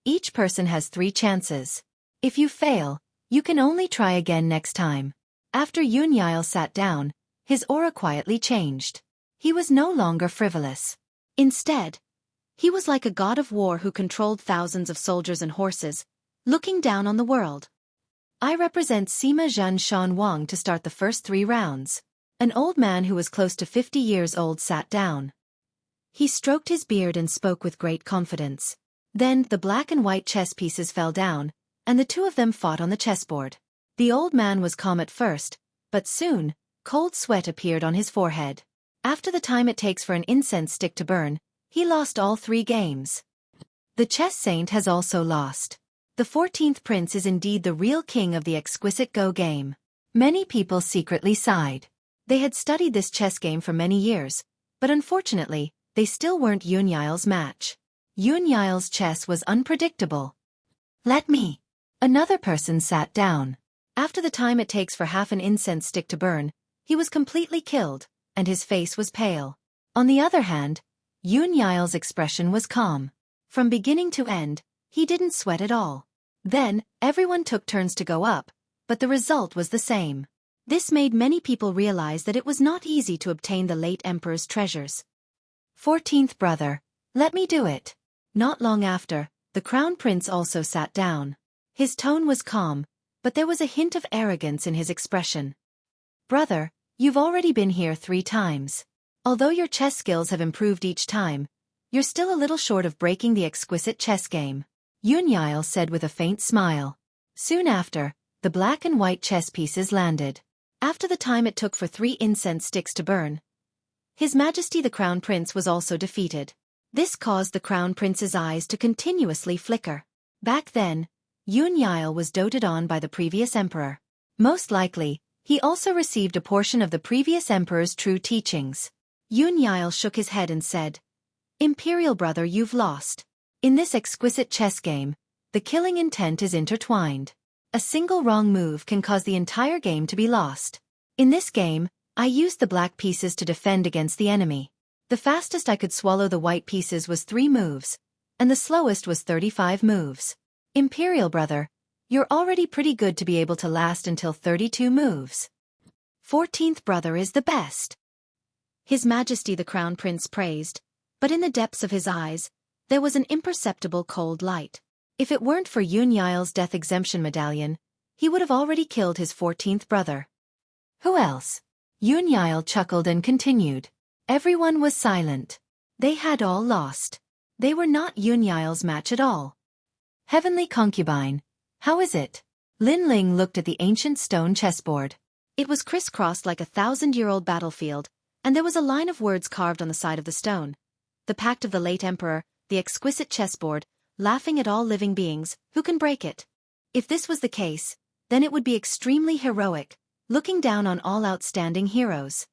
Each person has 3 chances. If you fail, you can only try again next time. After Yun Yile sat down, his aura quietly changed. He was no longer frivolous. Instead, he was like a god of war who controlled thousands of soldiers and horses, looking down on the world. I represent Sima Zhan Shan Wang to start the first 3 rounds. An old man who was close to 50 years old sat down. He stroked his beard and spoke with great confidence. Then the black and white chess pieces fell down, and the 2 of them fought on the chessboard. The old man was calm at first, but soon, cold sweat appeared on his forehead. After the time it takes for an incense stick to burn, he lost all 3 games. The chess saint has also lost. The 14th prince is indeed the real king of the exquisite Go game. Many people secretly sighed. They had studied this chess game for many years, but unfortunately, they still weren't Yun Yile's match. Yun Yile's chess was unpredictable. Let me. Another person sat down. After the time it takes for half an incense stick to burn, he was completely killed, and his face was pale. On the other hand, Yun Yile's expression was calm. From beginning to end, he didn't sweat at all. Then, everyone took turns to go up, but the result was the same. This made many people realize that it was not easy to obtain the late emperor's treasures. 14th brother, let me do it. Not long after, the crown prince also sat down. His tone was calm, but there was a hint of arrogance in his expression. Brother, you've already been here 3 times. Although your chess skills have improved each time, you're still a little short of breaking the exquisite chess game, Yunyile said with a faint smile. Soon after, the black and white chess pieces landed. After the time it took for 3 incense sticks to burn, His Majesty the Crown Prince was also defeated. This caused the Crown Prince's eyes to continuously flicker. Back then, Yunyile was doted on by the previous emperor. Most likely, he also received a portion of the previous emperor's true teachings. Yunyile shook his head and said, Imperial brother, you've lost. In this exquisite chess game, the killing intent is intertwined. A single wrong move can cause the entire game to be lost. In this game, I used the black pieces to defend against the enemy. The fastest I could swallow the white pieces was 3 moves, and the slowest was 35 moves. Imperial brother, you're already pretty good to be able to last until 32 moves. 14th brother is the best. His Majesty the Crown Prince praised, but in the depths of his eyes, there was an imperceptible cold light. If it weren't for Yunyile's death exemption medallion, he would have already killed his 14th brother. Who else? Yunyile chuckled and continued. Everyone was silent. They had all lost. They were not Yunyile's match at all. Heavenly concubine, how is it? Lin Ling looked at the ancient stone chessboard. It was crisscrossed like a 1,000-year-old battlefield, and there was a line of words carved on the side of the stone. The pact of the late emperor, the exquisite chessboard, laughing at all living beings, who can break it? If this was the case, then it would be extremely heroic, looking down on all outstanding heroes.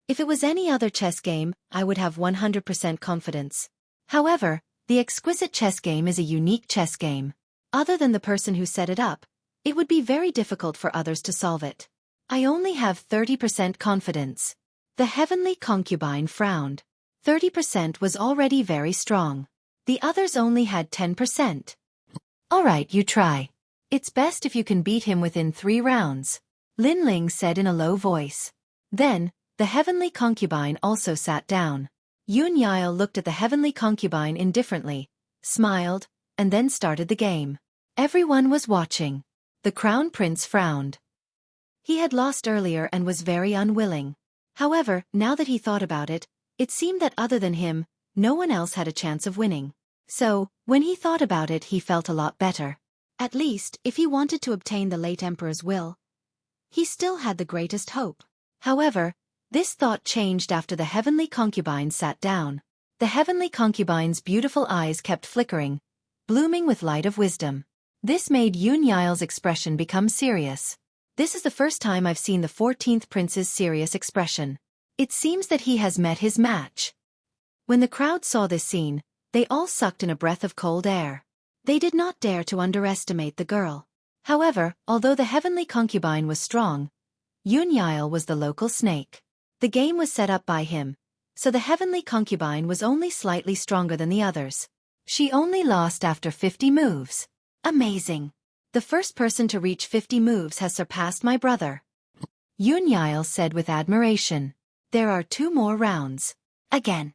If it was any other chess game, I would have 100% confidence. However, the exquisite chess game is a unique chess game. Other than the person who set it up, it would be very difficult for others to solve it. I only have 30% confidence. The heavenly concubine frowned. 30% was already very strong. The others only had 10%. All right, you try. It's best if you can beat him within 3 rounds, Lin Ling said in a low voice. Then, the heavenly concubine also sat down. Yunyile looked at the heavenly concubine indifferently, smiled, and then started the game. Everyone was watching. The crown prince frowned. He had lost earlier and was very unwilling. However, now that he thought about it, it seemed that other than him, no one else had a chance of winning. So, when he thought about it, he felt a lot better. At least, if he wanted to obtain the late emperor's will, he still had the greatest hope. However, this thought changed after the heavenly concubine sat down. The heavenly concubine's beautiful eyes kept flickering, blooming with light of wisdom. This made Yunyile's expression become serious. This is the first time I've seen the 14th prince's serious expression. It seems that he has met his match. When the crowd saw this scene, they all sucked in a breath of cold air. They did not dare to underestimate the girl. However, although the heavenly concubine was strong, Yunyile was the local snake. The game was set up by him, so the heavenly concubine was only slightly stronger than the others. She only lost after 50 moves. Amazing. The first person to reach 50 moves has surpassed my brother, Yunyile said with admiration. There are 2 more rounds. Again.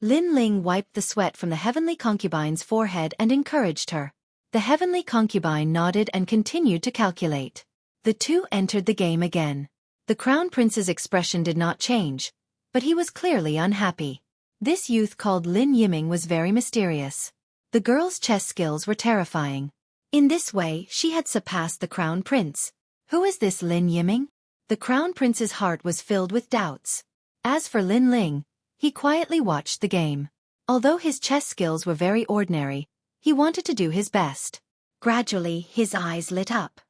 Lin Ling wiped the sweat from the heavenly concubine's forehead and encouraged her. The heavenly concubine nodded and continued to calculate. The 2 entered the game again. The crown prince's expression did not change, but he was clearly unhappy. This youth called Lin Yiming was very mysterious. The girl's chess skills were terrifying. In this way, she had surpassed the crown prince. Who is this Lin Yiming? The crown prince's heart was filled with doubts. As for Lin Ling, he quietly watched the game. Although his chess skills were very ordinary, he wanted to do his best. Gradually, his eyes lit up.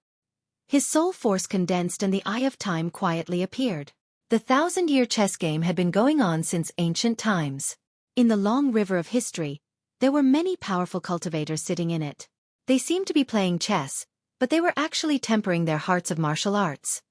His soul force condensed and the eye of time quietly appeared. The 1,000-year chess game had been going on since ancient times. In the long river of history, there were many powerful cultivators sitting in it. They seemed to be playing chess, but they were actually tempering their hearts of martial arts.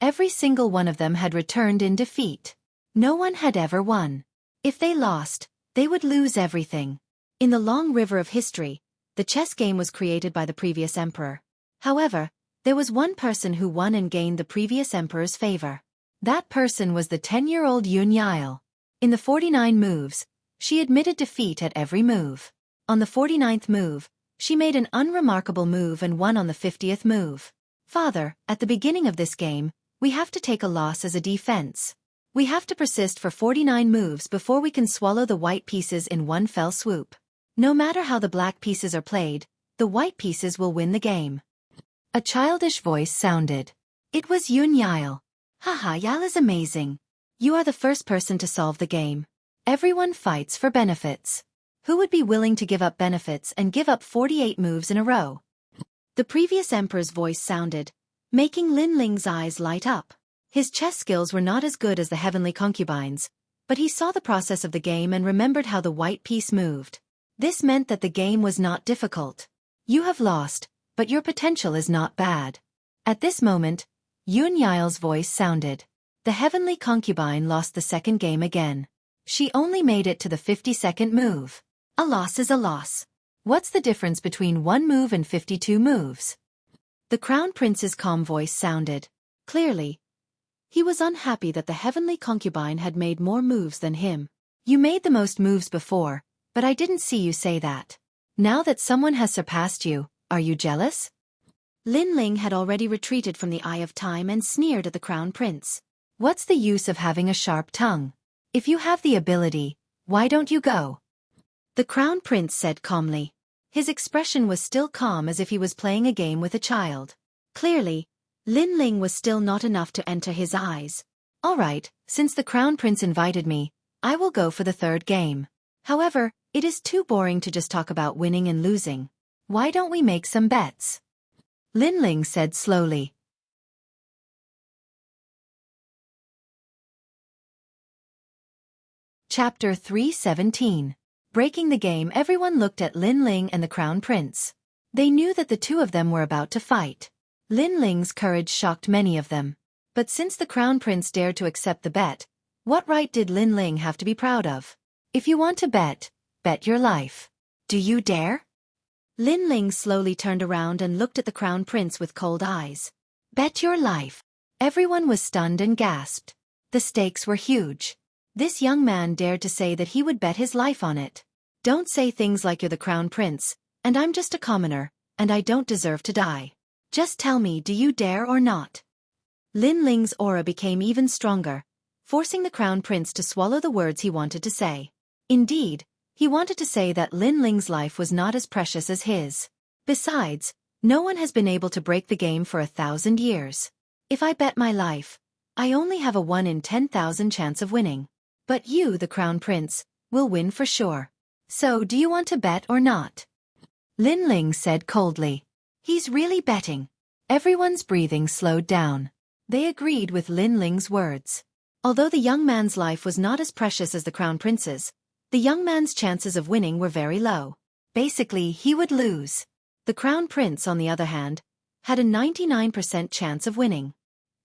Every single one of them had returned in defeat. No one had ever won. If they lost, they would lose everything. In the long river of history, the chess game was created by the previous emperor. However, There was one person who won and gained the previous emperor's favor. That person was the 10-year-old Yun. In the 49 moves, she admitted defeat at every move. On the 49th move, she made an unremarkable move and won on the 50th move. Father, at the beginning of this game, we have to take a loss as a defense. We have to persist for 49 moves before we can swallow the white pieces in one fell swoop. No matter how the black pieces are played, the white pieces will win the game. A childish voice sounded. It was Yun. Haha, Yal is amazing. You are the first person to solve the game. Everyone fights for benefits. Who would be willing to give up benefits and give up 48 moves in a row? The previous emperor's voice sounded, making Lin Ling's eyes light up. His chess skills were not as good as the heavenly concubines, but he saw the process of the game and remembered how the white piece moved. This meant that the game was not difficult. You have lost, but your potential is not bad. At this moment, Yun Yil's voice sounded. The heavenly concubine lost the second game again. She only made it to the 52nd move. A loss is a loss. What's the difference between one move and 52 moves? The crown prince's calm voice sounded. Clearly, he was unhappy that the heavenly concubine had made more moves than him. You made the most moves before, but I didn't see you say that. Now that someone has surpassed you, are you jealous? Lin Ling had already retreated from the Eye of Time and sneered at the crown prince. What's the use of having a sharp tongue? If you have the ability, why don't you go? The crown prince said calmly. His expression was still calm as if he was playing a game with a child. Clearly, Lin Ling was still not enough to enter his eyes. All right, since the crown prince invited me, I will go for the third game. However, it is too boring to just talk about winning and losing. Why don't we make some bets? Lin Ling said slowly. Chapter 317. Breaking the game. Everyone looked at Lin Ling and the crown prince. They knew that the two of them were about to fight. Lin Ling's courage shocked many of them. But since the crown prince dared to accept the bet, what right did Lin Ling have to be proud of? If you want to bet, bet your life. Do you dare? Lin Ling slowly turned around and looked at the crown prince with cold eyes. Bet your life. Everyone was stunned and gasped. The stakes were huge. This young man dared to say that he would bet his life on it. Don't say things like you're the crown prince, and I'm just a commoner, and I don't deserve to die. Just tell me, do you dare or not? Lin Ling's aura became even stronger, forcing the crown prince to swallow the words he wanted to say. Indeed, he wanted to say that Lin Ling's life was not as precious as his. Besides, no one has been able to break the game for 1,000 years. If I bet my life, I only have a 1 in 10,000 chance of winning. But you, the crown prince, will win for sure. So do you want to bet or not? Lin Ling said coldly. He's really betting. Everyone's breathing slowed down. They agreed with Lin Ling's words. Although the young man's life was not as precious as the crown prince's, the young man's chances of winning were very low. Basically, he would lose. The crown prince, on the other hand, had a 99% chance of winning.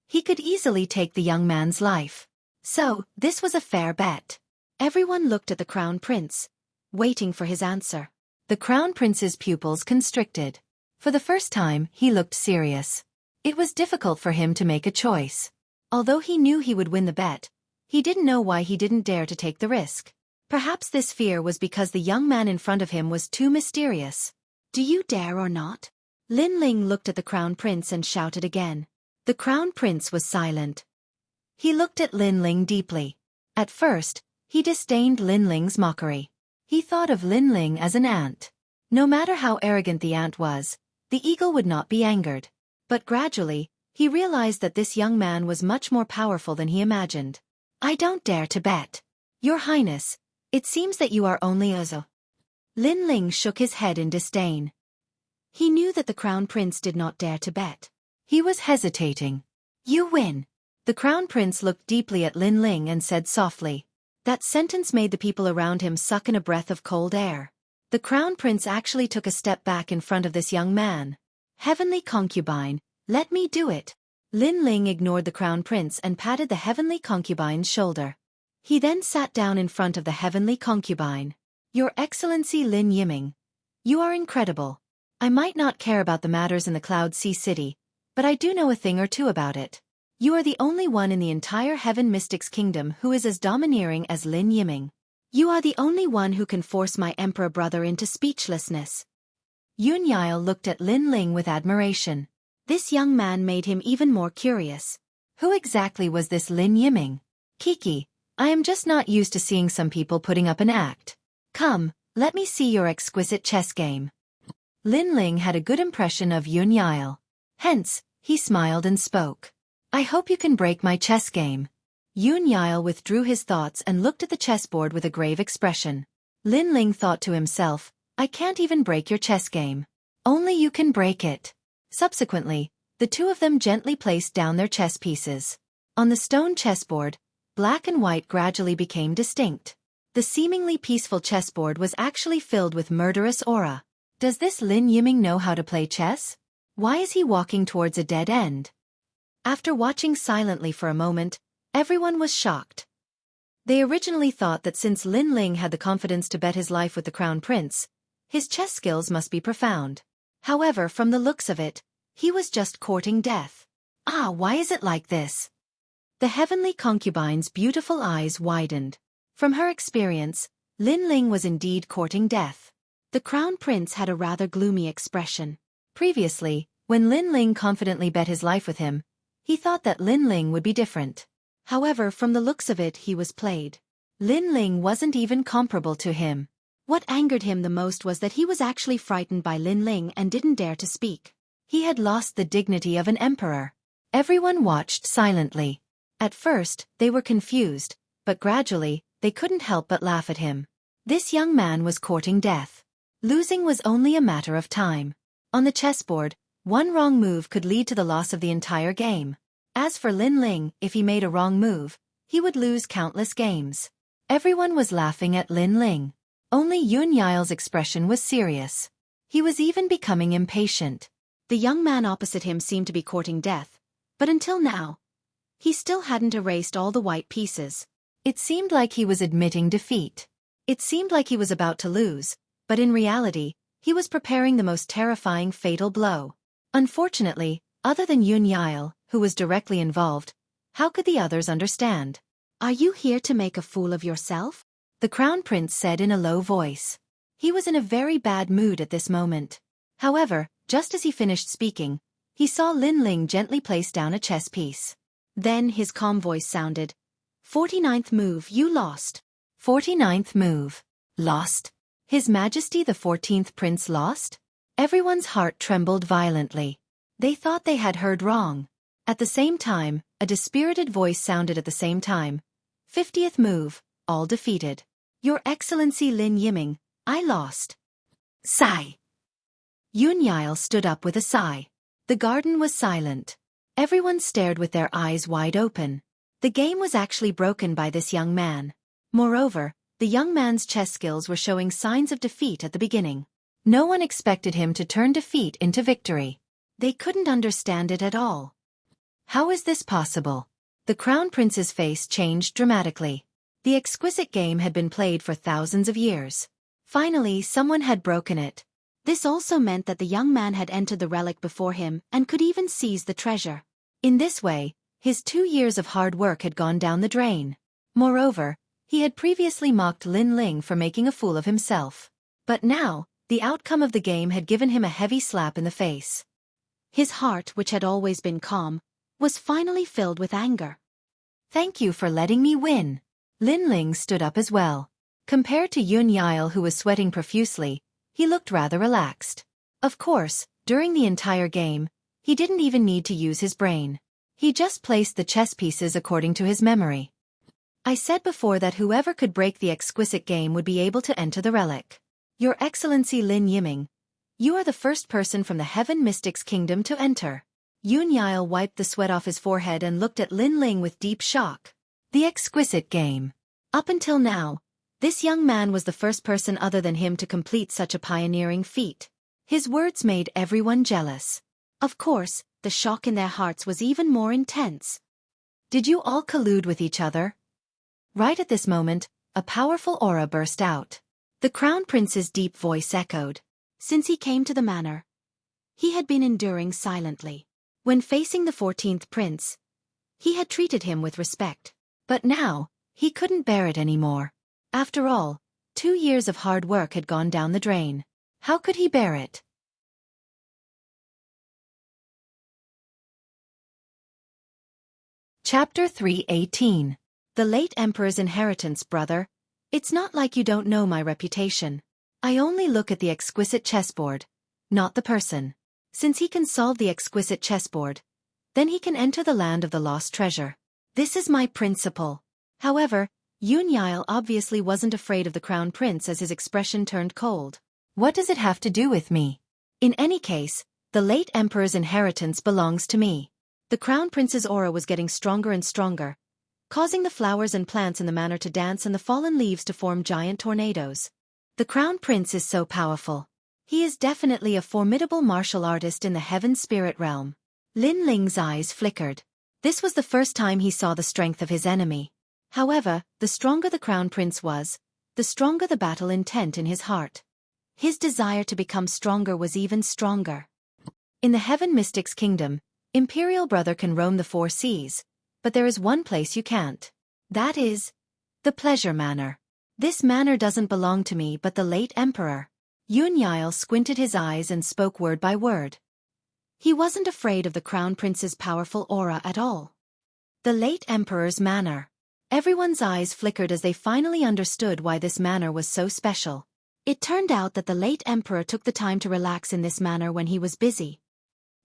He could easily take the young man's life. So, this was a fair bet. Everyone looked at the crown prince, waiting for his answer. The crown prince's pupils constricted. For the first time, he looked serious. It was difficult for him to make a choice. Although he knew he would win the bet, he didn't know why he didn't dare to take the risk. Perhaps this fear was because the young man in front of him was too mysterious. Do you dare or not? Lin Ling looked at the crown prince and shouted again. The crown prince was silent. He looked at Lin Ling deeply. At first, he disdained Lin Ling's mockery. He thought of Lin Ling as an ant. No matter how arrogant the ant was, the eagle would not be angered. But gradually, he realized that this young man was much more powerful than he imagined. I don't dare to bet. Your Highness, it seems that you are only a... Lin Ling shook his head in disdain. He knew that the crown prince did not dare to bet. He was hesitating. You win. The crown prince looked deeply at Lin Ling and said softly. That sentence made the people around him suck in a breath of cold air. The crown prince actually took a step back in front of this young man. Heavenly concubine, let me do it. Lin Ling ignored the crown prince and patted the heavenly concubine's shoulder. He then sat down in front of the heavenly concubine. Your Excellency Lin Yiming, you are incredible. I might not care about the matters in the Cloud Sea City, but I do know a thing or two about it. You are the only one in the entire Heaven Mystics Kingdom who is as domineering as Lin Yiming. You are the only one who can force my emperor brother into speechlessness. Yun Yile looked at Lin Ling with admiration. This young man made him even more curious. Who exactly was this Lin Yiming? Xueqi, I am just not used to seeing some people putting up an act. Come, let me see your exquisite chess game. Lin Ling had a good impression of Yun Yile. Hence, he smiled and spoke. I hope you can break my chess game. Yun Yile withdrew his thoughts and looked at the chessboard with a grave expression. Lin Ling thought to himself, I can't even break your chess game. Only you can break it. Subsequently, the two of them gently placed down their chess pieces. On the stone chessboard, black and white gradually became distinct. The seemingly peaceful chessboard was actually filled with murderous aura. Does this Lin Yiming know how to play chess? Why is he walking towards a dead end? After watching silently for a moment, everyone was shocked. They originally thought that since Lin Ling had the confidence to bet his life with the Crown Prince, his chess skills must be profound. However, from the looks of it, he was just courting death. Ah, why is it like this? The heavenly concubine's beautiful eyes widened. From her experience, Lin Ling was indeed courting death. The Crown Prince had a rather gloomy expression. Previously, when Lin Ling confidently bet his life with him, he thought that Lin Ling would be different. However, from the looks of it, he was played. Lin Ling wasn't even comparable to him. What angered him the most was that he was actually frightened by Lin Ling and didn't dare to speak. He had lost the dignity of an emperor. Everyone watched silently. At first, they were confused, but gradually, they couldn't help but laugh at him. This young man was courting death. Losing was only a matter of time. On the chessboard, one wrong move could lead to the loss of the entire game. As for Lin Ling, if he made a wrong move, he would lose countless games. Everyone was laughing at Lin Ling. Only Yun Yile's expression was serious. He was even becoming impatient. The young man opposite him seemed to be courting death, but until now, he still hadn't erased all the white pieces. It seemed like he was admitting defeat. It seemed like he was about to lose, but in reality, he was preparing the most terrifying fatal blow. Unfortunately, other than Yun Yile, who was directly involved, how could the others understand? Are you here to make a fool of yourself? The Crown Prince said in a low voice. He was in a very bad mood at this moment. However, just as he finished speaking, he saw Lin Ling gently place down a chess piece. Then his calm voice sounded. 49th move, you lost. 49th move. Lost? His Majesty the 14th Prince lost? Everyone's heart trembled violently. They thought they had heard wrong. At the same time, a dispirited voice sounded at the same time. 50th move, all defeated. Your Excellency Lin Yiming, I lost. Sigh. Yun Yile stood up with a sigh. The garden was silent. Everyone stared with their eyes wide open. The game was actually broken by this young man. Moreover, the young man's chess skills were showing signs of defeat at the beginning. No one expected him to turn defeat into victory. They couldn't understand it at all. How is this possible? The Crown Prince's face changed dramatically. The exquisite game had been played for thousands of years. Finally, someone had broken it. This also meant that the young man had entered the relic before him and could even seize the treasure. In this way, his 2 years of hard work had gone down the drain. Moreover, he had previously mocked Lin Ling for making a fool of himself. But now, the outcome of the game had given him a heavy slap in the face. His heart, which had always been calm, was finally filled with anger. Thank you for letting me win. Lin Ling stood up as well. Compared to Yun Yile, who was sweating profusely, he looked rather relaxed. Of course, during the entire game, he didn't even need to use his brain. He just placed the chess pieces according to his memory. I said before that whoever could break the exquisite game would be able to enter the relic. Your Excellency Lin Yiming, you are the first person from the Heaven Mystics Kingdom to enter. Yun Yile wiped the sweat off his forehead and looked at Lin Ling with deep shock. The exquisite game. Up until now, this young man was the first person other than him to complete such a pioneering feat. His words made everyone jealous. Of course, the shock in their hearts was even more intense. Did you all collude with each other? Right at this moment, a powerful aura burst out. The Crown Prince's deep voice echoed. Since he came to the manor, he had been enduring silently. When facing the 14th prince, he had treated him with respect. But now, he couldn't bear it anymore. After all, 2 years of hard work had gone down the drain. How could he bear it? Chapter 3:18. The late emperor's inheritance, brother. It's not like you don't know my reputation. I only look at the exquisite chessboard, not the person. Since he can solve the exquisite chessboard, then he can enter the land of the lost treasure. This is my principle. However, Xueqi obviously wasn't afraid of the crown prince as his expression turned cold. What does it have to do with me? In any case, the late emperor's inheritance belongs to me. The crown prince's aura was getting stronger and stronger, causing the flowers and plants in the manor to dance and the fallen leaves to form giant tornadoes. The crown prince is so powerful. He is definitely a formidable martial artist in the heaven spirit realm. Lin Ling's eyes flickered. This was the first time he saw the strength of his enemy. However, the stronger the crown prince was, the stronger the battle intent in his heart. His desire to become stronger was even stronger. In the Heaven Mystics Kingdom, Imperial Brother can roam the 4 seas, but there is one place you can't. That is the Pleasure Manor. This manor doesn't belong to me but the late emperor. Xueqi squinted his eyes and spoke word by word. He wasn't afraid of the crown prince's powerful aura at all. The late emperor's manor. Everyone's eyes flickered as they finally understood why this manor was so special. It turned out that the late emperor took the time to relax in this manor when he was busy.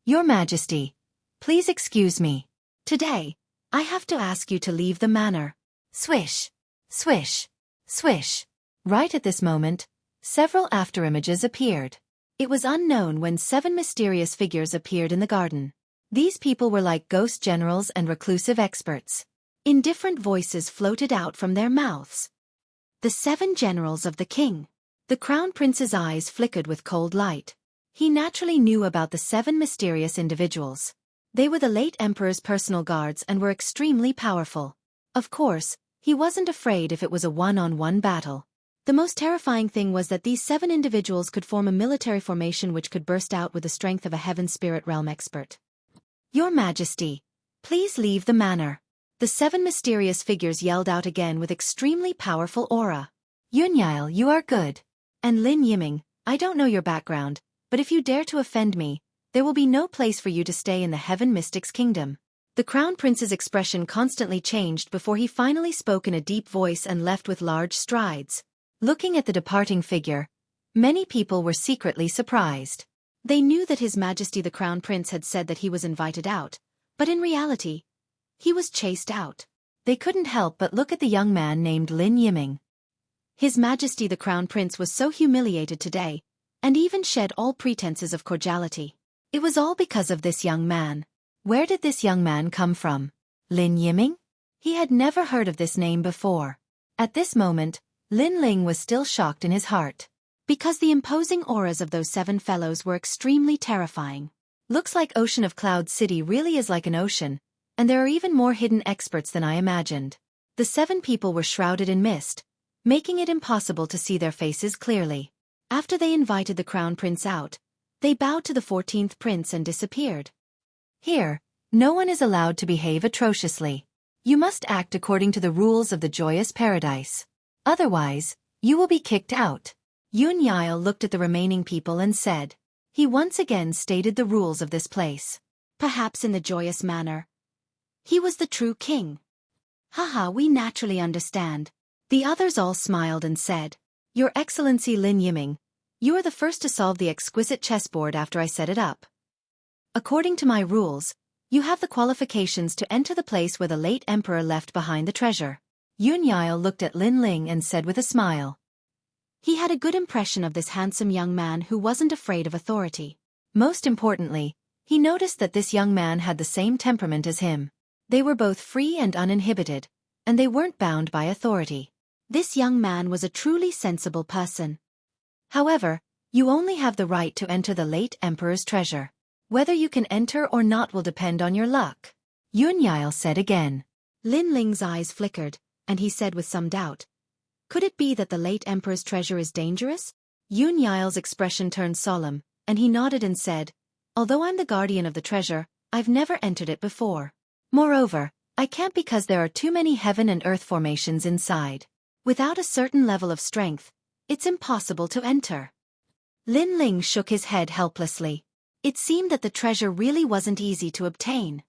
Your Majesty, please excuse me. Today, I have to ask you to leave the manor. Swish, swish, swish. Right at this moment, several afterimages appeared. It was unknown when 7 mysterious figures appeared in the garden. These people were like ghost generals and reclusive experts. In different voices floated out from their mouths. The 7 generals of the king. The crown prince's eyes flickered with cold light. He naturally knew about the 7 mysterious individuals. They were the late emperor's personal guards and were extremely powerful. Of course, he wasn't afraid if it was a one-on-one battle. The most terrifying thing was that these 7 individuals could form a military formation which could burst out with the strength of a heaven spirit realm expert. Your Majesty, please leave the manor. The 7 mysterious figures yelled out again with extremely powerful aura. Xueqi, you are good. And Lin Yiming, I don't know your background, but if you dare to offend me, there will be no place for you to stay in the Heaven Mystics Kingdom. The crown prince's expression constantly changed before he finally spoke in a deep voice and left with large strides. Looking at the departing figure, many people were secretly surprised. They knew that His Majesty the Crown Prince had said that he was invited out, but in reality, he was chased out. They couldn't help but look at the young man named Lin Yiming. His Majesty the Crown Prince was so humiliated today, and even shed all pretenses of cordiality. It was all because of this young man. Where did this young man come from? Lin Yiming? He had never heard of this name before. At this moment, Lin Ling was still shocked in his heart. Because the imposing auras of those 7 fellows were extremely terrifying. Looks like Ocean of Cloud City really is like an ocean, and there are even more hidden experts than I imagined. The 7 people were shrouded in mist, making it impossible to see their faces clearly. After they invited the crown prince out, they bowed to the 14th prince and disappeared. Here, no one is allowed to behave atrociously. You must act according to the rules of the joyous paradise. Otherwise, you will be kicked out. Xueqi looked at the remaining people and said. He once again stated the rules of this place. Perhaps in the joyous manner. He was the true king. Haha, we naturally understand. The others all smiled and said. Your Excellency Lin Yiming, you are the first to solve the exquisite chessboard after I set it up. According to my rules, you have the qualifications to enter the place where the late emperor left behind the treasure. Xueqi looked at Lin Ling and said with a smile. He had a good impression of this handsome young man who wasn't afraid of authority. Most importantly, he noticed that this young man had the same temperament as him. They were both free and uninhibited, and they weren't bound by authority. This young man was a truly sensible person. However, you only have the right to enter the late emperor's treasure. Whether you can enter or not will depend on your luck. Xueqi said again. Lin Ling's eyes flickered, and he said with some doubt. Could it be that the late emperor's treasure is dangerous? Xueqi's expression turned solemn, and he nodded and said, although I'm the guardian of the treasure, I've never entered it before. Moreover, I can't because there are too many heaven and earth formations inside. Without a certain level of strength, it's impossible to enter. Lin Ling shook his head helplessly. It seemed that the treasure really wasn't easy to obtain.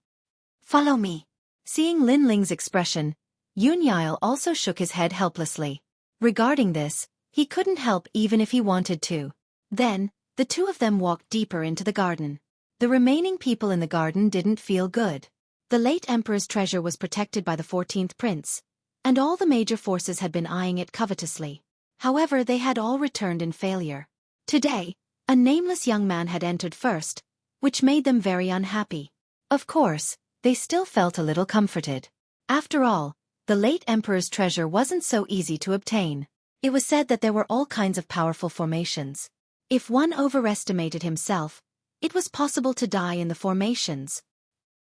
Follow me. Seeing Lin Ling's expression, Yun Yile also shook his head helplessly. Regarding this, he couldn't help even if he wanted to. Then, the two of them walked deeper into the garden. The remaining people in the garden didn't feel good. The late emperor's treasure was protected by the 14th prince, and all the major forces had been eyeing it covetously. However, they had all returned in failure. Today, a nameless young man had entered first, which made them very unhappy. Of course, they still felt a little comforted. After all, the late emperor's treasure wasn't so easy to obtain. It was said that there were all kinds of powerful formations. If one overestimated himself, it was possible to die in the formations.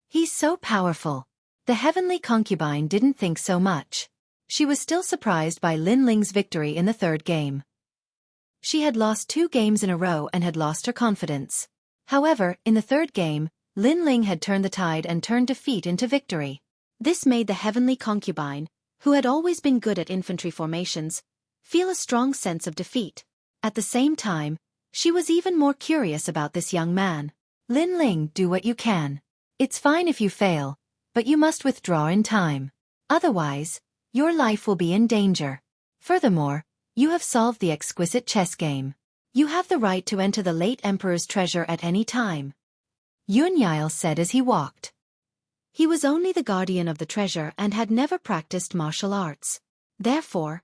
He's so powerful. The heavenly concubine didn't think so much. She was still surprised by Lin Ling's victory in the third game. She had lost 2 games in a row and had lost her confidence. However, in the third game, Lin Ling had turned the tide and turned defeat into victory. This made the heavenly concubine, who had always been good at infantry formations, feel a strong sense of defeat. At the same time, she was even more curious about this young man. Lin Ling, do what you can. It's fine if you fail, but you must withdraw in time. Otherwise, your life will be in danger. Furthermore, you have solved the exquisite chess game. You have the right to enter the late emperor's treasure at any time. Yun Yile said as he walked. He was only the guardian of the treasure and had never practiced martial arts. Therefore,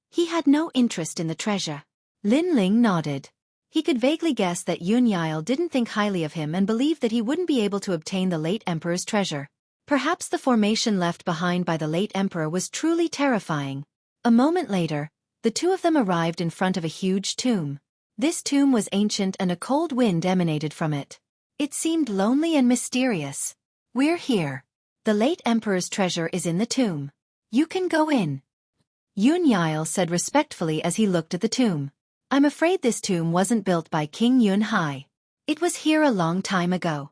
he had no interest in the treasure. Lin Ling nodded. He could vaguely guess that Yun Yile didn't think highly of him and believed that he wouldn't be able to obtain the late emperor's treasure. Perhaps the formation left behind by the late emperor was truly terrifying. A moment later, the two of them arrived in front of a huge tomb. This tomb was ancient and a cold wind emanated from it. It seemed lonely and mysterious. We're here. The late emperor's treasure is in the tomb. You can go in. Yun Yile said respectfully as he looked at the tomb. I'm afraid this tomb wasn't built by King Yun Hai. It was here a long time ago.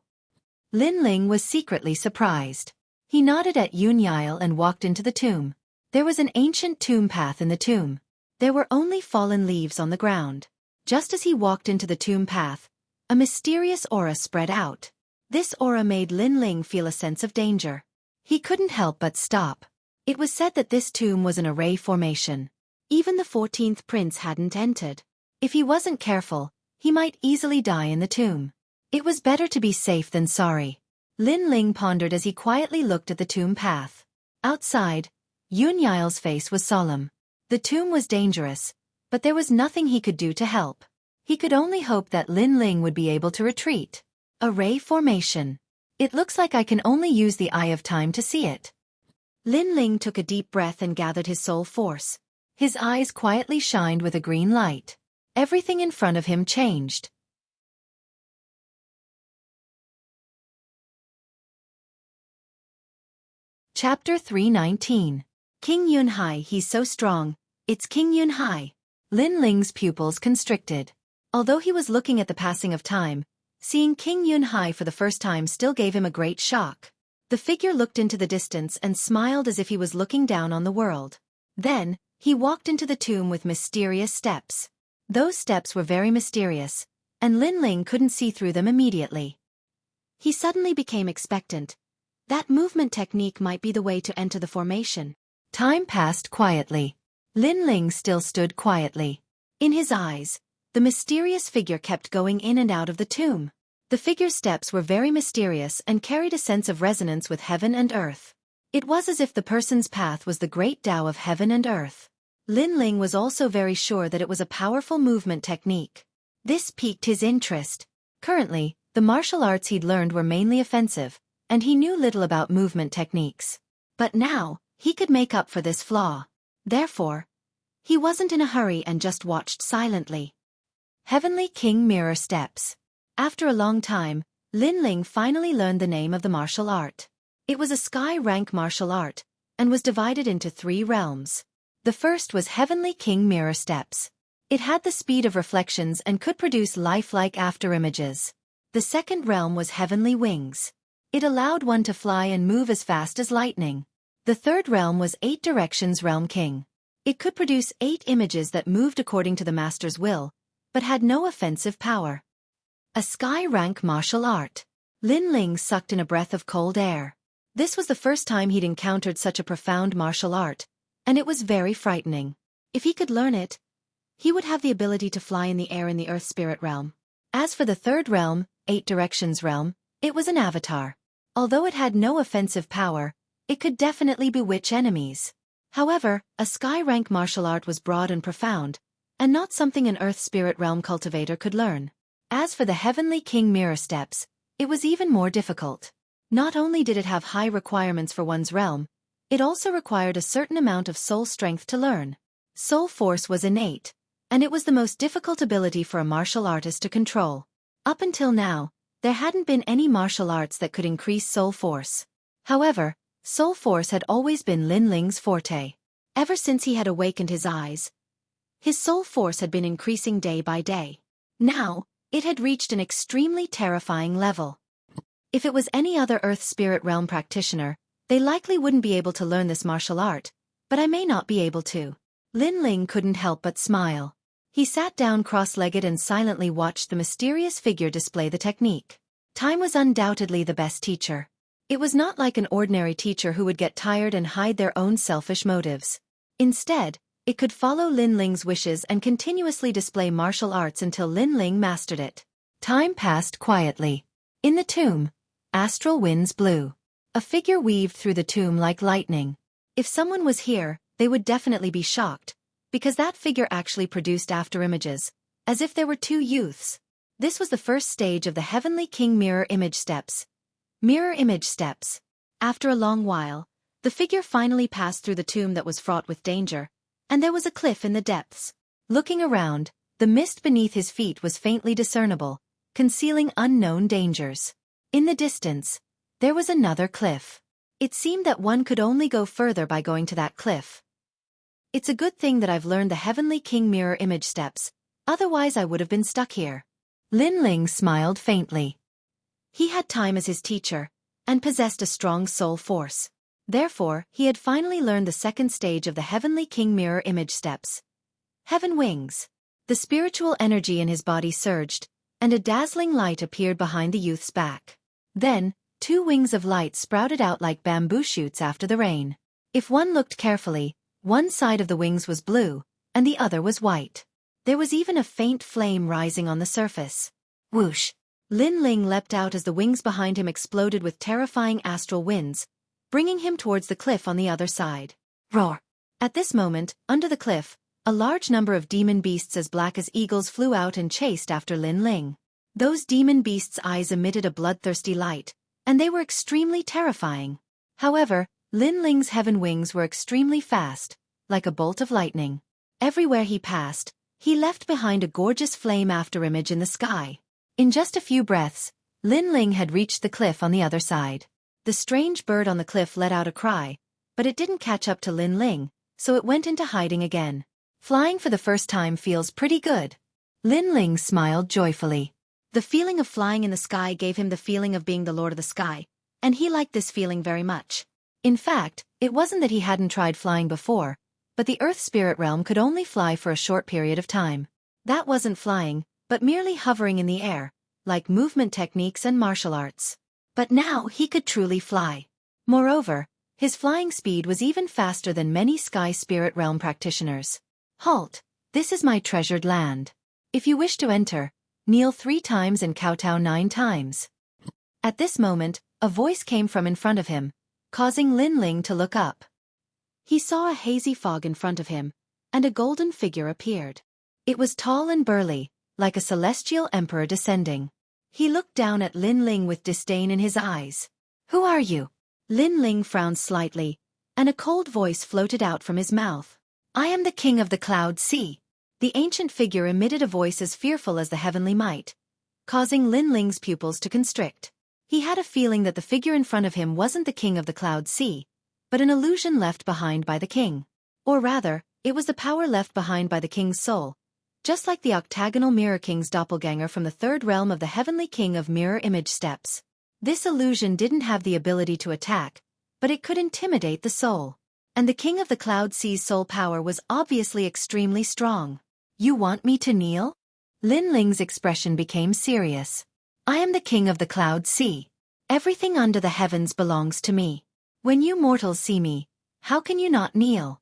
Lin Ling was secretly surprised. He nodded at Yun Yile and walked into the tomb. There was an ancient tomb path in the tomb. There were only fallen leaves on the ground. Just as he walked into the tomb path, a mysterious aura spread out. This aura made Lin Ling feel a sense of danger. He couldn't help but stop. It was said that this tomb was an array formation. Even the 14th prince hadn't entered. If he wasn't careful, he might easily die in the tomb. It was better to be safe than sorry. Lin Ling pondered as he quietly looked at the tomb path. Outside, Yun Yile's face was solemn. The tomb was dangerous, but there was nothing he could do to help. He could only hope that Lin Ling would be able to retreat. Array formation. It looks like I can only use the Eye of Time to see it. Lin Ling took a deep breath and gathered his soul force. His eyes quietly shined with a green light. Everything in front of him changed. Chapter 319. King Yun Hai, he's so strong. It's King Yun Hai. Lin Ling's pupils constricted. Although he was looking at the passing of time, seeing King Yun Hai for the first time still gave him a great shock. The figure looked into the distance and smiled as if he was looking down on the world. Then, he walked into the tomb with mysterious steps. Those steps were very mysterious, and Lin Ling couldn't see through them immediately. He suddenly became expectant. That movement technique might be the way to enter the formation. Time passed quietly. Lin Ling still stood quietly. In his eyes, the mysterious figure kept going in and out of the tomb. The figure's steps were very mysterious and carried a sense of resonance with heaven and earth. It was as if the person's path was the great Tao of heaven and earth. Lin Ling was also very sure that it was a powerful movement technique. This piqued his interest. Currently, the martial arts he'd learned were mainly offensive, and he knew little about movement techniques. But now, he could make up for this flaw. Therefore, he wasn't in a hurry and just watched silently. Heavenly King Mirror Steps. After a long time, Lin Ling finally learned the name of the martial art. It was a sky-rank martial art, and was divided into 3 realms. The first was Heavenly King Mirror Steps. It had the speed of reflections and could produce lifelike afterimages. The second realm was Heavenly Wings. It allowed one to fly and move as fast as lightning. The third realm was 8 Directions Realm King. It could produce 8 images that moved according to the master's will, but had no offensive power. A sky rank martial art. Lin Ling sucked in a breath of cold air. This was the first time he'd encountered such a profound martial art, and it was very frightening. If he could learn it, he would have the ability to fly in the air in the Earth Spirit Realm. As for the third realm, 8 Directions Realm, it was an avatar. Although it had no offensive power, it could definitely bewitch enemies. However, a sky rank martial art was broad and profound, and not something an Earth Spirit Realm cultivator could learn. As for the Heavenly King Mirror Steps, it was even more difficult. Not only did it have high requirements for one's realm, it also required a certain amount of soul strength to learn. Soul force was innate, and it was the most difficult ability for a martial artist to control. Up until now, there hadn't been any martial arts that could increase soul force. However, soul force had always been Lin Ling's forte. Ever since he had awakened his eyes, his soul force had been increasing day by day. Now, it had reached an extremely terrifying level. If it was any other Earth Spirit Realm practitioner, they likely wouldn't be able to learn this martial art, but I may not be able to. Lin Ling couldn't help but smile. He sat down cross-legged and silently watched the mysterious figure display the technique. Time was undoubtedly the best teacher. It was not like an ordinary teacher who would get tired and hide their own selfish motives. Instead, it could follow Lin Ling's wishes and continuously display martial arts until Lin Ling mastered it. Time passed quietly. In the tomb, astral winds blew. A figure weaved through the tomb like lightning. If someone was here, they would definitely be shocked, because that figure actually produced afterimages, as if there were 2 youths. This was the first stage of the Heavenly King Mirror Image Steps. Mirror Image Steps. After a long while, the figure finally passed through the tomb that was fraught with danger, and there was a cliff in the depths. Looking around, the mist beneath his feet was faintly discernible, concealing unknown dangers. In the distance, there was another cliff. It seemed that one could only go further by going to that cliff. It's a good thing that I've learned the Heavenly King Mirror Image Steps, otherwise I would have been stuck here. Lin Ling smiled faintly. He had time as his teacher, and possessed a strong soul force. Therefore, he had finally learned the second stage of the Heavenly King Mirror Image Steps. Heaven Wings. The spiritual energy in his body surged, and a dazzling light appeared behind the youth's back. Then, 2 wings of light sprouted out like bamboo shoots after the rain. If one looked carefully, one side of the wings was blue, and the other was white. There was even a faint flame rising on the surface. Whoosh! Lin Ling leapt out as the wings behind him exploded with terrifying astral winds, bringing him towards the cliff on the other side. Roar! At this moment, under the cliff, a large number of demon beasts as black as eagles flew out and chased after Lin Ling. Those demon beasts' eyes emitted a bloodthirsty light, and they were extremely terrifying. However, Lin Ling's heaven wings were extremely fast, like a bolt of lightning. Everywhere he passed, he left behind a gorgeous flame afterimage in the sky. In just a few breaths, Lin Ling had reached the cliff on the other side. The strange bird on the cliff let out a cry, but it didn't catch up to Lin Ling, so it went into hiding again. Flying for the first time feels pretty good. Lin Ling smiled joyfully. The feeling of flying in the sky gave him the feeling of being the Lord of the Sky, and he liked this feeling very much. In fact, it wasn't that he hadn't tried flying before, but the Earth Spirit Realm could only fly for a short period of time. That wasn't flying, but merely hovering in the air, like movement techniques and martial arts. But now he could truly fly. Moreover, his flying speed was even faster than many Sky Spirit Realm practitioners. Halt! This is my treasured land. If you wish to enter, kneel 3 times and kowtow 9 times. At this moment, a voice came from in front of him, causing Lin Ling to look up. He saw a hazy fog in front of him, and a golden figure appeared. It was tall and burly, like a celestial emperor descending. He looked down at Lin Ling with disdain in his eyes. Who are you? Lin Ling frowned slightly, and a cold voice floated out from his mouth. I am the king of the cloud sea. The ancient figure emitted a voice as fearful as the heavenly might, causing Lin Ling's pupils to constrict. He had a feeling that the figure in front of him wasn't the king of the cloud sea, but an illusion left behind by the king. Or rather, it was the power left behind by the king's soul, just like the octagonal mirror king's doppelganger from the third realm of the Heavenly King of Mirror Image Steps. This illusion didn't have the ability to attack, but it could intimidate the soul. And the King of the Cloud Sea's soul power was obviously extremely strong. You want me to kneel? Lin Ling's expression became serious. I am the King of the Cloud Sea. Everything under the heavens belongs to me. When you mortals see me, how can you not kneel?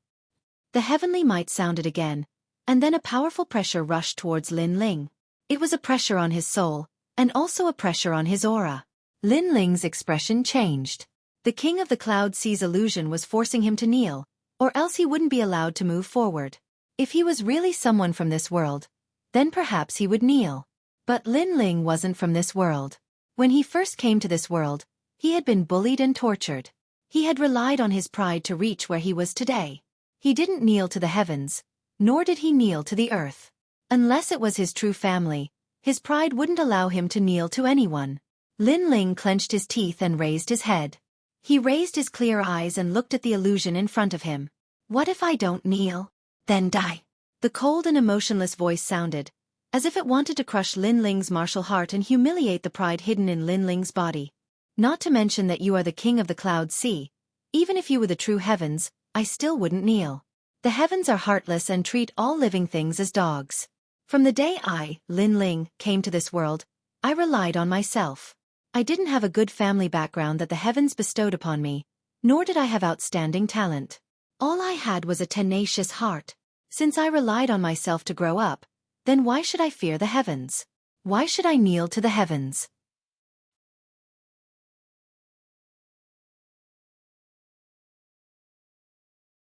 The heavenly might sounded again, and then a powerful pressure rushed towards Lin Ling. It was a pressure on his soul, and also a pressure on his aura. Lin Ling's expression changed. The King of the Cloud Sea's illusion was forcing him to kneel, or else he wouldn't be allowed to move forward. If he was really someone from this world, then perhaps he would kneel. But Lin Ling wasn't from this world. When he first came to this world, he had been bullied and tortured. He had relied on his pride to reach where he was today. He didn't kneel to the heavens, nor did he kneel to the earth. Unless it was his true family, his pride wouldn't allow him to kneel to anyone. Lin Ling clenched his teeth and raised his head. He raised his clear eyes and looked at the illusion in front of him. What if I don't kneel? Then die. The cold and emotionless voice sounded, as if it wanted to crush Lin Ling's martial heart and humiliate the pride hidden in Lin Ling's body. Not to mention that you are the King of the Cloud Sea. Even if you were the true heavens, I still wouldn't kneel. The heavens are heartless and treat all living things as dogs. From the day I, Lin Ling, came to this world, I relied on myself. I didn't have a good family background that the heavens bestowed upon me, nor did I have outstanding talent. All I had was a tenacious heart. Since I relied on myself to grow up, then why should I fear the heavens? Why should I kneel to the heavens?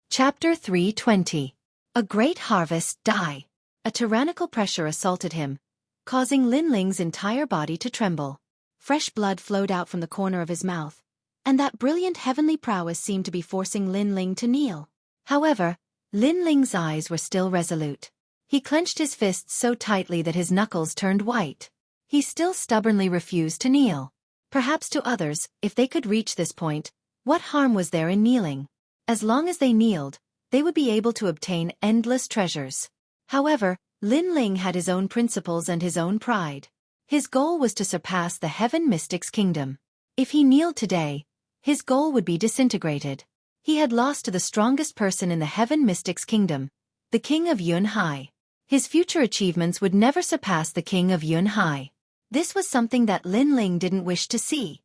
Chapter 320. A Great Harvest Die. A tyrannical pressure assaulted him, causing Lin Ling's entire body to tremble. Fresh blood flowed out from the corner of his mouth, and that brilliant heavenly prowess seemed to be forcing Lin Ling to kneel. However, Lin Ling's eyes were still resolute. He clenched his fists so tightly that his knuckles turned white. He still stubbornly refused to kneel. Perhaps to others, if they could reach this point, what harm was there in kneeling? As long as they kneeled, they would be able to obtain endless treasures. However, Lin Ling had his own principles and his own pride. His goal was to surpass the Heaven Mystic's kingdom. If he kneeled today, his goal would be disintegrated. He had lost to the strongest person in the Heaven Mystic's kingdom, the King of Yun Hai. His future achievements would never surpass the King of Yun Hai. This was something that Lin Ling didn't wish to see.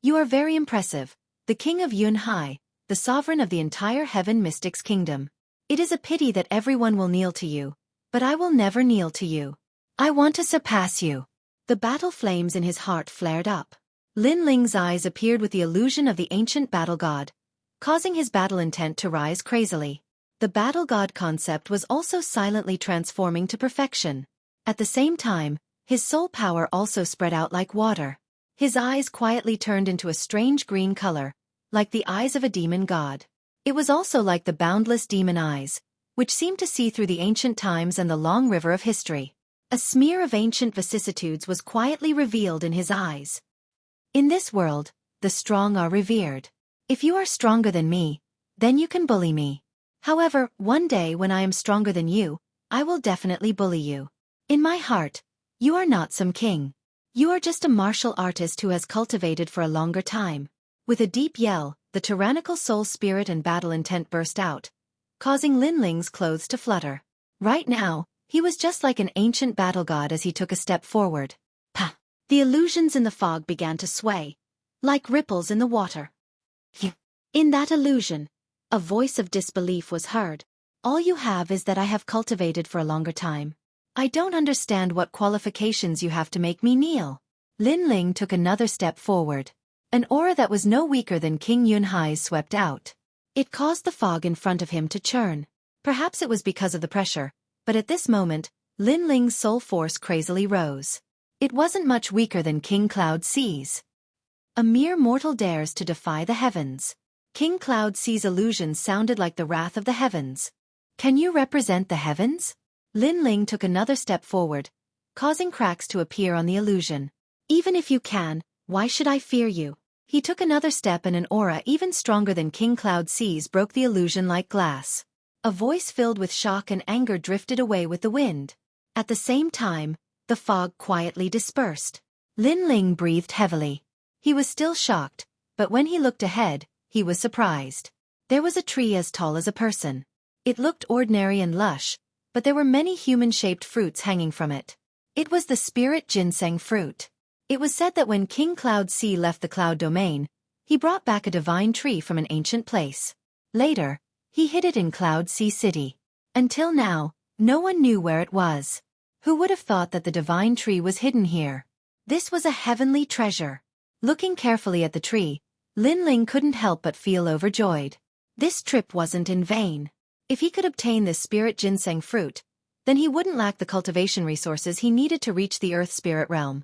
You are very impressive, the King of Yun Hai, the sovereign of the entire Heaven Mystic's kingdom. It is a pity that everyone will kneel to you, but I will never kneel to you. I want to surpass you. The battle flames in his heart flared up. Lin Ling's eyes appeared with the illusion of the ancient battle god, causing his battle intent to rise crazily. The battle god concept was also silently transforming to perfection. At the same time, his soul power also spread out like water. His eyes quietly turned into a strange green color, like the eyes of a demon god. It was also like the boundless demon eyes, which seemed to see through the ancient times and the long river of history. A smear of ancient vicissitudes was quietly revealed in his eyes. In this world, the strong are revered. If you are stronger than me, then you can bully me. However, one day when I am stronger than you, I will definitely bully you. In my heart, you are not some king. You are just a martial artist who has cultivated for a longer time. With a deep yell, the tyrannical soul spirit and battle intent burst out, causing Lin Ling's clothes to flutter. Right now, he was just like an ancient battle god as he took a step forward. Pah! The illusions in the fog began to sway, like ripples in the water. In that illusion, a voice of disbelief was heard. All you have is that I have cultivated for a longer time. I don't understand what qualifications you have to make me kneel. Lin Ling took another step forward. An aura that was no weaker than King Yun Hai's swept out. It caused the fog in front of him to churn. Perhaps it was because of the pressure, but at this moment, Lin Ling's soul force crazily rose. It wasn't much weaker than King Cloud Sea's. A mere mortal dares to defy the heavens. King Cloud Sea's illusion sounded like the wrath of the heavens. Can you represent the heavens? Lin Ling took another step forward, causing cracks to appear on the illusion. Even if you can, why should I fear you? He took another step and an aura even stronger than King Cloud Sea's broke the illusion like glass. A voice filled with shock and anger drifted away with the wind. At the same time, the fog quietly dispersed. Lin Ling breathed heavily. He was still shocked, but when he looked ahead, he was surprised. There was a tree as tall as a person. It looked ordinary and lush, but there were many human-shaped fruits hanging from it. It was the spirit ginseng fruit. It was said that when King Cloud Sea left the Cloud Domain, he brought back a divine tree from an ancient place. Later, he hid it in Cloud Sea City. Until now, no one knew where it was. Who would have thought that the divine tree was hidden here? This was a heavenly treasure. Looking carefully at the tree, Lin Ling couldn't help but feel overjoyed. This trip wasn't in vain. If he could obtain this spirit ginseng fruit, then he wouldn't lack the cultivation resources he needed to reach the Earth Spirit Realm.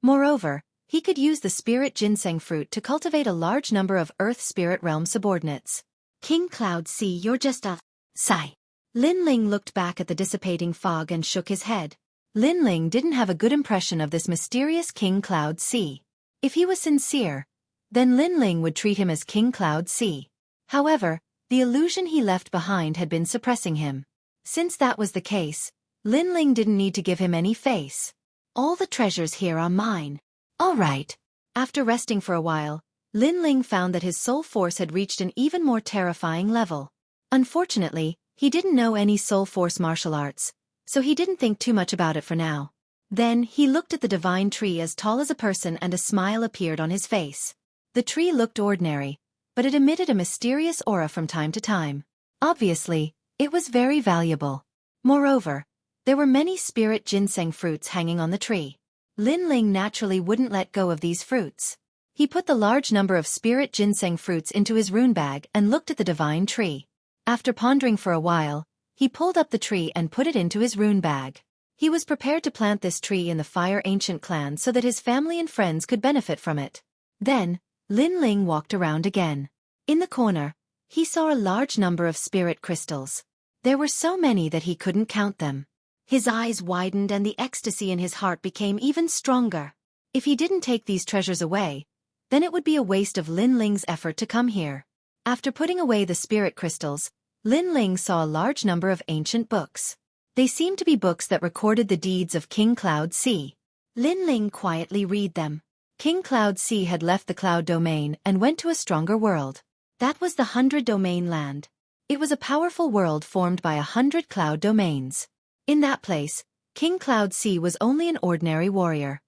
Moreover, he could use the spirit ginseng fruit to cultivate a large number of Earth Spirit Realm subordinates. King Cloud Sea, you're just a sigh. Lin Ling looked back at the dissipating fog and shook his head. Lin Ling didn't have a good impression of this mysterious King Cloud Sea. If he was sincere, then Lin Ling would treat him as King Cloud Sea. However, the illusion he left behind had been suppressing him. Since that was the case, Lin Ling didn't need to give him any face. All the treasures here are mine. All right. After resting for a while, Lin Ling found that his soul force had reached an even more terrifying level. Unfortunately, he didn't know any soul force martial arts, so he didn't think too much about it for now. Then, he looked at the divine tree as tall as a person and a smile appeared on his face. The tree looked ordinary, but it emitted a mysterious aura from time to time. Obviously, it was very valuable. Moreover, there were many spirit ginseng fruits hanging on the tree. Lin Ling naturally wouldn't let go of these fruits. He put the large number of spirit ginseng fruits into his rune bag and looked at the divine tree. After pondering for a while, he pulled up the tree and put it into his rune bag. He was prepared to plant this tree in the Fire Ancient clan so that his family and friends could benefit from it. Then, Lin Ling walked around again. In the corner, he saw a large number of spirit crystals. There were so many that he couldn't count them. His eyes widened and the ecstasy in his heart became even stronger. If he didn't take these treasures away, then it would be a waste of Lin Ling's effort to come here. After putting away the spirit crystals, Lin Ling saw a large number of ancient books. They seemed to be books that recorded the deeds of King Cloud Sea. Lin Ling quietly read them. King Cloud Sea had left the Cloud Domain and went to a stronger world. That was the 100 Domain Land. It was a powerful world formed by 100 cloud domains. In that place, King Cloud Sea was only an ordinary warrior.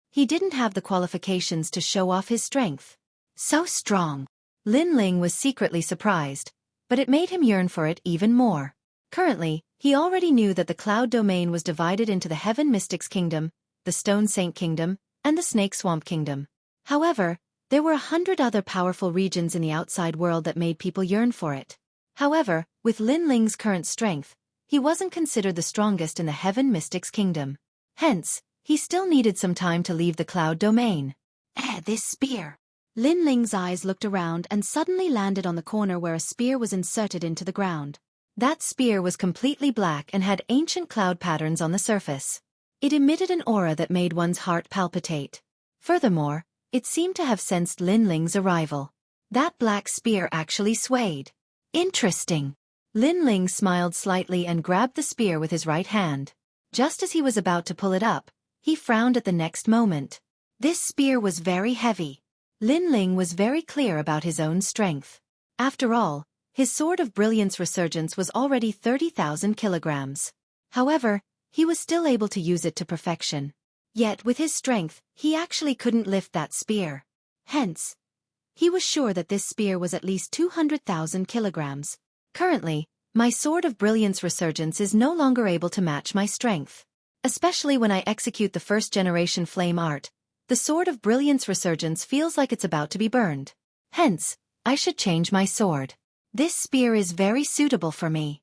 He didn't have the qualifications to show off his strength. So strong. Lin Ling was secretly surprised, but it made him yearn for it even more. Currently, he already knew that the Cloud Domain was divided into the Heaven Mystics Kingdom, the Stone Saint Kingdom, and the Snake Swamp Kingdom. However, there were 100 other powerful regions in the outside world that made people yearn for it. However, with Lin Ling's current strength, he wasn't considered the strongest in the Heaven Mystics Kingdom. Hence, he still needed some time to leave the Cloud Domain. This spear. Lin Ling's eyes looked around and suddenly landed on the corner where a spear was inserted into the ground. That spear was completely black and had ancient cloud patterns on the surface. It emitted an aura that made one's heart palpitate. Furthermore, it seemed to have sensed Lin Ling's arrival. That black spear actually swayed. Interesting. Lin Ling smiled slightly and grabbed the spear with his right hand. Just as he was about to pull it up, he frowned at the next moment. This spear was very heavy. Lin Ling was very clear about his own strength. After all, his Sword of Brilliance Resurgence was already 30,000 kilograms. However, he was still able to use it to perfection. Yet with his strength, he actually couldn't lift that spear. Hence, he was sure that this spear was at least 200,000 kilograms. Currently, my Sword of Brilliance Resurgence is no longer able to match my strength. Especially when I execute the first-generation flame art, the Sword of Brilliance Resurgence feels like it's about to be burned. Hence, I should change my sword. This spear is very suitable for me.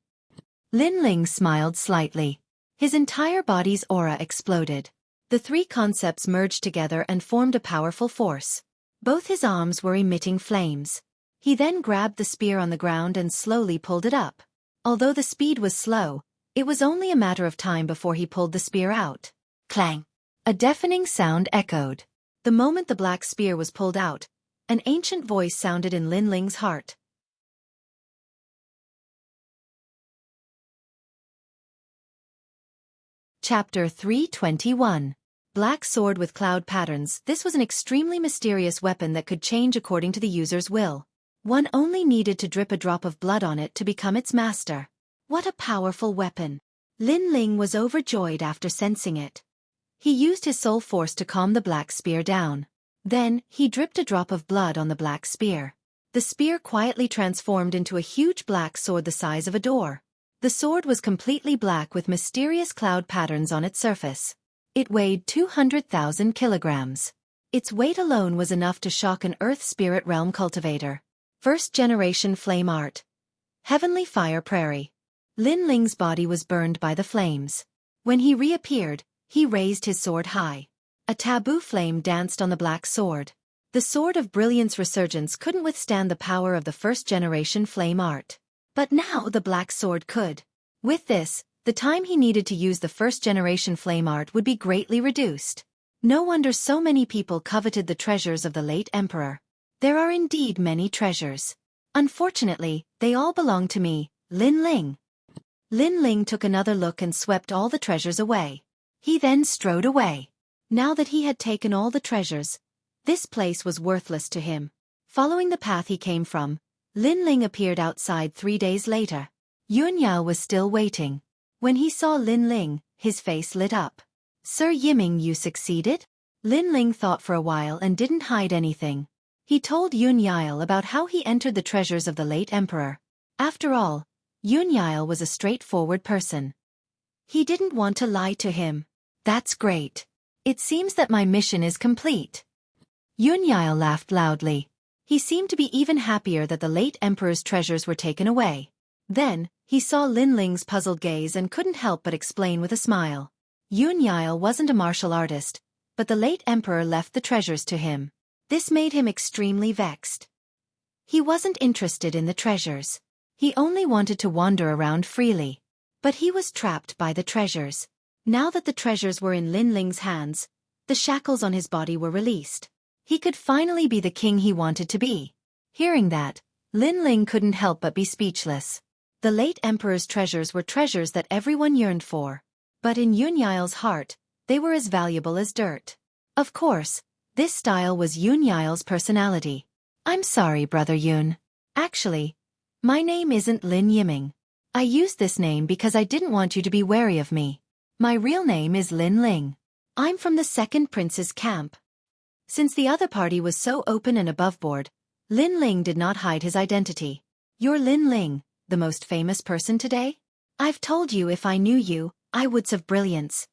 Lin Ling smiled slightly. His entire body's aura exploded. The three concepts merged together and formed a powerful force. Both his arms were emitting flames. He then grabbed the spear on the ground and slowly pulled it up. Although the speed was slow, it was only a matter of time before he pulled the spear out. Clang! A deafening sound echoed. The moment the black spear was pulled out, an ancient voice sounded in Lin Ling's heart. Chapter 321. black sword with cloud patterns. This was an extremely mysterious weapon that could change according to the user's will. One only needed to drip a drop of blood on it to become its master. What a powerful weapon! Lin Ling was overjoyed after sensing it. He used his soul force to calm the black spear down. Then, he dripped a drop of blood on the black spear. The spear quietly transformed into a huge black sword the size of a door. The sword was completely black with mysterious cloud patterns on its surface. It weighed 200,000 kilograms. Its weight alone was enough to shock an Earth Spirit Realm cultivator. First generation flame art. Heavenly Fire Prairie. Lin Ling's body was burned by the flames. When he reappeared, he raised his sword high. A taboo flame danced on the black sword. The Sword of Brilliance Resurgence couldn't withstand the power of the first generation flame art. But now the black sword could. With this, the time he needed to use the first generation flame art would be greatly reduced. No wonder so many people coveted the treasures of the late emperor. There are indeed many treasures. Unfortunately, they all belong to me, Lin Ling. Lin Ling took another look and swept all the treasures away. He then strode away. Now that he had taken all the treasures, this place was worthless to him. Following the path he came from, Lin Ling appeared outside 3 days later. Yun Yao was still waiting. When he saw Lin Ling, his face lit up. Sir Yiming, you succeeded? Lin Ling thought for a while and didn't hide anything. He told Yun Yao about how he entered the treasures of the late emperor. After all, Yun Yao was a straightforward person. He didn't want to lie to him. That's great. It seems that my mission is complete. Yun Yao laughed loudly. He seemed to be even happier that the late emperor's treasures were taken away. Then, he saw Lin Ling's puzzled gaze and couldn't help but explain with a smile. Yun Yao wasn't a martial artist, but the late emperor left the treasures to him. This made him extremely vexed. He wasn't interested in the treasures. He only wanted to wander around freely. But he was trapped by the treasures. Now that the treasures were in Lin Ling's hands, the shackles on his body were released. He could finally be the king he wanted to be. Hearing that, Lin Ling couldn't help but be speechless. The late emperor's treasures were treasures that everyone yearned for. But in Yun Yao's heart, they were as valuable as dirt. Of course, this style was Yun Yao's personality. I'm sorry, Brother Yun. Actually, my name isn't Lin Yiming. I used this name because I didn't want you to be wary of me. My real name is Lin Ling. I'm from the second prince's camp. Since the other party was so open and aboveboard, Lin Ling did not hide his identity. You're Lin Ling, the most famous person today? I've told you if I knew you, I would have brilliance.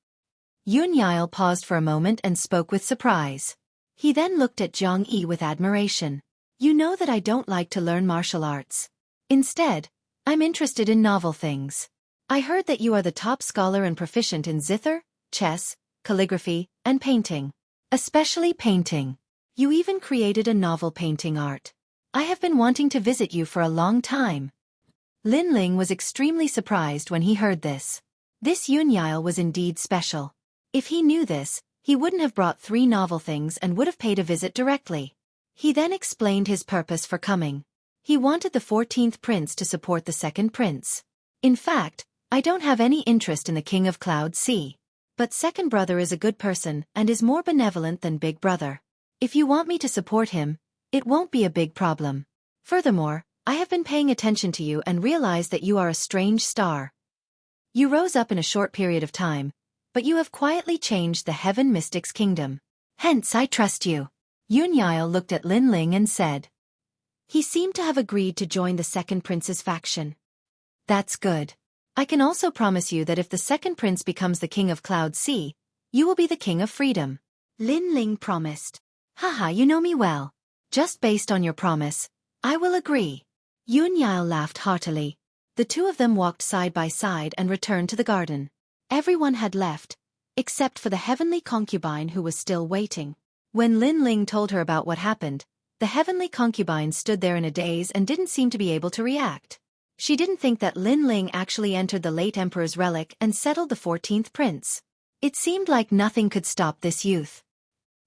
Yun Yao paused for a moment and spoke with surprise. He then looked at Zhang Yi with admiration. You know that I don't like to learn martial arts. Instead, I'm interested in novel things. I heard that you are the top scholar and proficient in zither, chess, calligraphy, and painting. Especially painting. You even created a novel painting art. I have been wanting to visit you for a long time. Lin Ling was extremely surprised when he heard this. This Yun Yao was indeed special. If he knew this, he wouldn't have brought 3 novel things and would have paid a visit directly. He then explained his purpose for coming. He wanted the 14th prince to support the 2nd prince. In fact, I don't have any interest in the king of Cloud Sea. But second brother is a good person and is more benevolent than big brother. If you want me to support him, it won't be a big problem. Furthermore, I have been paying attention to you and realized that you are a strange star. You rose up in a short period of time, but you have quietly changed the Heaven Mystics Kingdom. Hence I trust you. Yun Yao looked at Lin Ling and said. He seemed to have agreed to join the second prince's faction. That's good. I can also promise you that if the second prince becomes the king of Cloud Sea, you will be the king of freedom. Lin Ling promised. Haha, you know me well. Just based on your promise, I will agree. Yun Yao laughed heartily. The two of them walked side by side and returned to the garden. Everyone had left, except for the heavenly concubine who was still waiting. When Lin Ling told her about what happened, the heavenly concubine stood there in a daze and didn't seem to be able to react. She didn't think that Lin Ling actually entered the late emperor's relic and settled the 14th prince. It seemed like nothing could stop this youth.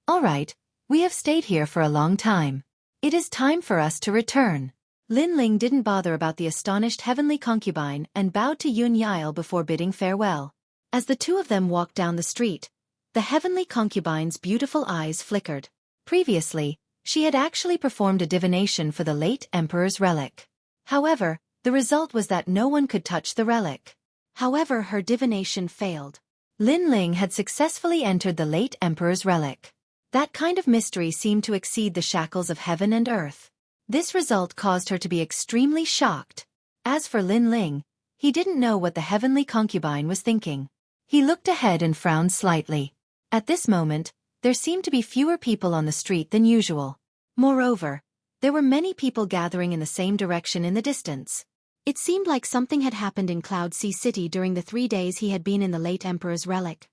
All right, we have stayed here for a long time. It is time for us to return. Lin Ling didn't bother about the astonished heavenly concubine and bowed to Yun Yao before bidding farewell. As the two of them walked down the street, The heavenly concubine's beautiful eyes flickered. Previously, she had actually performed a divination for the late emperor's relic. However, the result was that no one could touch the relic. However, her divination failed. Lin Ling had successfully entered the late emperor's relic. That kind of mystery seemed to exceed the shackles of heaven and earth. This result caused her to be extremely shocked. As for Lin Ling, he didn't know what the heavenly concubine was thinking. He looked ahead and frowned slightly. At this moment, there seemed to be fewer people on the street than usual. Moreover, there were many people gathering in the same direction in the distance. It seemed like something had happened in Cloud Sea City during the 3 days he had been in the late emperor's relic.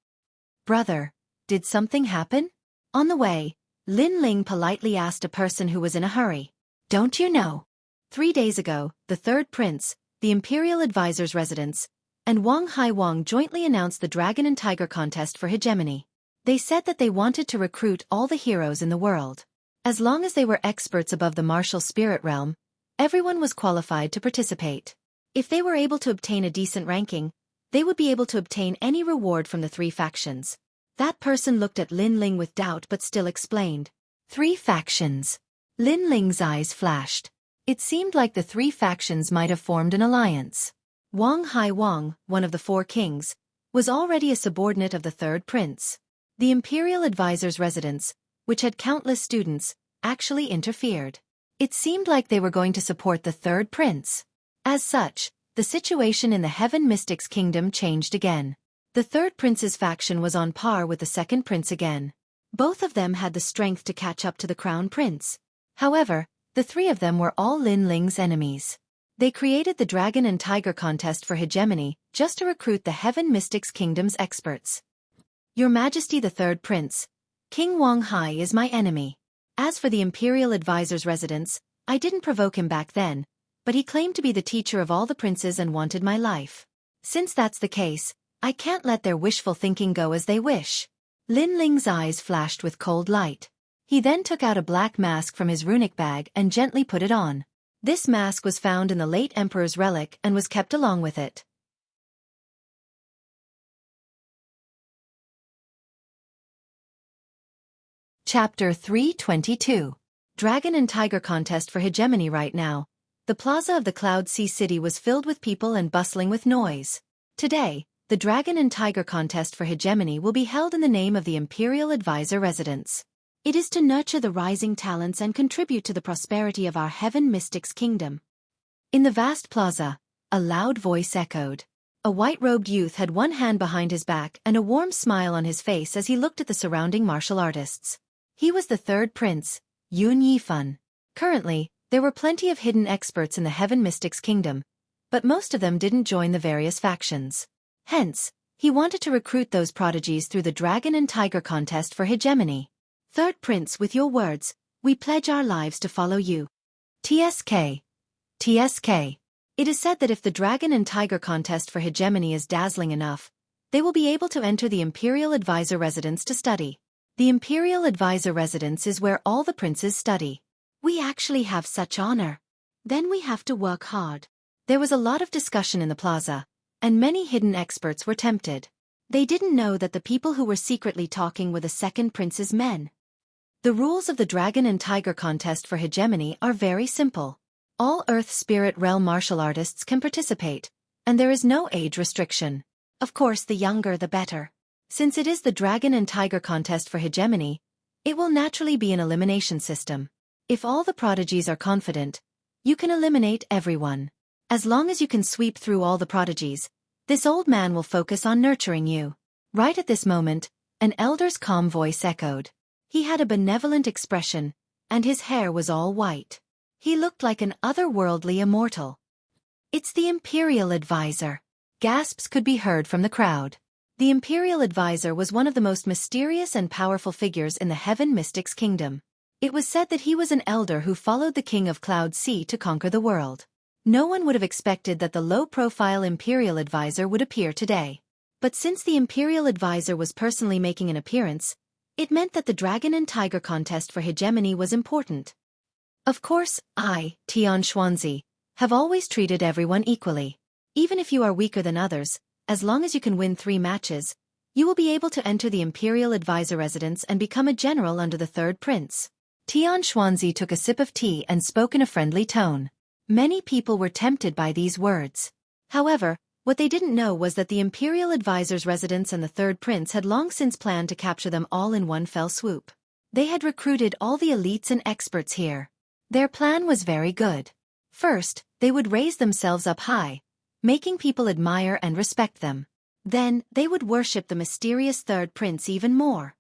Brother, did something happen? On the way, Lin Ling politely asked a person who was in a hurry. Don't you know? 3 days ago, the third prince, the imperial advisor's residence, and Wang Hai Wang jointly announced the Dragon and Tiger contest for hegemony. They said that they wanted to recruit all the heroes in the world. As long as they were experts above the martial spirit realm, everyone was qualified to participate. If they were able to obtain a decent ranking, they would be able to obtain any reward from the 3 factions. That person looked at Lin Ling with doubt but still explained. 3 factions. Lin Ling's eyes flashed. It seemed like the 3 factions might have formed an alliance. Wang Hai Wang, one of the 4 kings, was already a subordinate of the third prince. The imperial advisor's residence, which had countless students, actually interfered. It seemed like they were going to support the third prince. As such, the situation in the Heaven Mystics Kingdom changed again. The third prince's faction was on par with the second prince again. Both of them had the strength to catch up to the crown prince. However, the 3 of them were all Lin Ling's enemies. They created the Dragon and Tiger contest for hegemony just to recruit the Heaven Mystics Kingdom's experts. Your Majesty the third prince, King Wang Hai is my enemy. As for the imperial advisor's residence, I didn't provoke him back then, but he claimed to be the teacher of all the princes and wanted my life. Since that's the case, I can't let their wishful thinking go as they wish. Lin Ling's eyes flashed with cold light. He then took out a black mask from his runic bag and gently put it on. This mask was found in the late emperor's relic and was kept along with it. Chapter 322. Dragon and Tiger contest for hegemony. Right now, the plaza of the Cloud Sea City was filled with people and bustling with noise. Today, the Dragon and Tiger contest for hegemony will be held in the name of the Imperial Advisor Residence. It is to nurture the rising talents and contribute to the prosperity of our Heaven Mystics Kingdom. In the vast plaza, a loud voice echoed. A white-robed youth had one hand behind his back and a warm smile on his face as he looked at the surrounding martial artists. He was the third prince, Yun Yifan. Currently, there were plenty of hidden experts in the Heaven Mystics Kingdom, but most of them didn't join the various factions. Hence, he wanted to recruit those prodigies through the Dragon and Tiger contest for hegemony. Third prince, with your words, we pledge our lives to follow you. TSK. TSK. It is said that if the Dragon and Tiger contest for hegemony is dazzling enough, they will be able to enter the Imperial Advisor Residence to study. The Imperial Advisor Residence is where all the princes study. We actually have such honor. Then we have to work hard. There was a lot of discussion in the plaza, and many hidden experts were tempted. They didn't know that the people who were secretly talking were the second prince's men. The rules of the Dragon and Tiger contest for hegemony are very simple. All Earth Spirit Realm martial artists can participate, and there is no age restriction. Of course, the younger the better. Since it is the Dragon and Tiger contest for hegemony, it will naturally be an elimination system. If all the prodigies are confident, you can eliminate everyone. As long as you can sweep through all the prodigies, this old man will focus on nurturing you. Right at this moment, an elder's calm voice echoed. He had a benevolent expression, and his hair was all white. He looked like an otherworldly immortal. It's the Imperial Advisor. Gasps could be heard from the crowd. The Imperial Advisor was one of the most mysterious and powerful figures in the Heaven Mystics Kingdom. It was said that he was an elder who followed the King of Cloud Sea to conquer the world. No one would have expected that the low-profile Imperial Advisor would appear today. But since the Imperial Advisor was personally making an appearance, it meant that the Dragon and Tiger contest for hegemony was important. Of course, I, Tian Xuanzi, have always treated everyone equally. Even if you are weaker than others, as long as you can win 3 matches, You will be able to enter the Imperial Advisor residence and become a general under the third prince. Tian Xuanzi took a sip of tea and spoke in a friendly tone. Many people were tempted by these words. However, what they didn't know was that the Imperial Advisor's residence and the third prince had long since planned to capture them all in one fell swoop. They had recruited all the elites and experts here. Their plan was very good. First, they would raise themselves up high, making people admire and respect them. Then, they would worship the mysterious third prince even more.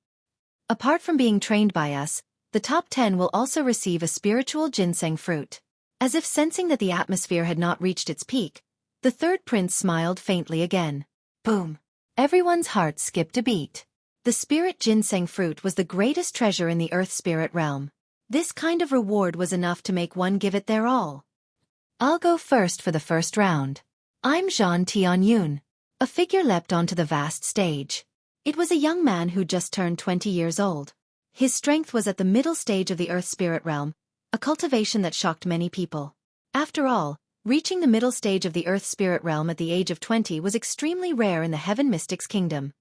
Apart from being trained by us, the top 10 will also receive a spiritual ginseng fruit. As if sensing that the atmosphere had not reached its peak, the third prince smiled faintly again. Boom! Everyone's heart skipped a beat. The spirit ginseng fruit was the greatest treasure in the earth spirit realm. This kind of reward was enough to make one give it their all. I'll go first for the first round. I'm Zhan Tianyun. A figure leapt onto the vast stage. It was a young man who just turned 20 years old. His strength was at the middle stage of the earth spirit realm, a cultivation that shocked many people. After all, reaching the middle stage of the earth spirit realm at the age of 20 was extremely rare in the Heaven Mystics Kingdom.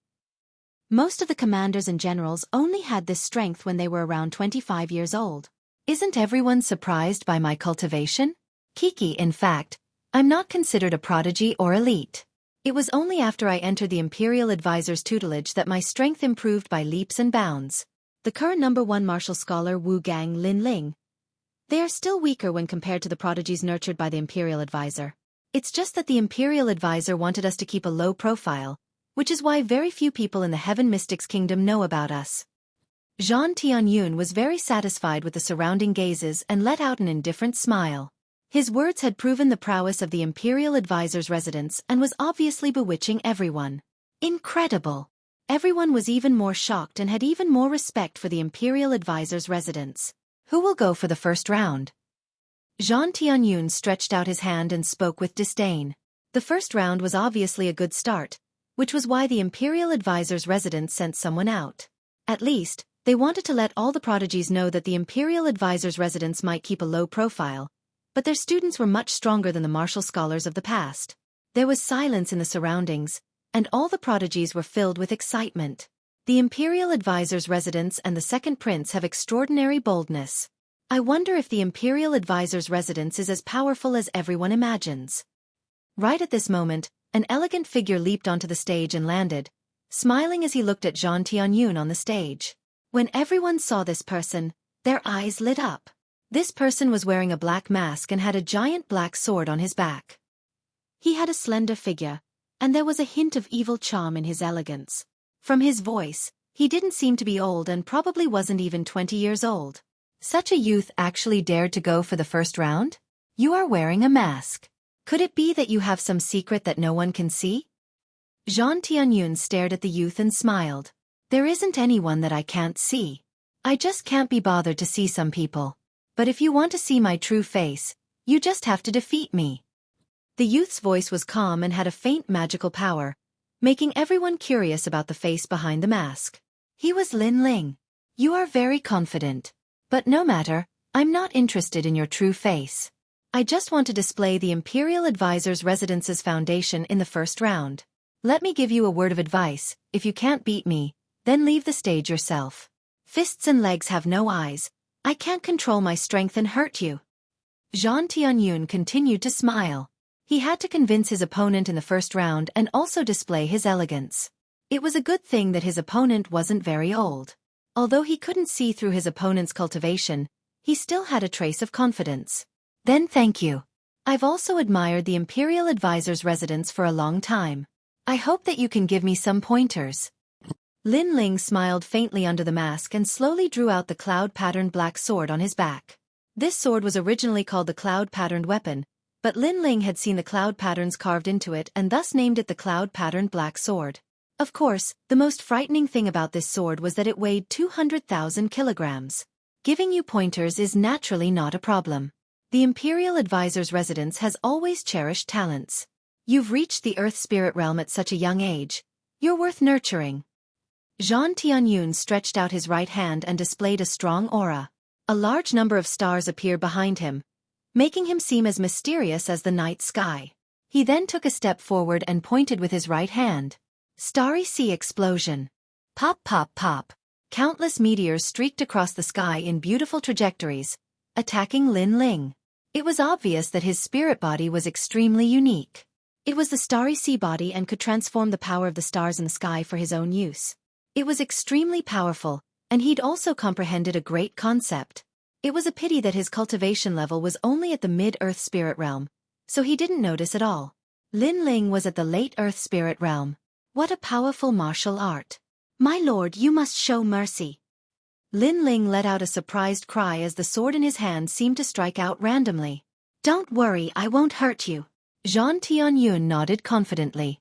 Most of the commanders and generals only had this strength when they were around 25 years old. Isn't everyone surprised by my cultivation? Xueqi, in fact, I'm not considered a prodigy or elite. It was only after I entered the Imperial Advisor's tutelage that my strength improved by leaps and bounds. The current #1 martial scholar Wu Gang Lin Ling. They are still weaker when compared to the prodigies nurtured by the Imperial Advisor. It's just that the Imperial Advisor wanted us to keep a low profile, which is why very few people in the Heaven Mystics Kingdom know about us. Zhan Tianyun was very satisfied with the surrounding gazes and let out an indifferent smile. His words had proven the prowess of the Imperial Advisor's residence and was obviously bewitching everyone. Incredible! Everyone was even more shocked and had even more respect for the Imperial Advisor's residence. Who will go for the first round? Zhan Tianyun stretched out his hand and spoke with disdain. The first round was obviously a good start, which was why the Imperial Advisor's residence sent someone out. At least, they wanted to let all the prodigies know that the Imperial Advisor's residence might keep a low profile, but their students were much stronger than the martial scholars of the past. There was silence in the surroundings, and all the prodigies were filled with excitement. The Imperial Advisor's residence and the second prince have extraordinary boldness. I wonder if the Imperial Advisor's residence is as powerful as everyone imagines. Right at this moment, an elegant figure leaped onto the stage and landed, smiling as he looked at Zhan Tianyun on the stage. When everyone saw this person, their eyes lit up. This person was wearing a black mask and had a giant black sword on his back. He had a slender figure, and there was a hint of evil charm in his elegance. From his voice, he didn't seem to be old and probably wasn't even 20 years old. Such a youth actually dared to go for the first round? You are wearing a mask. Could it be that you have some secret that no one can see? Zhan Tianyun stared at the youth and smiled. There isn't anyone that I can't see. I just can't be bothered to see some people. But if you want to see my true face, you just have to defeat me. The youth's voice was calm and had a faint magical power, making everyone curious about the face behind the mask. He was Lin Ling. You are very confident. But no matter, I'm not interested in your true face. I just want to display the Imperial Advisor's residence's foundation in the first round. Let me give you a word of advice: if you can't beat me, then leave the stage yourself. Fists and legs have no eyes. I can't control my strength and hurt you. Zhan Tianyun continued to smile. He had to convince his opponent in the first round and also display his elegance. It was a good thing that his opponent wasn't very old. Although he couldn't see through his opponent's cultivation, he still had a trace of confidence. Then thank you. I've also admired the Imperial Advisor's residence for a long time. I hope that you can give me some pointers. Lin Ling smiled faintly under the mask and slowly drew out the cloud-patterned black sword on his back. This sword was originally called the cloud-patterned weapon, but Lin Ling had seen the cloud patterns carved into it and thus named it the cloud-patterned black sword. Of course, the most frightening thing about this sword was that it weighed 200,000 kilograms. Giving you pointers is naturally not a problem. The Imperial Advisor's residence has always cherished talents. You've reached the Earth Spirit Realm at such a young age. You're worth nurturing. Zhan Tianyun stretched out his right hand and displayed a strong aura. A large number of stars appeared behind him, making him seem as mysterious as the night sky. He then took a step forward and pointed with his right hand. Starry Sea explosion. Pop pop pop. Countless meteors streaked across the sky in beautiful trajectories, attacking Lin Ling. It was obvious that his spirit body was extremely unique. It was the Starry Sea body and could transform the power of the stars in the sky for his own use. It was extremely powerful, and he'd also comprehended a great concept. It was a pity that his cultivation level was only at the mid-earth spirit realm, so he didn't notice at all. Lin Ling was at the late earth spirit realm. What a powerful martial art. My lord, you must show mercy. Lin Ling let out a surprised cry as the sword in his hand seemed to strike out randomly. Don't worry, I won't hurt you. Zhang Tianyun nodded confidently.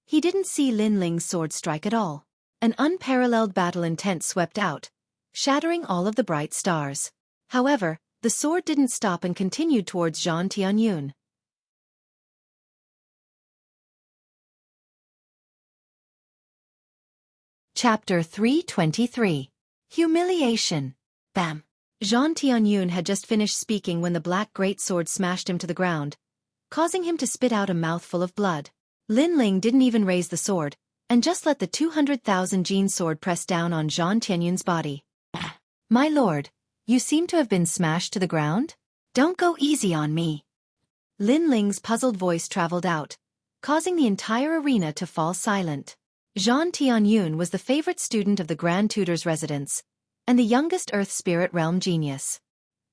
He didn't see Lin Ling's sword strike at all. An unparalleled battle intent swept out, shattering all of the bright stars. However, the sword didn't stop and continued towards Zhang Tianyun. Chapter 323. Humiliation. Bam! Zhang Tianyun had just finished speaking when the black greatsword smashed him to the ground, causing him to spit out a mouthful of blood. Lin Ling didn't even raise the sword, and just let the 200,000 gene sword press down on Zhang Tianyun's body. My lord, you seem to have been smashed to the ground? Don't go easy on me. Lin Ling's puzzled voice traveled out, causing the entire arena to fall silent. Zhang Tianyun was the favorite student of the Grand Tutor's residence, and the youngest Earth Spirit Realm genius.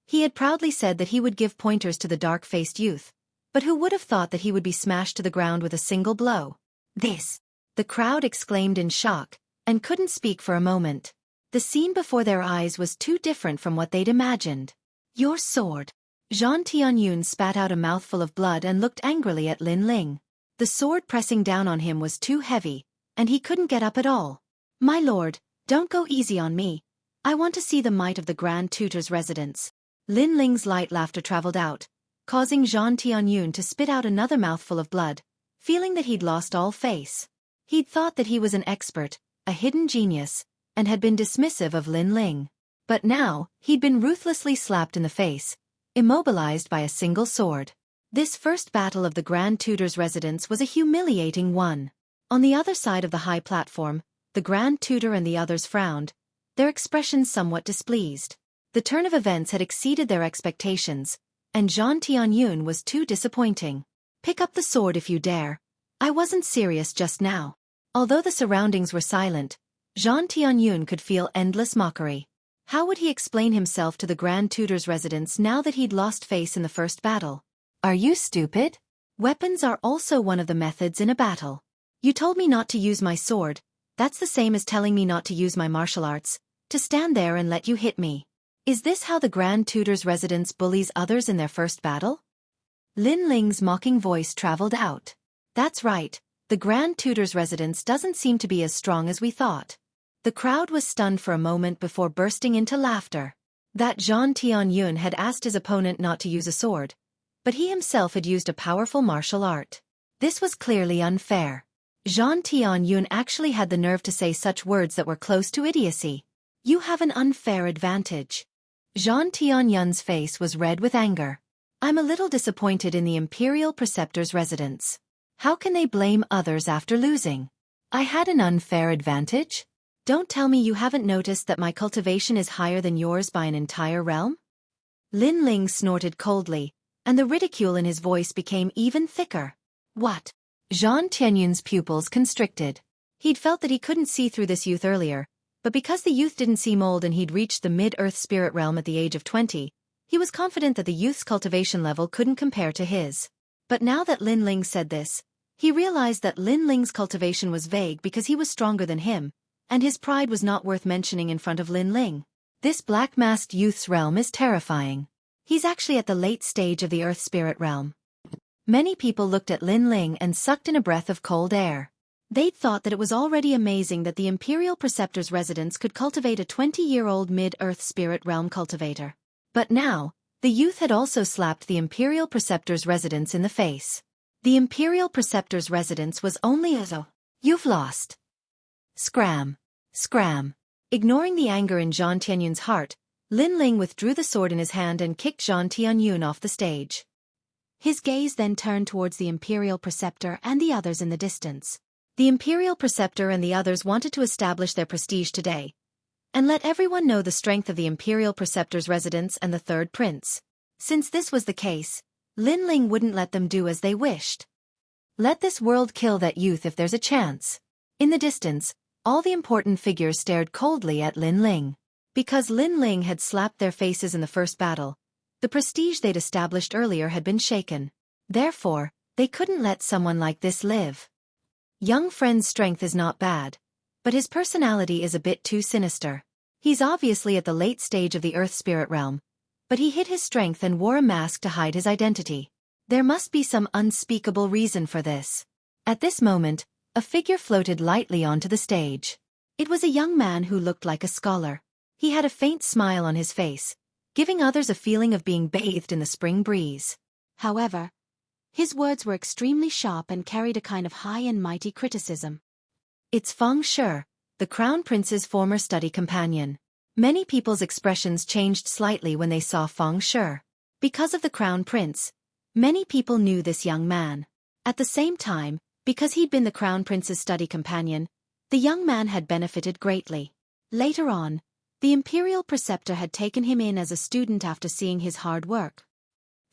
He had proudly said that he would give pointers to the dark-faced youth, but who would have thought that he would be smashed to the ground with a single blow? This! The crowd exclaimed in shock, and couldn't speak for a moment. The scene before their eyes was too different from what they'd imagined. Your sword! Zhang Tianyun spat out a mouthful of blood and looked angrily at Lin Ling. The sword pressing down on him was too heavy, and he couldn't get up at all. My lord, don't go easy on me. I want to see the might of the Grand Tutor's residence. Lin Ling's light laughter traveled out, causing Zhang Tianyun to spit out another mouthful of blood, feeling that he'd lost all face. He'd thought that he was an expert, a hidden genius, and had been dismissive of Lin Ling. But now, he'd been ruthlessly slapped in the face, immobilized by a single sword. This first battle of the Grand Tutor's residence was a humiliating one. On the other side of the high platform, the Grand Tutor and the others frowned, their expressions somewhat displeased. The turn of events had exceeded their expectations, and Zhang Tianyun was too disappointing. Pick up the sword if you dare. I wasn't serious just now. Although the surroundings were silent, Zhang Tianyun could feel endless mockery. How would he explain himself to the Grand Tutor's residence now that he'd lost face in the first battle? Are you stupid? Weapons are also one of the methods in a battle. You told me not to use my sword. That's the same as telling me not to use my martial arts, to stand there and let you hit me. Is this how the Grand Tutor's residence bullies others in their first battle? Lin Ling's mocking voice traveled out. That's right, the Grand Tutor's residence doesn't seem to be as strong as we thought. The crowd was stunned for a moment before bursting into laughter. That Zhang Tianyun had asked his opponent not to use a sword, but he himself had used a powerful martial art. This was clearly unfair. Zhang Tianyun actually had the nerve to say such words that were close to idiocy. You have an unfair advantage. Zhang Tianyun's face was red with anger. I'm a little disappointed in the Imperial Preceptor's residence. How can they blame others after losing? I had an unfair advantage? Don't tell me you haven't noticed that my cultivation is higher than yours by an entire realm? Lin Ling snorted coldly, and the ridicule in his voice became even thicker. What? Zhang Tianyun's pupils constricted. He'd felt that he couldn't see through this youth earlier, but because the youth didn't seem old and he'd reached the mid-earth spirit realm at the age of 20, he was confident that the youth's cultivation level couldn't compare to his. But now that Lin Ling said this, he realized that Lin Ling's cultivation was vague because he was stronger than him, and his pride was not worth mentioning in front of Lin Ling. This black-masked youth's realm is terrifying. He's actually at the late stage of the earth spirit realm. Many people looked at Lin Ling and sucked in a breath of cold air. They'd thought that it was already amazing that the Imperial Preceptor's residence could cultivate a 20-year-old mid-earth spirit realm cultivator. But now, the youth had also slapped the Imperial Preceptor's residence in the face. The Imperial Preceptor's residence was only You've lost. Scram. Scram. Ignoring the anger in Zhang Tianyun's heart, Lin Ling withdrew the sword in his hand and kicked Zhang Tianyun off the stage. His gaze then turned towards the Imperial Preceptor and the others in the distance. The Imperial Preceptor and the others wanted to establish their prestige today, and let everyone know the strength of the Imperial Preceptor's residence and the third prince. Since this was the case, Lin Ling wouldn't let them do as they wished. Let this world kill that youth if there's a chance. In the distance, all the important figures stared coldly at Lin Ling. Because Lin Ling had slapped their faces in the first battle, the prestige they'd established earlier had been shaken. Therefore, they couldn't let someone like this live. Young friend's strength is not bad, but his personality is a bit too sinister. He's obviously at the late stage of the Earth Spirit realm, but he hid his strength and wore a mask to hide his identity. There must be some unspeakable reason for this. At this moment, a figure floated lightly onto the stage. It was a young man who looked like a scholar. He had a faint smile on his face, giving others a feeling of being bathed in the spring breeze. However, his words were extremely sharp and carried a kind of high and mighty criticism. It's Feng Shi, the Crown Prince's former study companion. Many people's expressions changed slightly when they saw Feng Shi. Because of the Crown Prince, many people knew this young man. At the same time, because he'd been the Crown Prince's study companion, the young man had benefited greatly. Later on, the Imperial Preceptor had taken him in as a student after seeing his hard work.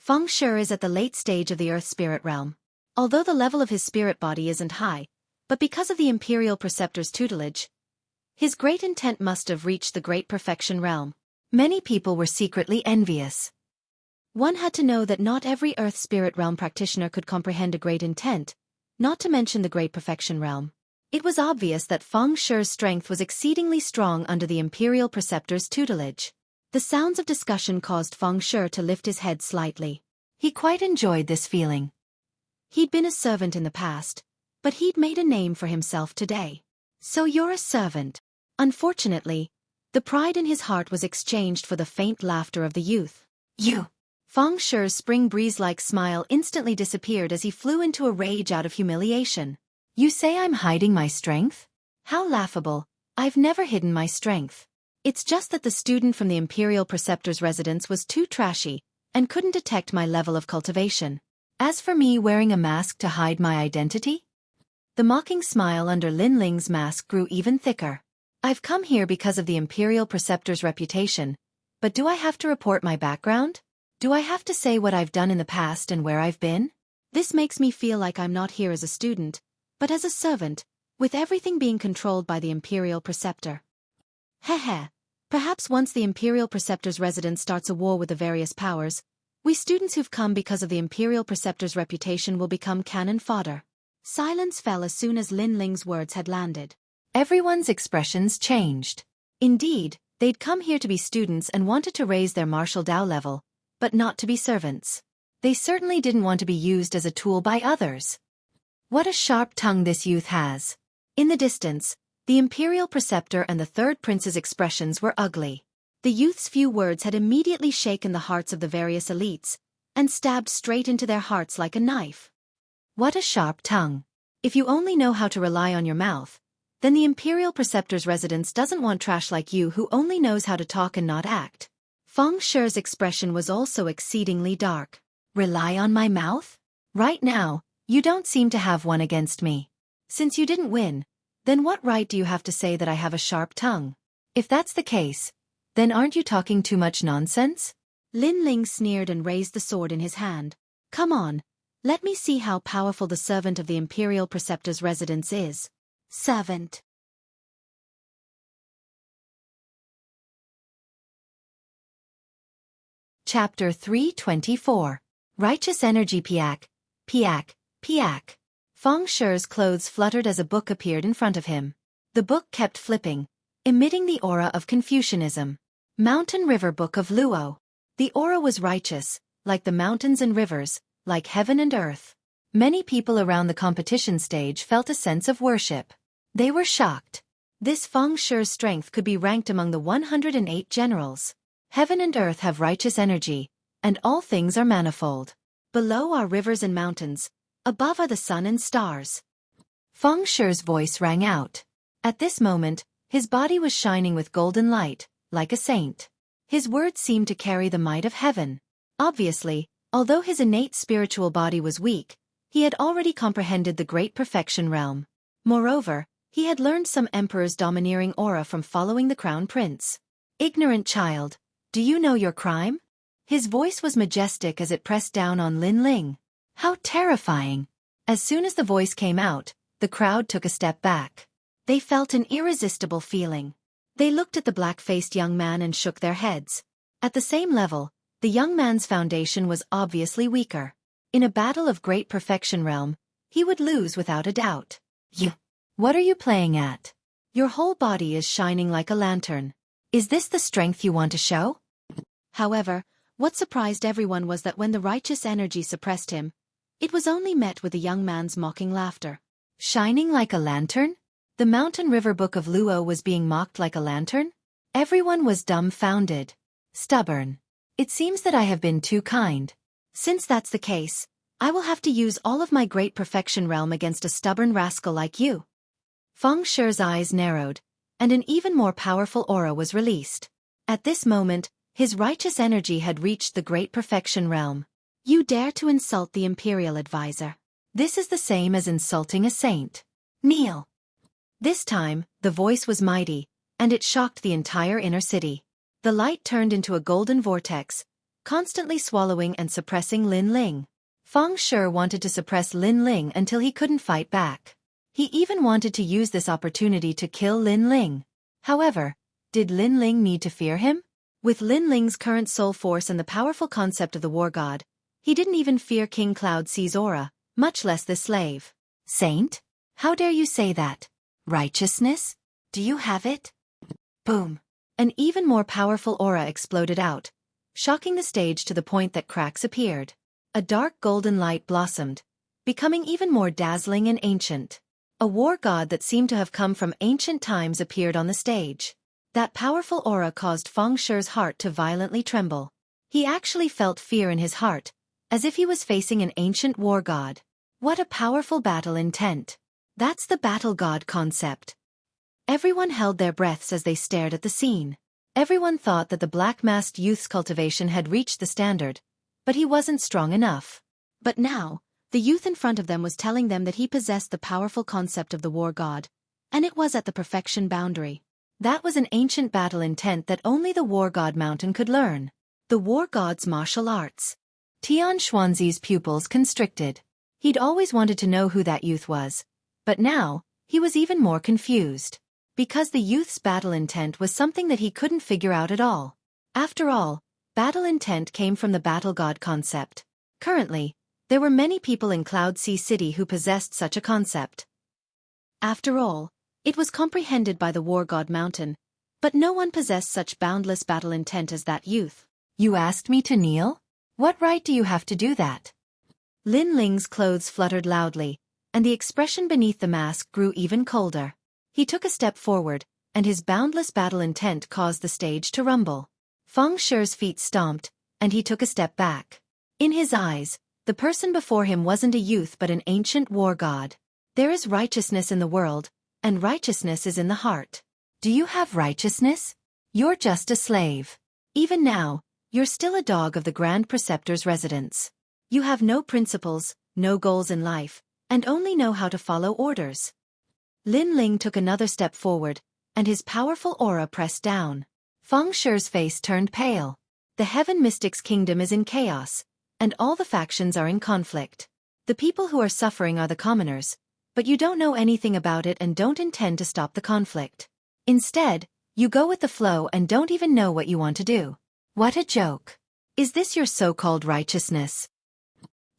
Feng Shi is at the late stage of the Earth Spirit realm. Although the level of his spirit body isn't high, but because of the Imperial Preceptor's tutelage, his great intent must have reached the Great Perfection realm. Many people were secretly envious. One had to know that not every Earth Spirit realm practitioner could comprehend a great intent, not to mention the Great Perfection realm. It was obvious that Feng Shi's strength was exceedingly strong under the Imperial Preceptor's tutelage. The sounds of discussion caused Feng Shi to lift his head slightly. He quite enjoyed this feeling. He'd been a servant in the past, but he'd made a name for himself today. So you're a servant. Unfortunately, the pride in his heart was exchanged for the faint laughter of the youth. You! Feng Shi's spring breeze-like smile instantly disappeared as he flew into a rage out of humiliation. You say I'm hiding my strength? How laughable. I've never hidden my strength. It's just that the student from the Imperial Preceptor's residence was too trashy and couldn't detect my level of cultivation. As for me wearing a mask to hide my identity? The mocking smile under Lin Ling's mask grew even thicker. I've come here because of the Imperial Preceptor's reputation, but do I have to report my background? Do I have to say what I've done in the past and where I've been? This makes me feel like I'm not here as a student, but as a servant, with everything being controlled by the Imperial Preceptor. Heh. Perhaps once the Imperial Preceptor's residence starts a war with the various powers, we students who've come because of the Imperial Preceptor's reputation will become cannon fodder. Silence fell as soon as Lin Ling's words had landed. Everyone's expressions changed. Indeed, they'd come here to be students and wanted to raise their martial Dao level, but not to be servants. They certainly didn't want to be used as a tool by others. What a sharp tongue this youth has. In the distance, the Imperial Preceptor and the third prince's expressions were ugly. The youth's few words had immediately shaken the hearts of the various elites, and stabbed straight into their hearts like a knife. What a sharp tongue. If you only know how to rely on your mouth, then the Imperial Preceptor's residence doesn't want trash like you who only knows how to talk and not act. Feng Shi's expression was also exceedingly dark. Rely on my mouth? Right now, you don't seem to have one against me. Since you didn't win, then what right do you have to say that I have a sharp tongue? If that's the case, then aren't you talking too much nonsense? Lin Ling sneered and raised the sword in his hand. Come on, let me see how powerful the servant of the Imperial Preceptor's residence is. Servant. Chapter 324. Righteous Energy Piak, Piak, Piak. Feng Shi's clothes fluttered as a book appeared in front of him. The book kept flipping, emitting the aura of Confucianism. Mountain River Book of Luo. The aura was righteous, like the mountains and rivers, like heaven and earth. Many people around the competition stage felt a sense of worship. They were shocked. This Feng Shi's strength could be ranked among the 108 generals. Heaven and earth have righteous energy, and all things are manifold. Below are rivers and mountains, above are the sun and stars. Feng Shi's voice rang out. At this moment, his body was shining with golden light, like a saint. His words seemed to carry the might of heaven. Obviously, although his innate spiritual body was weak, he had already comprehended the Great Perfection realm. Moreover, he had learned some emperor's domineering aura from following the crown prince. "Ignorant child, do you know your crime?" His voice was majestic as it pressed down on Lin Ling. How terrifying! As soon as the voice came out, the crowd took a step back. They felt an irresistible feeling. They looked at the black-faced young man and shook their heads. At the same level, the young man's foundation was obviously weaker. In a battle of great perfection realm, he would lose without a doubt. What are you playing at? Your whole body is shining like a lantern. Is this the strength you want to show? However, what surprised everyone was that when the righteous energy suppressed him, it was only met with the young man's mocking laughter. Shining like a lantern? The mountain river book of Luo was being mocked like a lantern? Everyone was dumbfounded. Stubborn. It seems that I have been too kind. Since that's the case, I will have to use all of my great perfection realm against a stubborn rascal like you. Feng Shi's eyes narrowed, and an even more powerful aura was released. At this moment, his righteous energy had reached the great perfection realm. You dare to insult the imperial advisor. This is the same as insulting a saint. Kneel. This time, the voice was mighty, and it shocked the entire inner city. The light turned into a golden vortex, constantly swallowing and suppressing Lin Ling. Feng Shi wanted to suppress Lin Ling until he couldn't fight back. He even wanted to use this opportunity to kill Lin Ling. However, did Lin Ling need to fear him? With Lin Ling's current soul force and the powerful concept of the war god, he didn't even fear King Cloud C's aura, much less this slave. Saint? How dare you say that? Righteousness? Do you have it? Boom. An even more powerful aura exploded out, shocking the stage to the point that cracks appeared. A dark golden light blossomed, becoming even more dazzling and ancient. A war god that seemed to have come from ancient times appeared on the stage. That powerful aura caused Feng Shi's heart to violently tremble. He actually felt fear in his heart, as if he was facing an ancient war god. What a powerful battle intent. That's the battle god concept. Everyone held their breaths as they stared at the scene. Everyone thought that the black-masked youth's cultivation had reached the standard, but he wasn't strong enough. But now, the youth in front of them was telling them that he possessed the powerful concept of the war god, and it was at the perfection boundary. That was an ancient battle intent that only the war god mountain could learn. The war god's martial arts. Tian Xuanzi's pupils constricted. He'd always wanted to know who that youth was, but now, he was even more confused. Because the youth's battle intent was something that he couldn't figure out at all. After all, battle intent came from the battle god concept. Currently, there were many people in Cloud Sea City who possessed such a concept. After all, it was comprehended by the war god mountain, but no one possessed such boundless battle intent as that youth. You asked me to kneel? What right do you have to do that? Lin Ling's clothes fluttered loudly, and the expression beneath the mask grew even colder. He took a step forward, and his boundless battle intent caused the stage to rumble. Feng Shi's feet stomped, and he took a step back. In his eyes, the person before him wasn't a youth but an ancient war god. There is righteousness in the world, and righteousness is in the heart. Do you have righteousness? You're just a slave. Even now, you're still a dog of the Grand Preceptor's residence. You have no principles, no goals in life, and only know how to follow orders. Lin Ling took another step forward, and his powerful aura pressed down. Feng Shi's face turned pale. The Heaven Mystic's kingdom is in chaos, and all the factions are in conflict. The people who are suffering are the commoners, but you don't know anything about it and don't intend to stop the conflict. Instead, you go with the flow and don't even know what you want to do. What a joke. Is this your so-called righteousness?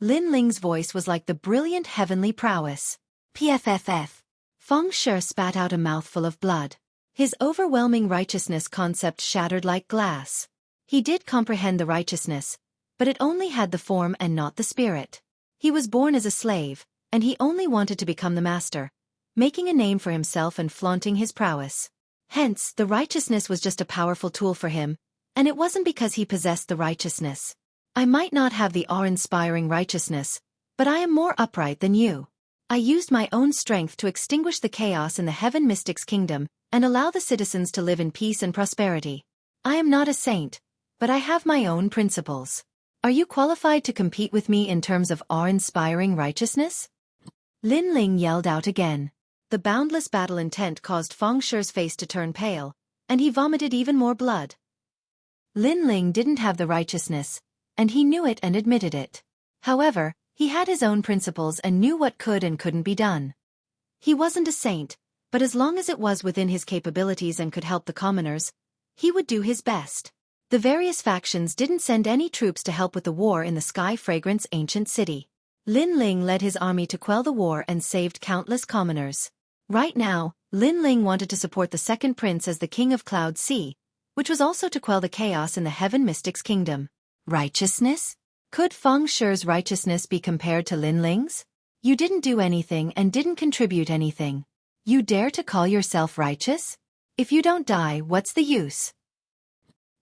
Lin Ling's voice was like the brilliant heavenly prowess. PFFF. Feng Shi spat out a mouthful of blood. His overwhelming righteousness concept shattered like glass. He did comprehend the righteousness, but it only had the form and not the spirit. He was born as a slave, and he only wanted to become the master, making a name for himself and flaunting his prowess. Hence, the righteousness was just a powerful tool for him, and it wasn't because he possessed the righteousness. I might not have the awe-inspiring righteousness, but I am more upright than you. I used my own strength to extinguish the chaos in the Heaven Mystic's kingdom and allow the citizens to live in peace and prosperity. I am not a saint, but I have my own principles. Are you qualified to compete with me in terms of awe-inspiring righteousness? Lin Ling yelled out again. The boundless battle intent caused Feng Shu's face to turn pale, and he vomited even more blood. Lin Ling didn't have the righteousness, and he knew it and admitted it. However, he had his own principles and knew what could and couldn't be done. He wasn't a saint, but as long as it was within his capabilities and could help the commoners, he would do his best. The various factions didn't send any troops to help with the war in the Sky Fragrance ancient city. Lin Ling led his army to quell the war and saved countless commoners. Right now, Lin Ling wanted to support the second prince as the king of Cloud Sea, which was also to quell the chaos in the Heaven Mystics Kingdom. Righteousness? Could Feng Shu's righteousness be compared to Lin Ling's? You didn't do anything and didn't contribute anything. You dare to call yourself righteous? If you don't die, what's the use?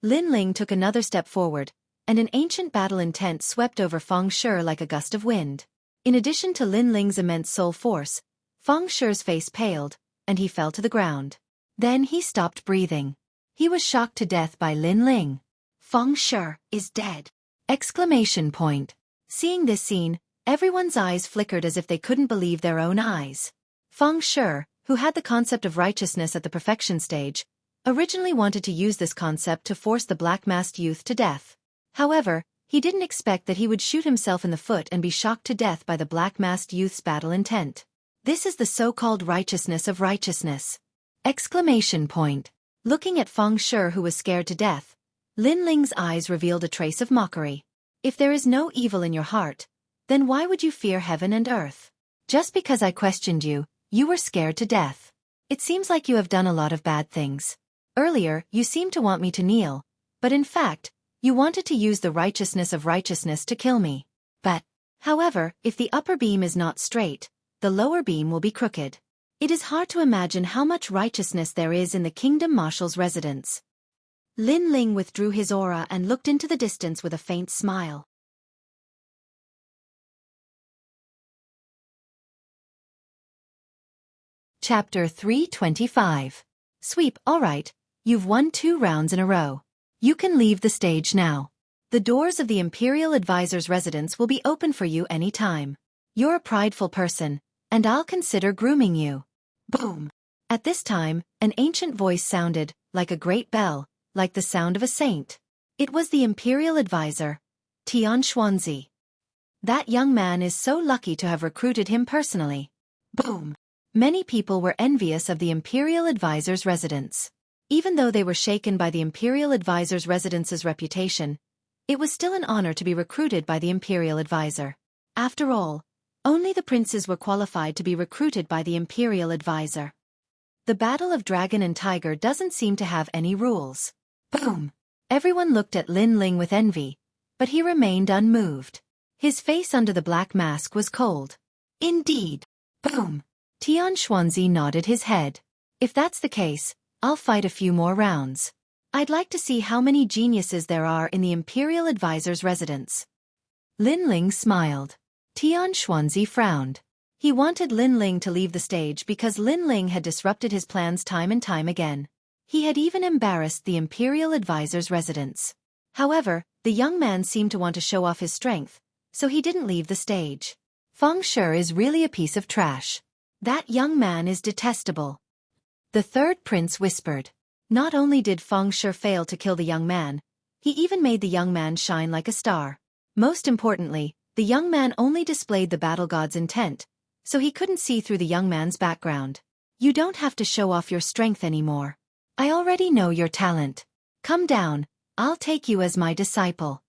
Lin Ling took another step forward, and an ancient battle intent swept over Feng Shu like a gust of wind. In addition to Lin Ling's immense soul force, Feng Shu's face paled, and he fell to the ground. Then he stopped breathing. He was shocked to death by Lin Ling. Feng Shu is dead! Exclamation point. Seeing this scene, everyone's eyes flickered as if they couldn't believe their own eyes. Feng Shu, who had the concept of righteousness at the perfection stage, originally wanted to use this concept to force the black-masked youth to death. However, he didn't expect that he would shoot himself in the foot and be shocked to death by the black-masked youth's battle intent. This is the so-called righteousness of righteousness! Exclamation point. Looking at Feng Shu, who was scared to death, Lin Ling's eyes revealed a trace of mockery. If there is no evil in your heart, then why would you fear heaven and earth? Just because I questioned you, you were scared to death. It seems like you have done a lot of bad things. Earlier, you seemed to want me to kneel, but in fact, you wanted to use the righteousness of righteousness to kill me. However, if the upper beam is not straight, the lower beam will be crooked. It is hard to imagine how much righteousness there is in the Kingdom Marshal's residence. Lin Ling withdrew his aura and looked into the distance with a faint smile. Chapter 325. Sweep. Alright, you've won 2 rounds in a row. You can leave the stage now. The doors of the Imperial Advisor's residence will be open for you any time. You're a prideful person, and I'll consider grooming you. Boom! At this time, an ancient voice sounded, like a great bell, like the sound of a saint. It was the Imperial Advisor, Tian Xuanzi. That young man is so lucky to have recruited him personally. Boom! Many people were envious of the Imperial Advisor's residence. Even though they were shaken by the Imperial Advisor's residence's reputation, it was still an honor to be recruited by the Imperial Advisor. After all, only the princes were qualified to be recruited by the Imperial Advisor. The Battle of Dragon and Tiger doesn't seem to have any rules. Boom! Everyone looked at Lin Ling with envy, but he remained unmoved. His face under the black mask was cold. Indeed. Boom! Tian Xuanzi nodded his head. If that's the case, I'll fight a few more rounds. I'd like to see how many geniuses there are in the Imperial Advisor's residence. Lin Ling smiled. Tian Xuanzi frowned. He wanted Lin Ling to leave the stage because Lin Ling had disrupted his plans time and time again. He had even embarrassed the Imperial Advisor's residence. However, the young man seemed to want to show off his strength, so he didn't leave the stage. Feng Shu is really a piece of trash. That young man is detestable. The third prince whispered. Not only did Feng Shu fail to kill the young man, he even made the young man shine like a star. Most importantly, the young man only displayed the battle god's intent, so he couldn't see through the young man's background. You don't have to show off your strength anymore. I already know your talent. Come down, I'll take you as my disciple.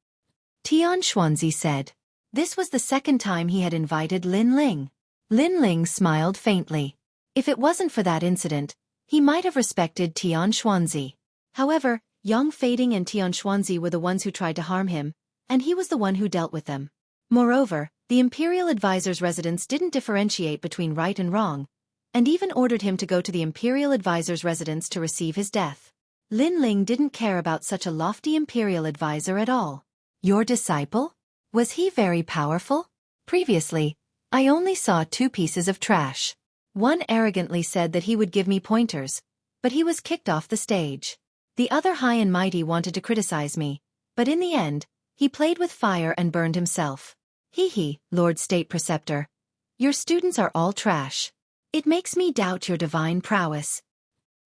Tian Xuanzi said. This was the second time he had invited Lin Ling. Lin Ling smiled faintly. If it wasn't for that incident, he might have respected Tian Xuanzi. However, Yang Fading and Tian Xuanzi were the ones who tried to harm him, and he was the one who dealt with them. Moreover, the Imperial Advisor's residence didn't differentiate between right and wrong, and even ordered him to go to the Imperial Advisor's residence to receive his death. Lin Ling didn't care about such a lofty Imperial Advisor at all. Your disciple? Was he very powerful? Previously, I only saw 2 pieces of trash. One arrogantly said that he would give me pointers, but he was kicked off the stage. The other high and mighty wanted to criticize me, but in the end, he played with fire and burned himself. Hee hee, Lord State Preceptor. Your students are all trash. It makes me doubt your divine prowess.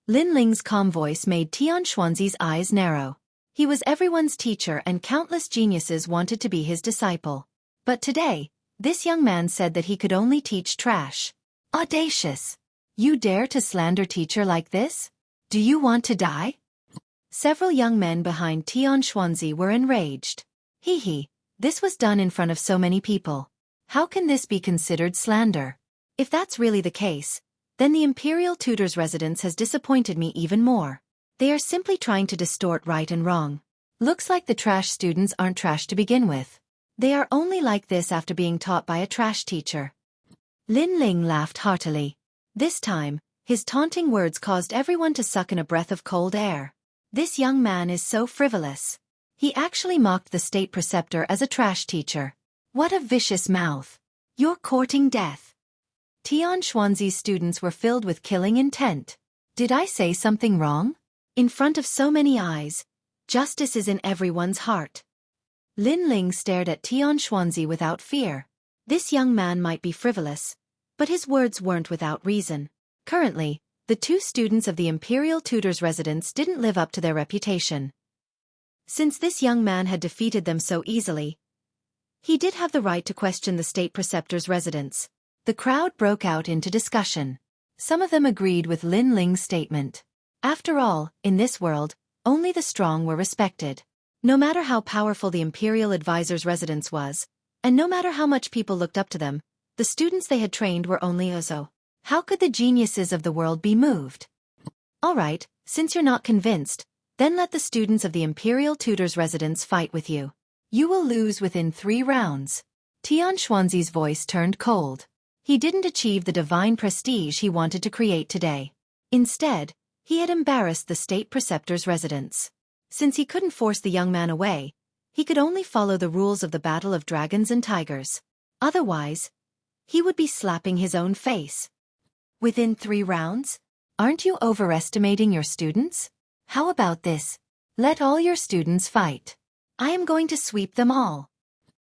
Lin Ling's calm voice made Tian Xuanzi's eyes narrow. He was everyone's teacher and countless geniuses wanted to be his disciple. But today, this young man said that he could only teach trash. Audacious! You dare to slander teacher like this? Do you want to die? Several young men behind Tian Xuanzi were enraged. Hee, this was done in front of so many people. How can this be considered slander? If that's really the case, then the Imperial Tutor's residence has disappointed me even more. They are simply trying to distort right and wrong. Looks like the trash students aren't trash to begin with. They are only like this after being taught by a trash teacher. Lin Ling laughed heartily. This time, his taunting words caused everyone to suck in a breath of cold air. This young man is so frivolous. He actually mocked the state preceptor as a trash teacher. What a vicious mouth. You're courting death. Tian Xuanzi's students were filled with killing intent. Did I say something wrong? In front of so many eyes, justice is in everyone's heart. Lin Ling stared at Tian Xuanzi without fear. This young man might be frivolous, but his words weren't without reason. Currently, the two students of the Imperial Tutor's residence didn't live up to their reputation. Since this young man had defeated them so easily, he did have the right to question the state preceptor's residence. The crowd broke out into discussion. Some of them agreed with Lin Ling's statement. After all, in this world, only the strong were respected. No matter how powerful the Imperial Advisor's residence was, and no matter how much people looked up to them, the students they had trained were only Ozo. How could the geniuses of the world be moved? All right, since you're not convinced, then let the students of the Imperial Tutor's residence fight with you. You will lose within 3 rounds. Tian Xuanzi's voice turned cold. He didn't achieve the divine prestige he wanted to create today. Instead, he had embarrassed the state preceptor's residence. Since he couldn't force the young man away, he could only follow the rules of the Battle of Dragons and Tigers. Otherwise, he would be slapping his own face. Within 3 rounds? Aren't you overestimating your students? How about this? Let all your students fight. I am going to sweep them all.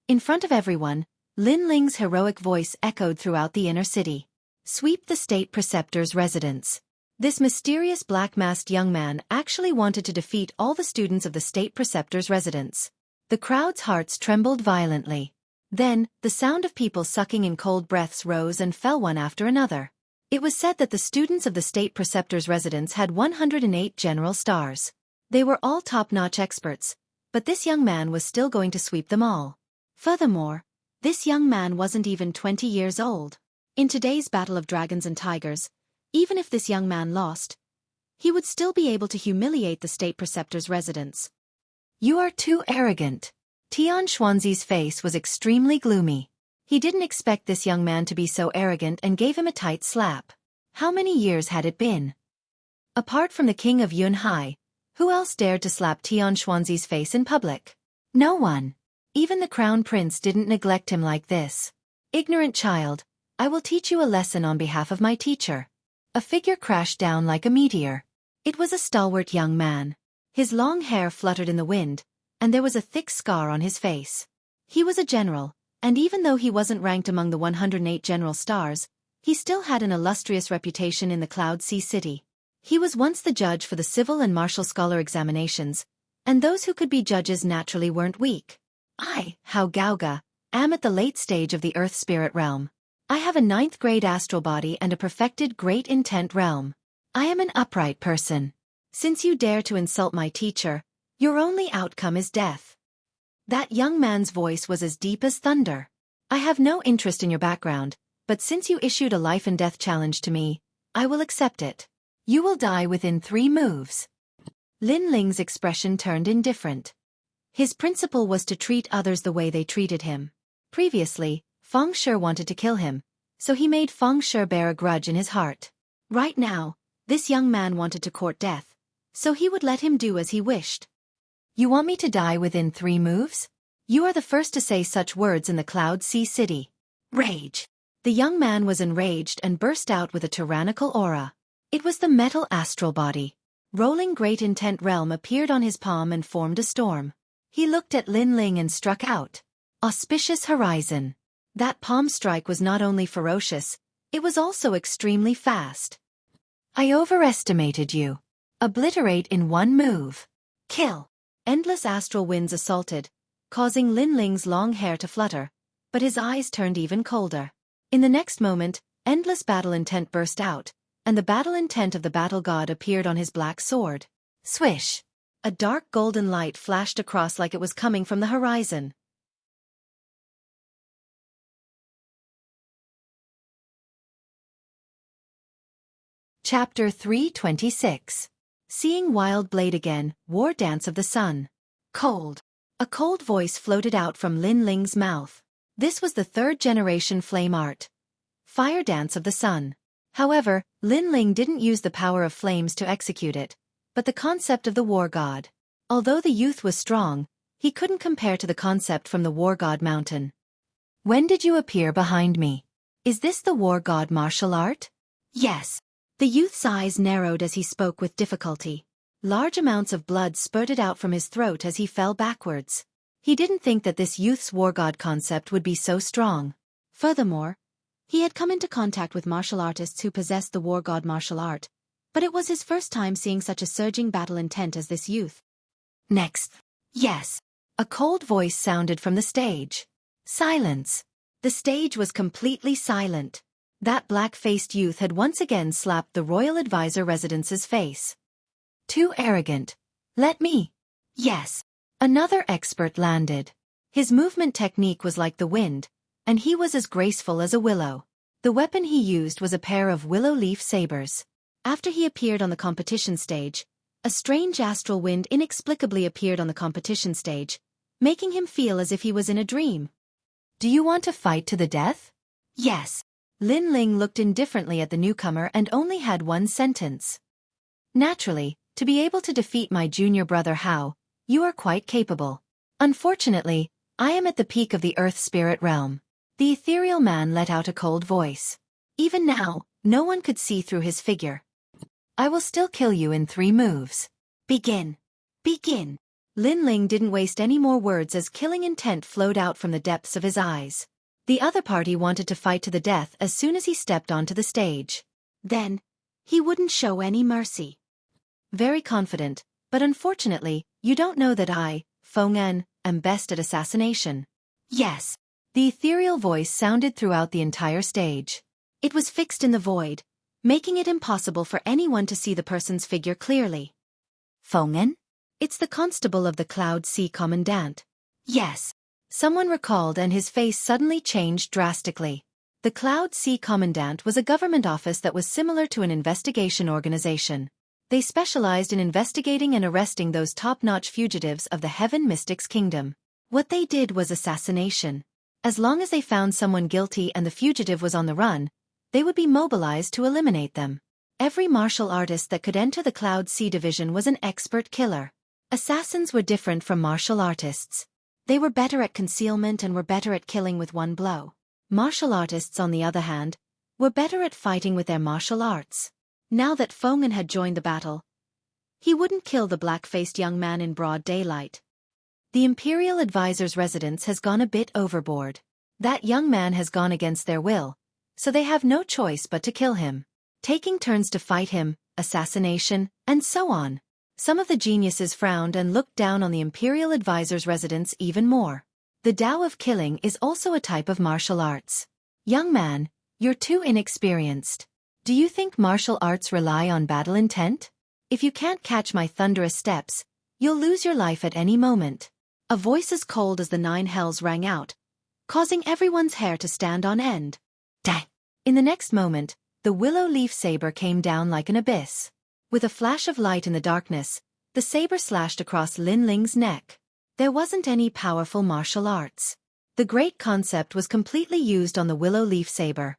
In front of everyone, Lin Ling's heroic voice echoed throughout the inner city. Sweep the state preceptor's residence. This mysterious black-masked young man actually wanted to defeat all the students of the state preceptor's residence. The crowd's hearts trembled violently. Then, the sound of people sucking in cold breaths rose and fell one after another. It was said that the students of the state preceptor's residence had 108 general stars. They were all top-notch experts, but this young man was still going to sweep them all. Furthermore, this young man wasn't even 20 years old. In today's Battle of Dragons and Tigers, even if this young man lost, he would still be able to humiliate the state preceptor's residence. You are too arrogant. Tian Xuanzi's face was extremely gloomy. He didn't expect this young man to be so arrogant and gave him a tight slap. How many years had it been? Apart from the king of Yunhai, who else dared to slap Tian Xuanzi's face in public? No one. Even the crown prince didn't neglect him like this. Ignorant child, I will teach you a lesson on behalf of my teacher. A figure crashed down like a meteor. It was a stalwart young man. His long hair fluttered in the wind, and there was a thick scar on his face. He was a general, and even though he wasn't ranked among the 108 general stars, he still had an illustrious reputation in the Cloud Sea City. He was once the judge for the civil and martial scholar examinations, and those who could be judges naturally weren't weak. I, Hao Gaoga, am at the late stage of the Earth Spirit realm. I have a 9th grade astral body and a perfected great intent realm. I am an upright person. Since you dare to insult my teacher, your only outcome is death. That young man's voice was as deep as thunder. I have no interest in your background, but since you issued a life and death challenge to me, I will accept it. You will die within 3 moves. Lin Ling's expression turned indifferent. His principle was to treat others the way they treated him. Previously, Feng Shi wanted to kill him, so he made Feng Shi bear a grudge in his heart. Right now, this young man wanted to court death, so he would let him do as he wished. You want me to die within 3 moves? You are the first to say such words in the Cloud Sea City. Rage. The young man was enraged and burst out with a tyrannical aura. It was the metal astral body. Rolling Great Intent Realm appeared on his palm and formed a storm. He looked at Lin Ling and struck out. Auspicious Horizon. That palm strike was not only ferocious, It was also extremely fast. I overestimated you. Obliterate in one move. Kill. Endless astral winds assaulted, causing Lin Ling's long hair to flutter, but his eyes turned even colder. In the next moment, endless battle intent burst out, and the battle intent of the battle god appeared on his black sword. Swish! A dark golden light flashed across like it was coming from the horizon. Chapter 326. Seeing Wild Blade again, War Dance of the Sun. Cold. A cold voice floated out from Lin Ling's mouth. This was the third-generation flame art. Fire Dance of the Sun. However, Lin Ling didn't use the power of flames to execute it, but the concept of the war god. Although the youth was strong, he couldn't compare to the concept from the war god mountain. When did you appear behind me? Is this the war god martial art? Yes. The youth's eyes narrowed as he spoke with difficulty. Large amounts of blood spurted out from his throat as he fell backwards. He didn't think that this youth's war god concept would be so strong. Furthermore, he had come into contact with martial artists who possessed the war god martial art, but it was his first time seeing such a surging battle intent as this youth. Next. Yes. A cold voice sounded from the stage. Silence. The stage was completely silent. That black-faced youth had once again slapped the royal advisor residence's face. Too arrogant. Let me. Yes. Another expert landed. His movement technique was like the wind, and he was as graceful as a willow. The weapon he used was a pair of willow leaf sabers. After he appeared on the competition stage, a strange astral wind inexplicably appeared on the competition stage, making him feel as if he was in a dream. Do you want to fight to the death? Yes. Lin Ling looked indifferently at the newcomer and only had one sentence. Naturally, to be able to defeat my junior brother Hao, you are quite capable. Unfortunately, I am at the peak of the earth spirit realm. The ethereal man let out a cold voice. Even now, no one could see through his figure. I will still kill you in 3 moves. Begin. Begin. Lin Ling didn't waste any more words as killing intent flowed out from the depths of his eyes. The other party wanted to fight to the death as soon as he stepped onto the stage. Then, he wouldn't show any mercy. Very confident, but unfortunately, you don't know that I, Feng'an, am best at assassination. Yes. The ethereal voice sounded throughout the entire stage. It was fixed in the void, making it impossible for anyone to see the person's figure clearly. Feng'an? It's the constable of the Cloud Sea Commandant. Yes. Someone recalled and his face suddenly changed drastically. The Cloud Sea Commandant was a government office that was similar to an investigation organization. They specialized in investigating and arresting those top-notch fugitives of the Heaven Mystics Kingdom. What they did was assassination. As long as they found someone guilty and the fugitive was on the run, they would be mobilized to eliminate them. Every martial artist that could enter the Cloud Sea Division was an expert killer. Assassins were different from martial artists. They were better at concealment and were better at killing with one blow. Martial artists, on the other hand, were better at fighting with their martial arts. Now that Feng'an had joined the battle, he wouldn't kill the black-faced young man in broad daylight. The Imperial Advisor's residence has gone a bit overboard. That young man has gone against their will, so they have no choice but to kill him. Taking turns to fight him, assassination, and so on. Some of the geniuses frowned and looked down on the Imperial Advisor's residence even more. The Tao of killing is also a type of martial arts. Young man, you're too inexperienced. Do you think martial arts rely on battle intent? If you can't catch my thunderous steps, you'll lose your life at any moment. A voice as cold as the 9 hells rang out, causing everyone's hair to stand on end. Dang! In the next moment, the willow leaf saber came down like an abyss. With a flash of light in the darkness, the saber slashed across Lin Ling's neck. There wasn't any powerful martial arts. The great concept was completely used on the willow leaf saber.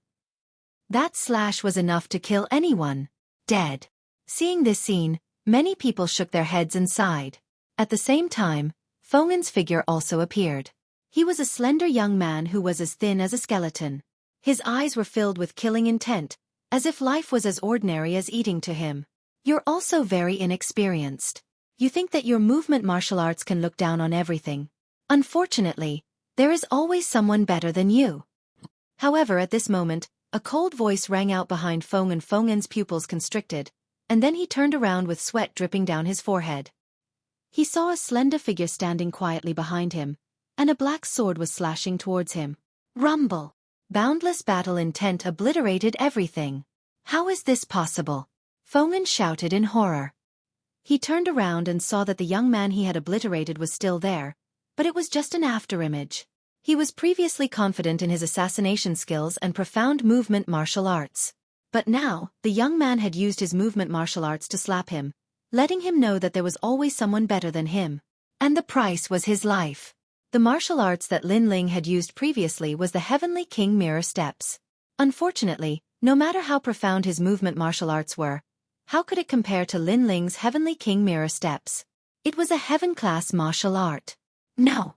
That slash was enough to kill anyone. Dead. Seeing this scene, many people shook their heads and sighed. At the same time, Feng'an's figure also appeared. He was a slender young man who was as thin as a skeleton. His eyes were filled with killing intent, as if life was as ordinary as eating to him. You're also very inexperienced. You think that your movement martial arts can look down on everything. Unfortunately, there is always someone better than you. However, at this moment, A cold voice rang out behind Feng, and Feng's pupils constricted, and then he turned around with sweat dripping down his forehead. He saw a slender figure standing quietly behind him, and a black sword was slashing towards him. Rumble! Boundless battle intent obliterated everything. How is this possible? Feng shouted in horror. He turned around and saw that the young man he had obliterated was still there, but it was just an afterimage. He was previously confident in his assassination skills and profound movement martial arts. But now, the young man had used his movement martial arts to slap him, letting him know that there was always someone better than him. And the price was his life. The martial arts that Lin Ling had used previously was the Heavenly King Mirror Steps. Unfortunately, no matter how profound his movement martial arts were, how could it compare to Lin Ling's Heavenly King Mirror Steps? It was a heaven-class martial art. No!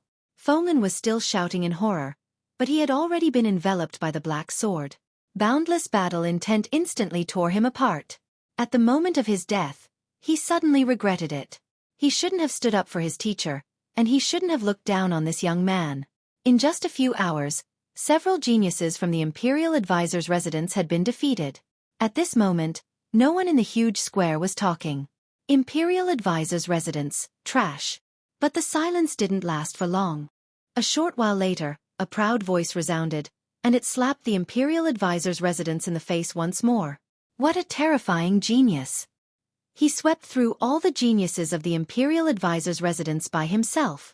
Feng was still shouting in horror, but he had already been enveloped by the black sword. Boundless battle intent instantly tore him apart. At the moment of his death, he suddenly regretted it. He shouldn't have stood up for his teacher, and he shouldn't have looked down on this young man. In just a few hours, several geniuses from the Imperial Advisor's residence had been defeated. At this moment, no one in the huge square was talking. Imperial Advisor's residence, trash. But the silence didn't last for long. A short while later, a proud voice resounded, and it slapped the Imperial Advisor's residence in the face once more. What a terrifying genius! He swept through all the geniuses of the Imperial Advisor's residence by himself.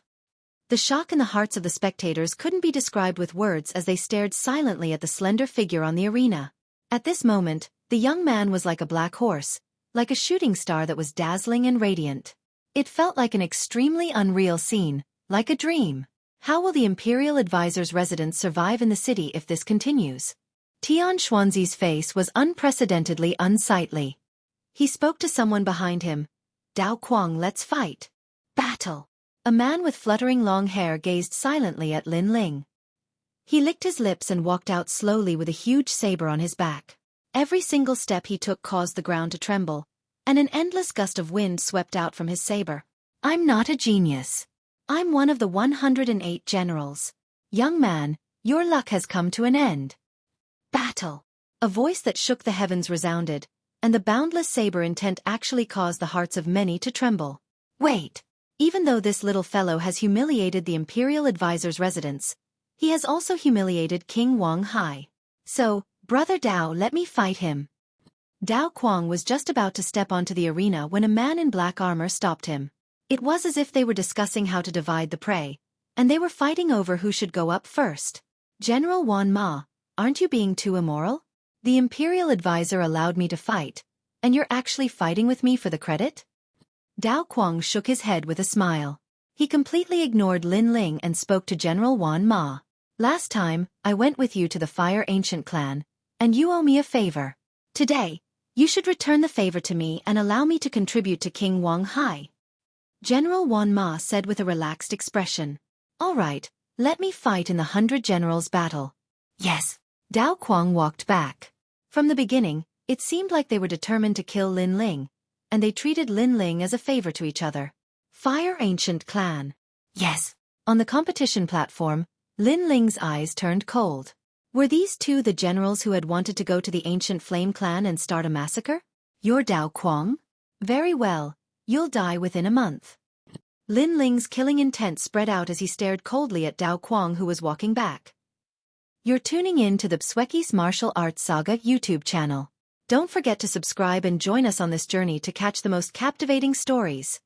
The shock in the hearts of the spectators couldn't be described with words as they stared silently at the slender figure on the arena. At this moment, the young man was like a black horse, like a shooting star that was dazzling and radiant. It felt like an extremely unreal scene, like a dream. How will the Imperial Advisor's residence survive in the city if this continues? Tian Xuanzi's face was unprecedentedly unsightly. He spoke to someone behind him. Dao Kuang, let's fight. Battle. A man with fluttering long hair gazed silently at Lin Ling. He licked his lips and walked out slowly with a huge saber on his back. Every single step he took caused the ground to tremble, and an endless gust of wind swept out from his saber. I'm not a genius. I'm one of the 108 generals. Young man, your luck has come to an end. Battle. A voice that shook the heavens resounded, and the boundless saber intent actually caused the hearts of many to tremble. Wait. Even though this little fellow has humiliated the Imperial Advisor's residence, he has also humiliated King Wang Hai. So, Brother Dao, let me fight him. Dao Kuang was just about to step onto the arena when a man in black armor stopped him. It was as if they were discussing how to divide the prey, and they were fighting over who should go up first. General Wan Ma, aren't you being too immoral? The Imperial Advisor allowed me to fight, and you're actually fighting with me for the credit? Dao Kuang shook his head with a smile. He completely ignored Lin Ling and spoke to General Wan Ma. Last time, I went with you to the Fire Ancient clan, and you owe me a favor. Today, you should return the favor to me and allow me to contribute to King Wang Hai. General Wan Ma said with a relaxed expression. All right, let me fight in the 100 Generals battle. Yes. Dao Kuang walked back. From the beginning, it seemed like they were determined to kill Lin Ling, and they treated Lin Ling as a favor to each other. Fire Ancient clan. Yes. On the competition platform, Lin Ling's eyes turned cold. Were these two the generals who had wanted to go to the Ancient Flame clan and start a massacre? You're Dao Kuang? Very well. You'll die within a month. Lin Ling's killing intent spread out as he stared coldly at Dao Kuang, who was walking back. You're tuning in to the Xueqi's Martial Arts Saga YouTube channel. Don't forget to subscribe and join us on this journey to catch the most captivating stories.